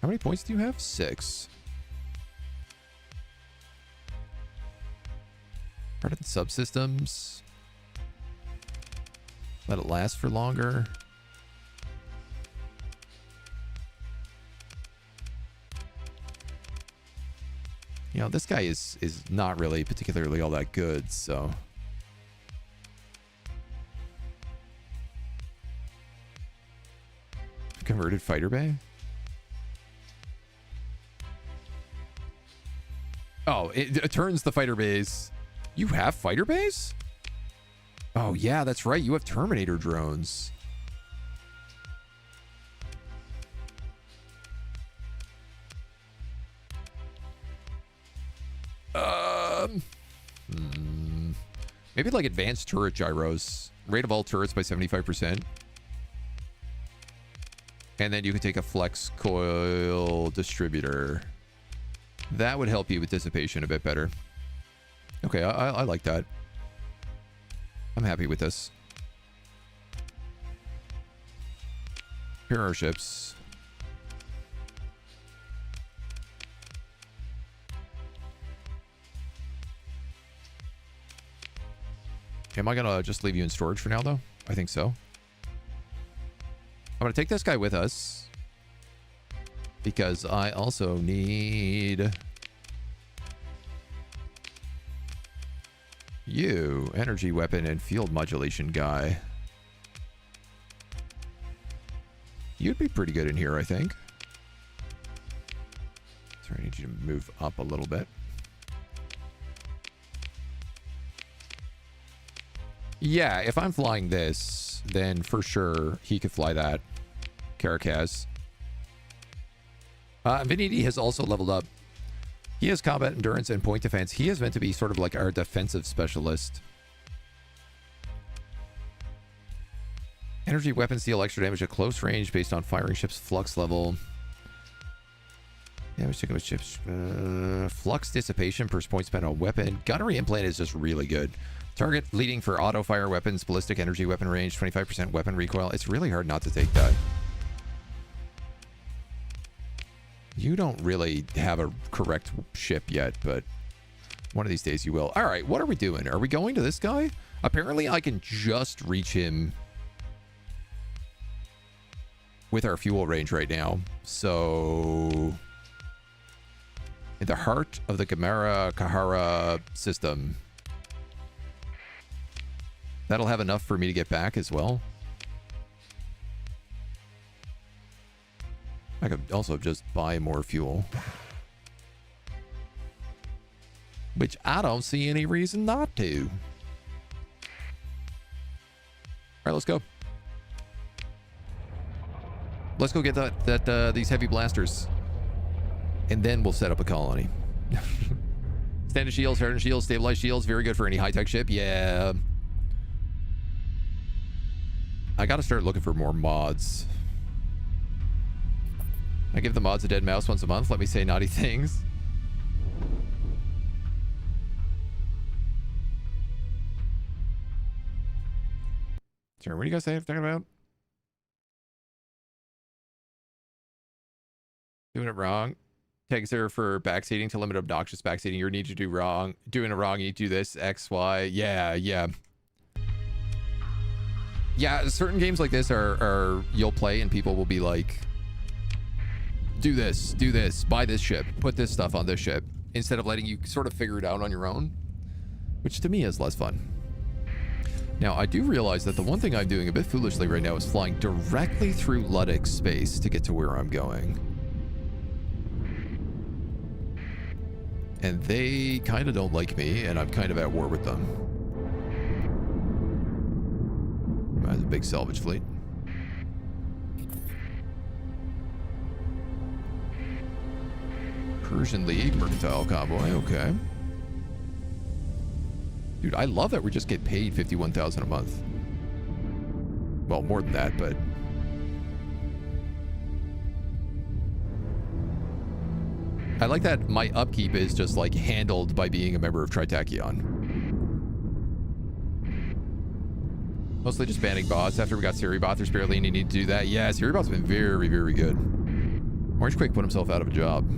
How many points do you have? 6. Hardened subsystems. Let it last for longer. You know, this guy is not really particularly all that good, so... Converted fighter bay? Oh, it turns the fighter bays. You have fighter bays? Oh, yeah, that's right. You have Terminator drones. Maybe like advanced turret gyros. Rate of all turrets by 75%. And then you can take a flex coil distributor. That would help you with dissipation a bit better. Okay, I like that. I'm happy with this. Here are our ships. Okay, am I gonna just leave you in storage for now, though? I think so. I'm gonna take this guy with us because I also need you, energy weapon and field modulation guy. You'd be pretty good in here, I think. So I need you to move up a little bit. Yeah, if I'm flying this, then for sure he could fly that. Caracas. Infinity has also leveled up. He has combat endurance and point defense. He is meant to be sort of like our defensive specialist. Energy weapons deal extra damage at close range based on firing ship's flux level. Damage taken with ships. Flux dissipation per point spent on weapon. Gunnery implant is just really good. Target leading for auto fire weapons, ballistic energy weapon range, 25% weapon recoil. It's really hard not to take that. You don't really have a correct ship yet, but one of these days you will. All right, what are we doing? Are we going to this guy? Apparently I can just reach him with our fuel range right now. So in the heart of the Gamera Kahara system. That'll have enough for me to get back as well. I could also just buy more fuel. Which I don't see any reason not to. All right, let's go. Let's go get these heavy blasters. And then we'll set up a colony. Standard shields, hardened shields, stabilized shields. Very good for any high-tech ship. Yeah. I gotta start looking for more mods. I give the mods a dead mouse once a month. Let me say naughty things. Sure, what do you guys say talking about? Doing it wrong. Takes there for backseating to limit obnoxious backseating. You need to do wrong. Doing it wrong, you need to do this, X, Y. Yeah, yeah. Yeah, certain games like this are you'll play and people will be like, do this, buy this ship, put this stuff on this ship, instead of letting you sort of figure it out on your own, which to me is less fun. Now, I do realize that the one thing I'm doing a bit foolishly right now is flying directly through Luddic space to get to where I'm going. And they kind of don't like me, and I'm kind of at war with them. That's a big salvage fleet. Persian League, Mercantile Convoy, okay. Dude, I love that we just get paid $51,000 a month. Well, more than that, but... I like that my upkeep is just, like, handled by being a member of Tritachyon. Mostly just banning bots. After we got Seribot, there's barely any need to do that. Yeah, Seribot's been very, very good. Orange Quake put himself out of a job.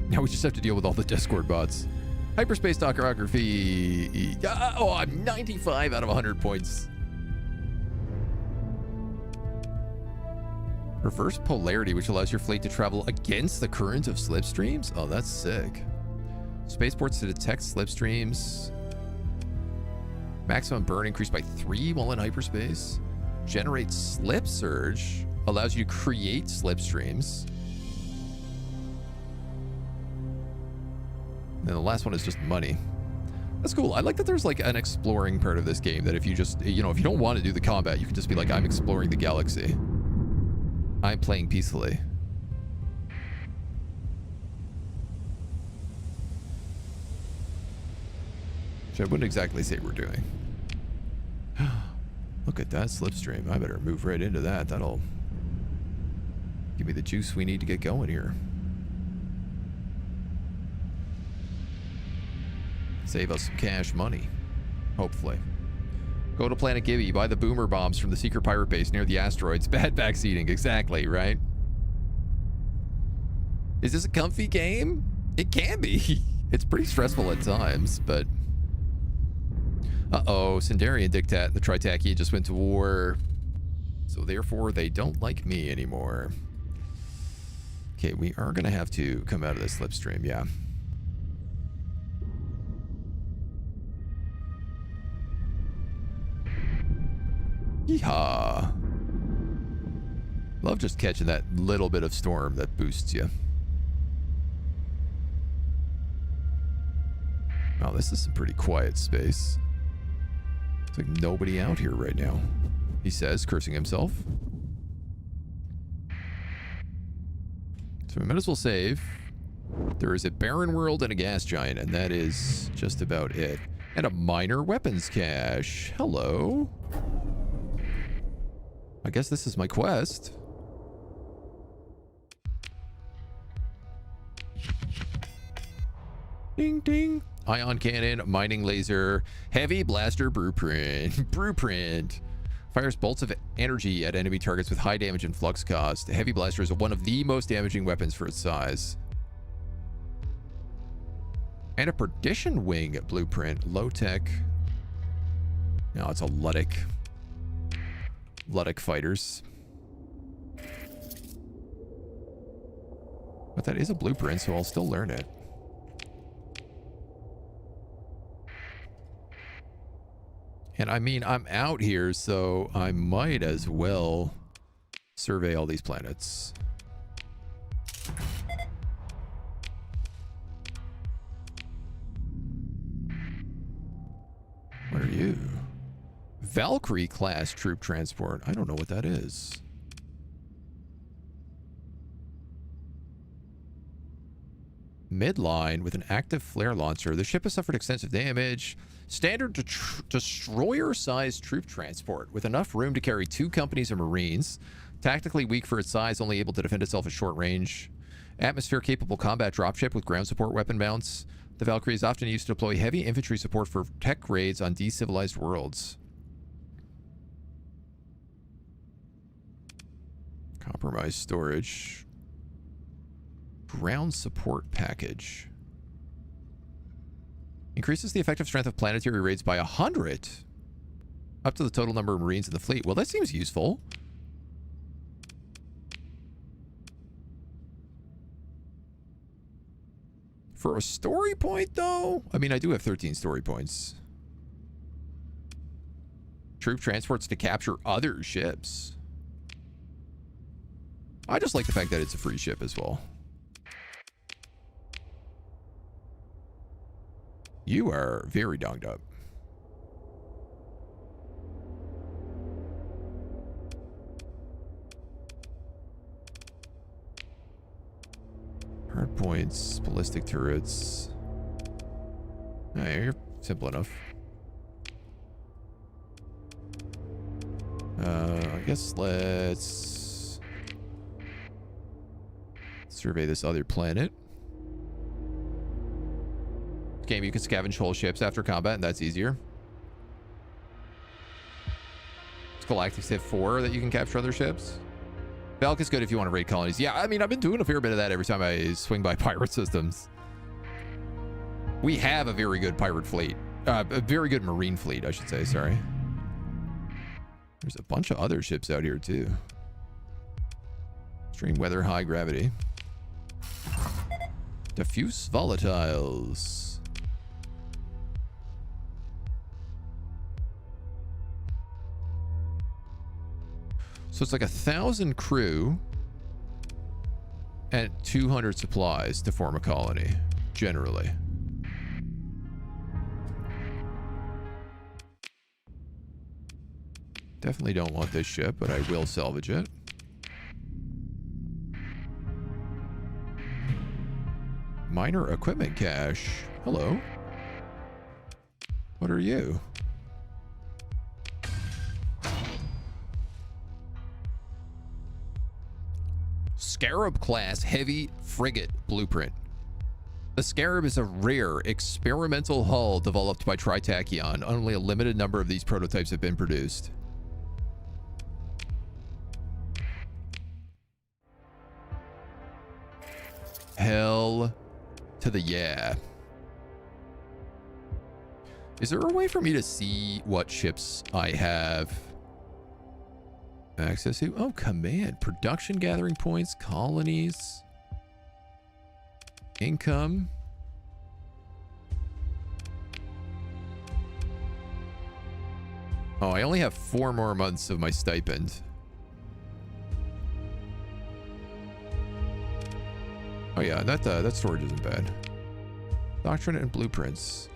Now we just have to deal with all the Discord bots. Hyperspace Dockerography. Oh, I'm 95 out of 100 points. Reverse polarity, which allows your fleet to travel against the current of slipstreams. Oh, that's sick. Spaceports to detect slipstreams. Maximum burn increased by 3 while in hyperspace. Generate slip surge. Allows you to create slipstreams. And the last one is just money. That's cool. I like that there's like an exploring part of this game that if you just, you know, if you don't want to do the combat, you can just be like, I'm exploring the galaxy. I'm playing peacefully. Which I wouldn't exactly say we're doing. Look at that slipstream. I better move right into that. That'll give me the juice we need to get going here. Save us some cash money. Hopefully. Go to Planet Gibby. Buy the boomer bombs from the secret pirate base near the asteroids. Bad backseating. Exactly, right? Is this a comfy game? It can be. It's pretty stressful at times, but... Uh-oh. Sindarian Dictat, the Tritachia, just went to war. So therefore, they don't like me anymore. Okay, we are going to have to come out of this slipstream, yeah. Yeehaw. Love just catching that little bit of storm that boosts you. Oh, this is some pretty quiet space. It's like nobody out here right now, he says, cursing himself. So we might as well save. There is a barren world and a gas giant, and that is just about it. And a minor weapons cache. Hello. I guess this is my quest. Ding, ding. Ion cannon, mining laser, heavy blaster blueprint. Blueprint. Fires bolts of energy at enemy targets with high damage and flux cost. The heavy blaster is one of the most damaging weapons for its size. And a perdition wing blueprint. Low tech. No, it's a Luddic. Luddic fighters. But that is a blueprint, so I'll still learn it. And I mean, I'm out here, so I might as well survey all these planets. What are you? Valkyrie class troop transport. I don't know what that is. Midline with an active flare launcher. The ship has suffered extensive damage. Standard destroyer-sized troop transport with enough room to carry 2 companies of Marines. Tactically weak for its size, only able to defend itself at short range. Atmosphere-capable combat dropship with ground support weapon mounts. The Valkyrie is often used to deploy heavy infantry support for tech raids on decivilized worlds. Compromised storage. Ground support package. Increases the effective strength of planetary raids by 100. Up to the total number of Marines in the fleet. Well, that seems useful. For a story point, though? I mean, I do have 13 story points. Troop transports to capture other ships. I just like the fact that it's a free ship as well. You are very donged up. Hard points, ballistic turrets. Hey, you're simple enough. I guess let's survey this other planet. Game, you can scavenge whole ships after combat, and that's easier. Galactics have 4 that you can capture other ships. Valk is good if you want to raid colonies. Yeah, I mean, I've been doing a fair bit of that every time I swing by pirate systems. We have a very good pirate fleet. A very good marine fleet, I should say, sorry. There's a bunch of other ships out here, too. Extreme weather, high gravity. Diffuse volatiles. So it's like 1,000 crew and 200 supplies to form a colony, generally. Definitely don't want this ship, but I will salvage it. Minor equipment cache. Hello. What are you? Scarab class heavy frigate blueprint. The Scarab is a rare experimental hull developed by Tritachyon. Only a limited number of these prototypes have been produced. Hell to the yeah. Is there a way for me to see what ships I have access to? Oh, command. Production gathering points, colonies, income. Oh, I only have 4 more months of my stipend. Oh yeah, that storage isn't bad. Doctrine and blueprints.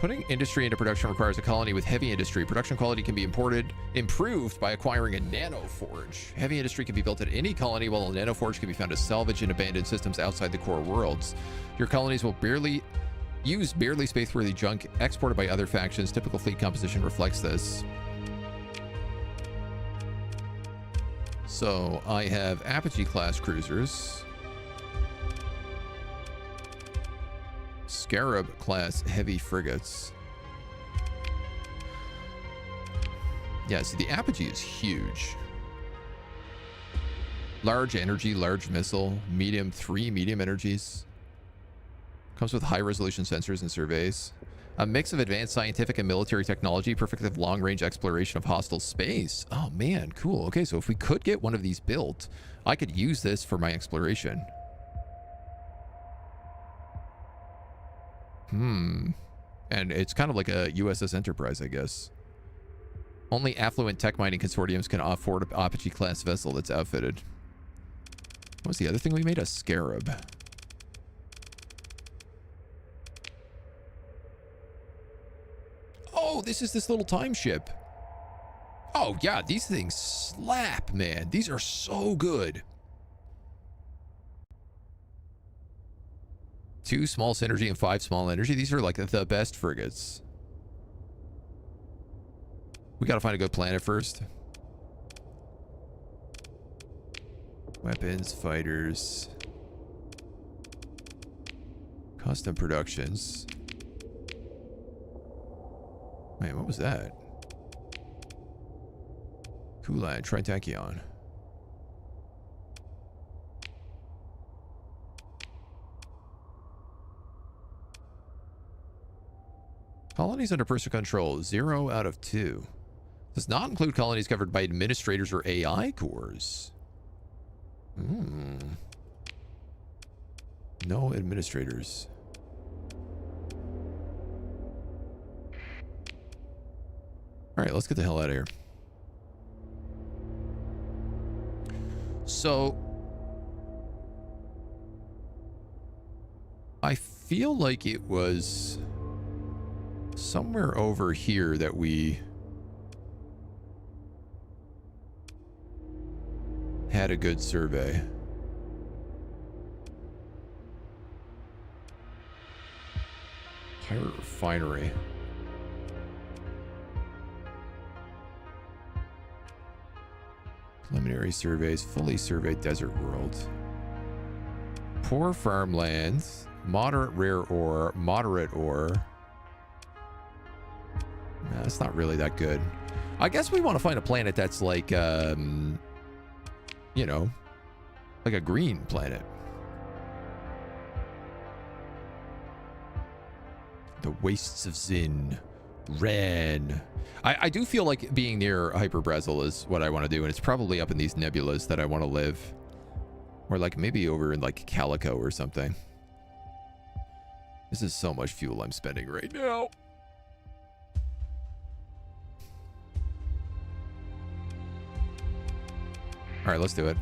Putting industry into production requires a colony with heavy industry. Production quality can be improved by acquiring a nanoforge. Heavy industry can be built at any colony, while a nanoforge can be found to salvage in abandoned systems outside the core worlds. Your colonies will use barely space-worthy junk exported by other factions. Typical fleet composition reflects this. So I have Apogee class cruisers, Scarab class heavy frigates. Yeah, so the Apogee is huge. Large energy, large missile, medium, 3 medium energies. Comes with high resolution sensors and surveys. A mix of advanced scientific and military technology, perfect for long-range exploration of hostile space. Oh, man, cool. Okay, so if we could get one of these built, I could use this for my exploration. And it's kind of like a USS Enterprise, I guess. Only affluent tech mining consortiums can afford an Apogee-class vessel that's outfitted. What was the other thing we made? A Scarab. Oh, this is this little time ship. Oh, yeah, these things slap, man. These are so good. 2 small synergy and 5 small energy. These are like the best frigates. We gotta find a good planet first. Weapons, fighters. Custom productions. Man, what was that? Kulan, Tritachyon. Colonies under personal control, 0 out of 2. Does not include colonies covered by administrators or AI cores. No administrators. All right, let's get the hell out of here. So, I feel like it was somewhere over here that we had a good survey. Pirate refinery. Preliminary surveys, fully surveyed desert world. Poor farmlands, moderate rare ore, moderate ore. Nah, that's not really that good. I guess we want to find a planet that's like, you know, like a green planet. The Wastes of Zin. Ren. I do feel like being near Hyperbrasil is what I want to do, and it's probably up in these nebulas that I want to live. Or like maybe over in like Calico or something. This is so much fuel I'm spending right now. All right, let's do it.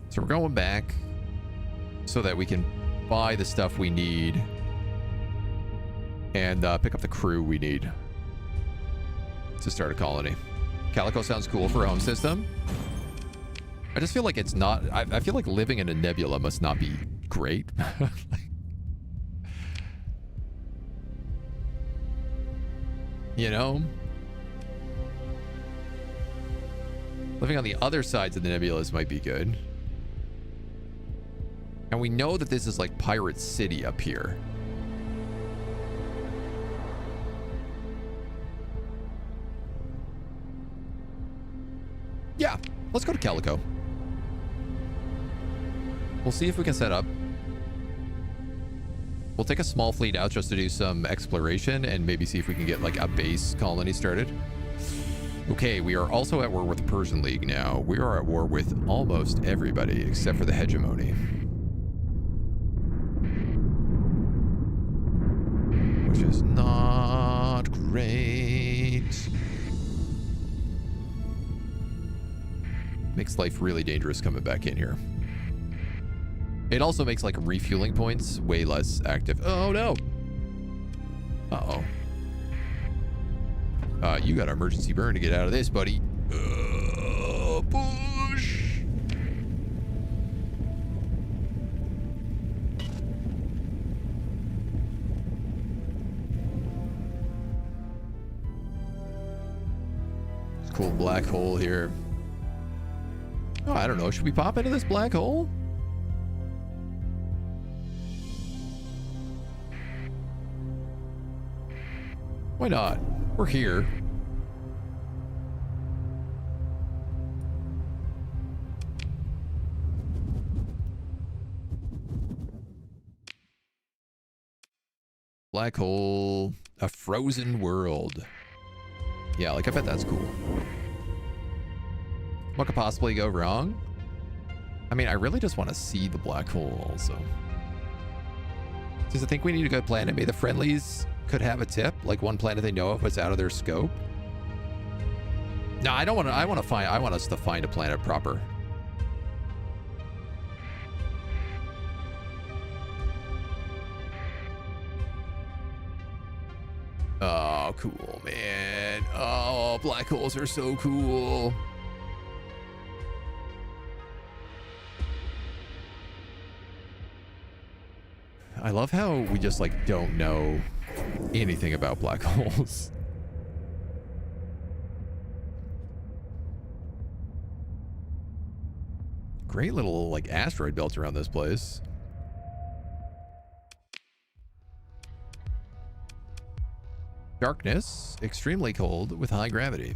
So we're going back so that we can buy the stuff we need and pick up the crew we need to start a colony. Calico sounds cool for a home system. I just feel like it's not... I feel like living in a nebula must not be great. You know? Living on the other sides of the nebulas might be good. And we know that this is like Pirate City up here. Yeah, let's go to Calico. We'll see if we can set up. We'll take a small fleet out just to do some exploration and maybe see if we can get like a base colony started. Okay, we are also at war with the Persian League now. We are at war with almost everybody except for the hegemony. Which is not great. Makes life really dangerous coming back in here. It also makes like refueling points way less active. Oh no. Uh-oh. You got an emergency burn to get out of this, buddy. Push. Cool black hole here. Oh, I don't know. Should we pop into this black hole? Why not? We're here. black hole, a frozen world. Yeah, like I bet that's cool. What could possibly go wrong? I mean, I really just want to see the black hole also. Does it think we need a good planet? Maybe the friendlies could have a tip, like one planet they know of what's out of their scope. No, I don't want to. I want us to find a planet proper. Oh, cool, man. Oh, black holes are so cool. I love how we just like don't know anything about black holes. Great little like asteroid belt around this place. Darkness, extremely cold with high gravity.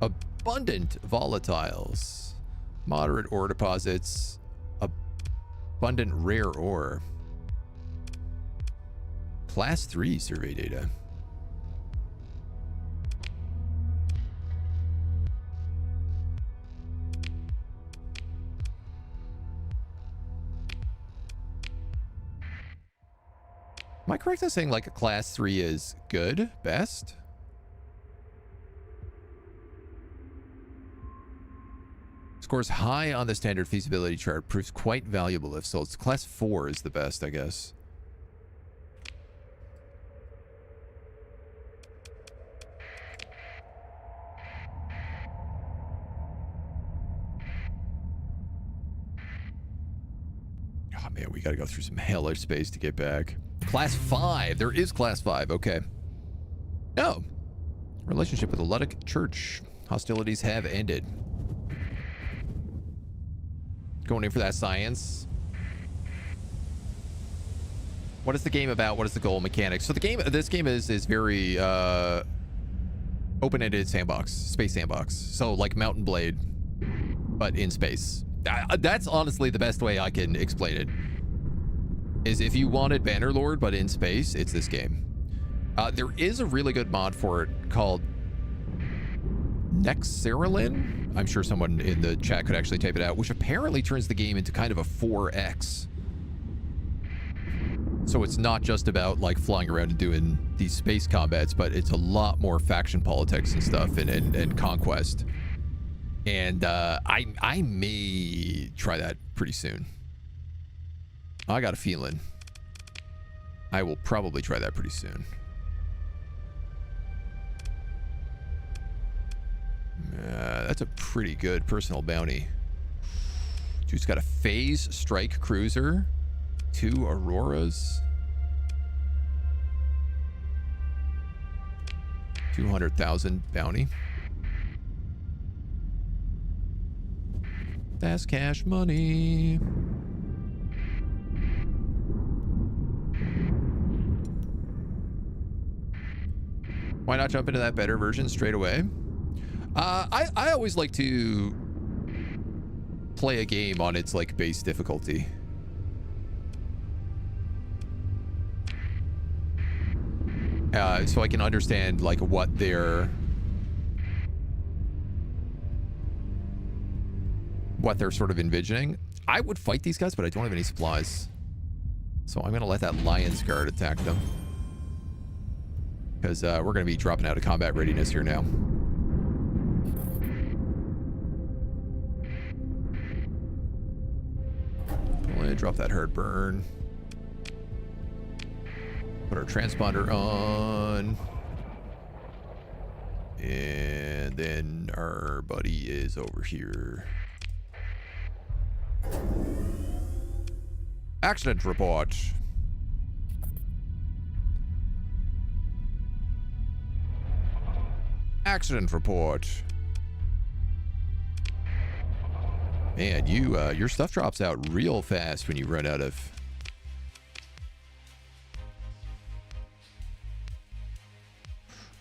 Abundant volatiles, moderate ore deposits, abundant rare ore. Class 3 survey data. Am I correct in saying like a class 3 is good, best? Scores high on the standard feasibility chart, proves quite valuable if sold. Class 4 is the best, I guess. Oh man, we gotta go through some hell of space to get back. Class 5. There is class 5. Okay. Oh. Relationship with the Ludic Church. Hostilities have ended. Going in for that science. What is the game about? What is the goal mechanics? So the game, this game is very open-ended sandbox, space sandbox. So like Mountain Blade, but in space. That's honestly the best way I can explain it. Is if you wanted Bannerlord, but in space, it's this game. There is a really good mod for it called Nexerlin. I'm sure someone in the chat could actually type it out, which apparently turns the game into kind of a 4X. So it's not just about like flying around and doing these space combats, but it's a lot more faction politics and stuff and conquest. And I may try that pretty soon. I got a feeling I will probably try that pretty soon. That's a pretty good personal bounty. Dude's got a phase strike cruiser, 2 Auroras, 200,000 bounty. That's cash money. Why not jump into that better version straight away? I always like to play a game on its like base difficulty. So I can understand like what they're sort of envisioning. I would fight these guys, but I don't have any supplies. So I'm gonna let that Lion's Guard attack them. Because we're going to be dropping out of combat readiness here now. I'm going to drop that hard burn. Put our transponder on. And then our buddy is over here. Accident report. Accident report. Man, your stuff drops out real fast when you run out of.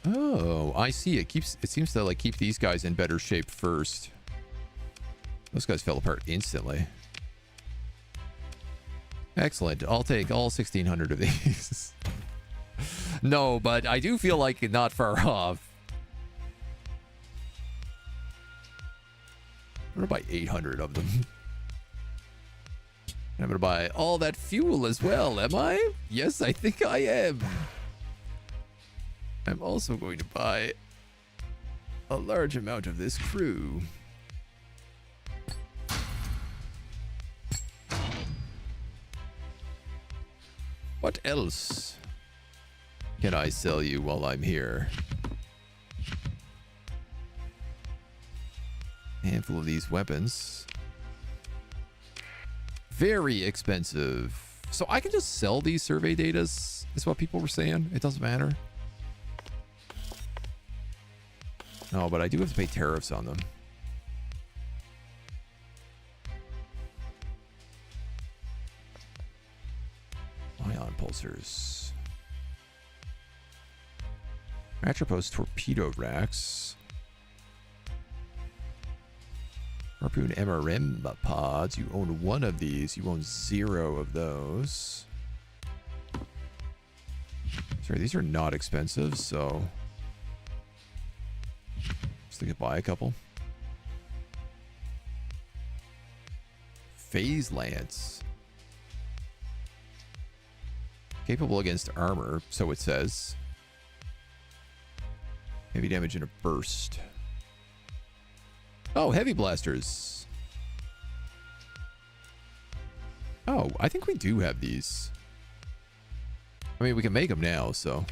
Oh, I see. It seems to like keep these guys in better shape first. Those guys fell apart instantly. Excellent. I'll take all 1,600 of these. No, but I do feel like not far off. I'm going to buy 800 of them. And I'm going to buy all that fuel as well, am I? Yes, I think I am. I'm also going to buy a large amount of this crew. What else can I sell you while I'm here? A handful of these weapons. Very expensive. So I can just sell these survey datas, is what people were saying. It doesn't matter. No, but I do have to pay tariffs on them. Ion pulsers. Atropos torpedo racks. Harpoon MRM pods. You own one of these. You own 0 of those. Sorry, these are not expensive, so just think buy a couple. Phase lance. Capable against armor, so it says. Heavy damage in a burst. Oh, heavy blasters. Oh, I think we do have these. I mean, we can make them now, so.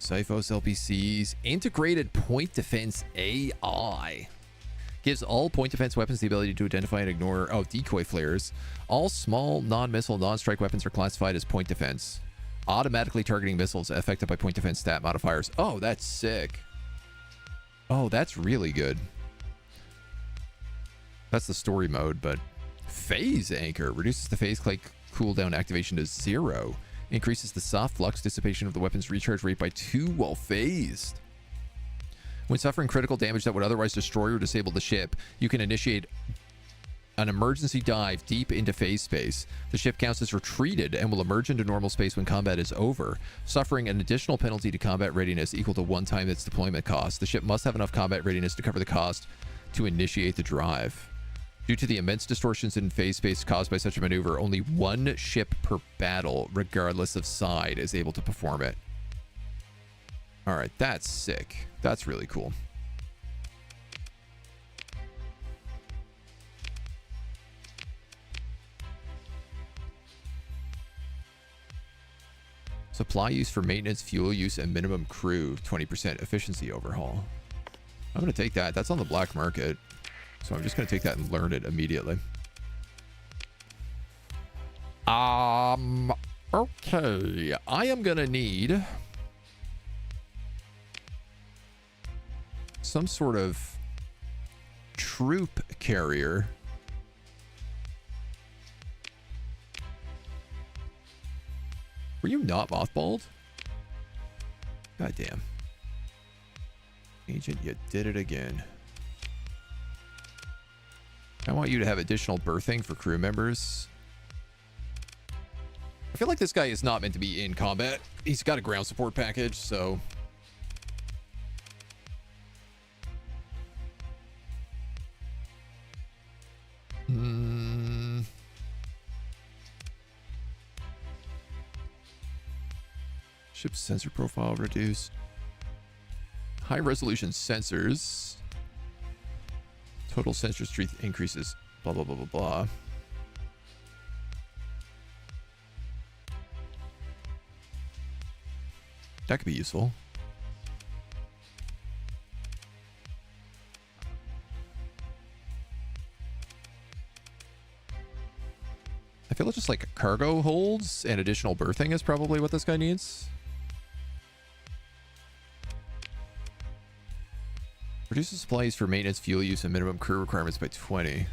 Siphos LPCs. Integrated point defense AI. Gives all point defense weapons the ability to identify and ignore, decoy flares. All small, non-missile, non-strike weapons are classified as point defense. Automatically targeting missiles affected by point defense stat modifiers. Oh, that's sick. Oh, that's really good. That's the story mode, but phase anchor reduces the phase cooldown activation to 0. Increases the soft flux dissipation of the weapon's recharge rate by 2 while phased. When suffering critical damage that would otherwise destroy or disable the ship, you can initiate an emergency dive deep into phase space. The ship counts as retreated and will emerge into normal space when combat is over, suffering an additional penalty to combat readiness equal to 1 time its deployment cost. The ship must have enough combat readiness to cover the cost to initiate the drive. Due to the immense distortions in phase space caused by such a maneuver, only 1 ship per battle, regardless of side, is able to perform it. Alright, that's sick. That's really cool. Supply use for maintenance, fuel use, and minimum crew. 20% efficiency overhaul. I'm going to take that. That's on the black market. So I'm just going to take that and learn it immediately. Okay. I am going to need some sort of troop carrier. Were you not mothballed? God damn. Agent, you did it again. I want you to have additional berthing for crew members. I feel like this guy is not meant to be in combat. He's got a ground support package, so. Ship's sensor profile reduced. High resolution sensors. Total sensor strength increases. Blah, blah, blah, blah, blah. That could be useful. I feel like just like cargo holds and additional berthing is probably what this guy needs. Reduces supplies for maintenance, fuel use, and minimum crew requirements by 20.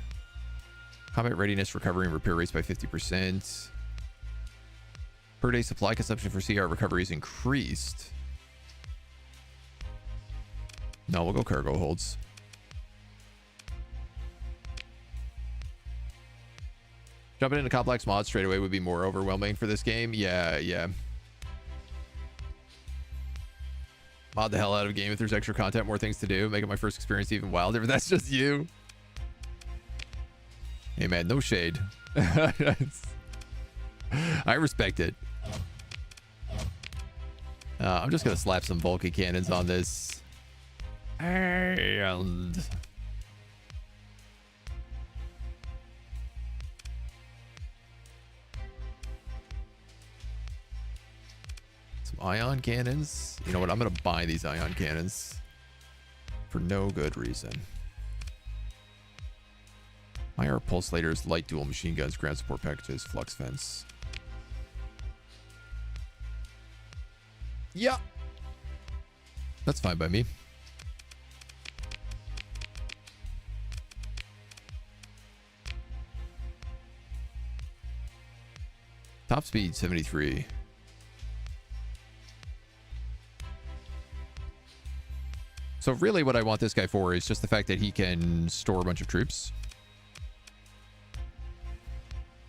Combat readiness, recovery, and repair rates by 50%. Per day supply consumption for CR recovery is increased. No, we'll go cargo holds. Jumping into complex mods straight away would be more overwhelming for this game. Yeah, yeah. Mod the hell out of a game if there's extra content, more things to do. Make it my first experience even wilder, but that's just you. Hey man, no shade. I respect it. I'm just gonna slap some Vulcan cannons on this. And some ion cannons. You know what? I'm gonna buy these ion cannons for no good reason. IR pulsators, light dual machine guns, ground support packages, flux fence. Yeah, that's fine by me. Top speed 73. So really what I want this guy for is just the fact that he can store a bunch of troops.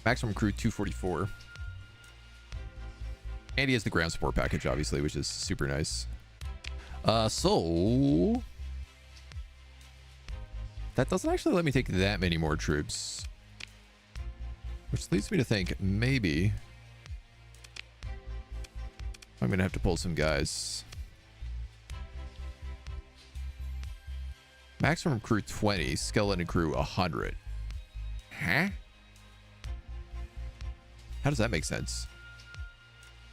Maximum crew 244. And he has the ground support package, obviously, which is super nice. So that doesn't actually let me take that many more troops, which leads me to think maybe I'm gonna have to pull some guys. Maximum crew 20, skeleton crew 100. Huh? How does that make sense?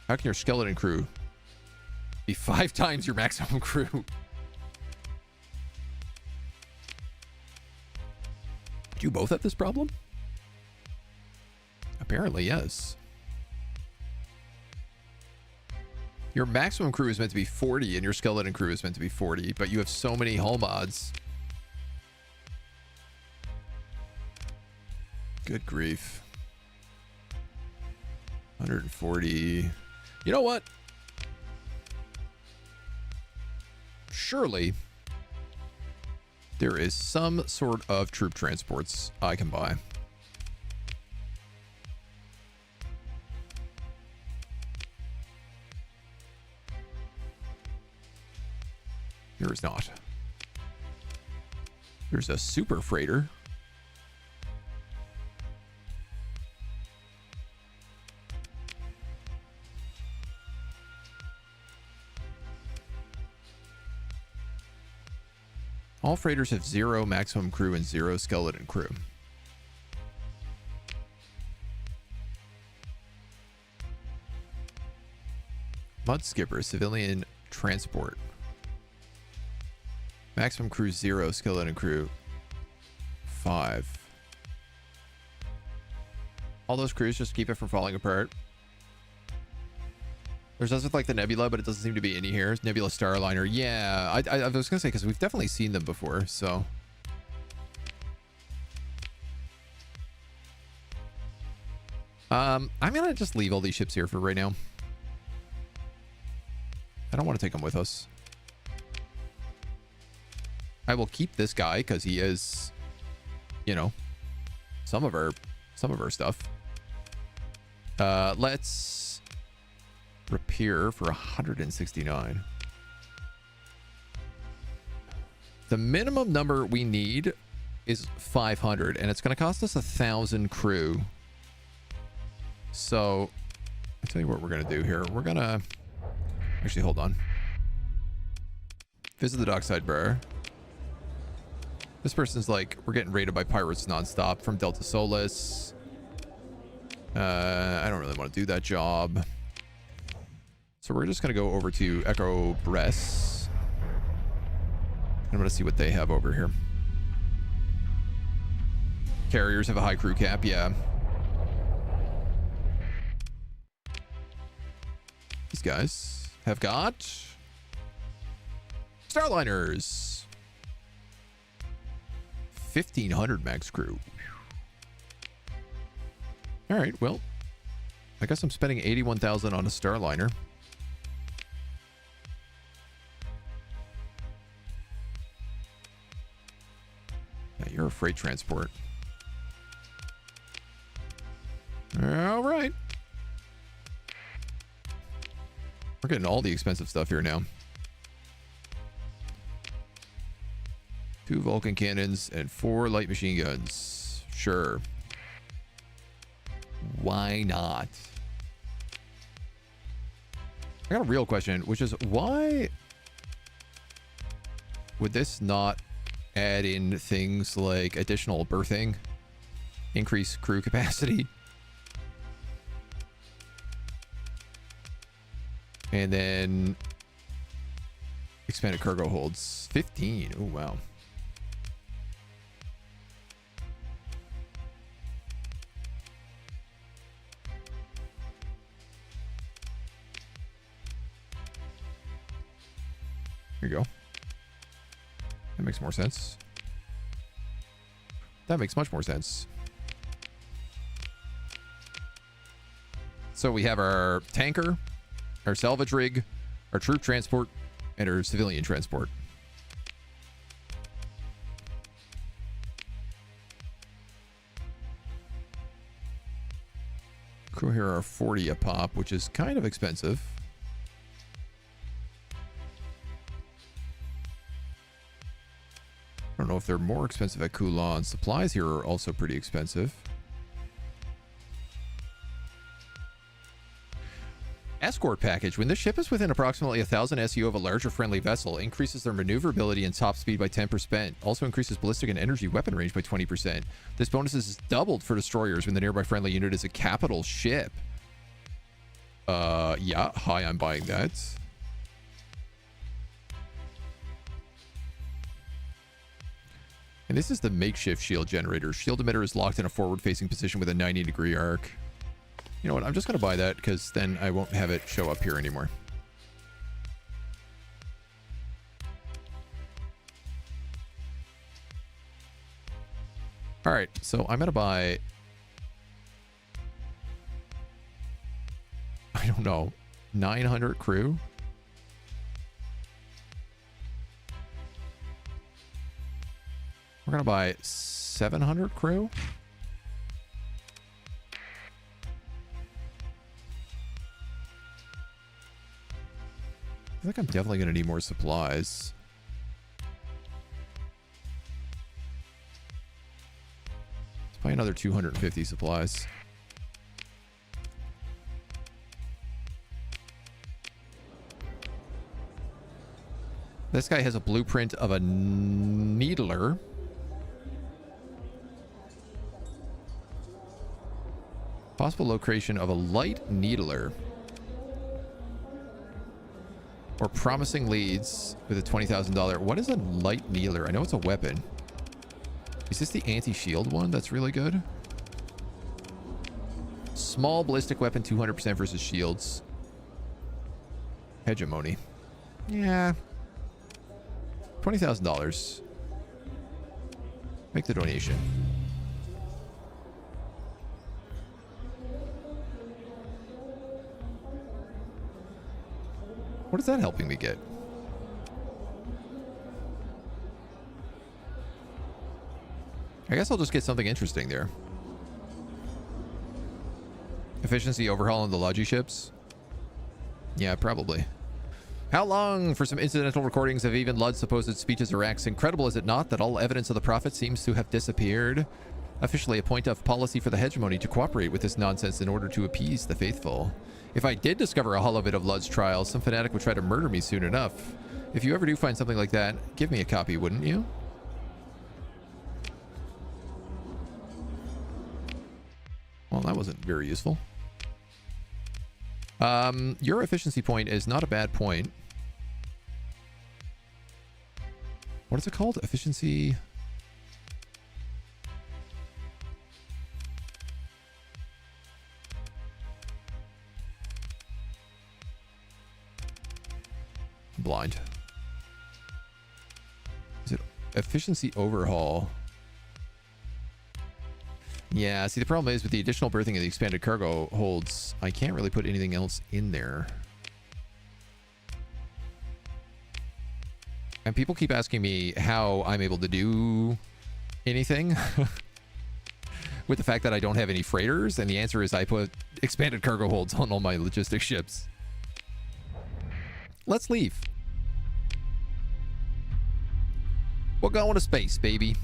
How can your skeleton crew be 5 times your maximum crew? Do you both have this problem? Apparently, yes. Your maximum crew is meant to be 40 and your skeleton crew is meant to be 40, but you have so many hull mods. Good grief. 140. You know what? Surely there is some sort of troop transports I can buy. There is not. There's a super freighter. All freighters have 0 maximum crew and 0 skeleton crew. Mud skipper, civilian transport. Maximum crew 0, skeleton crew 5. All those crews just keep it from falling apart. There's us with like the Nebula, but it doesn't seem to be any here. Nebula Starliner. Yeah, I was going to say, because we've definitely seen them before, so. I'm going to just leave all these ships here for right now. I don't want to take them with us. I will keep this guy because he is, you know, some of our stuff. Let's repair for 169. The minimum number we need is 500, and it's going to cost us 1,000 crew. So I'll tell you what we're going to do here. We're going to actually hold on. Visit the dockside bar. This person's like, we're getting raided by pirates nonstop from Delta Solis. I don't really want to do that job. So we're just going to go over to Echo Bress. I'm going to see what they have over here. Carriers have a high crew cap, yeah. These guys have got Starliners. 1,500 max crew. All right, well, I guess I'm spending 81,000 on a Starliner. Yeah, you're a freight transport. All right. We're getting all the expensive stuff here now. 2 Vulcan cannons and 4 light machine guns. Sure. Why not? I got a real question, which is why would this not add in things like additional berthing, increase crew capacity, and then expanded cargo holds? 15. Oh, wow. Here you go. That makes more sense. That makes much more sense. So we have our tanker, our salvage rig, our troop transport, and our civilian transport. Crew here are 40 a pop, which is kind of expensive. I don't know if they're more expensive at Kulan. Supplies here are also pretty expensive. Escort package. When this ship is within approximately 1,000 SU of a larger friendly vessel, increases their maneuverability and top speed by 10%. Also increases ballistic and energy weapon range by 20%. This bonus is doubled for destroyers when the nearby friendly unit is a capital ship. Yeah. Hi, I'm buying that. And this is the makeshift shield generator. Shield emitter is locked in a forward-facing position with a 90-degree arc. You know what? I'm just going to buy that because then I won't have it show up here anymore. All right, so I'm going to buy... I don't know, 900 crew? We're going to buy 700 crew? I think I'm definitely going to need more supplies. Let's buy another 250 supplies. This guy has a blueprint of a needler. Possible location of a light needler. Or promising leads with a $20,000. What is a light needler? I know it's a weapon. Is this the anti-shield one that's really good? Small ballistic weapon, 200% versus shields. Hegemony. Yeah. $20,000. Make the donation. What is that helping me get? I guess I'll just get something interesting there. Efficiency overhaul on the Logi ships? Yeah, probably. How long for some incidental recordings of even Ludd's supposed speeches or acts? Incredible, is it not, that all evidence of the prophet seems to have disappeared? Officially a point of policy for the hegemony to cooperate with this nonsense in order to appease the faithful. If I did discover a hollow bit of Ludd's trial, some fanatic would try to murder me soon enough. If you ever do find something like that, give me a copy, wouldn't you? Well, that wasn't very useful. Your efficiency point is not a bad point. What is it called? Efficiency... blind. Is it efficiency overhaul? Yeah, see, the problem is with the additional berthing and the expanded cargo holds, I can't really put anything else in there. And people keep asking me how I'm able to do anything. with the fact that I don't have any freighters? And the answer is I put expanded cargo holds on all my logistics ships. Let's leave. We're going to space, baby.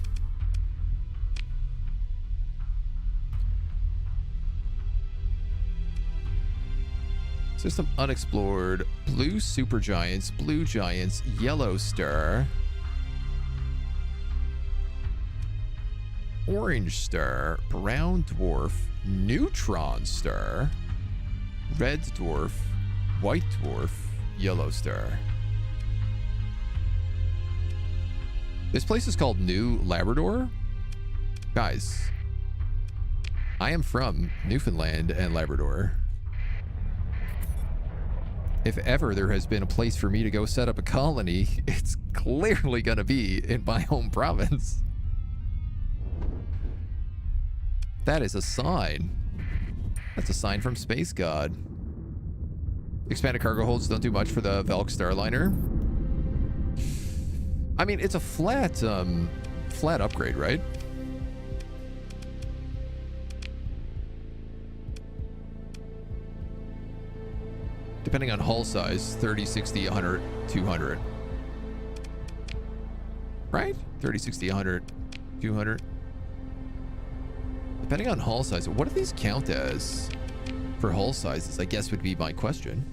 System unexplored. Blue supergiants, blue giants, yellow star, orange star, brown dwarf, neutron star, red dwarf, white dwarf, yellow star. This place is called New Labrador. Guys, I am from Newfoundland and Labrador. If ever there has been a place for me to go set up a colony, it's clearly going to be in my home province. That is a sign. That's a sign from Space God. Expanded cargo holds don't do much for the Velk Starliner. I mean, it's a flat upgrade, right? Depending on hull size, 30, 60, 100, 200. Right? 30, 60, 100, 200. Depending on hull size, what do these count as for hull sizes? I guess would be my question.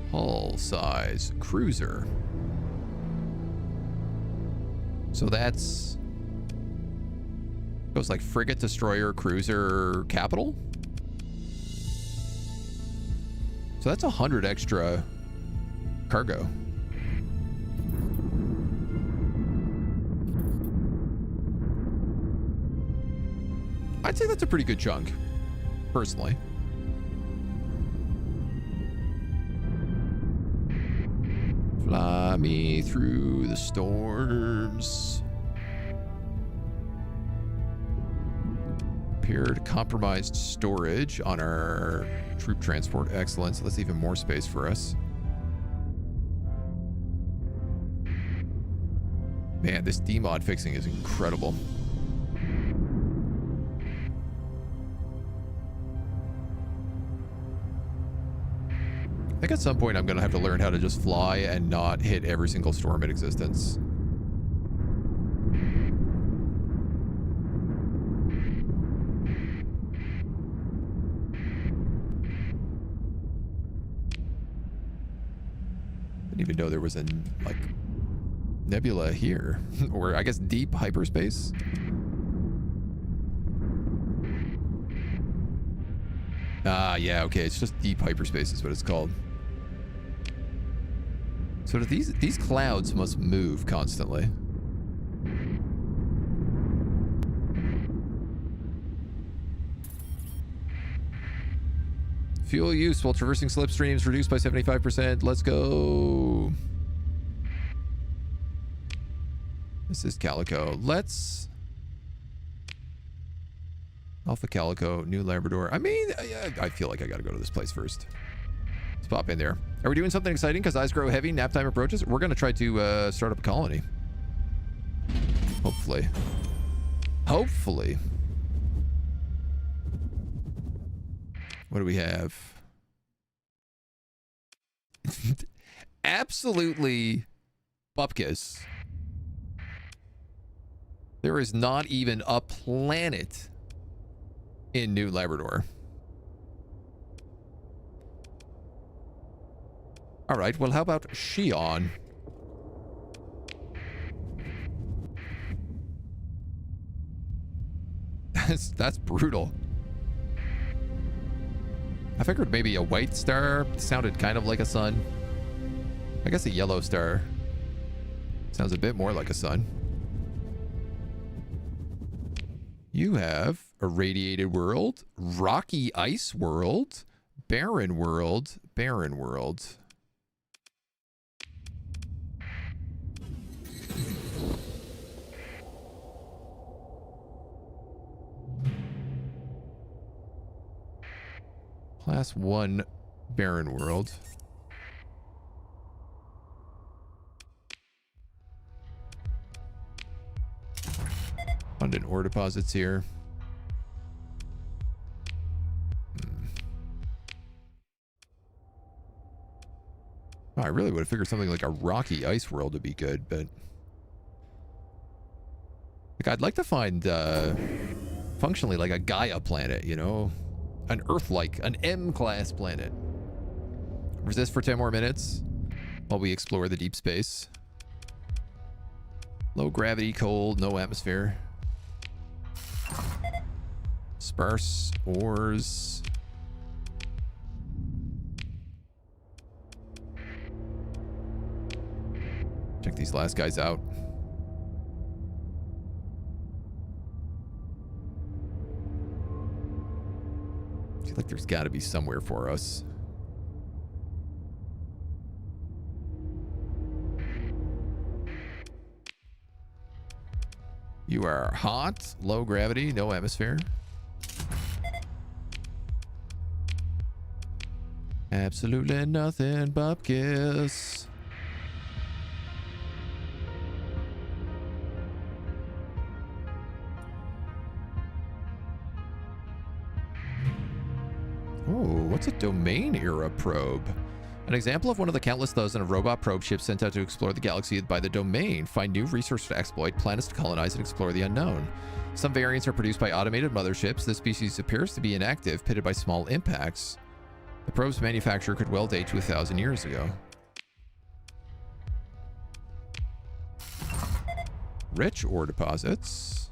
Hull size, cruiser. So that's goes like frigate, destroyer, cruiser, capital. So that's 100 extra cargo. I'd say that's a pretty good chunk, personally. Fly me through the storms. Appeared compromised storage on our troop transport. Excellent. So that's even more space for us. Man, this demod fixing is incredible. I think at some point I'm going to have to learn how to just fly and not hit every single storm in existence. Didn't even know there was a, like, nebula here. Or, I guess, deep hyperspace. Ah, yeah, okay. It's just deep hyperspace is what it's called. So do these clouds must move constantly. Fuel use while traversing slipstreams reduced by 75%. Let's go. This is Calico. Let's... Alpha Calico, New Labrador. I mean, I feel like I gotta go to this place first. Let's pop in there. Are we doing something exciting because eyes grow heavy, nap time approaches? We're gonna try to start up a colony. Hopefully. Hopefully. What do we have? Absolutely bupkis. There is not even a planet in New Labrador. All right, well, how about Xi'an? That's brutal. I figured maybe a white star sounded kind of like a sun. I guess a yellow star sounds a bit more like a sun. You have irradiated world, rocky ice world, barren world, barren world. Class 1 barren world. Abundant ore deposits here. Oh, I really would have figured something like a rocky ice world would be good, but like I'd like to find functionally like a Gaia planet, you know, an Earth-like, an M-class planet. Resist for 10 more minutes while we explore the deep space. Low gravity, cold, no atmosphere. Sparse ores. Check these last guys out. I feel like there's got to be somewhere for us. You are hot, low gravity, no atmosphere. Absolutely nothing, bupkis. Oh, what's a domain era probe? An example of one of the countless dozen of robot probe ships sent out to explore the galaxy by the domain, find new resources to exploit, planets to colonize, and explore the unknown. Some variants are produced by automated motherships. This species appears to be inactive, pitted by small impacts. The probe's manufacture could well date to 1,000 years ago. Rich ore deposits.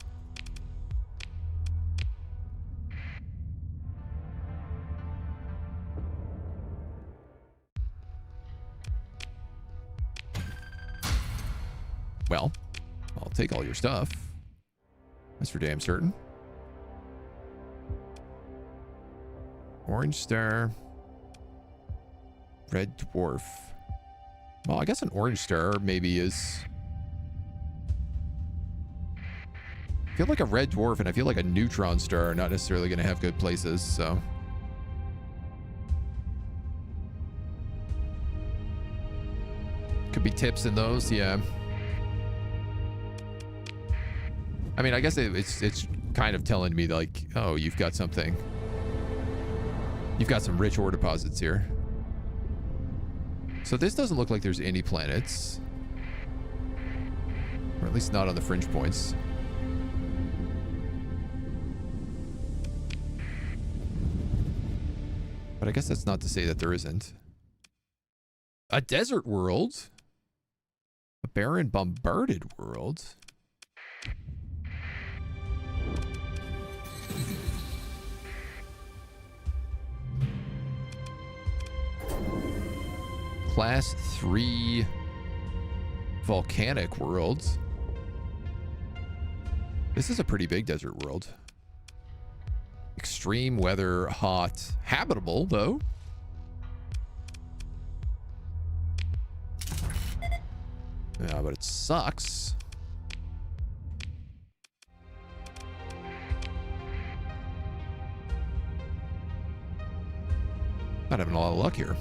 Well, I'll take all your stuff. That's for damn certain. Orange star. Red dwarf. Well, I guess an orange star maybe is... I feel like a red dwarf and I feel like a neutron star are not necessarily going to have good places, so... Could be tips in those, yeah. I mean, I guess it's kind of telling me like, oh, you've got something. You've got some rich ore deposits here. So this doesn't look like there's any planets. Or at least not on the fringe points. But I guess that's not to say that there isn't. A desert world? A barren, bombarded world? Class 3 volcanic worlds. This is a pretty big desert world. Extreme weather, hot, habitable though. Yeah, but it sucks. Not having a lot of luck here.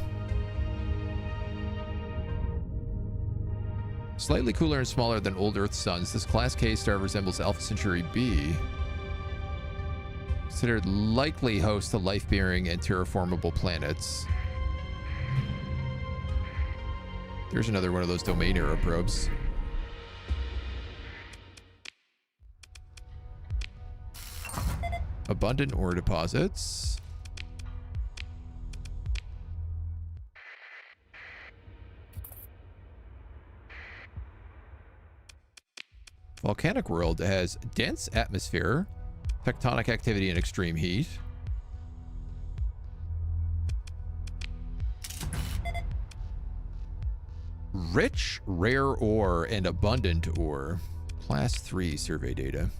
Slightly cooler and smaller than old Earth suns, this Class K star resembles Alpha Centauri B. Considered likely host to life-bearing and terraformable planets. There's another one of those domain era probes. Abundant ore deposits. Volcanic world has dense atmosphere, tectonic activity, and extreme heat. Rich, rare ore, and abundant ore. Class 3 survey data.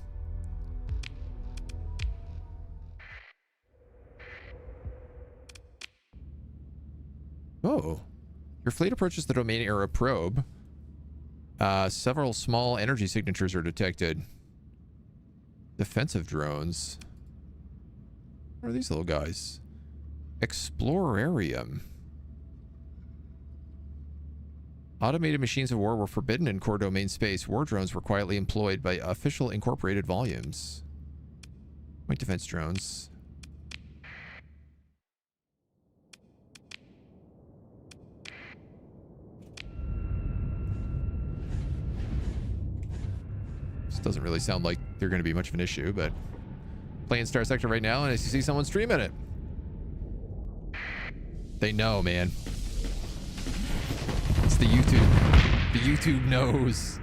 Oh. Your fleet approaches the domain era probe. Several small energy signatures are detected. Defensive drones. What are these little guys? Explorarium. Automated machines of war were forbidden in core domain space. War drones were quietly employed by official incorporated volumes. Point defense drones. This doesn't really sound like they're going to be much of an issue, but playing Starsector right now and I see someone streaming it. They know, man. It's the YouTube. The YouTube knows.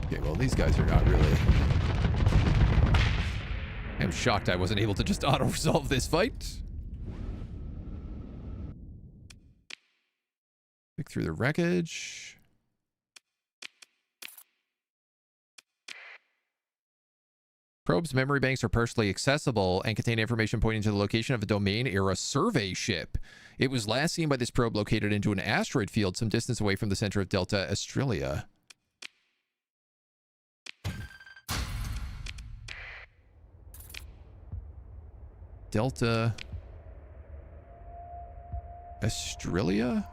Okay, well, these guys are not really... I'm shocked I wasn't able to just auto-resolve this fight. Pick through the wreckage. Probe's memory banks are partially accessible and contain information pointing to the location of a domain-era survey ship. It was last seen by this probe located into an asteroid field some distance away from the center of Delta Australia. Delta Australia?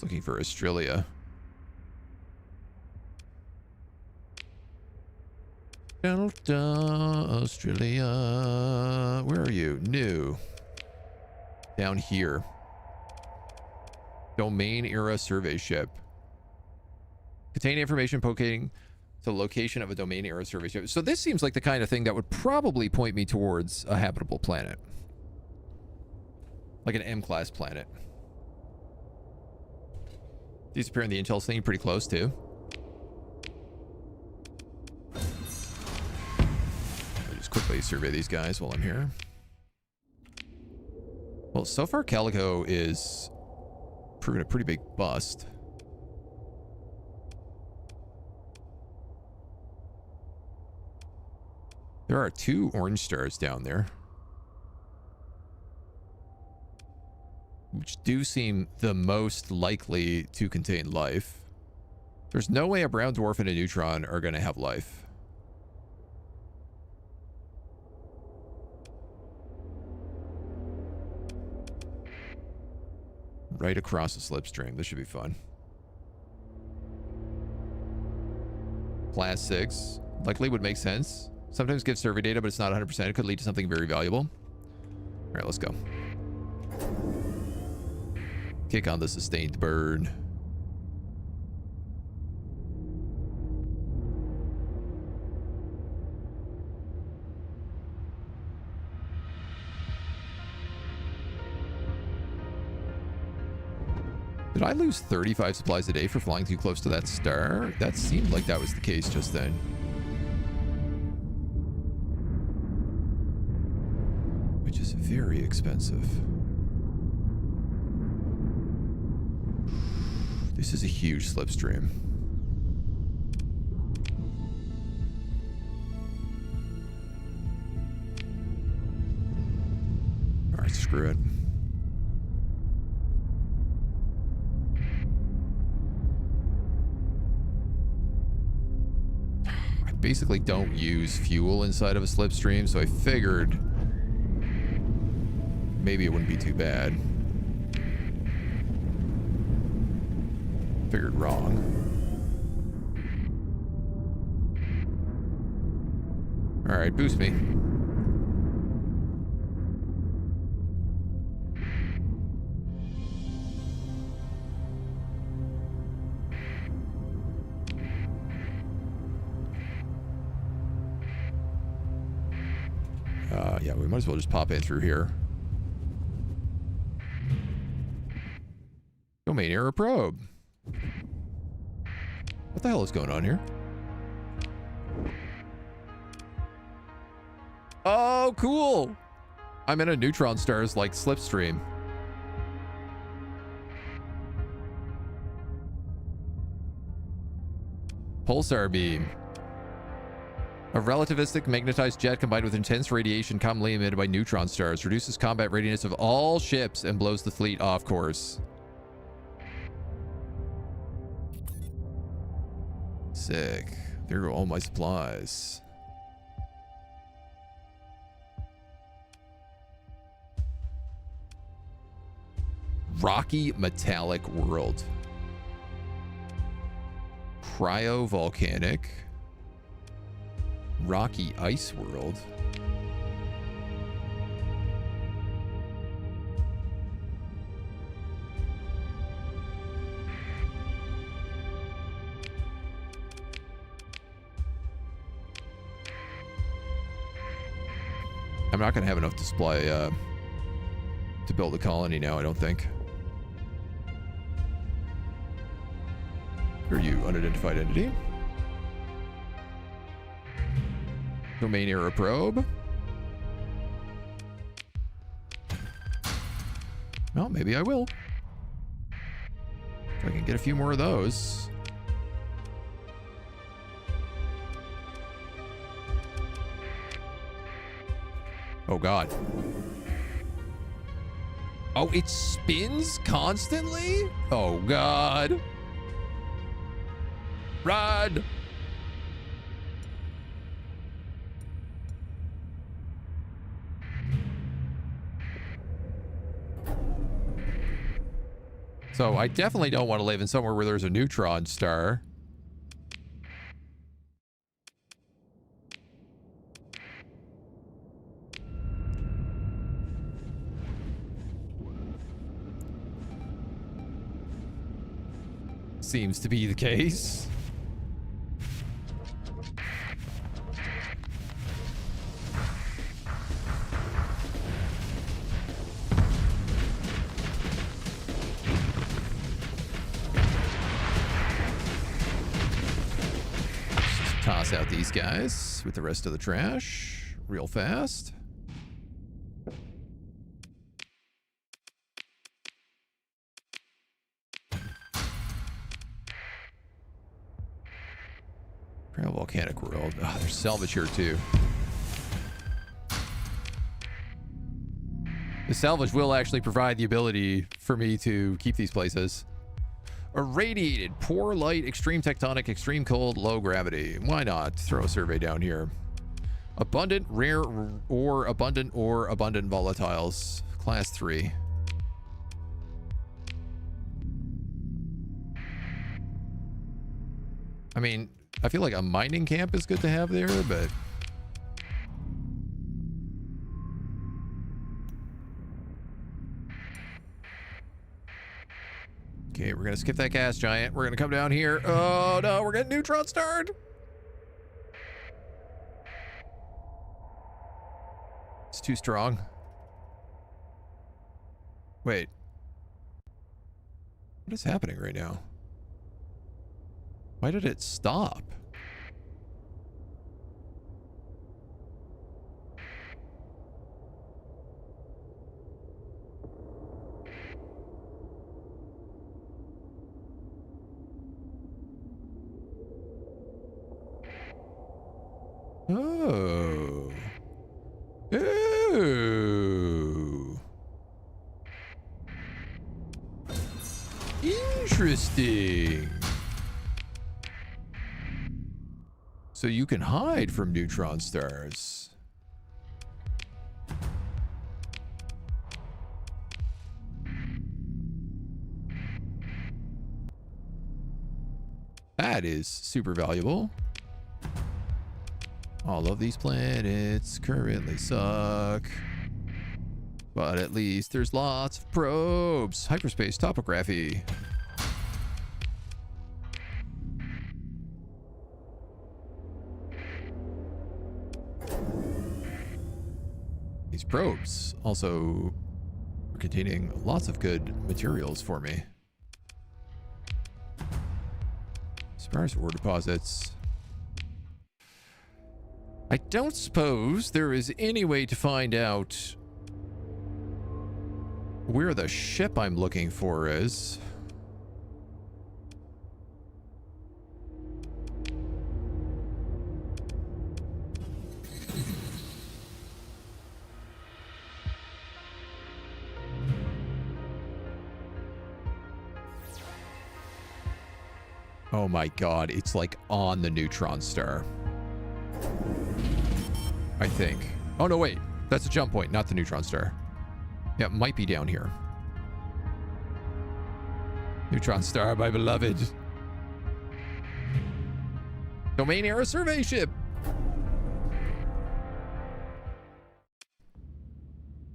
Looking for Australia. Delta, Australia. Where are you? New. Down here. Domain era survey ship. Contain information poking to the location of a domain era survey ship. So this seems like the kind of thing that would probably point me towards a habitable planet. Like an M-class planet. These appear in the intel scene pretty close, too. I'll just quickly survey these guys while I'm here. Well, so far Calico is proving a pretty big bust. There are 2 orange stars down there, which do seem the most likely to contain life. There's no way a brown dwarf and a neutron are going to have life. Right across the slipstream. This should be fun. Class 6. Likely would make sense. Sometimes gives survey data, but it's not 100%. It could lead to something very valuable. All right, let's go. Kick on the sustained burn. Did I lose 35 supplies a day for flying too close to that star? That seemed like that was the case just then. Which is very expensive. This is a huge slipstream. All right, screw it. I basically don't use fuel inside of a slipstream, so I figured maybe it wouldn't be too bad. Figured wrong. All right, boost me. Yeah, we might as well just pop in through here. Domain error probe. What the hell is going on here? Oh, cool. I'm in a neutron star's like slipstream. Pulsar beam. A relativistic magnetized jet combined with intense radiation commonly emitted by neutron stars reduces combat readiness of all ships and blows the fleet off course. Sick. There go all my supplies. Rocky metallic world. Cryovolcanic. Rocky ice world. I'm not going to have enough to supply to build a colony now, I don't think. Are you unidentified entity? Domain error probe. Well, maybe I will. If I can get a few more of those. Oh, God. Oh, it spins constantly? Oh, God. Run! So I definitely don't want to live in somewhere where there's a neutron star. Seems to be the case. Just toss out these guys with the rest of the trash real fast. Volcanic world. Oh, there's salvage here too. The salvage will actually provide the ability for me to keep these places. Irradiated, poor light, extreme tectonic, extreme cold, low gravity. Why not throw a survey down here? Abundant, rare, or abundant volatiles. Class 3. I mean, I feel like a mining camp is good to have there, but... Okay, we're gonna skip that gas giant. We're gonna come down here. Oh, no, we're getting neutron starred. It's too strong. Wait. What is happening right now? Why did it stop? Oh. Oh. Interesting. So you can hide from neutron stars. That is super valuable. All of these planets currently suck. But at least there's lots of probes. Hyperspace topography. These probes also are containing lots of good materials for me. Sparse ore deposits. I don't suppose there is any way to find out where the ship I'm looking for is. Oh my god, it's like on the neutron star. I think. Oh no, wait. That's a jump point, not the neutron star. Yeah, it might be down here. Neutron star, my beloved. Domain error survey ship.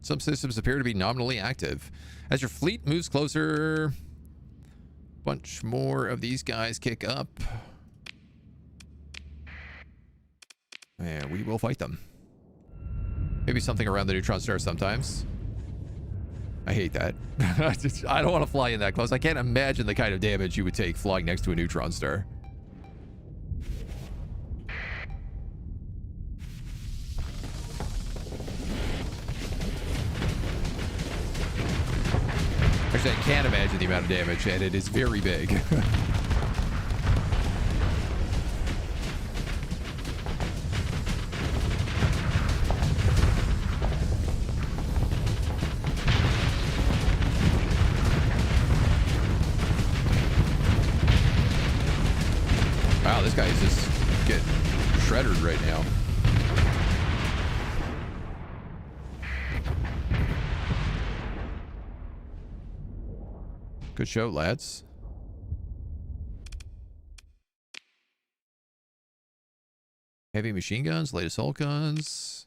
Some systems appear to be nominally active. As your fleet moves closer, a bunch more of these guys kick up. And we will fight them. Maybe something around the neutron star sometimes. I hate that. I don't want to fly in that close. I can't imagine the kind of damage you would take flying next to a neutron star. Actually, I can't imagine the amount of damage, and it is very big. Wow, this guy is just getting shredded right now. Good show, lads. Heavy machine guns, light assault guns.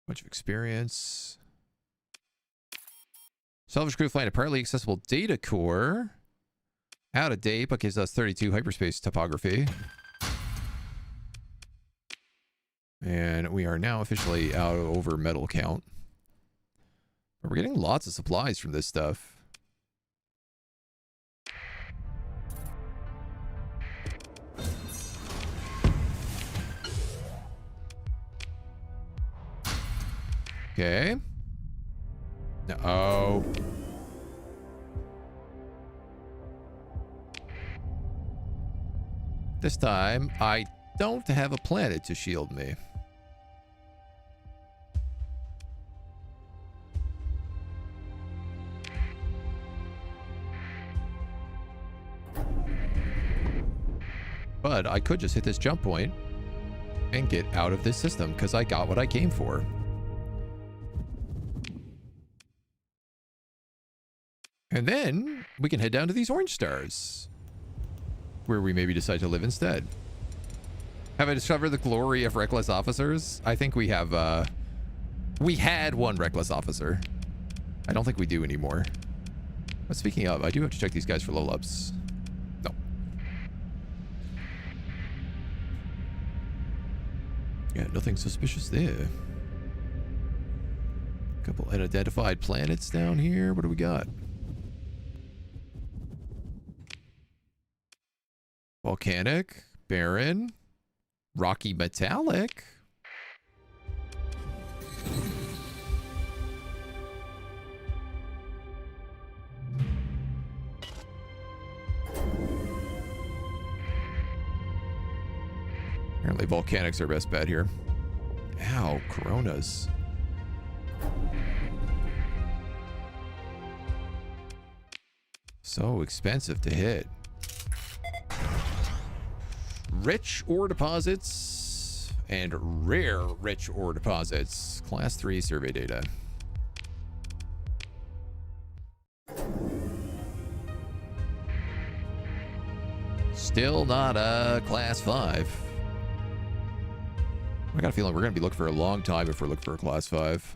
Bunch of experience. Salvage crew flying a partly accessible data core. Out of date, but gives us 32 hyperspace topography. And we are now officially out over metal count. But we're getting lots of supplies from this stuff. Okay. No. This time, I don't have a planet to shield me. But I could just hit this jump point and get out of this system because I got what I came for. And then we can head down to these orange stars, where we maybe decide to live instead. Have I discovered the glory of reckless officers? I think we have, we had one reckless officer. I don't think we do anymore. But speaking of, I do have to check these guys for level ups. No. Yeah, nothing suspicious there. Couple unidentified planets down here. What do we got? Volcanic, barren, rocky metallic. Apparently volcanic's our best bet here. Ow, coronas. So expensive to hit. Rich ore deposits and rare rich ore deposits. Class 3 survey data. Still not a class 5. I got a feeling we're going to be looking for a long time if we're looking for a class 5.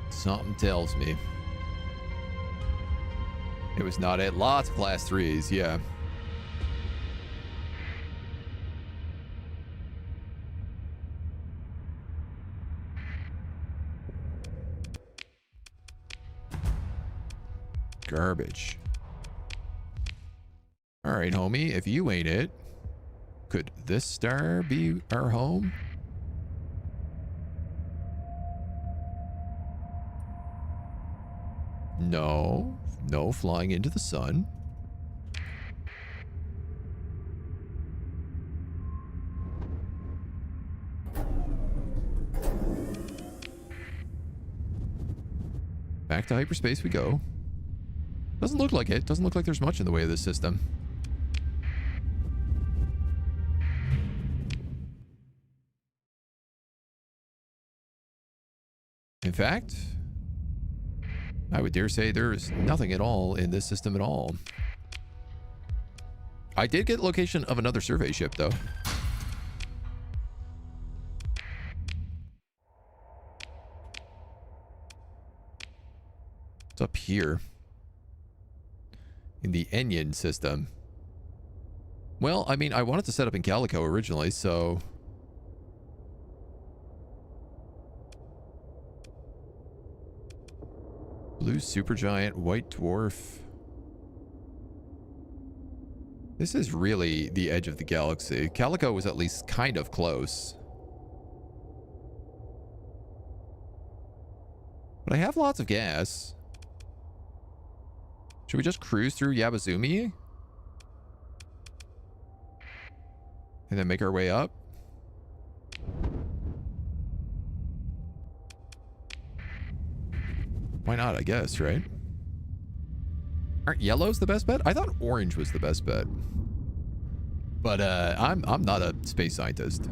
Something tells me. It was not at lots of class 3s, yeah. Garbage. All right, homie, if you ain't it, could this star be our home? No, no flying into the sun. Back to hyperspace we go. Doesn't look like it. Doesn't look like there's much in the way of this system. In fact, I would dare say there's nothing at all in this system at all. I did get location of another survey ship, though. It's up here. In the Enyon system. Well, I mean, I wanted to set up in Calico originally, so... Blue supergiant, white dwarf. This is really the edge of the galaxy. Calico was at least kind of close. But I have lots of gas. Should we just cruise through Yabazumi? And then make our way up? Why not, I guess, right? Aren't yellows the best bet? I thought orange was the best bet. But I'm not a space scientist.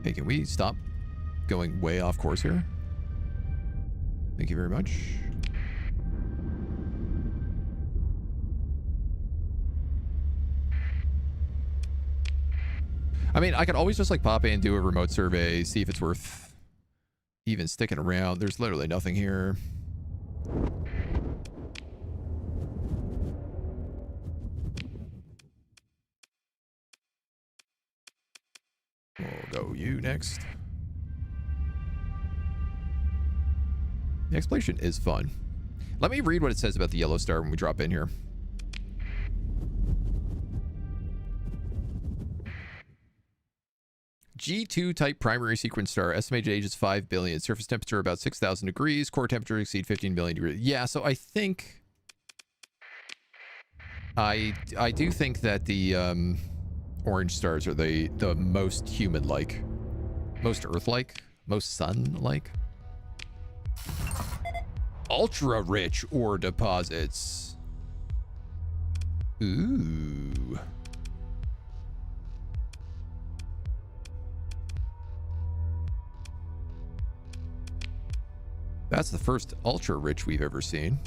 Hey, can we stop going way off course here? Thank you very much. I mean, I could always just like pop in, do a remote survey, see if it's worth even sticking around. There's literally nothing here. We'll go you next. The exploration is fun. Let me read what it says about the yellow star when we drop in here. G2 type primary sequence star. Estimated age is 5 billion. Surface temperature about 6,000 degrees. Core temperature exceed 15 million degrees. Yeah, so I think... I do think that the orange stars are the most human-like. Most Earth-like. Most Sun-like. Ultra-rich ore deposits. Ooh... That's the first ultra rich we've ever seen.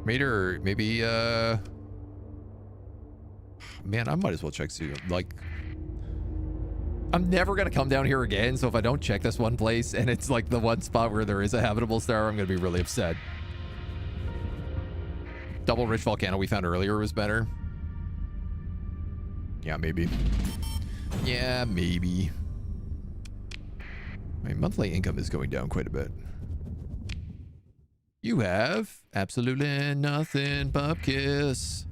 Maybe man, I might as well check soon. Like, I'm never gonna come down here again, so if I don't check this one place and it's like the one spot where there is a habitable star, I'm gonna be really upset. Double rich volcano we found earlier was better. Yeah, maybe. Yeah, maybe. My monthly income is going down quite a bit. You have absolutely nothing, Bupkis.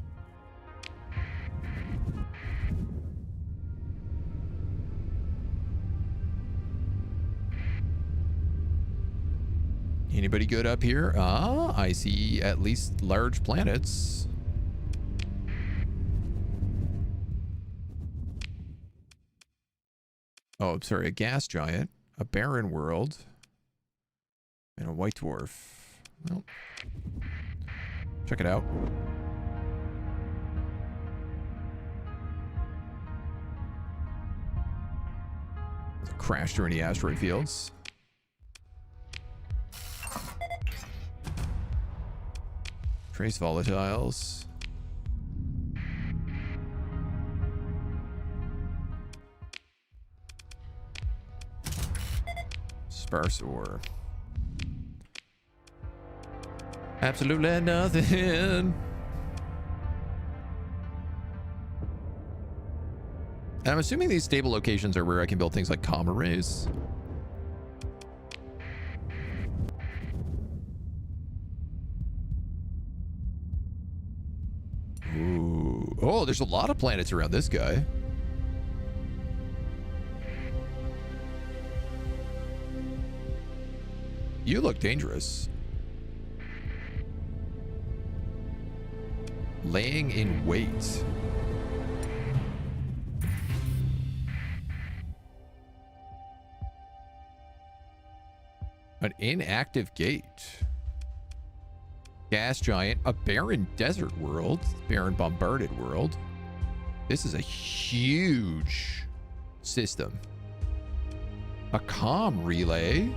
Anybody good up here? Ah, I see at least large planets. Oh, I'm sorry, a gas giant, a barren world, and a white dwarf. Well, check it out. Crashed through any asteroid fields. Trace volatiles. Sparse ore. Absolutely nothing. And I'm assuming these stable locations are where I can build things like comm arrays. Ooh. Oh, there's a lot of planets around this guy. You look dangerous. Laying in wait. An inactive gate. Gas giant. A barren desert world. Barren bombarded world. This is a huge system. A comm relay.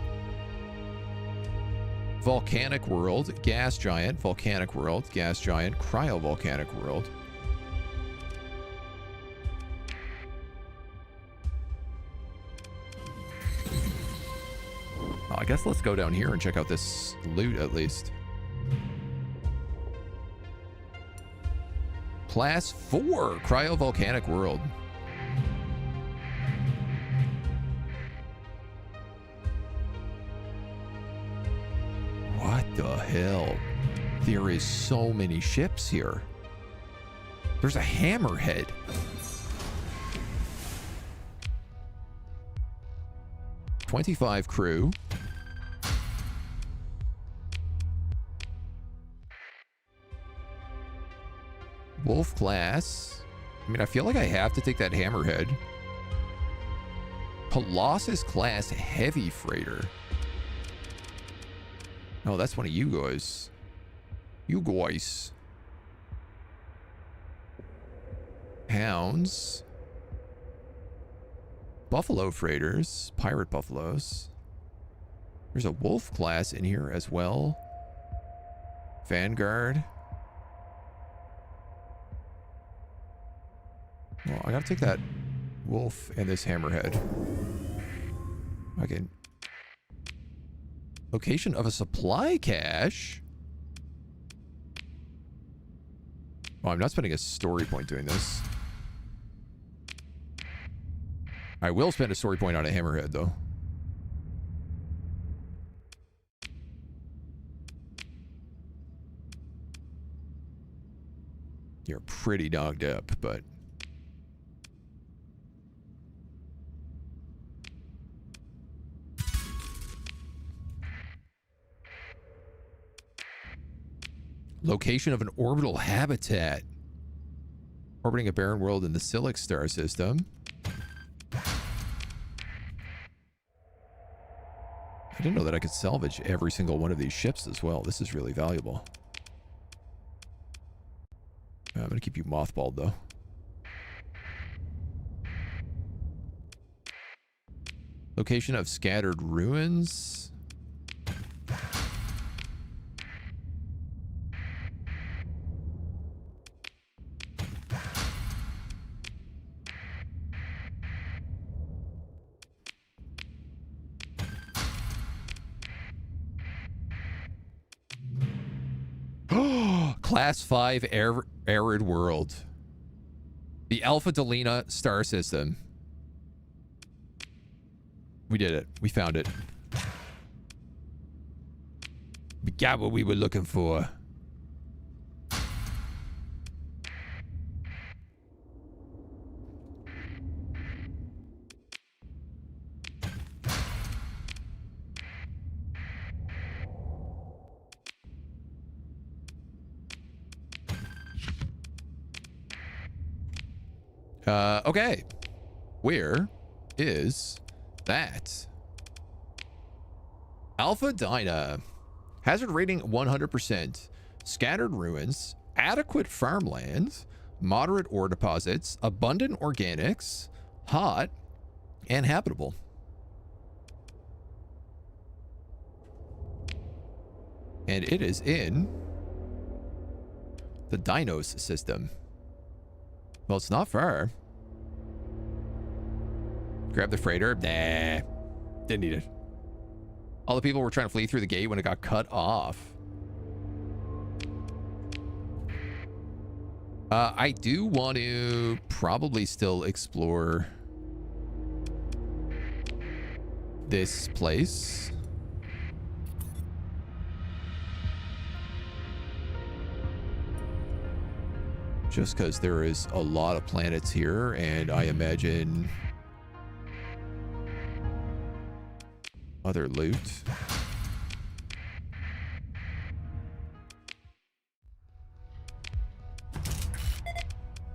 Volcanic world. Gas giant. Volcanic world. Gas giant. Cryovolcanic world. Oh, I guess let's go down here and check out this loot at least. Class 4 cryovolcanic world. What the hell? There is so many ships here. There's a hammerhead. $25 crew. Wolf class. I mean, I feel like I have to take that hammerhead. Colossus class heavy freighter. Oh, that's one of you guys. You guys. Hounds. Buffalo freighters. Pirate buffaloes. There's a wolf class in here as well. Vanguard. Well, I gotta take that wolf and this hammerhead. Okay. Location of a supply cache. Oh, I'm not spending a story point doing this. I will spend a story point on a hammerhead, though. You're pretty dogged up, but... Location of an orbital habitat. Orbiting a barren world in the Silic star system. I didn't know that I could salvage every single one of these ships as well. This is really valuable. I'm going to keep you mothballed, though. Location of scattered ruins. Class 5 arid world. The Alpha Delina star system. We did it. We found it. We got what we were looking for. Okay. Where is that? Alpha Dyna. Hazard rating 100%. Scattered ruins. Adequate farmland. Moderate ore deposits. Abundant organics. Hot. And habitable. And it is in the Dinos system. Well, it's not far. Grab the freighter. Nah. Didn't need it. All the people were trying to flee through the gate when it got cut off. I do want to probably still explore this place. Just because there is a lot of planets here, and I imagine other loot.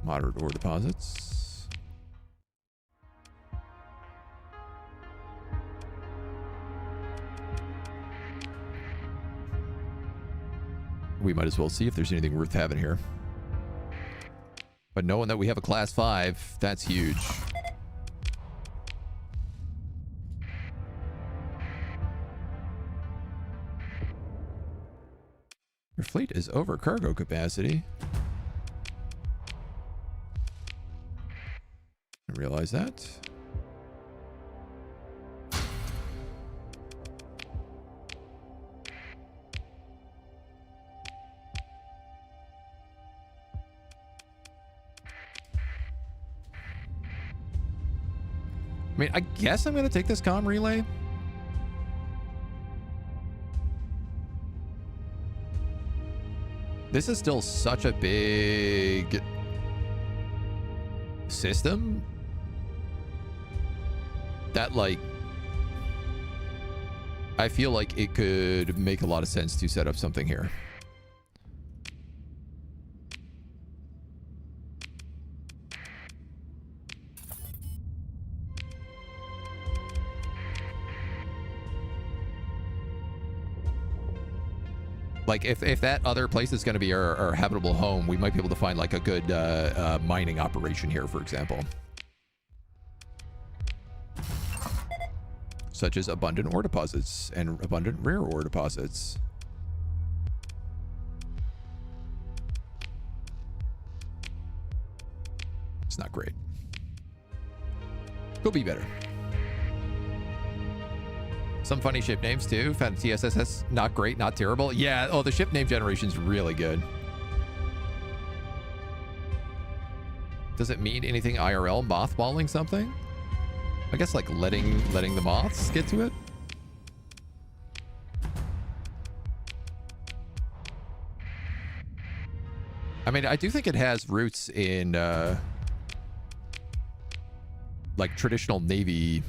Moderate ore deposits. We might as well see if there's anything worth having here. But knowing that we have a class 5, that's huge. Your fleet is over cargo capacity. I realize that. I mean, I guess I'm going to take this comm relay. This is still such a big system that, like, I feel like it could make a lot of sense to set up something here. Like, if that other place is going to be our habitable home, we might be able to find, like, a good mining operation here, for example. Such as abundant ore deposits and abundant rare ore deposits. It's not great. Could be better. Some funny ship names too. Found TSSS, not great, not terrible. Yeah, oh, the ship name generation is really good. Does it mean anything IRL? Mothballing something? I guess like letting the moths get to it. I mean, I do think it has roots in like traditional Navy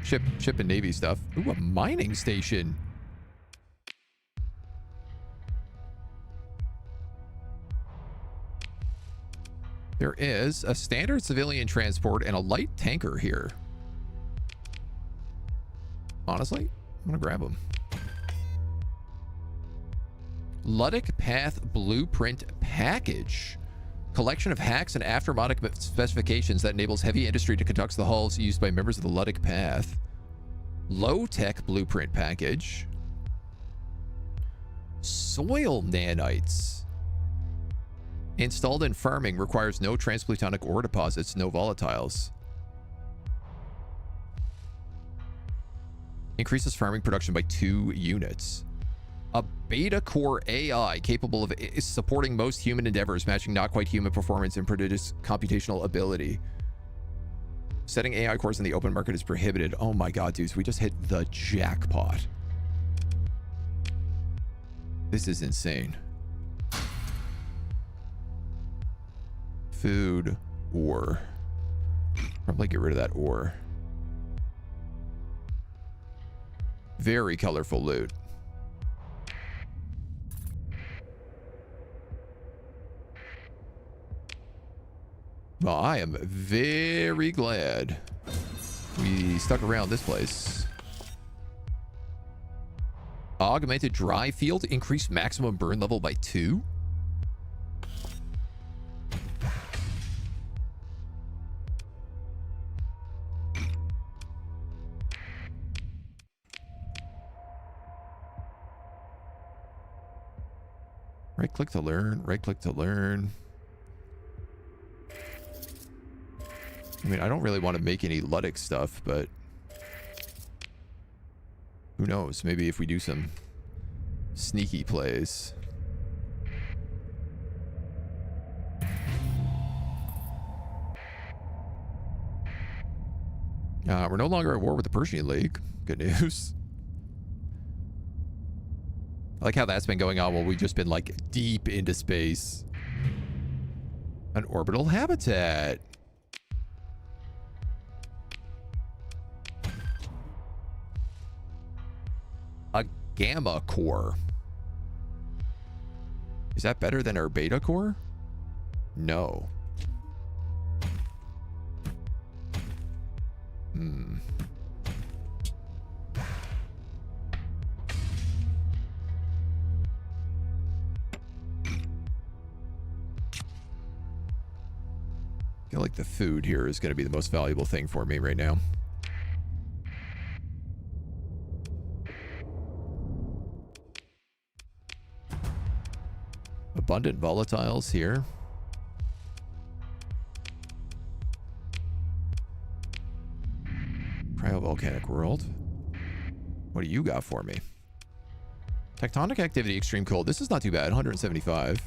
ship and Navy stuff. Ooh, a mining station. There is a standard civilian transport and a light tanker here. Honestly, I'm gonna grab them. Luddic Path Blueprint Package. Collection of hacks and aftermarket specifications that enables heavy industry to conduct the hulls used by members of the Luddic Path. Low-tech blueprint package. Soil nanites. Installed in farming, requires no transplutonic ore deposits, no volatiles. Increases farming production by 2 units. A beta core AI capable of supporting most human endeavors, matching not quite human performance and prodigious computational ability. Setting AI cores in the open market is prohibited. Oh my god, dudes, we just hit the jackpot. This is insane. Food, ore. Probably get rid of that ore. Very colorful loot. Well, I am very glad we stuck around this place. Augmented dry field, increased maximum burn level by 2. Right click to learn, right click to learn. I mean, I don't really want to make any Luddic stuff, but who knows? Maybe if we do some sneaky plays. We're no longer at war with the Persian League. Good news. I like how that's been going on while we've just been like deep into space. An orbital habitat. A gamma core. Is that better than our beta core? No. I feel like the food here is going to be the most valuable thing for me right now. Abundant volatiles here. Cryovolcanic world. What do you got for me? Tectonic activity, extreme cold. This is not too bad. 175.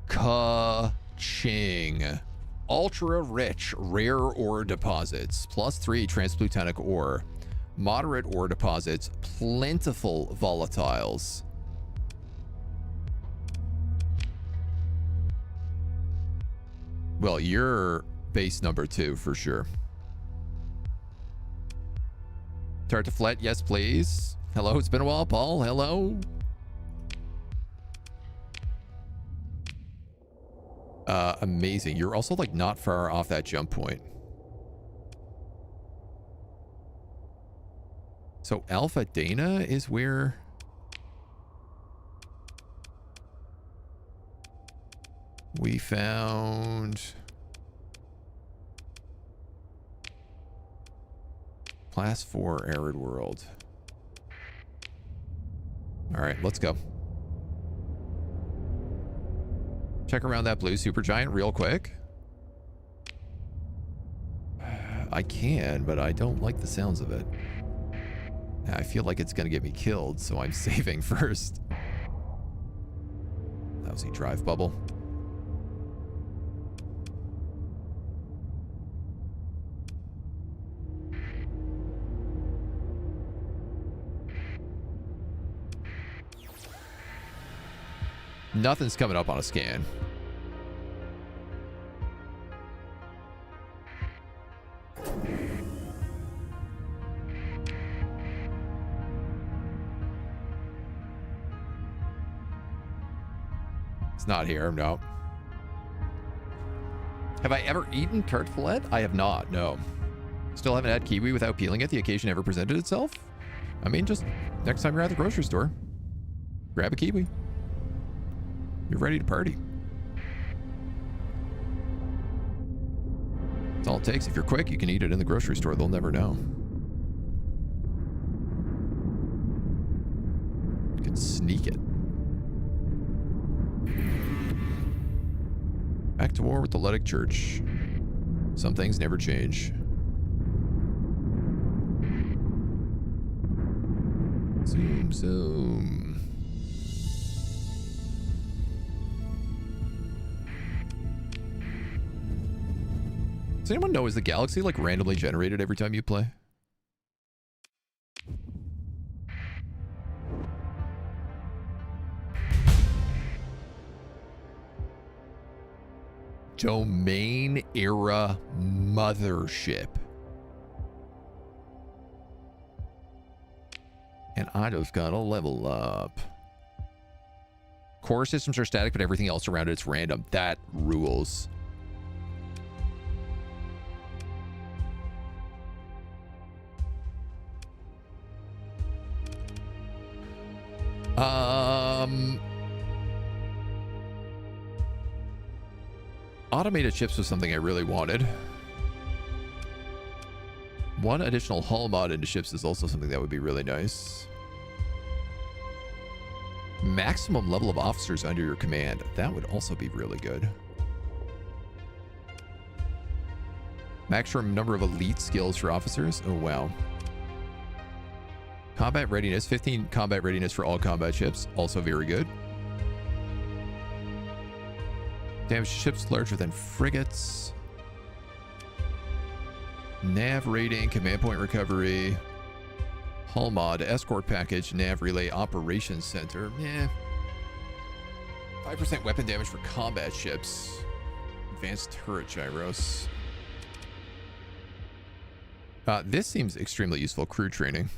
Ka-ching. Ultra rich rare ore deposits. +3 transplutonic ore. Moderate ore deposits. Plentiful volatiles. Well, you're base number 2 for sure. Start to flat, yes please. Hello, it's been a while, Paul. Hello. Amazing. You're also like not far off that jump point. So Alpha Dana is where we found Class 4 arid world. All right, let's go. Check around that blue supergiant real quick. I can, but I don't like the sounds of it. I feel like it's going to get me killed, so I'm saving first. Lousy drive bubble. Nothing's coming up on a scan. It's not here, no. Have I ever eaten tart fillet? I have not, no. Still haven't had kiwi without peeling it. The occasion ever presented itself? I mean, just next time you're at the grocery store, grab a kiwi. You're ready to party. That's all it takes. If you're quick, you can eat it in the grocery store. They'll never know. You can sneak it. Back to war with the Ludic Church. Some things never change. Zoom, zoom. Does anyone know, is the galaxy like randomly generated every time you play? Domain era mothership. And I just gotta level up. Core systems are static, but everything else around it's random. That rules. Automated chips was something I really wanted. One additional hull mod into ships is also something that would be really nice. Maximum level of officers under your command. That would also be really good. Maximum number of elite skills for officers. Oh, wow. Combat readiness. 15 combat readiness for all combat ships. Also very good. Damage ships larger than frigates. Nav rating, command point recovery. Hull mod, escort package, nav relay, operations center. Yeah. 5% weapon damage for combat ships. Advanced turret gyros. This seems extremely useful. Crew training.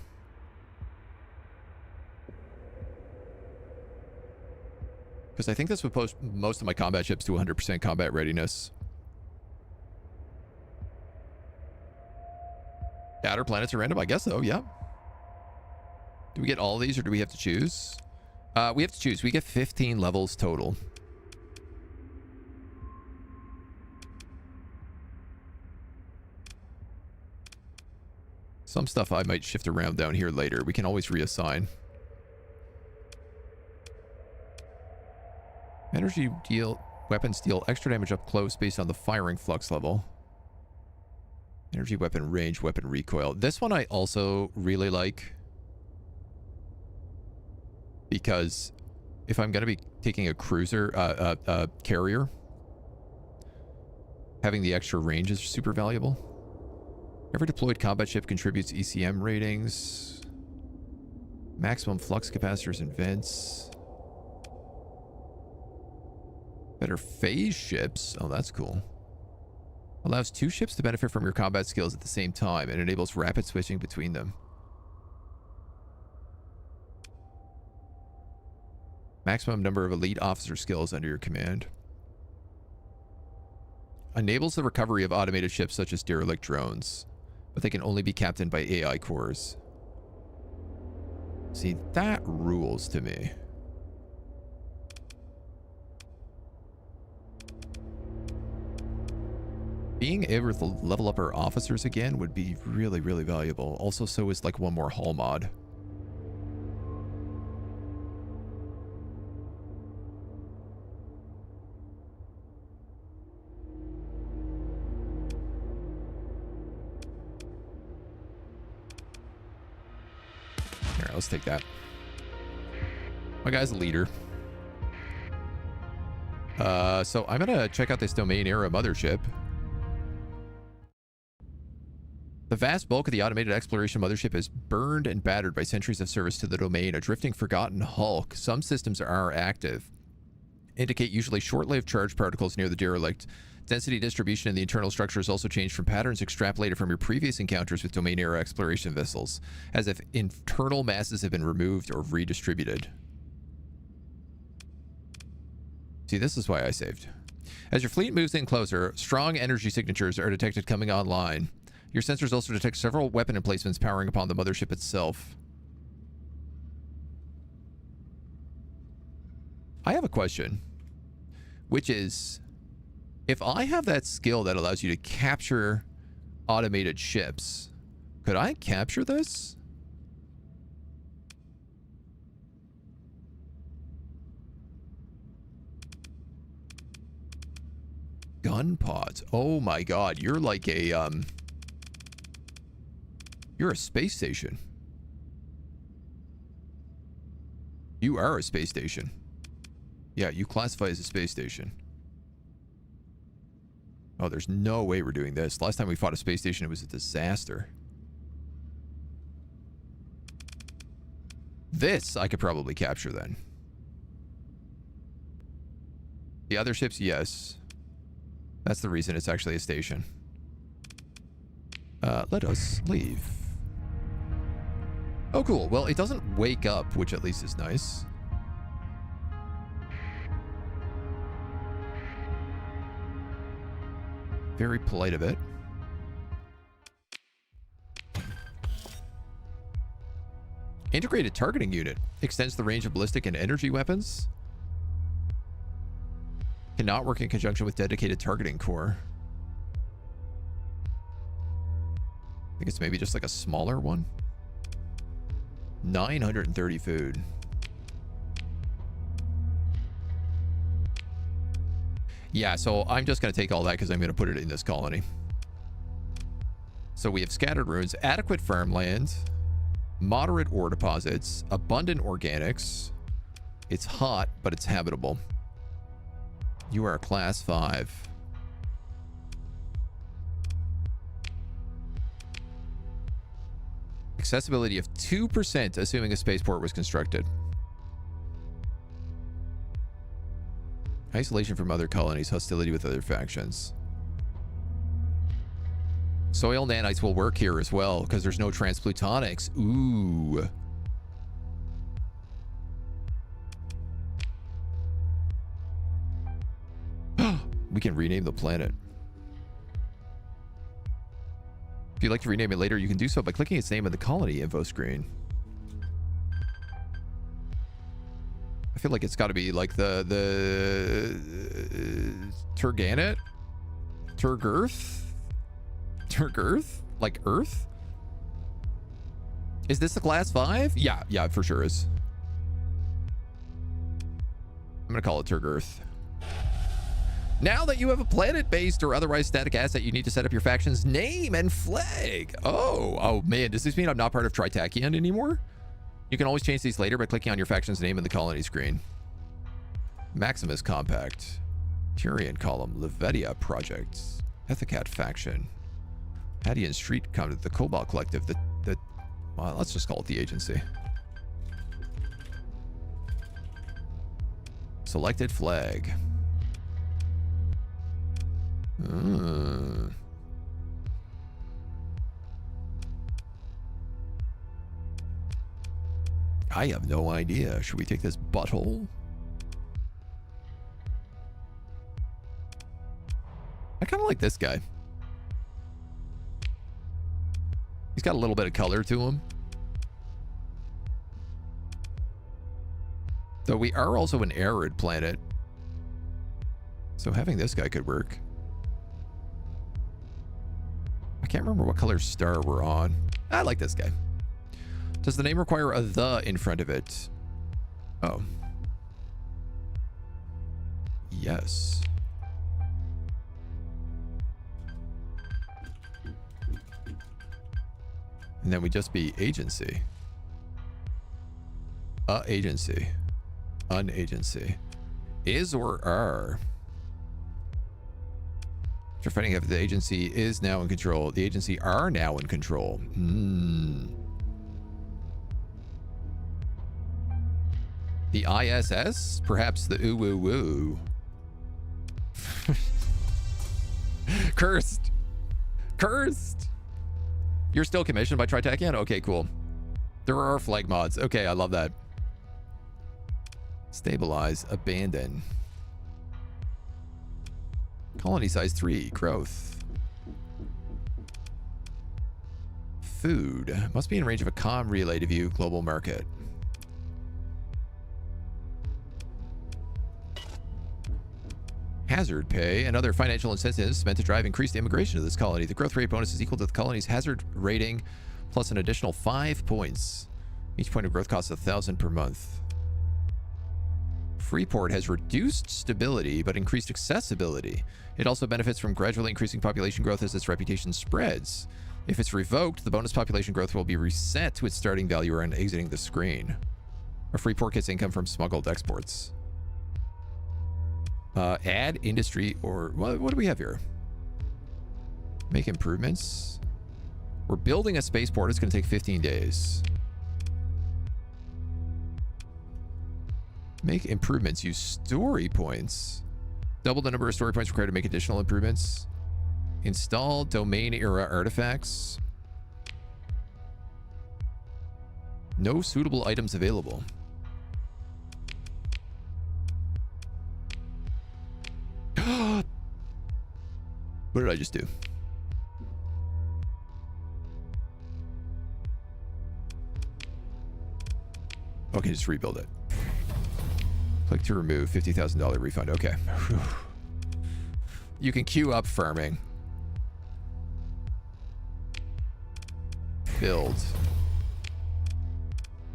Because I think this would post most of my combat ships to 100% combat readiness. Outer planets are random? I guess so, yeah. Do we get all of these or do we have to choose? We have to choose. We get 15 levels total. Some stuff I might shift around down here later. We can always reassign. Energy weapons deal extra damage up close based on the firing flux level. Energy weapon range, weapon recoil. This one I also really like. Because if I'm going to be taking a cruiser, carrier, having the extra range is super valuable. Every deployed combat ship contributes ECM ratings. Maximum flux capacitors and vents. Better phase ships. Oh, that's cool. Allows 2 ships to benefit from your combat skills at the same time and enables rapid switching between them. Maximum number of elite officer skills under your command. Enables the recovery of automated ships such as derelict drones, but they can only be captained by AI cores. See, that rules to me. Being able to level up our officers again would be really, really valuable. Also, so is like one more hull mod. Here, let's take that. My guy's a leader. So I'm gonna check out this domain era mothership. The vast bulk of the automated exploration mothership is burned and battered by centuries of service to the domain, a drifting forgotten hulk. Some systems are active. Indicate usually short-lived charge particles near the derelict. Density distribution in the internal structure has also changed from patterns extrapolated from your previous encounters with domain-era exploration vessels, as if internal masses have been removed or redistributed. See, this is why I saved. As your fleet moves in closer, strong energy signatures are detected coming online. Your sensors also detect several weapon emplacements powering upon the mothership itself. I have a question, which is, if I have that skill that allows you to capture automated ships, could I capture this? Gun pods. Oh my god, you're like a, you're a space station. You are a space station. Yeah, you classify as a space station. Oh, there's no way we're doing this. Last time we fought a space station, it was a disaster. This I could probably capture then. The other ships, yes. That's the reason it's actually a station. Let us leave. Oh, cool. Well, it doesn't wake up, which at least is nice. Very polite of it. Integrated targeting unit. Extends the range of ballistic and energy weapons. Cannot work in conjunction with dedicated targeting core. I think it's maybe just like a smaller one. 930 food. Yeah, so I'm just going to take all that because I'm going to put it in this colony. So we have scattered ruins, adequate farmland, moderate ore deposits, abundant organics. It's hot, but it's habitable. You are a class 5. Accessibility of 2%, assuming a spaceport was constructed. Isolation from other colonies, hostility with other factions. Soil nanites will work here as well, because there's no transplutonics. Ooh. We can rename the planet. If you'd like to rename it later, you can do so by clicking its name on the colony info screen. I feel like it's got to be like the Turganet? Turgirth? Like Earth? Is this the class 5? Yeah, it for sure is. I'm going to call it Turgirth. Now that you have a planet-based or otherwise static asset, you need to set up your faction's name and flag. Oh man, does this mean I'm not part of Tritakian anymore? You can always change these later by clicking on your faction's name in the colony screen. Maximus Compact, Tyrian Column, Levetia Project, Ethicat Faction, Hadian Street, the Cobalt Collective, well, let's just call it the Agency. Selected flag. I have no idea. Should we take this butthole? I kind of like this guy. He's got a little bit of color to him. Though we are also an arid planet. So having this guy could work. I can't remember what color star we're on. I like this guy. Does the name require a "the" in front of it? Oh. Yes. And then we just be agency. Agency. An agency. Is or are. After finding out the agency is now in control. The agency are now in control. The ISS? Perhaps the ooh-woo-woo. Cursed. Cursed. You're still commissioned by Tritakian? Okay, cool. There are flag mods. Okay, I love that. Stabilize. Abandon. Colony size 3. Growth. Food. Must be in range of a comm relay to view global market. Hazard pay and other financial incentives meant to drive increased immigration to this colony. The growth rate bonus is equal to the colony's hazard rating plus an additional 5 points. Each point of growth costs 1,000 per month. Freeport has reduced stability but increased accessibility. It also benefits from gradually increasing population growth as its reputation spreads. If it's revoked, the bonus population growth will be reset to its starting value around exiting the screen. A Freeport gets income from smuggled exports. Add industry or what do we have here? Make improvements. We're building a spaceport. It's going to take 15 days. Make improvements. Use story points. Double the number of story points required to make additional improvements. Install domain era artifacts. No suitable items available. What did I just do? Okay, just rebuild it. Click to remove $50,000 refund. Okay. Whew. You can queue up farming. Build.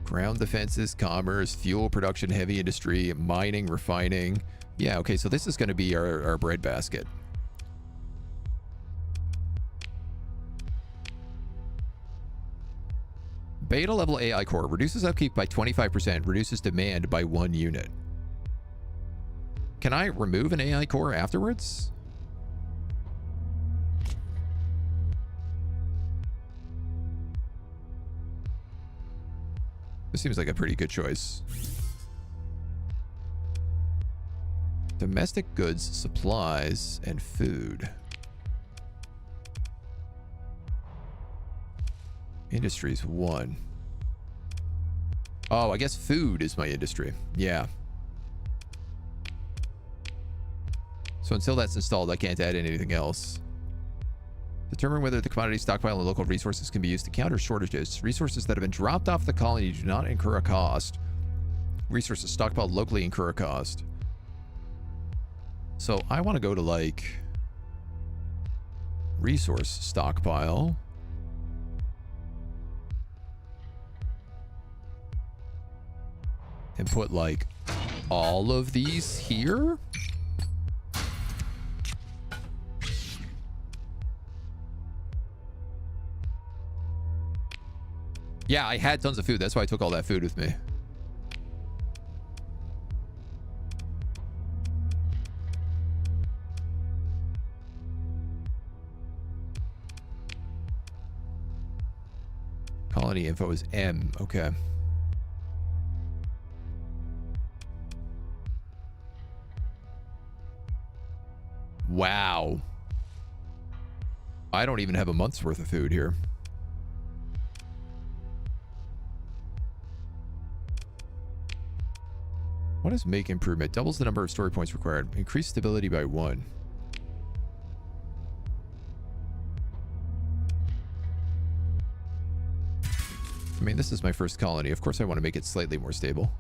Ground defenses, commerce, fuel production, heavy industry, mining, refining. Yeah, okay, so this is going to be our breadbasket. Beta level AI core reduces upkeep by 25%, reduces demand by 1 unit. Can I remove an AI core afterwards? This seems like a pretty good choice. Domestic goods, supplies, and food. Industries 1. Oh, I guess food is my industry. Yeah. So until that's installed, I can't add anything else. Determine whether the commodity stockpile and local resources can be used to counter shortages. Resources that have been dropped off the colony do not incur a cost. Resources stockpiled locally incur a cost. So I want to go to like resource stockpile. And put like all of these here. Yeah, I had tons of food. That's why I took all that food with me. Colony info is M. Okay. Wow. I don't even have a month's worth of food here. What is make improvement? Doubles the number of story points required. Increase stability by 1. I mean, this is my first colony. Of course I want to make it slightly more stable.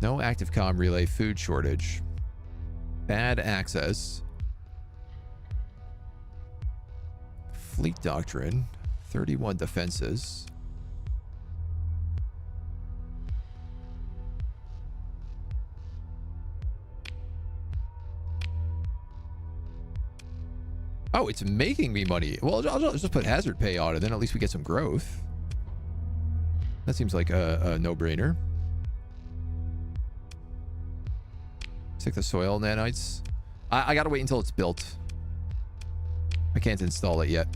No active comm relay, food shortage. Bad access. Fleet doctrine. 31 defenses. Oh, it's making me money. Well, I'll just put hazard pay on it, then at least we get some growth. That seems like a no-brainer. Let's take the soil nanites. I gotta wait until it's built. I can't install it yet.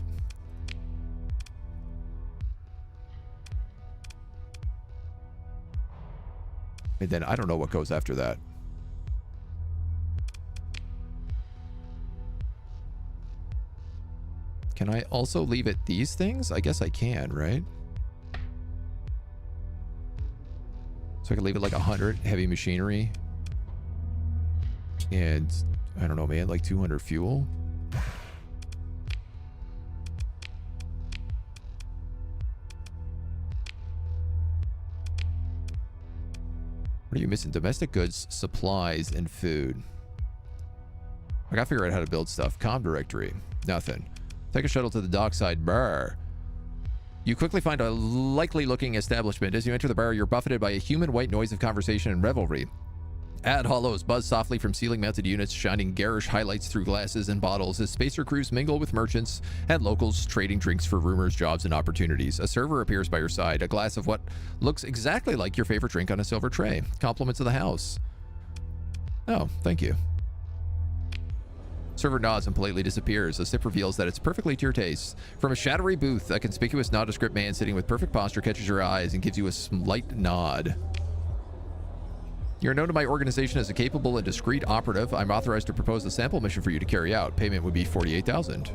And then I don't know what goes after that. Can I also leave it these things? I guess I can, right? So I can leave it like 100 heavy machinery. And I don't know, man, like 200 fuel. What are you missing? Domestic goods, supplies, and food. I gotta figure out how to build stuff. Comm directory. Nothing. Take a shuttle to the dockside bar. You quickly find a likely-looking establishment. As you enter the bar, you're buffeted by a human white noise of conversation and revelry. Ad hollows buzz softly from ceiling-mounted units, shining garish highlights through glasses and bottles as spacer crews mingle with merchants and locals trading drinks for rumors, jobs, and opportunities. A server appears by your side, a glass of what looks exactly like your favorite drink on a silver tray. Compliments of the house. Oh, thank you. Server nods and politely disappears. A sip reveals that it's perfectly to your taste. From a shadowy booth, a conspicuous nondescript man sitting with perfect posture catches your eyes and gives you a slight nod. You're known to my organization as a capable and discreet operative. I'm authorized to propose a sample mission for you to carry out. Payment would be 48,000.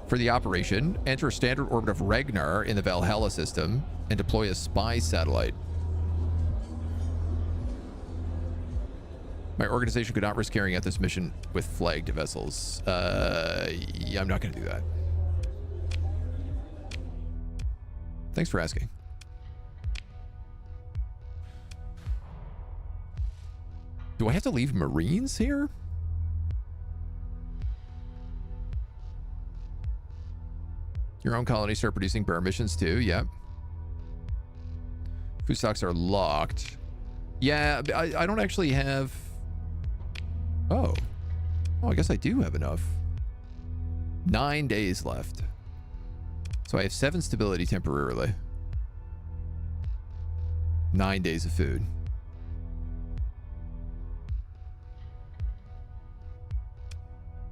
For the operation, enter a standard orbit of Ragnar in the Valhalla system and deploy a spy satellite. My organization could not risk carrying out this mission with flagged vessels. Yeah, I'm not going to do that. Thanks for asking. Do I have to leave Marines here? Your own colony start producing bear missions too. Yep. Food stocks are locked. Yeah, I don't actually have... Oh. Oh, I guess I do have enough. 9 days left. So I have 7 stability temporarily. 9 days of food.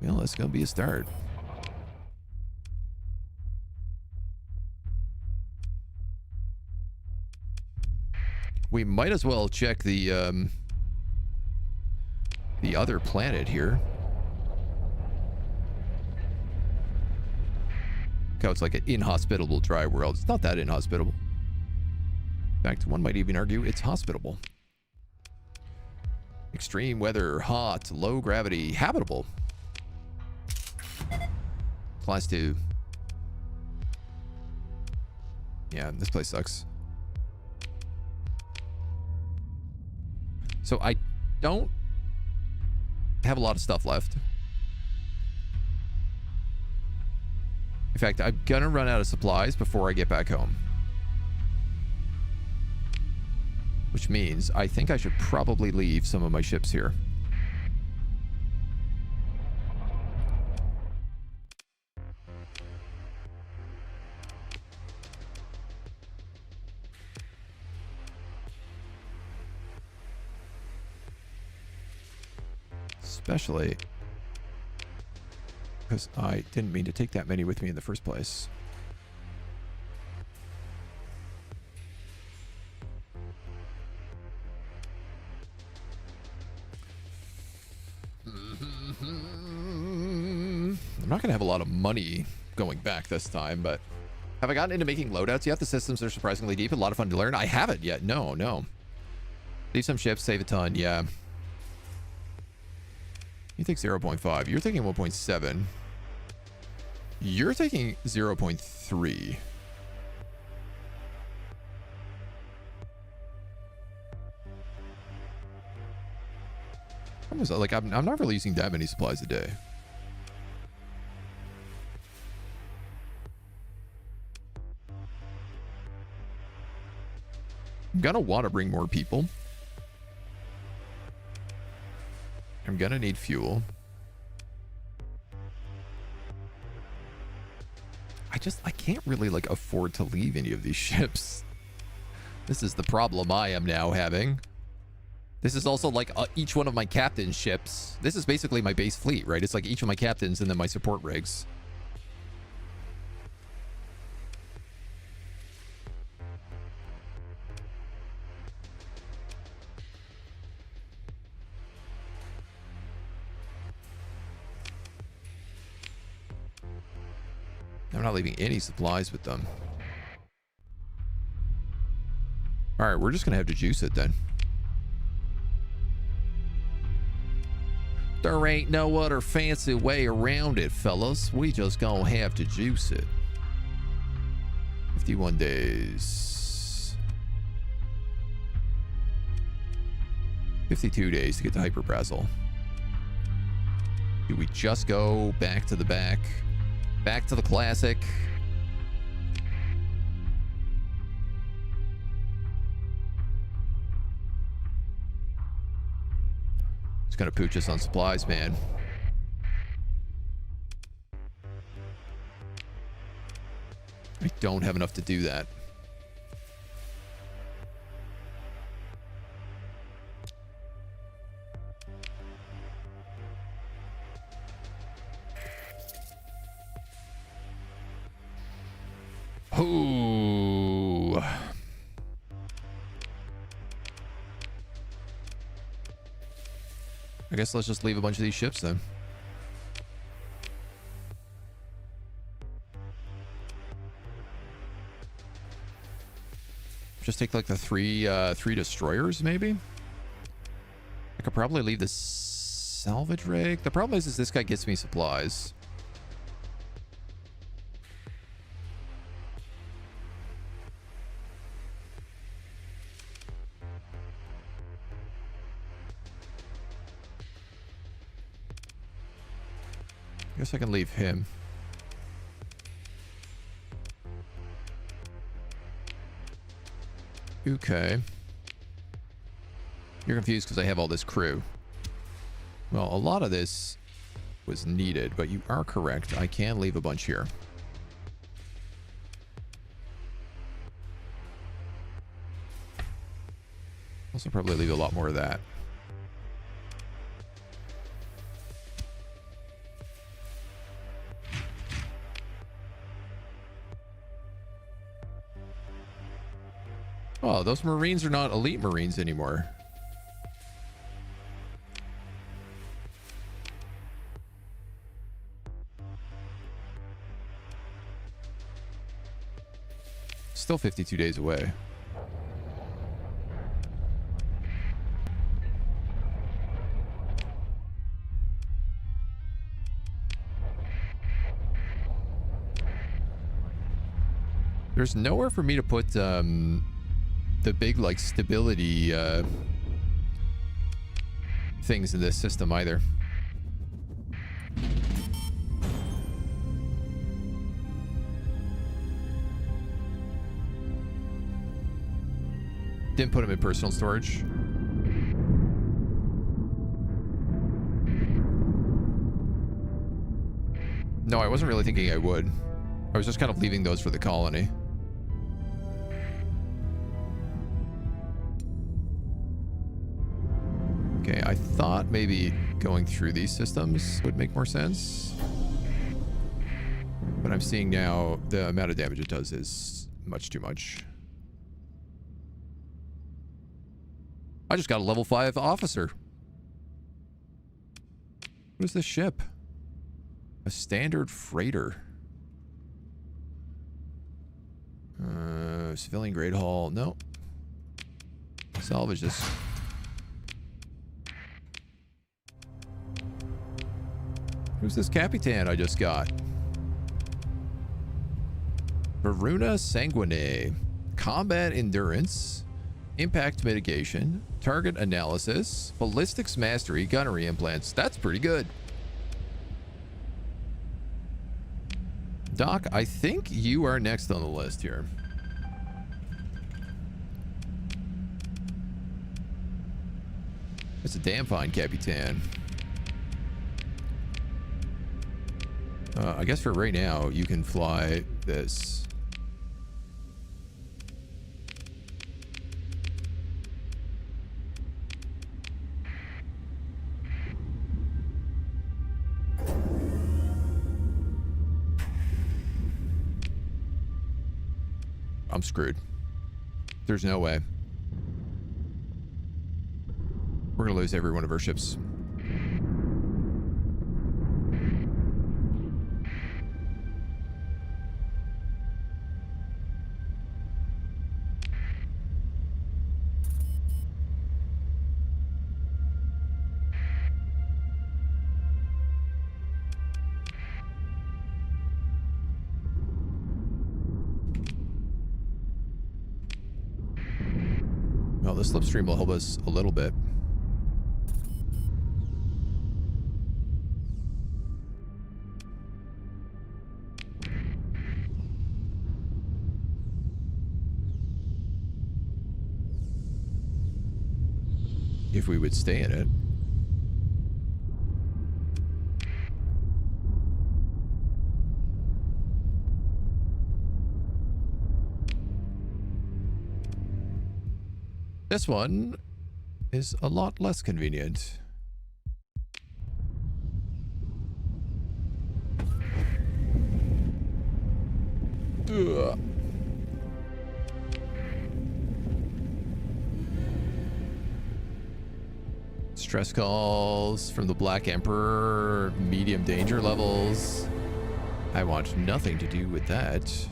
Well, that's going to be a start. We might as well check the other planet here. Look how it's like an inhospitable dry world. It's not that inhospitable. In fact, one might even argue it's hospitable. Extreme weather, hot, low gravity, habitable. class 2. Yeah, this place sucks. So I don't have a lot of stuff left. In fact, I'm gonna run out of supplies before I get back home. Which means I think I should probably leave some of my ships here. Especially because I didn't mean to take that many with me in the first place. I'm not going to have a lot of money going back this time, but have I gotten into making loadouts yet? The systems are surprisingly deep. A lot of fun to learn. I haven't yet. No. Leave some ships, save a ton. Yeah. You think 0.5. You're thinking 1.7. You're taking 0.3. Almost like I'm not really using that many supplies a day. I'm gonna want to bring more people. I'm gonna need fuel. I can't really like afford to leave any of these ships. This is the problem I am now having. This is also like each one of my captain's ships. This is basically my base fleet, right? It's like each of my captains and then my support rigs. I'm not leaving any supplies with them. All right, we're just gonna have to juice it then. There ain't no other fancy way around it, fellas. We just gonna have to juice it. 51 days. 52 days to get to Hyperbrazil. Do we just go back to the back to the classic? It's gonna pooch us on supplies, man. I don't have enough to do that. Ooh. I guess let's just leave a bunch of these ships then. Just take like the three destroyers maybe. I could probably leave the salvage rig. The problem is this guy gets me supplies. Guess I can leave him. Okay. You're confused because I have all this crew. Well, a lot of this was needed, but you are correct. I can leave a bunch here. Also probably leave a lot more of that. Oh, those Marines are not elite Marines anymore. Still 52 days away. There's nowhere for me to put the big, like, stability things in this system either. Didn't put them in personal storage. No, I wasn't really thinking I would. I was just kind of leaving those for the colony. Okay, I thought maybe going through these systems would make more sense. But I'm seeing now the amount of damage it does is much too much. I just got a level 5 officer. What is this ship? A standard freighter. Civilian grade hull. No. Salvage this. Who's this Capitan I just got? Varuna Sanguine. Combat endurance. Impact mitigation. Target analysis. Ballistics mastery. Gunnery implants. That's pretty good. Doc, I think you are next on the list here. It's a damn fine Capitan. I guess for right now, you can fly this. I'm screwed. There's no way. We're gonna lose every one of our ships. Well, the slipstream will help us a little bit. If we would stay in it. This one is a lot less convenient. Ugh. Stress calls from the Black Emperor, medium danger levels. I want nothing to do with that.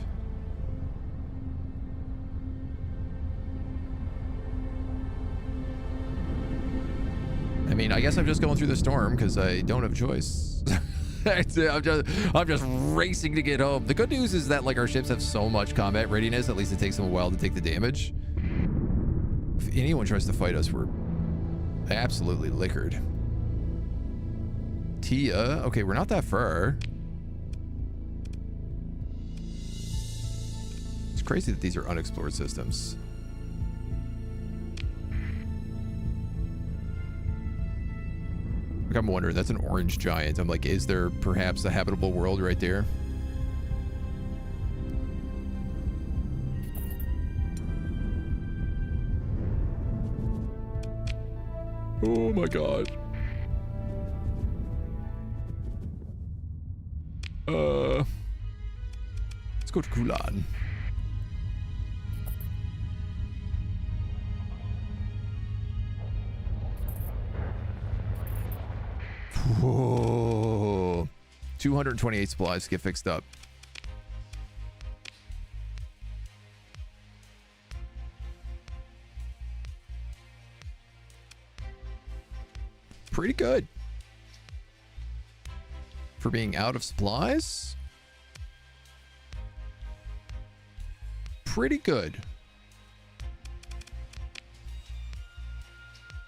I mean, I guess I'm just going through the storm because I don't have a choice. I'm just racing to get home. The good news is that, like, our ships have so much combat readiness, at least it takes them a while to take the damage. If anyone tries to fight us, we're absolutely liquored. Tia. Okay, we're not that far. It's crazy that these are unexplored systems. Like, I'm wondering, that's an orange giant. I'm like, is there perhaps a habitable world right there? Oh my god. Let's go to Kulan. Whoa. 228 supplies get fixed up. Pretty good. For being out of supplies? pretty good.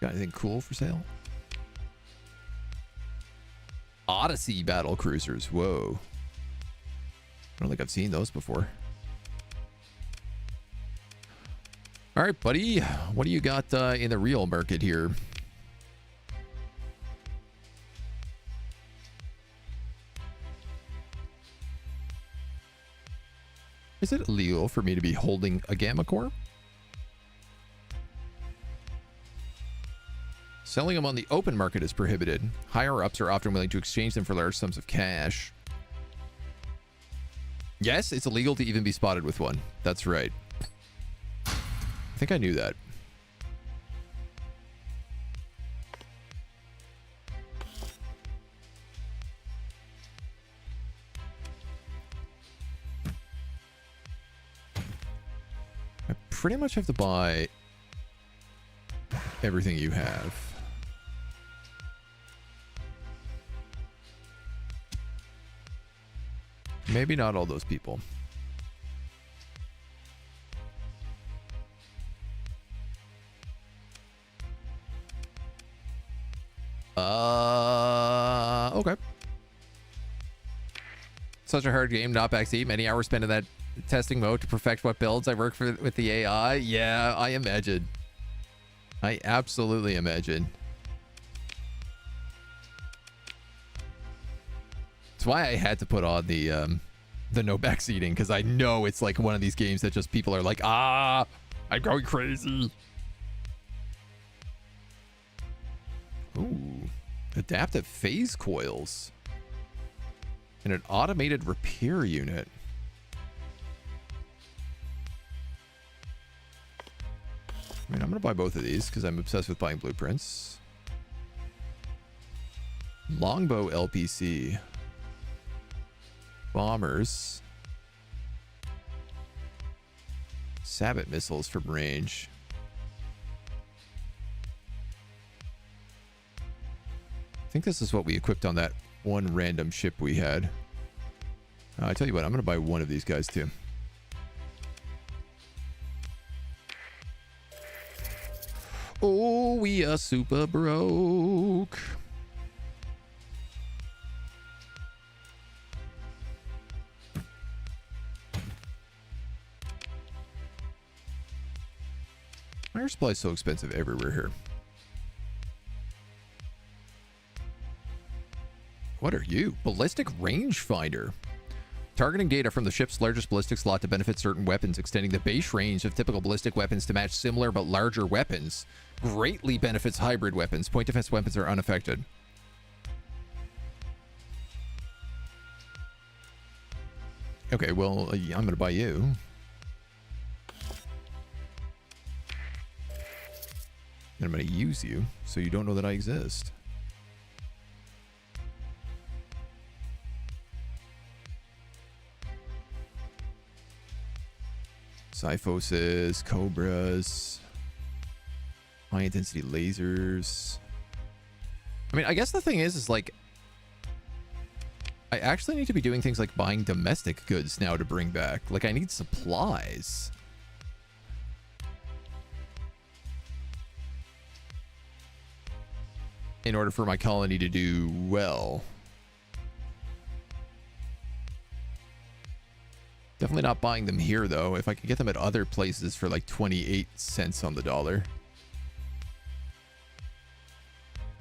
Got anything cool for sale? Odyssey battle cruisers. Whoa. I don't think I've seen those before. All right, buddy. What do you got in the real market here? Is it illegal for me to be holding a Gamma Core? Selling them on the open market is prohibited. Higher-ups are often willing to exchange them for large sums of cash. Yes, it's illegal to even be spotted with one. That's right. I think I knew that. I pretty much have to buy everything you have. Maybe not all those people. Okay. Such a hard game, not backseat. Many hours spent in that testing mode to perfect what builds I work for with the AI. Yeah, I imagine. I absolutely imagine. That's why I had to put on the no backseating, because I know it's like one of these games that just people are like, I'm going crazy. Ooh, adaptive phase coils and an automated repair unit. I mean, I'm gonna buy both of these because I'm obsessed with buying blueprints. Longbow LPC. Bombers. Sabot missiles from range. I think this is what we equipped on that one random ship we had. I tell you what, I'm going to buy one of these guys too. Oh, we are super broke. Air supply is so expensive everywhere here. What are you? Ballistic rangefinder. Targeting data from the ship's largest ballistic slot to benefit certain weapons, extending the base range of typical ballistic weapons to match similar but larger weapons. Greatly benefits hybrid weapons. Point defense weapons are unaffected. Okay, well, I'm going to buy you. And I'm going to use you so you don't know that I exist. Cyphoses, Cobras, high intensity lasers. I mean, I guess the thing is like, I actually need to be doing things like buying domestic goods now to bring back. Like, I need supplies. In order for my colony to do well. Definitely not buying them here, though. If I could get them at other places for like 28 cents on the dollar.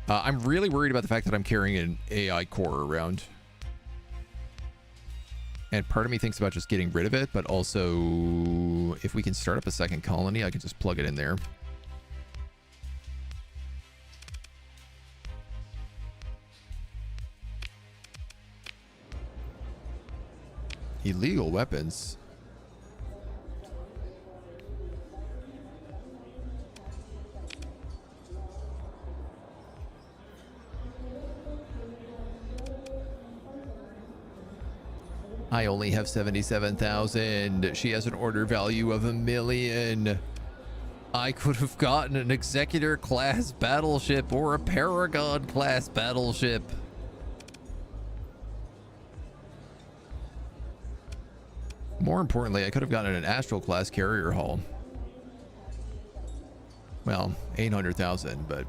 I'm really worried about the fact that I'm carrying an AI core around. And part of me thinks about just getting rid of it, but also if we can start up a second colony, I can just plug it in there. Illegal weapons. I only have 77,000. She has an order value of 1 million. I could have gotten an Executor class battleship or a Paragon class battleship. more importantly, I could have gotten an Astral class carrier hull. Well, 800,000, but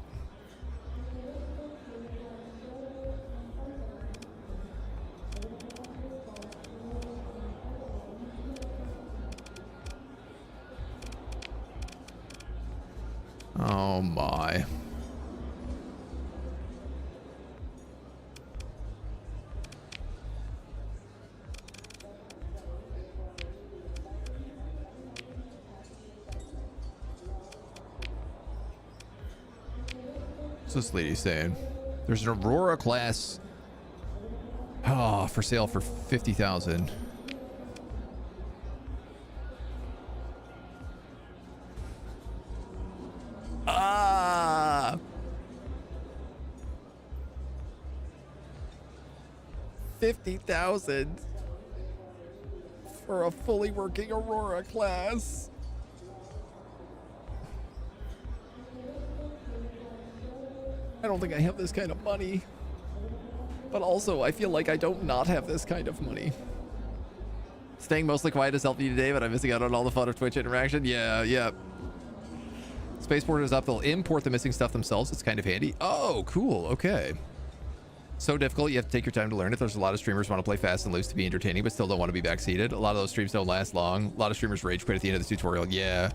oh my. What's this lady saying? There's an Aurora class for sale for 50,000. Ah, 50,000 for a fully working Aurora class. I don't think I have this kind of money, but also I feel like I don't not have this kind of money. Staying mostly quiet has helped me today, but I'm missing out on all the fun of Twitch interaction. Yeah. Spaceport is up. They'll import the missing stuff themselves. It's kind of handy. Oh, cool. Okay. So difficult. You have to take your time to learn it. There's a lot of streamers want to play fast and loose to be entertaining, but still don't want to be backseated. A lot of those streams don't last long. A lot of streamers rage quit at the end of the tutorial. Yeah.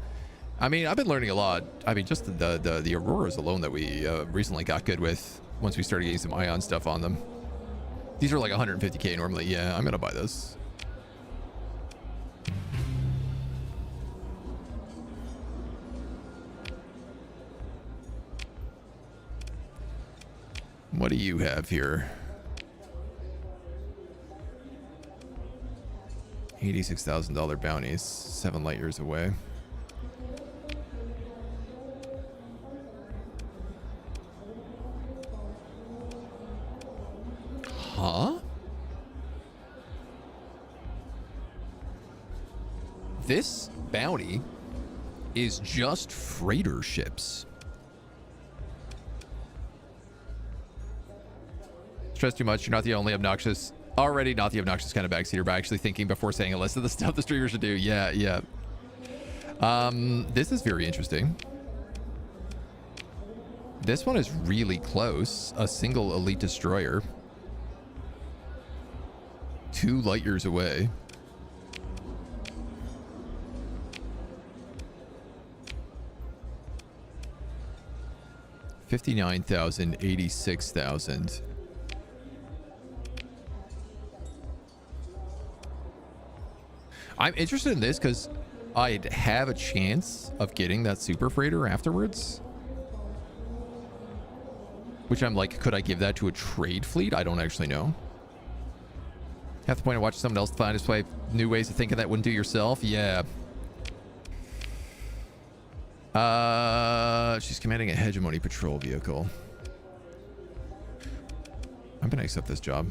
I mean, I've been learning a lot. I mean, just the Auroras alone that we recently got good with once we started getting some ion stuff on them. These are like 150k normally. Yeah, I'm going to buy this. What do you have here? $86,000 bounties, 7 light years away. Huh? This bounty is just freighter ships. Stress too much. You're not the only obnoxious, already not the obnoxious kind of backseater, but actually thinking before saying a list of the stuff the streamer should do. Yeah. This is very interesting. This one is really close. A single elite destroyer. 2 light years away. $59,000, $86,000. I'm interested in this because I'd have a chance of getting that super freighter afterwards. Which I'm like, could I give that to a trade fleet? I don't actually know. Half the point of watching someone else find his way new ways of thinking that wouldn't do yourself. Yeah. She's commanding a hegemony patrol vehicle. I'm gonna accept this job.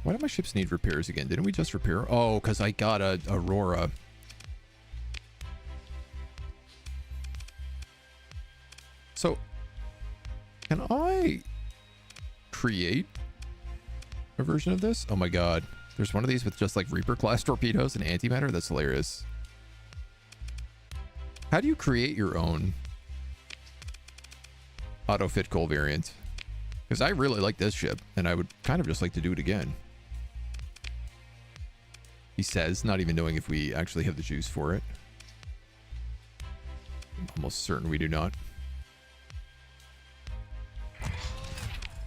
Why do my ships need repairs again? Didn't we just repair? Oh, because I got a Aurora. So, can I create a version of this? Oh my god. There's one of these with just like Reaper class torpedoes and antimatter? That's hilarious. How do you create your own auto-fit coal variant? Because I really like this ship, and I would kind of just like to do it again. He says, not even knowing if we actually have the juice for it. I'm almost certain we do not.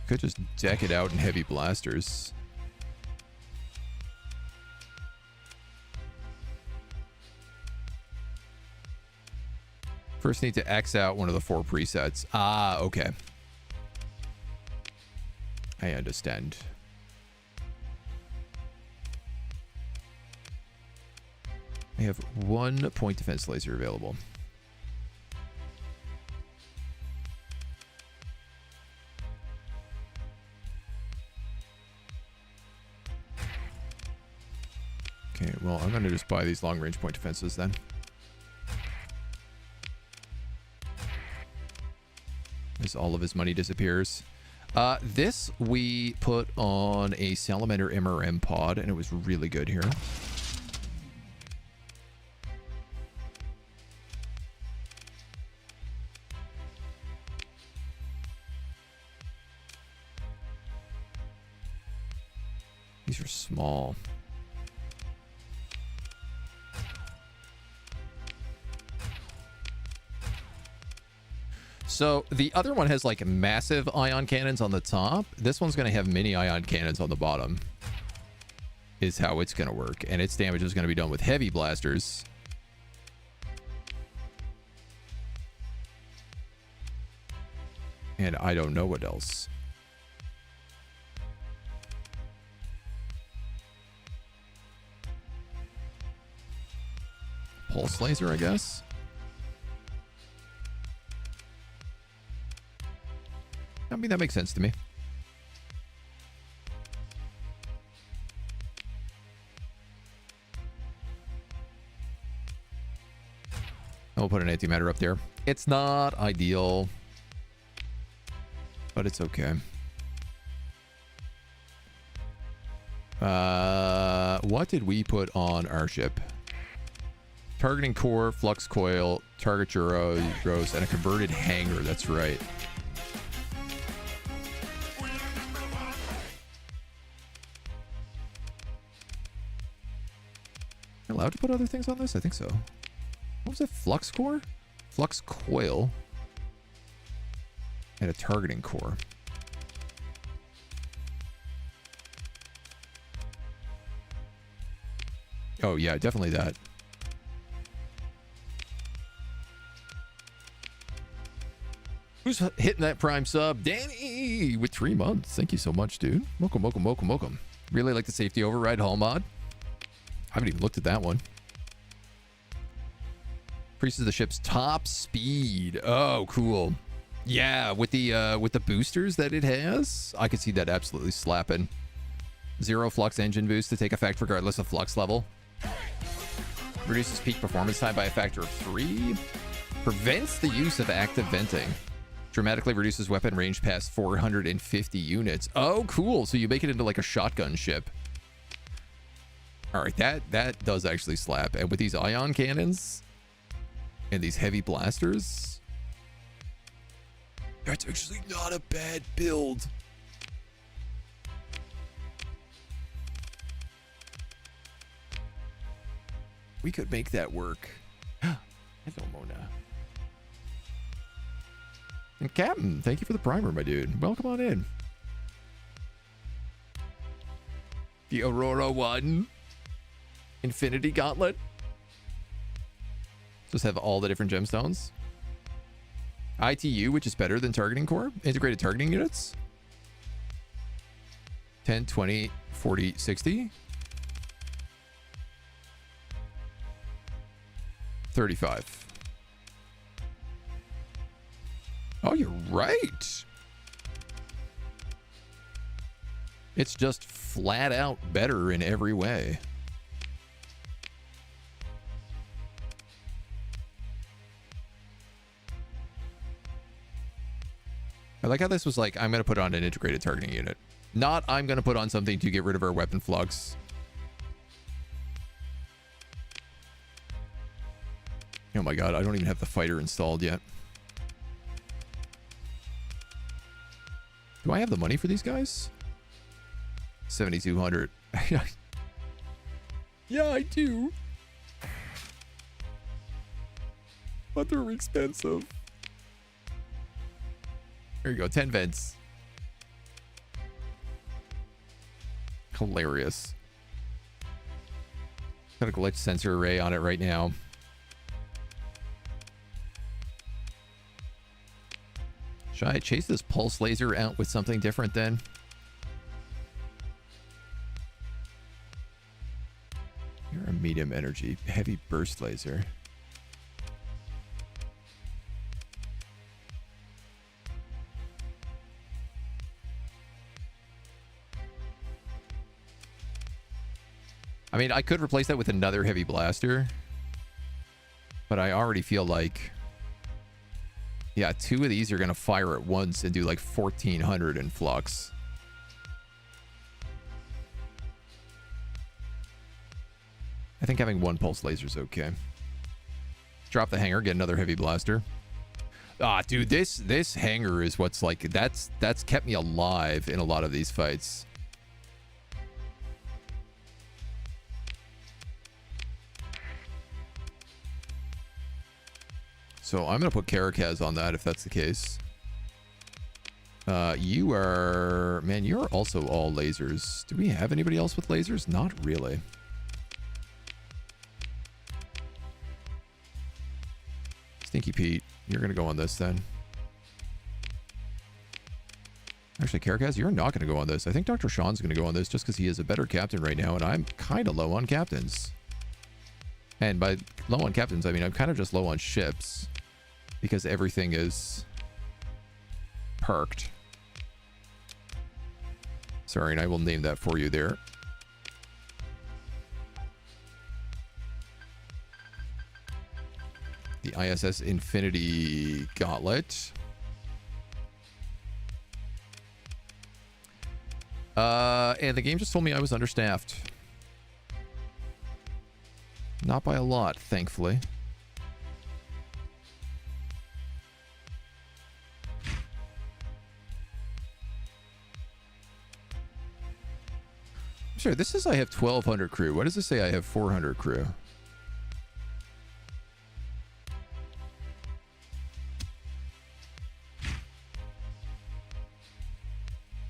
Could just deck it out in heavy blasters. First need to X out one of the 4 presets. Ah, okay. I understand. I have 1 point defense laser available. Okay, well, I'm going to just buy these long-range point defenses then. as all of his money disappears. This we put on a Salamander MRM pod, and it was really good here. These are small. So the other one has like massive ion cannons on the top. This one's going to have mini ion cannons on the bottom. Is how it's going to work. And its damage is going to be done with heavy blasters. And I don't know what else. Pulse laser, I guess. I mean, that makes sense to me. I'll put an antimatter up there. It's not ideal, but it's okay. What did we put on our ship? Targeting core, flux coil, target gyros, and a converted hangar. That's right. Am I allowed to put other things on this? I think so. What was it? Flux core? Flux coil. And a targeting core. Oh, yeah, definitely that. Who's hitting that prime sub? Danny with 3 months. Thank you so much, dude. Welcome, welcome, welcome, welcome. Really like the safety override hull mod. I haven't even looked at that one. Increases the ship's top speed. Oh, cool. Yeah, with the boosters that it has, I could see that absolutely slapping. 0 flux engine boost to take effect regardless of flux level. Reduces peak performance time by a factor of 3. Prevents the use of active venting. Dramatically reduces weapon range past 450 units. Oh, cool. So you make it into like a shotgun ship. All right, that does actually slap. And with these ion cannons and these heavy blasters, that's actually not a bad build. We could make that work. Hello, Mona. And Captain, thank you for the primer, my dude. Welcome on in. The Aurora 1. Infinity Gauntlet. Just have all the different gemstones. ITU, which is better than targeting core. Integrated targeting units. 10, 20, 40, 60. 35. Oh, you're right. It's just flat out better in every way. I like how this was like, I'm going to put on an integrated targeting unit. Not, I'm going to put on something to get rid of our weapon flux. Oh my god, I don't even have the fighter installed yet. Do I have the money for these guys? 7,200. Yeah, I do. But they're expensive. There you go, 10 vents. Hilarious. Got a glitch sensor array on it right now. Should I chase this pulse laser out with something different then? You're a medium energy, heavy burst laser. I mean, I could replace that with another heavy blaster, but I already feel like Yeah, 2 of these are going to fire at once and do like 1,400 in flux. I think having 1 pulse laser is okay. Drop the hanger, get another heavy blaster. Ah, dude, this hanger is what's like, that's kept me alive in a lot of these fights. So I'm going to put Karakaz on that if that's the case. You are... Man, you're also all lasers. Do we have anybody else with lasers? Not really. Stinky Pete, you're going to go on this then. Actually, Karakaz, you're not going to go on this. I think Dr. Sean's going to go on this just because he is a better captain right now, and I'm kind of low on captains. And by low on captains, I mean I'm kind of just low on ships. Because everything is perked. Sorry, and I will name that for you there. The ISS Infinity Gauntlet. And the game just told me I was understaffed. Not by a lot, thankfully. Sure, this says I have 1,200 crew. What does this say I have 400 crew?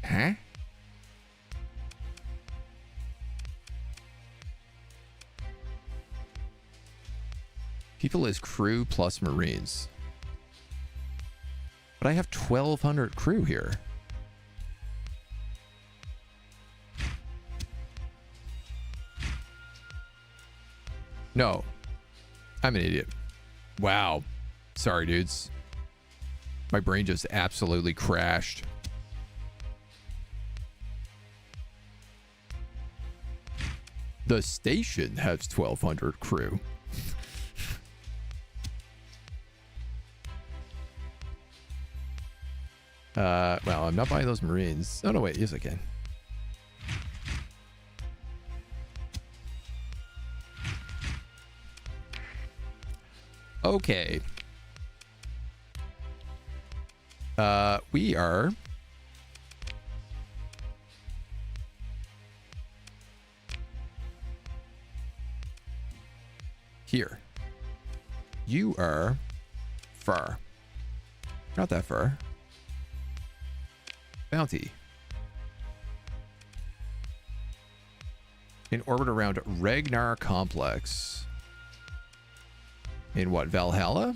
Huh? People is crew plus Marines. But I have 1,200 crew here. No. I'm an idiot. Wow. Sorry, dudes. My brain just absolutely crashed. The station has 1,200 crew. Well, I'm not buying those Marines. Oh, no, wait. Yes, I can. Okay. We are... here. You are far. Not that far. Bounty. In orbit around Ragnar Complex. In what, Valhalla?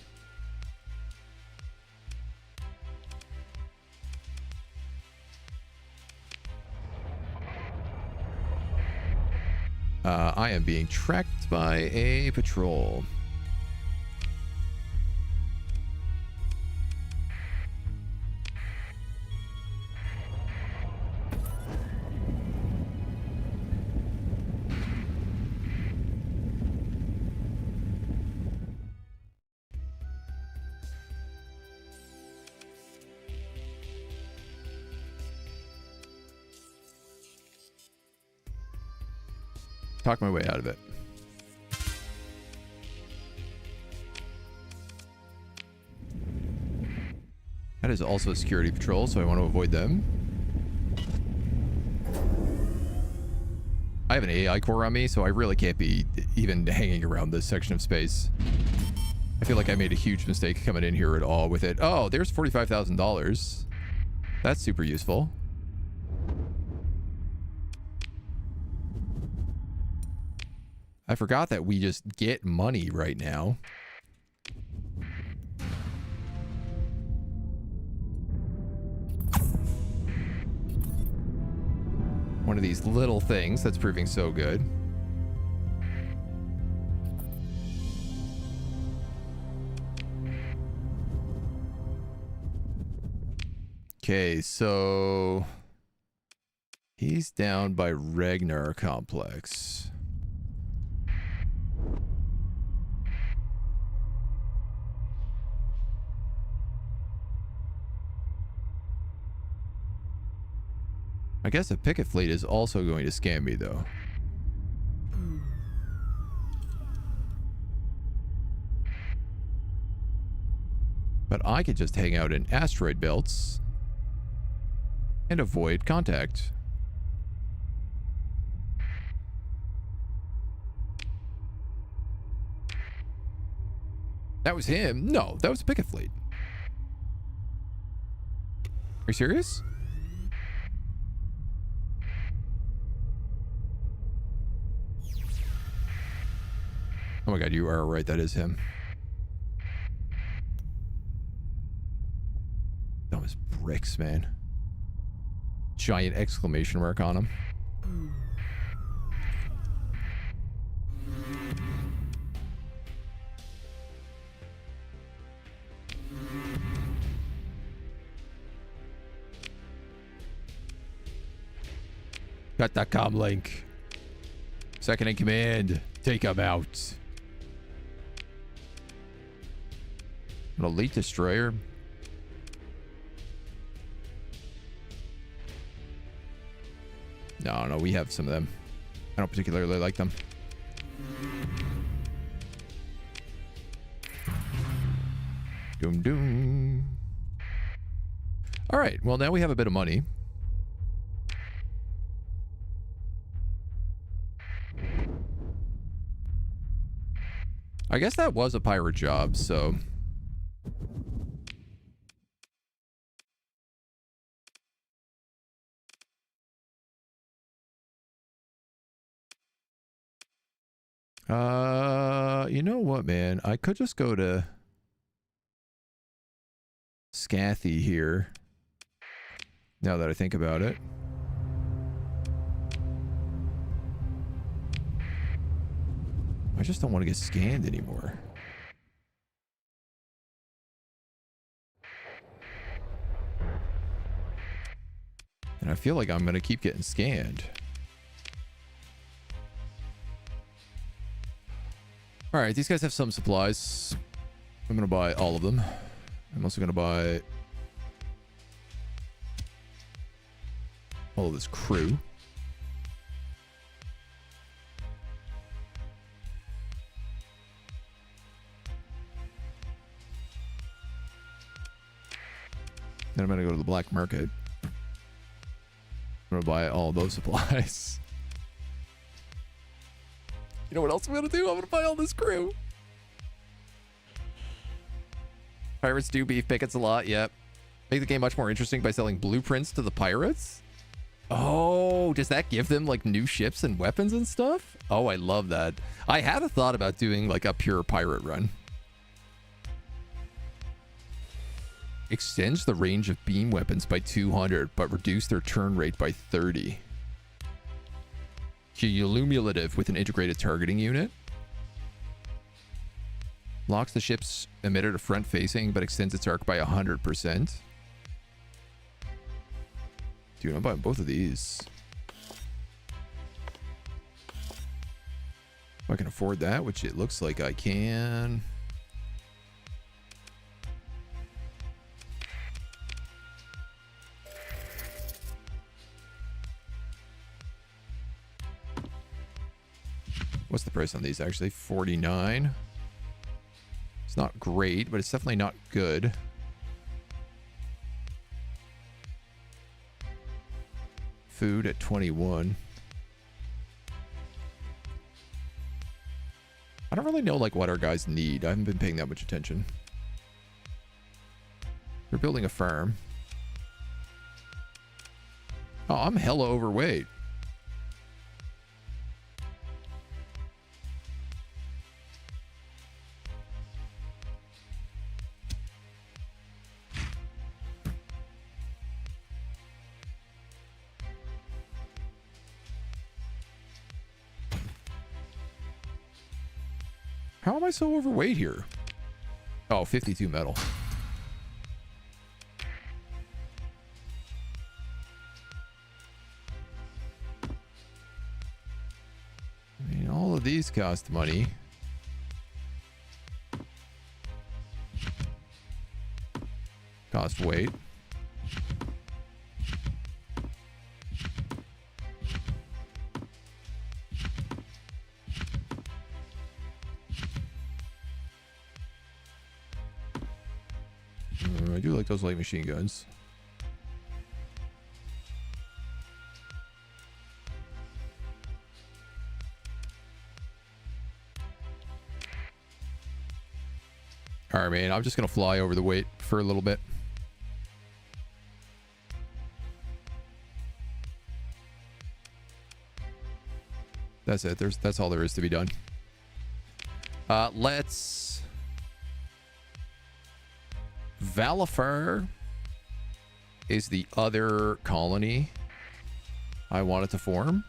I am being tracked by a patrol. Talk my way out of it. That is also a security patrol, so I want to avoid them. I have an AI core on me, so I really can't be even hanging around this section of space. I feel like I made a huge mistake coming in here at all with it. Oh, there's $45,000. That's super useful. I forgot that we just get money right now. One of these little things that's proving so good. Okay, so he's down by Ragnar Complex. I guess a picket fleet is also going to scam me, though. But I could just hang out in asteroid belts and avoid contact. That was him? No, that was a picket fleet. Are you serious? Oh my god, you are right. That is him. That was bricks, man. Giant exclamation mark on him. Got that comm link. Second in command. Take him out. An elite destroyer. No, we have some of them. I don't particularly like them. Doom doom. All right, well now we have a bit of money. I guess that was a pirate job, so... you know what, man? I could just go to Scathy here. Now that I think about it. I just don't want to get scanned anymore. And I feel like I'm going to keep getting scanned. Alright, these guys have some supplies. I'm going to buy all of them. I'm also going to buy all of this crew. Then I'm going to go to the black market. I'm going to buy all those supplies. You know what else I'm going to do? I'm going to buy all this crew. Pirates do beef pickets a lot, yep. Make the game much more interesting by selling blueprints to the pirates? Oh, does that give them like new ships and weapons and stuff? Oh, I love that. I had a thought about doing like a pure pirate run. Extends the range of beam weapons by 200, but reduce their turn rate by 30. Cumulative with an integrated targeting unit. Locks the ship's emitter to front facing, but extends its arc by 100%. Dude, I'm buying both of these. If I can afford that, which it looks like I can. What's the price on these actually? 49. It's not great, but it's definitely not good. Food at 21. I don't really know like what our guys need. I haven't been paying that much attention. We're building a farm. Oh, I'm hella overweight. How am I so overweight here? Oh, 52 metal. I mean, all of these cost money. Cost weight. those light machine guns. All right, man. I'm just going to fly over the weight for a little bit. That's it. That's all there is to be done. Let's... Valifer is the other colony I wanted to form.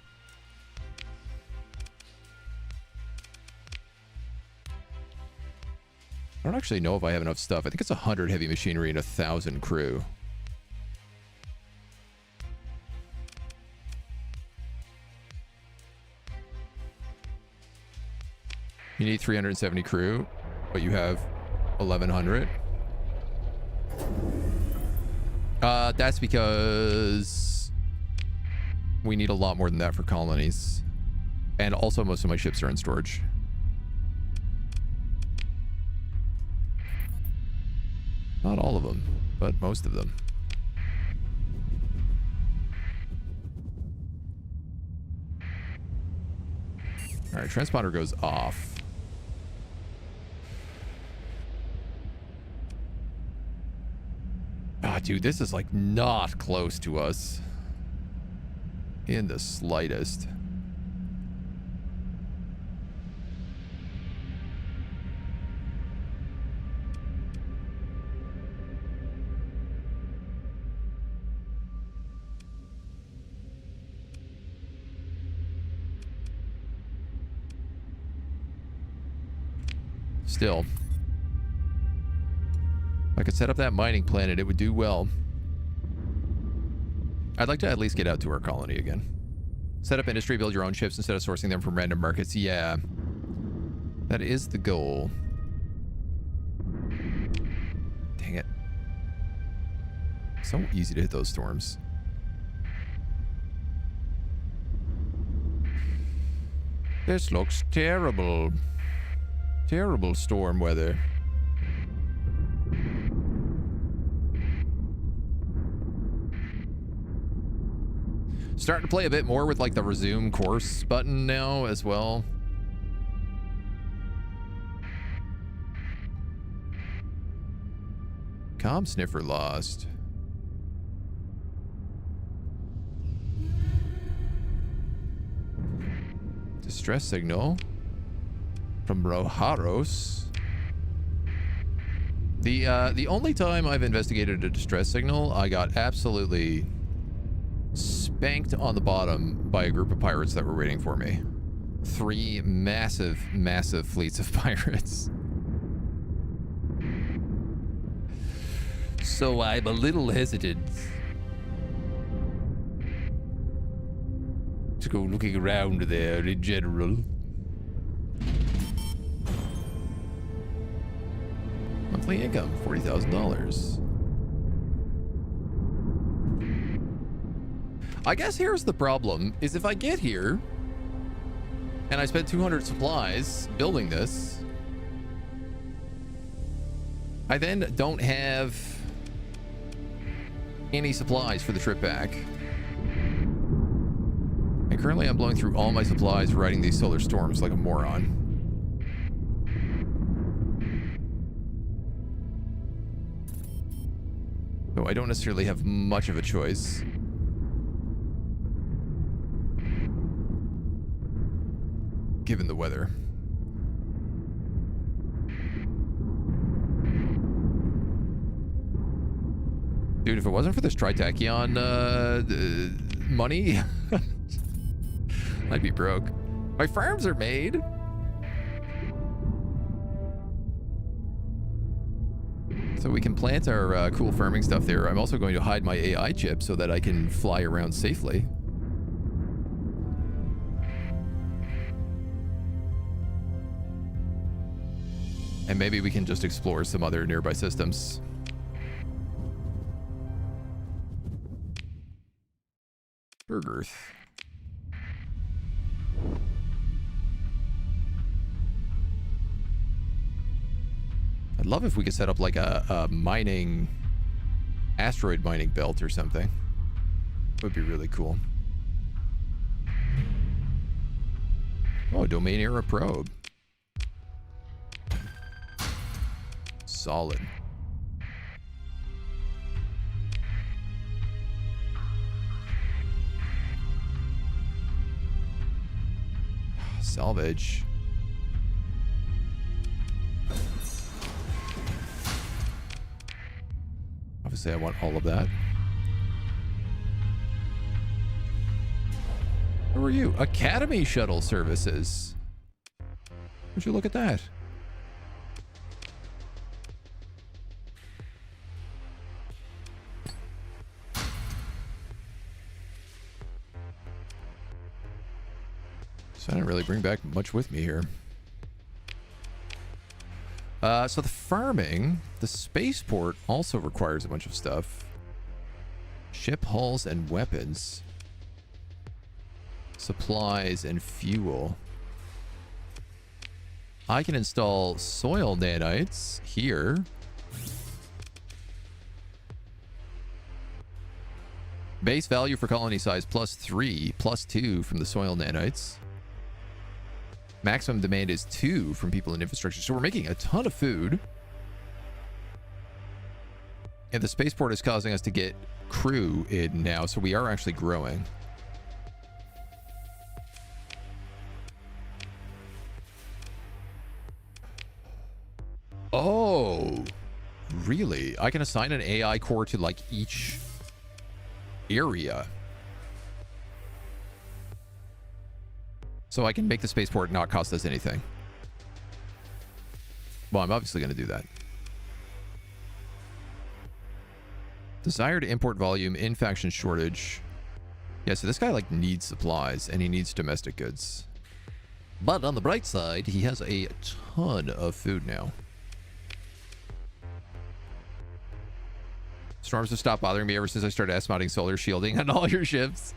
I don't actually know if I have enough stuff. I think it's 100 heavy machinery and 1,000 crew. You need 370 crew, but you have 1,100. That's because we need a lot more than that for colonies. And also most of my ships are in storage. Not all of them, but most of them. All right, transponder goes off. Ah, dude, this is like not close to us in the slightest. Still, if I could set up that mining planet, it would do well. I'd like to at least get out to our colony again. Set up industry, build your own ships instead of sourcing them from random markets. Yeah, that is the goal. Dang it. So easy to hit those storms. This looks terrible. Terrible storm weather. Starting to play a bit more with like the resume course button now as well. Comm sniffer lost. Distress signal from Rojaros. The only time I've investigated a distress signal, I got absolutely spanked on the bottom by a group of pirates that were waiting for me. 3 massive, massive fleets of pirates. So I'm a little hesitant to go looking around there in general. Monthly income, $40,000. I guess here's the problem, is if I get here and I spend 200 supplies building this, I then don't have any supplies for the trip back. And currently I'm blowing through all my supplies riding these solar storms like a moron. So I don't necessarily have much of a choice. Given the weather. Dude, if it wasn't for this Tritachyon money, I'd be broke. My farms are made. So we can plant our cool farming stuff there. I'm also going to hide my AI chip so that I can fly around safely. And maybe we can just explore some other nearby systems. Bergirth. I'd love if we could set up like a mining asteroid mining belt or something. Would be really cool. Oh, domain era probe. Solid. Salvage. Obviously, I want all of that. Who are you? Academy Shuttle Services. Would you look at that? So I didn't really bring back much with me here. So the farming, the spaceport also requires a bunch of stuff. Ship hulls and weapons. Supplies and fuel. I can install soil nanites here. Base value for colony size +3, +2 from the soil nanites. Maximum demand is 2 from people in infrastructure. So we're making a ton of food. And the spaceport is causing us to get crew in now. So we are actually growing. Oh, really? I can assign an AI core to like each area. So I can make the spaceport not cost us anything. Well, I'm obviously going to do that. Desired import volume, in-faction shortage. Yeah, so this guy like needs supplies and he needs domestic goods. But on the bright side, he has a ton of food now. Storms have stopped bothering me ever since I started S-modding solar shielding on all your ships.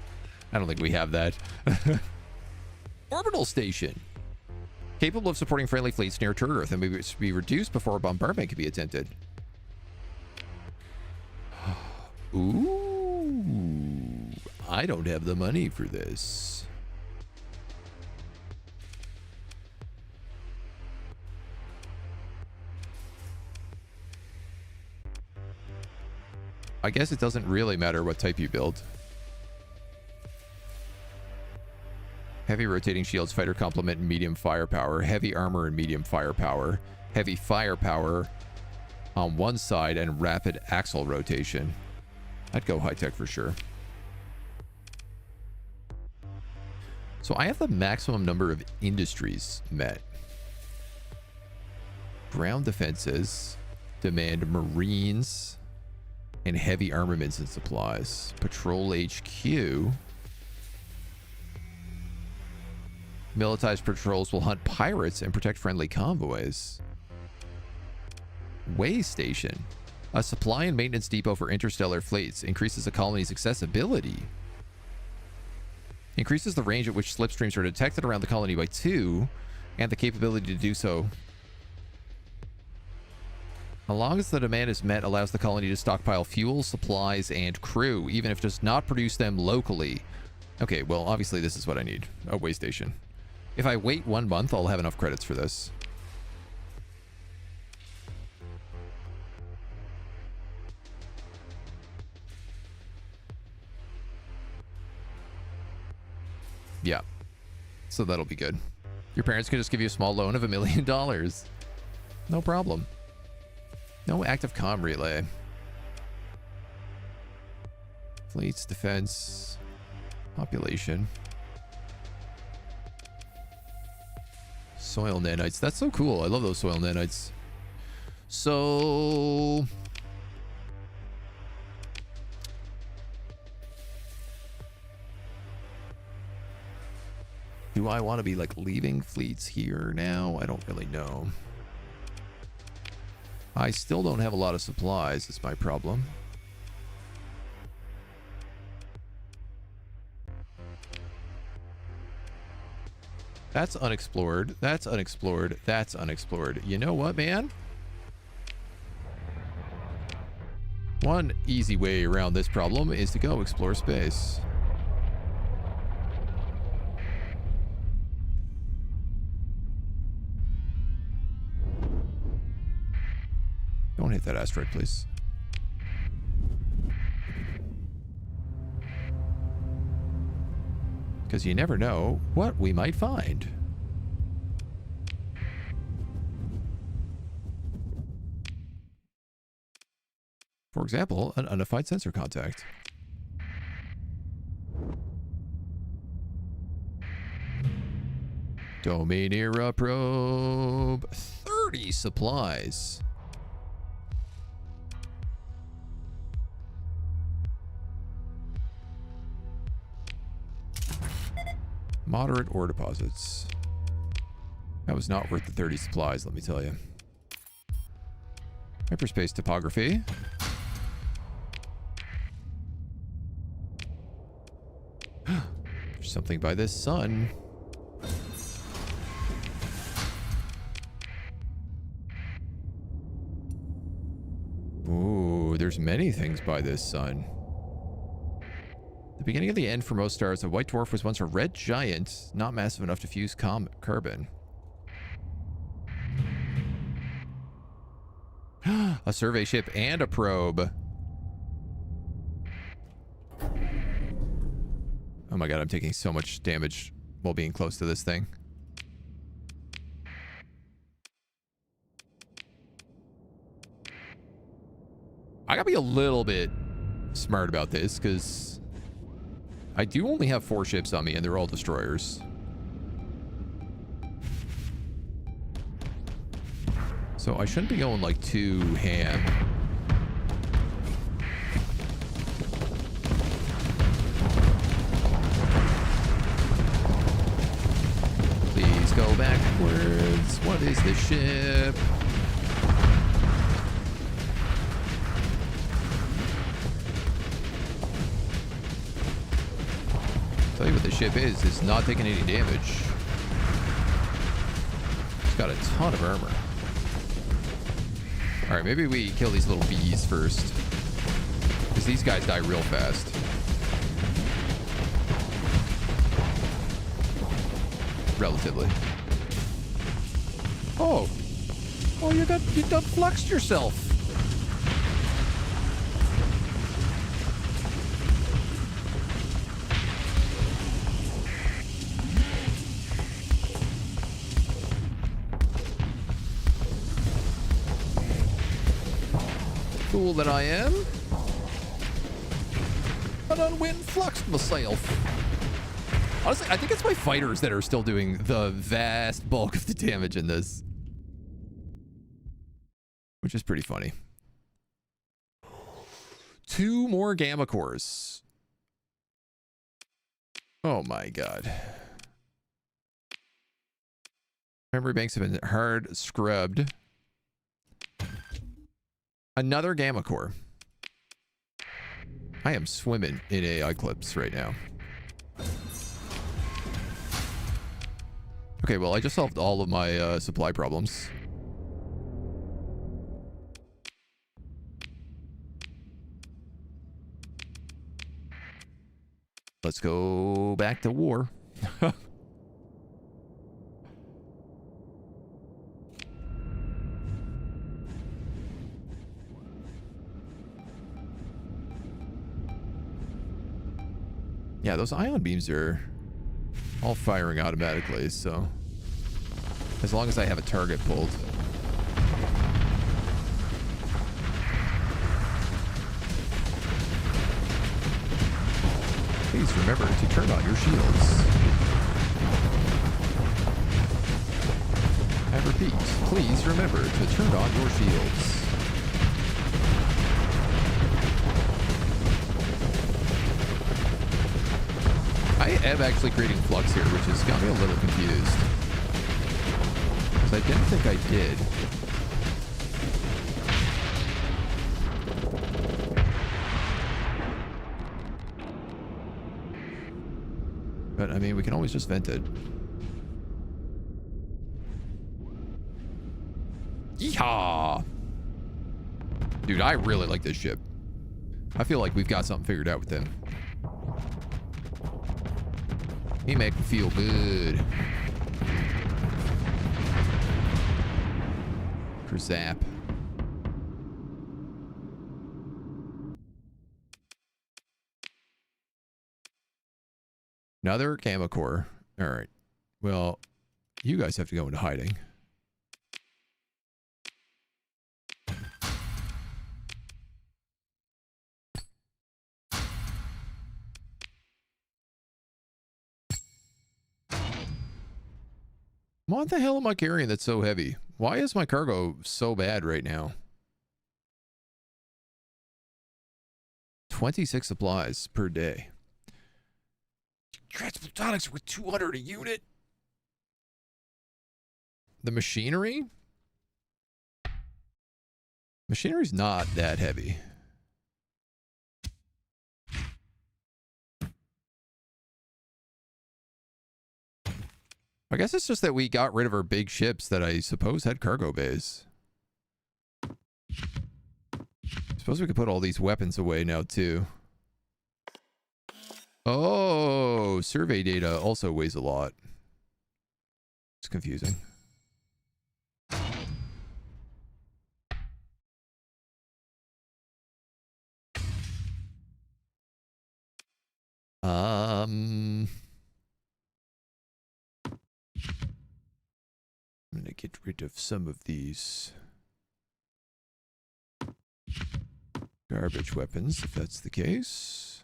I don't think we have that. Orbital station. Capable of supporting friendly fleets near Turtle Earth and may be reduced before a bombardment can be attempted. Ooh. I don't have the money for this. I guess it doesn't really matter what type you build. Heavy rotating shields, fighter complement, and medium firepower. Heavy armor and medium firepower. Heavy firepower on one side and rapid axle rotation. I'd go high tech for sure. So I have the maximum number of industries met. Ground defenses demand marines and heavy armaments and supplies. Patrol HQ. Militarized patrols will hunt pirates and protect friendly convoys. Way station. A supply and maintenance depot for interstellar fleets. Increases the colony's accessibility. Increases the range at which slipstreams are detected around the colony by 2, and the capability to do so. As long as the demand is met, allows the colony to stockpile fuel, supplies, and crew, even if it does not produce them locally. Okay, well, obviously this is what I need. A way station. If I wait 1 month, I'll have enough credits for this. Yeah. So that'll be good. Your parents can just give you a small loan of $1 million. No problem. No active comm relay. Fleets, defense, population. Soil nanites. That's so cool. I love those soil nanites. So... do I want to be like leaving fleets here now? I don't really know. I still don't have a lot of supplies. Is my problem. That's unexplored. That's unexplored. That's unexplored. You know what, man? One easy way around this problem is to go explore space. Don't hit that asteroid, please. Because you never know what we might find. For example, an unidentified sensor contact. Domain era probe. 30 supplies. Moderate ore deposits. That was not worth the 30 supplies, let me tell you. Hyperspace topography. There's something by this sun. Ooh, there's many things by this sun. The beginning of the end for most stars, a white dwarf was once a red giant, not massive enough to fuse carbon. A survey ship and a probe. Oh my god, I'm taking so much damage while being close to this thing. I gotta be a little bit smart about this, because I do only have 4 ships on me, and they're all destroyers. So I shouldn't be going, like, too ham. Please go backwards. What is this ship? Tell you what the ship is not taking any damage. It's got a ton of armor. Alright, maybe we kill these little bees first. Because these guys die real fast. Relatively. Oh! Oh, you done fluxed yourself! Fool that I am. I done went and fluxed myself. Honestly, I think it's my fighters that are still doing the vast bulk of the damage in this. Which is pretty funny. 2 more gamma cores. Oh my god. Memory banks have been hard scrubbed. Another gamma core. I am swimming in AI clips right now. Okay, well, I just solved all of my supply problems. Let's go back to war. Yeah, those ion beams are all firing automatically, so as long as I have a target pulled. Please remember to turn on your shields. I repeat, please remember to turn on your shields. I am actually creating flux here, which has got me a little confused. Because I didn't think I did. But, I mean, we can always just vent it. Yeehaw! Dude, I really like this ship. I feel like we've got something figured out with them. He make me feel good. For zap. Another camo core. All right. Well, you guys have to go into hiding. What the hell am I carrying that's so heavy? Why is my cargo so bad right now? 26 supplies per day. Transplantonics with 200 a unit. The machinery? Machinery's not that heavy. I guess it's just that we got rid of our big ships that I suppose had cargo bays. Suppose we could put all these weapons away now too. Oh, survey data also weighs a lot. It's confusing. I'm gonna get rid of some of these garbage weapons, if that's the case.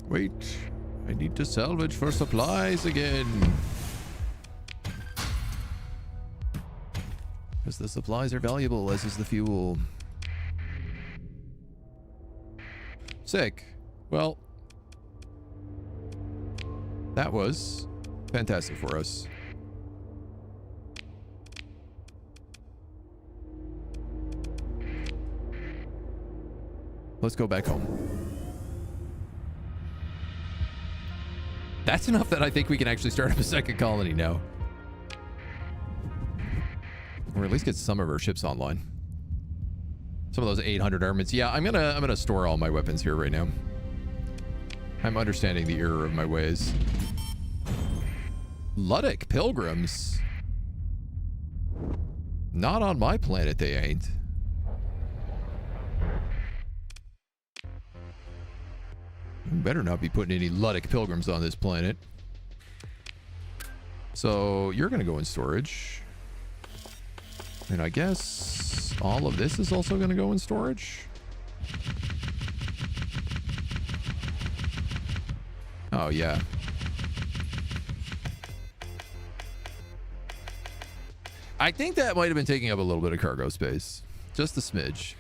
Wait, I need to salvage for supplies again. Because the supplies are valuable, as is the fuel. Sick. Well, that was fantastic for us. Let's go back home. That's enough that I think we can actually start up a second colony now. Or at least get some of our ships online. Some of those 800 armaments. Yeah, I'm gonna store all my weapons here right now. I'm understanding the error of my ways. Luddic pilgrims. Not on my planet, they ain't. You better not be putting any Luddic pilgrims on this planet. So you're gonna go in storage. And I guess all of this is also going to go in storage. Oh, yeah. I think that might have been taking up a little bit of cargo space. Just a smidge.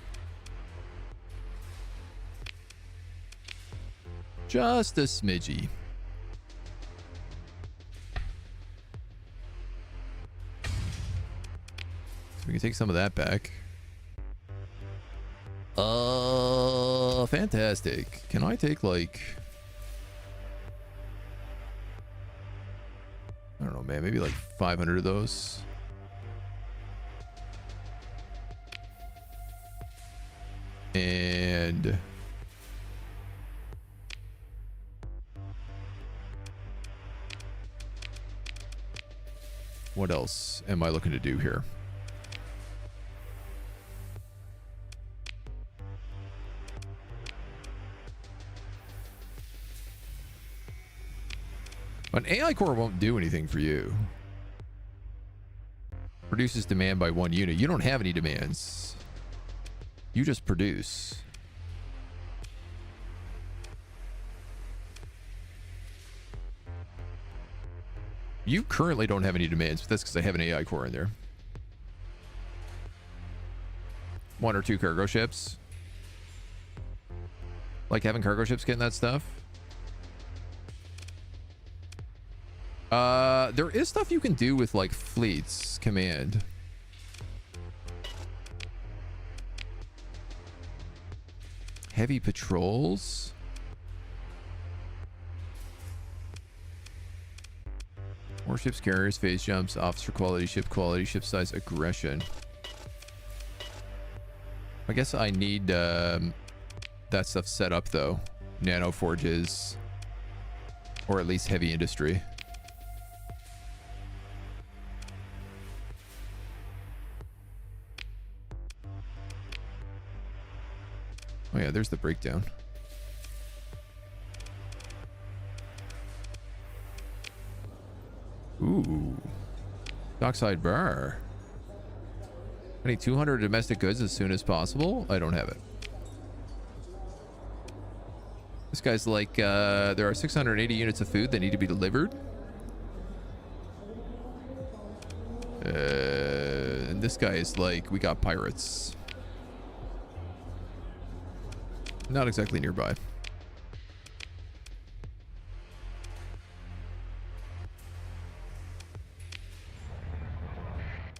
Just a smidgy. We can take some of that back. Fantastic. Can I take like... I don't know, man. Maybe like 500 of those. And... what else am I looking to do here? An AI core won't do anything for you. Produces demand by 1 unit. You don't have any demands. You just produce. You currently don't have any demands, but that's because I have an AI core in there. 1 or 2 cargo ships. Like having cargo ships getting that stuff. There is stuff you can do with like fleets command. Heavy patrols. Warships, carriers, phase jumps, officer quality, ship size, aggression. I guess I need that stuff set up though. Nano forges, or at least heavy industry. Oh yeah, there's the breakdown. Ooh. Dockside bar. I need 200 domestic goods as soon as possible. I don't have it. This guy's like, there are 680 units of food that need to be delivered. And this guy is like, we got pirates. Not exactly nearby.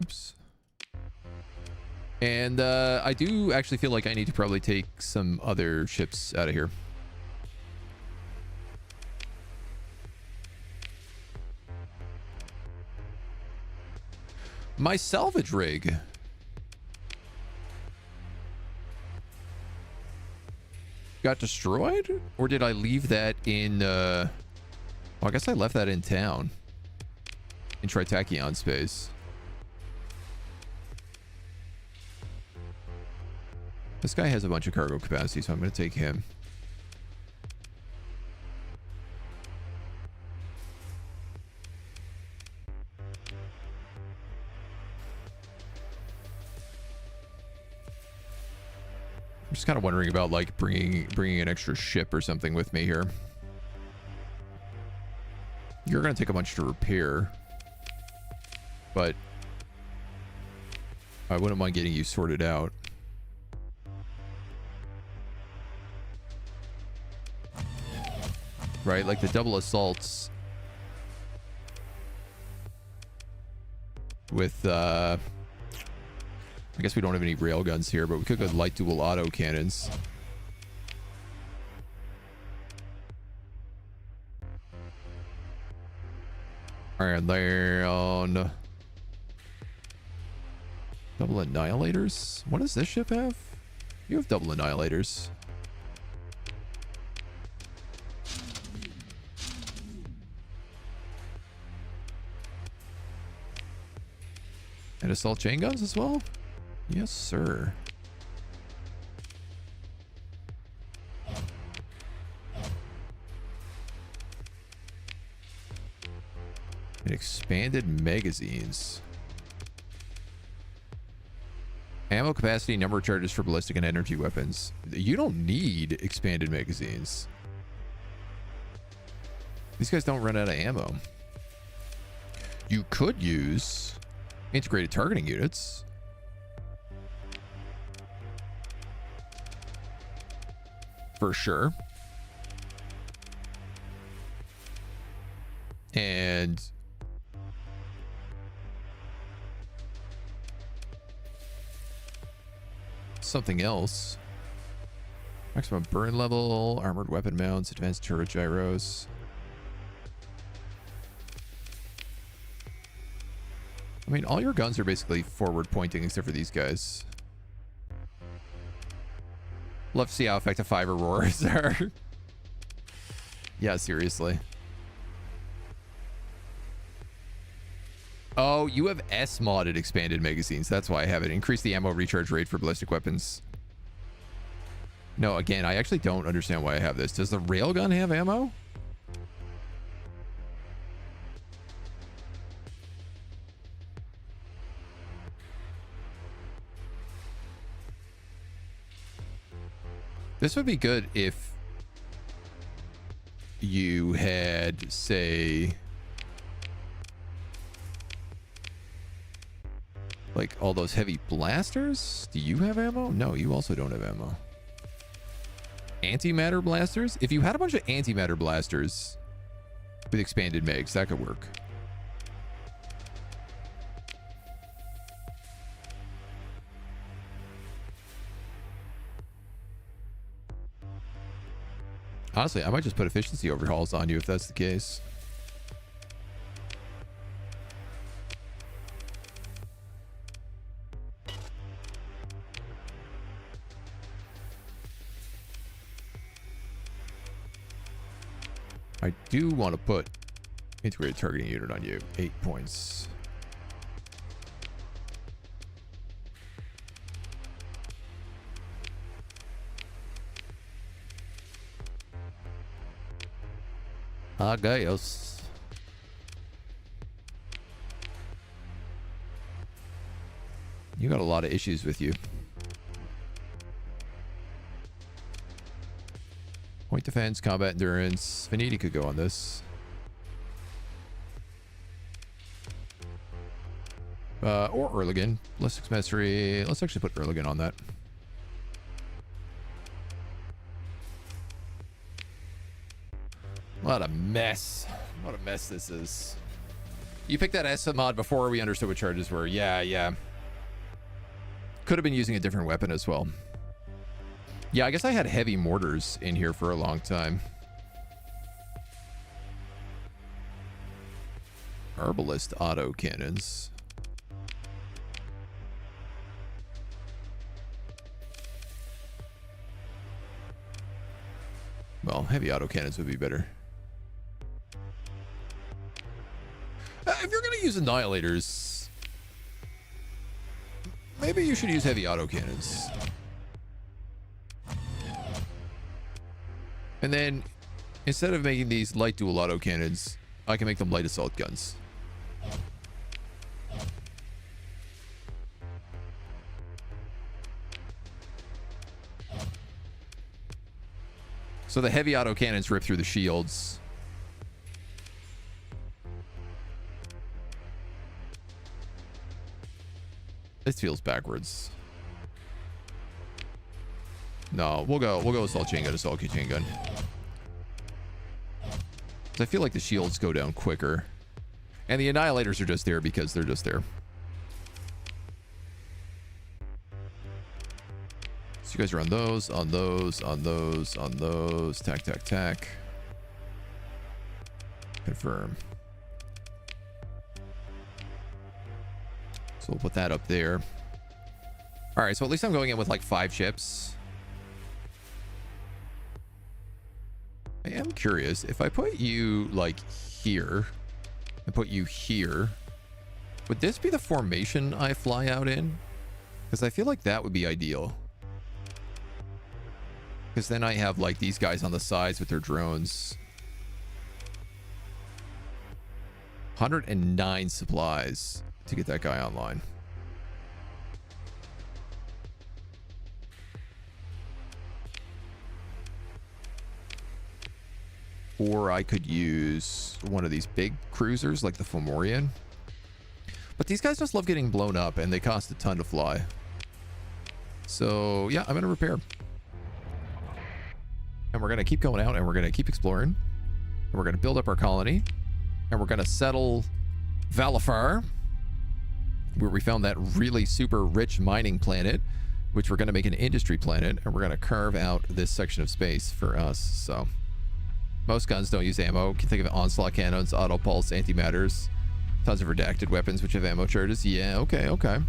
Oops. And I do actually feel like I need to probably take some other ships out of here. My salvage rig. Got destroyed? Or did I leave that in... well, I guess I left that in town. In Tritachyon space. This guy has a bunch of cargo capacity, so I'm going to take him. I'm just kind of wondering about like bringing an extra ship or something with me here. You're going to take a bunch to repair, but I wouldn't mind getting you sorted out. Right, like the double assaults with I guess we don't have any railguns here, but we could go light dual auto cannons. And they're on double annihilators. What does this ship have? You have double annihilators. And assault chain guns as well? Yes, sir. And expanded magazines. Ammo capacity, number of charges for ballistic and energy weapons. You don't need expanded magazines. These guys don't run out of ammo. You could use integrated targeting units. For sure. And something else. Maximum burn level, armored weapon mounts, advanced turret gyros. I mean, all your guns are basically forward pointing except for these guys. Love to see how effective 5 Auroras are. Yeah, seriously. Oh, you have S-modded expanded magazines. That's why I have it. Increase the ammo recharge rate for ballistic weapons. No, again, I actually don't understand why I have this. Does the railgun have ammo? This would be good if you had, say, like all those heavy blasters. Do you have ammo? No, you also don't have ammo. Antimatter blasters? If you had a bunch of antimatter blasters with expanded mags, that could work. Honestly, I might just put efficiency overhauls on you if that's the case. I do want to put integrated targeting unit on you. 8 points. I guess. You got a lot of issues with you. Point defense, combat endurance. Vanity could go on this. Or Erligan. Ballistics mastery. Let's actually put Erligan on that. What a mess. What a mess this is. You picked that S mod before we understood what charges were. Yeah. Could have been using a different weapon as well. Yeah, I guess I had heavy mortars in here for a long time. Herbalist auto cannons. Well, heavy auto cannons would be better. If you're going to use annihilators, maybe you should use heavy auto cannons. And then, instead of making these light dual auto cannons, I can make them light assault guns. So the heavy auto cannons rip through the shields. This feels backwards. No, we'll go assault chain gun, assault chain gun. I feel like the shields go down quicker. And the annihilators are just there because they're just there. So you guys are on those, on those, on those, on those. Tack, tack, tack. Confirm. So we'll put that up there. All right, so at least I'm going in with like 5 ships. I am curious, if I put you like here and put you here, would this be the formation I fly out in? Because I feel like that would be ideal. Because then I have like these guys on the sides with their drones. 109 supplies to get that guy online. Or I could use one of these big cruisers like the Fomorian. But these guys just love getting blown up and they cost a ton to fly. So yeah, I'm going to repair. And we're going to keep going out and we're going to keep exploring. And we're going to build up our colony. And we're going to settle Valifar, where we found that really super rich mining planet, which we're going to make an industry planet. And we're going to carve out this section of space for us. So most guns don't use ammo. You can think of onslaught cannons, auto pulse, antimatters, tons of redacted weapons which have ammo charges. Yeah, okay.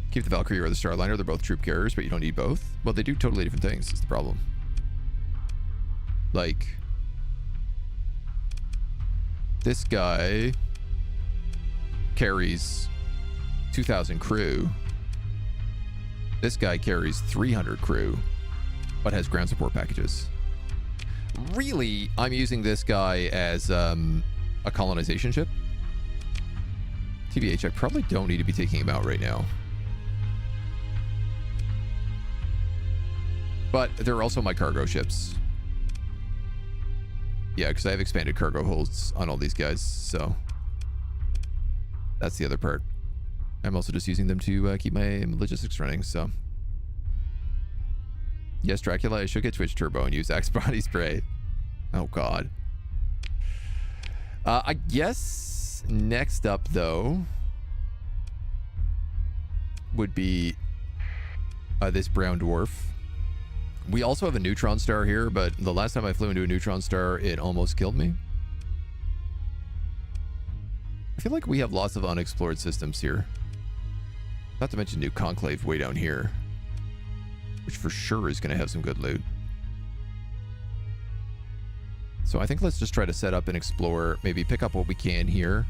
Keep the Valkyrie or the Starliner. They're both troop carriers, but you don't need both. Well, they do totally different things. That's the problem. Like, this guy carries 2,000 crew. This guy carries 300 crew, but has ground support packages. Really, I'm using this guy as a colonization ship. TBH, I probably don't need to be taking him out right now. But they're also my cargo ships. Yeah, because I have expanded cargo holds on all these guys, so that's the other part. I'm also just using them to keep my logistics running, so. Yes, Dracula, I should get Twitch Turbo and use Axe Body Spray. Oh, God. I guess next up, though, would be this brown dwarf. We also have a neutron star here, but the last time I flew into a neutron star, it almost killed me. I feel like we have lots of unexplored systems here. Not to mention New Conclave way down here, which for sure is going to have some good loot. So I think let's just try to set up and explore, maybe pick up what we can here.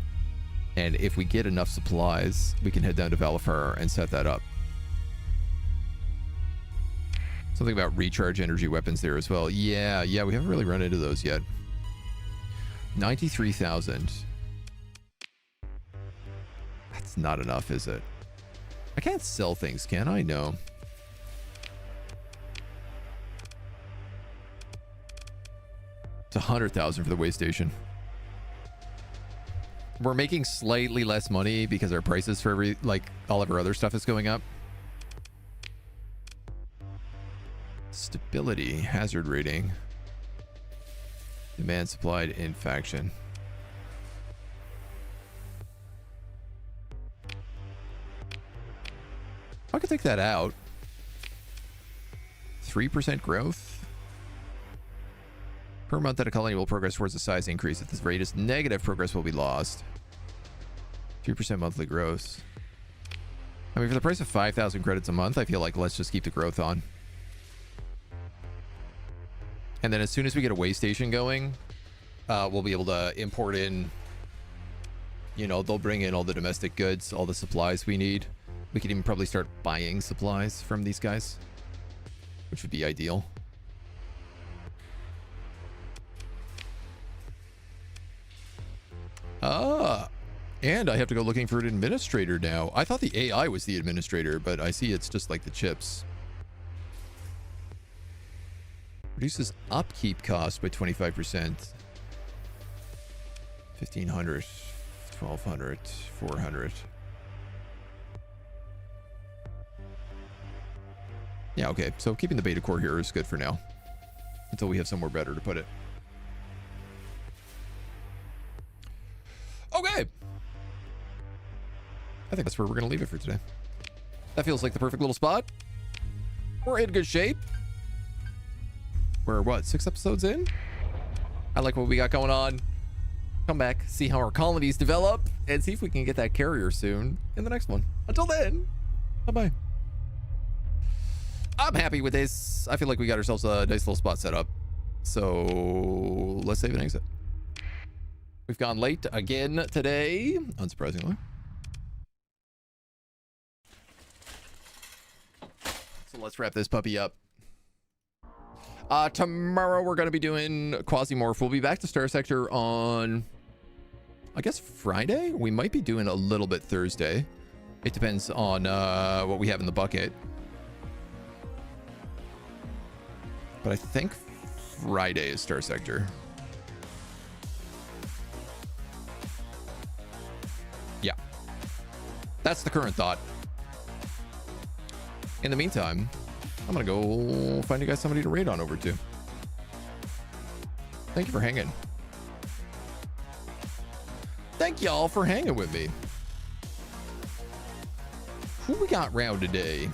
And if we get enough supplies, we can head down to Valifar and set that up. Something about recharge energy weapons there as well. Yeah, we haven't really run into those yet. 93,000. That's not enough, is it? I can't sell things, can I? No. It's 100,000 for the way station. We're making slightly less money because our prices for all of our other stuff is going up. Stability, hazard rating, demand supplied in faction. I could take that out. 3% growth per month that a colony will progress towards a size increase. At this rate, its negative progress will be lost. 3% monthly growth. I mean, for the price of 5,000 credits a month, I feel like let's just keep the growth on. And then as soon as we get a way station going, we'll be able to import in, you know, they'll bring in all the domestic goods, all the supplies we need. We could even probably start buying supplies from these guys, which would be ideal. And I have to go looking for an administrator now. I thought the AI was the administrator, but I see it's just like the chips. Reduces upkeep cost by 25%. 1,500, 1,200, 400. Yeah, okay. So keeping the beta core here is good for now, until we have somewhere better to put it. Okay. I think that's where we're going to leave it for today. That feels like the perfect little spot. We're in good shape. We're, what, 6 episodes in? I like what we got going on. Come back, see how our colonies develop, and see if we can get that carrier soon in the next one. Until then, bye-bye. I'm happy with this. I feel like we got ourselves a nice little spot set up. So let's save and exit. We've gone late again today, unsurprisingly. So let's wrap this puppy up. Tomorrow we're going to be doing Quasimorph. We'll be back to Starsector on, I guess, Friday. We might be doing a little bit Thursday. It depends on what we have in the bucket. But I think Friday is Starsector. Yeah. That's the current thought. In the meantime, I'm going to go find you guys somebody to raid on over to. Thank you for hanging. Thank y'all for hanging with me. Who we got round today?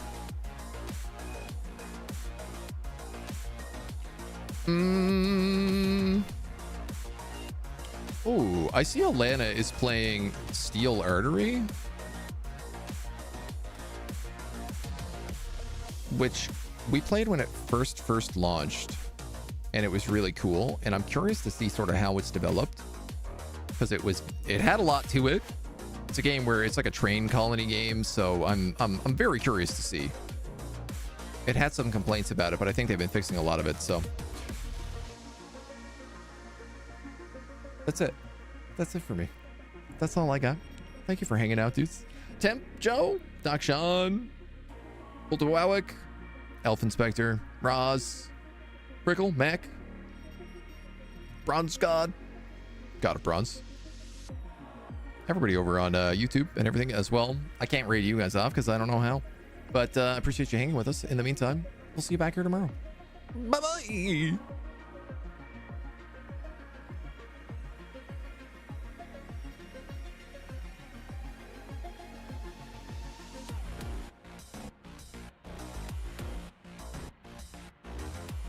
Oh, I see Alana is playing Steel Artery, which we played when it first launched, and it was really cool. And I'm curious to see sort of how it's developed, because it had a lot to it. It's a game where it's like a train colony game, so I'm very curious to see. It had some complaints about it, but I think they've been fixing a lot of it. So that's it. That's it for me. That's all I got. Thank you for hanging out, dudes. Temp, Joe, Doc Sean, Ultawawick, Elf Inspector, Roz, Prickle, Mac, Bronze God of Bronze. Everybody over on YouTube and everything as well. I can't rate you guys off because I don't know how. But I appreciate you hanging with us. In the meantime, we'll see you back here tomorrow. Bye-bye.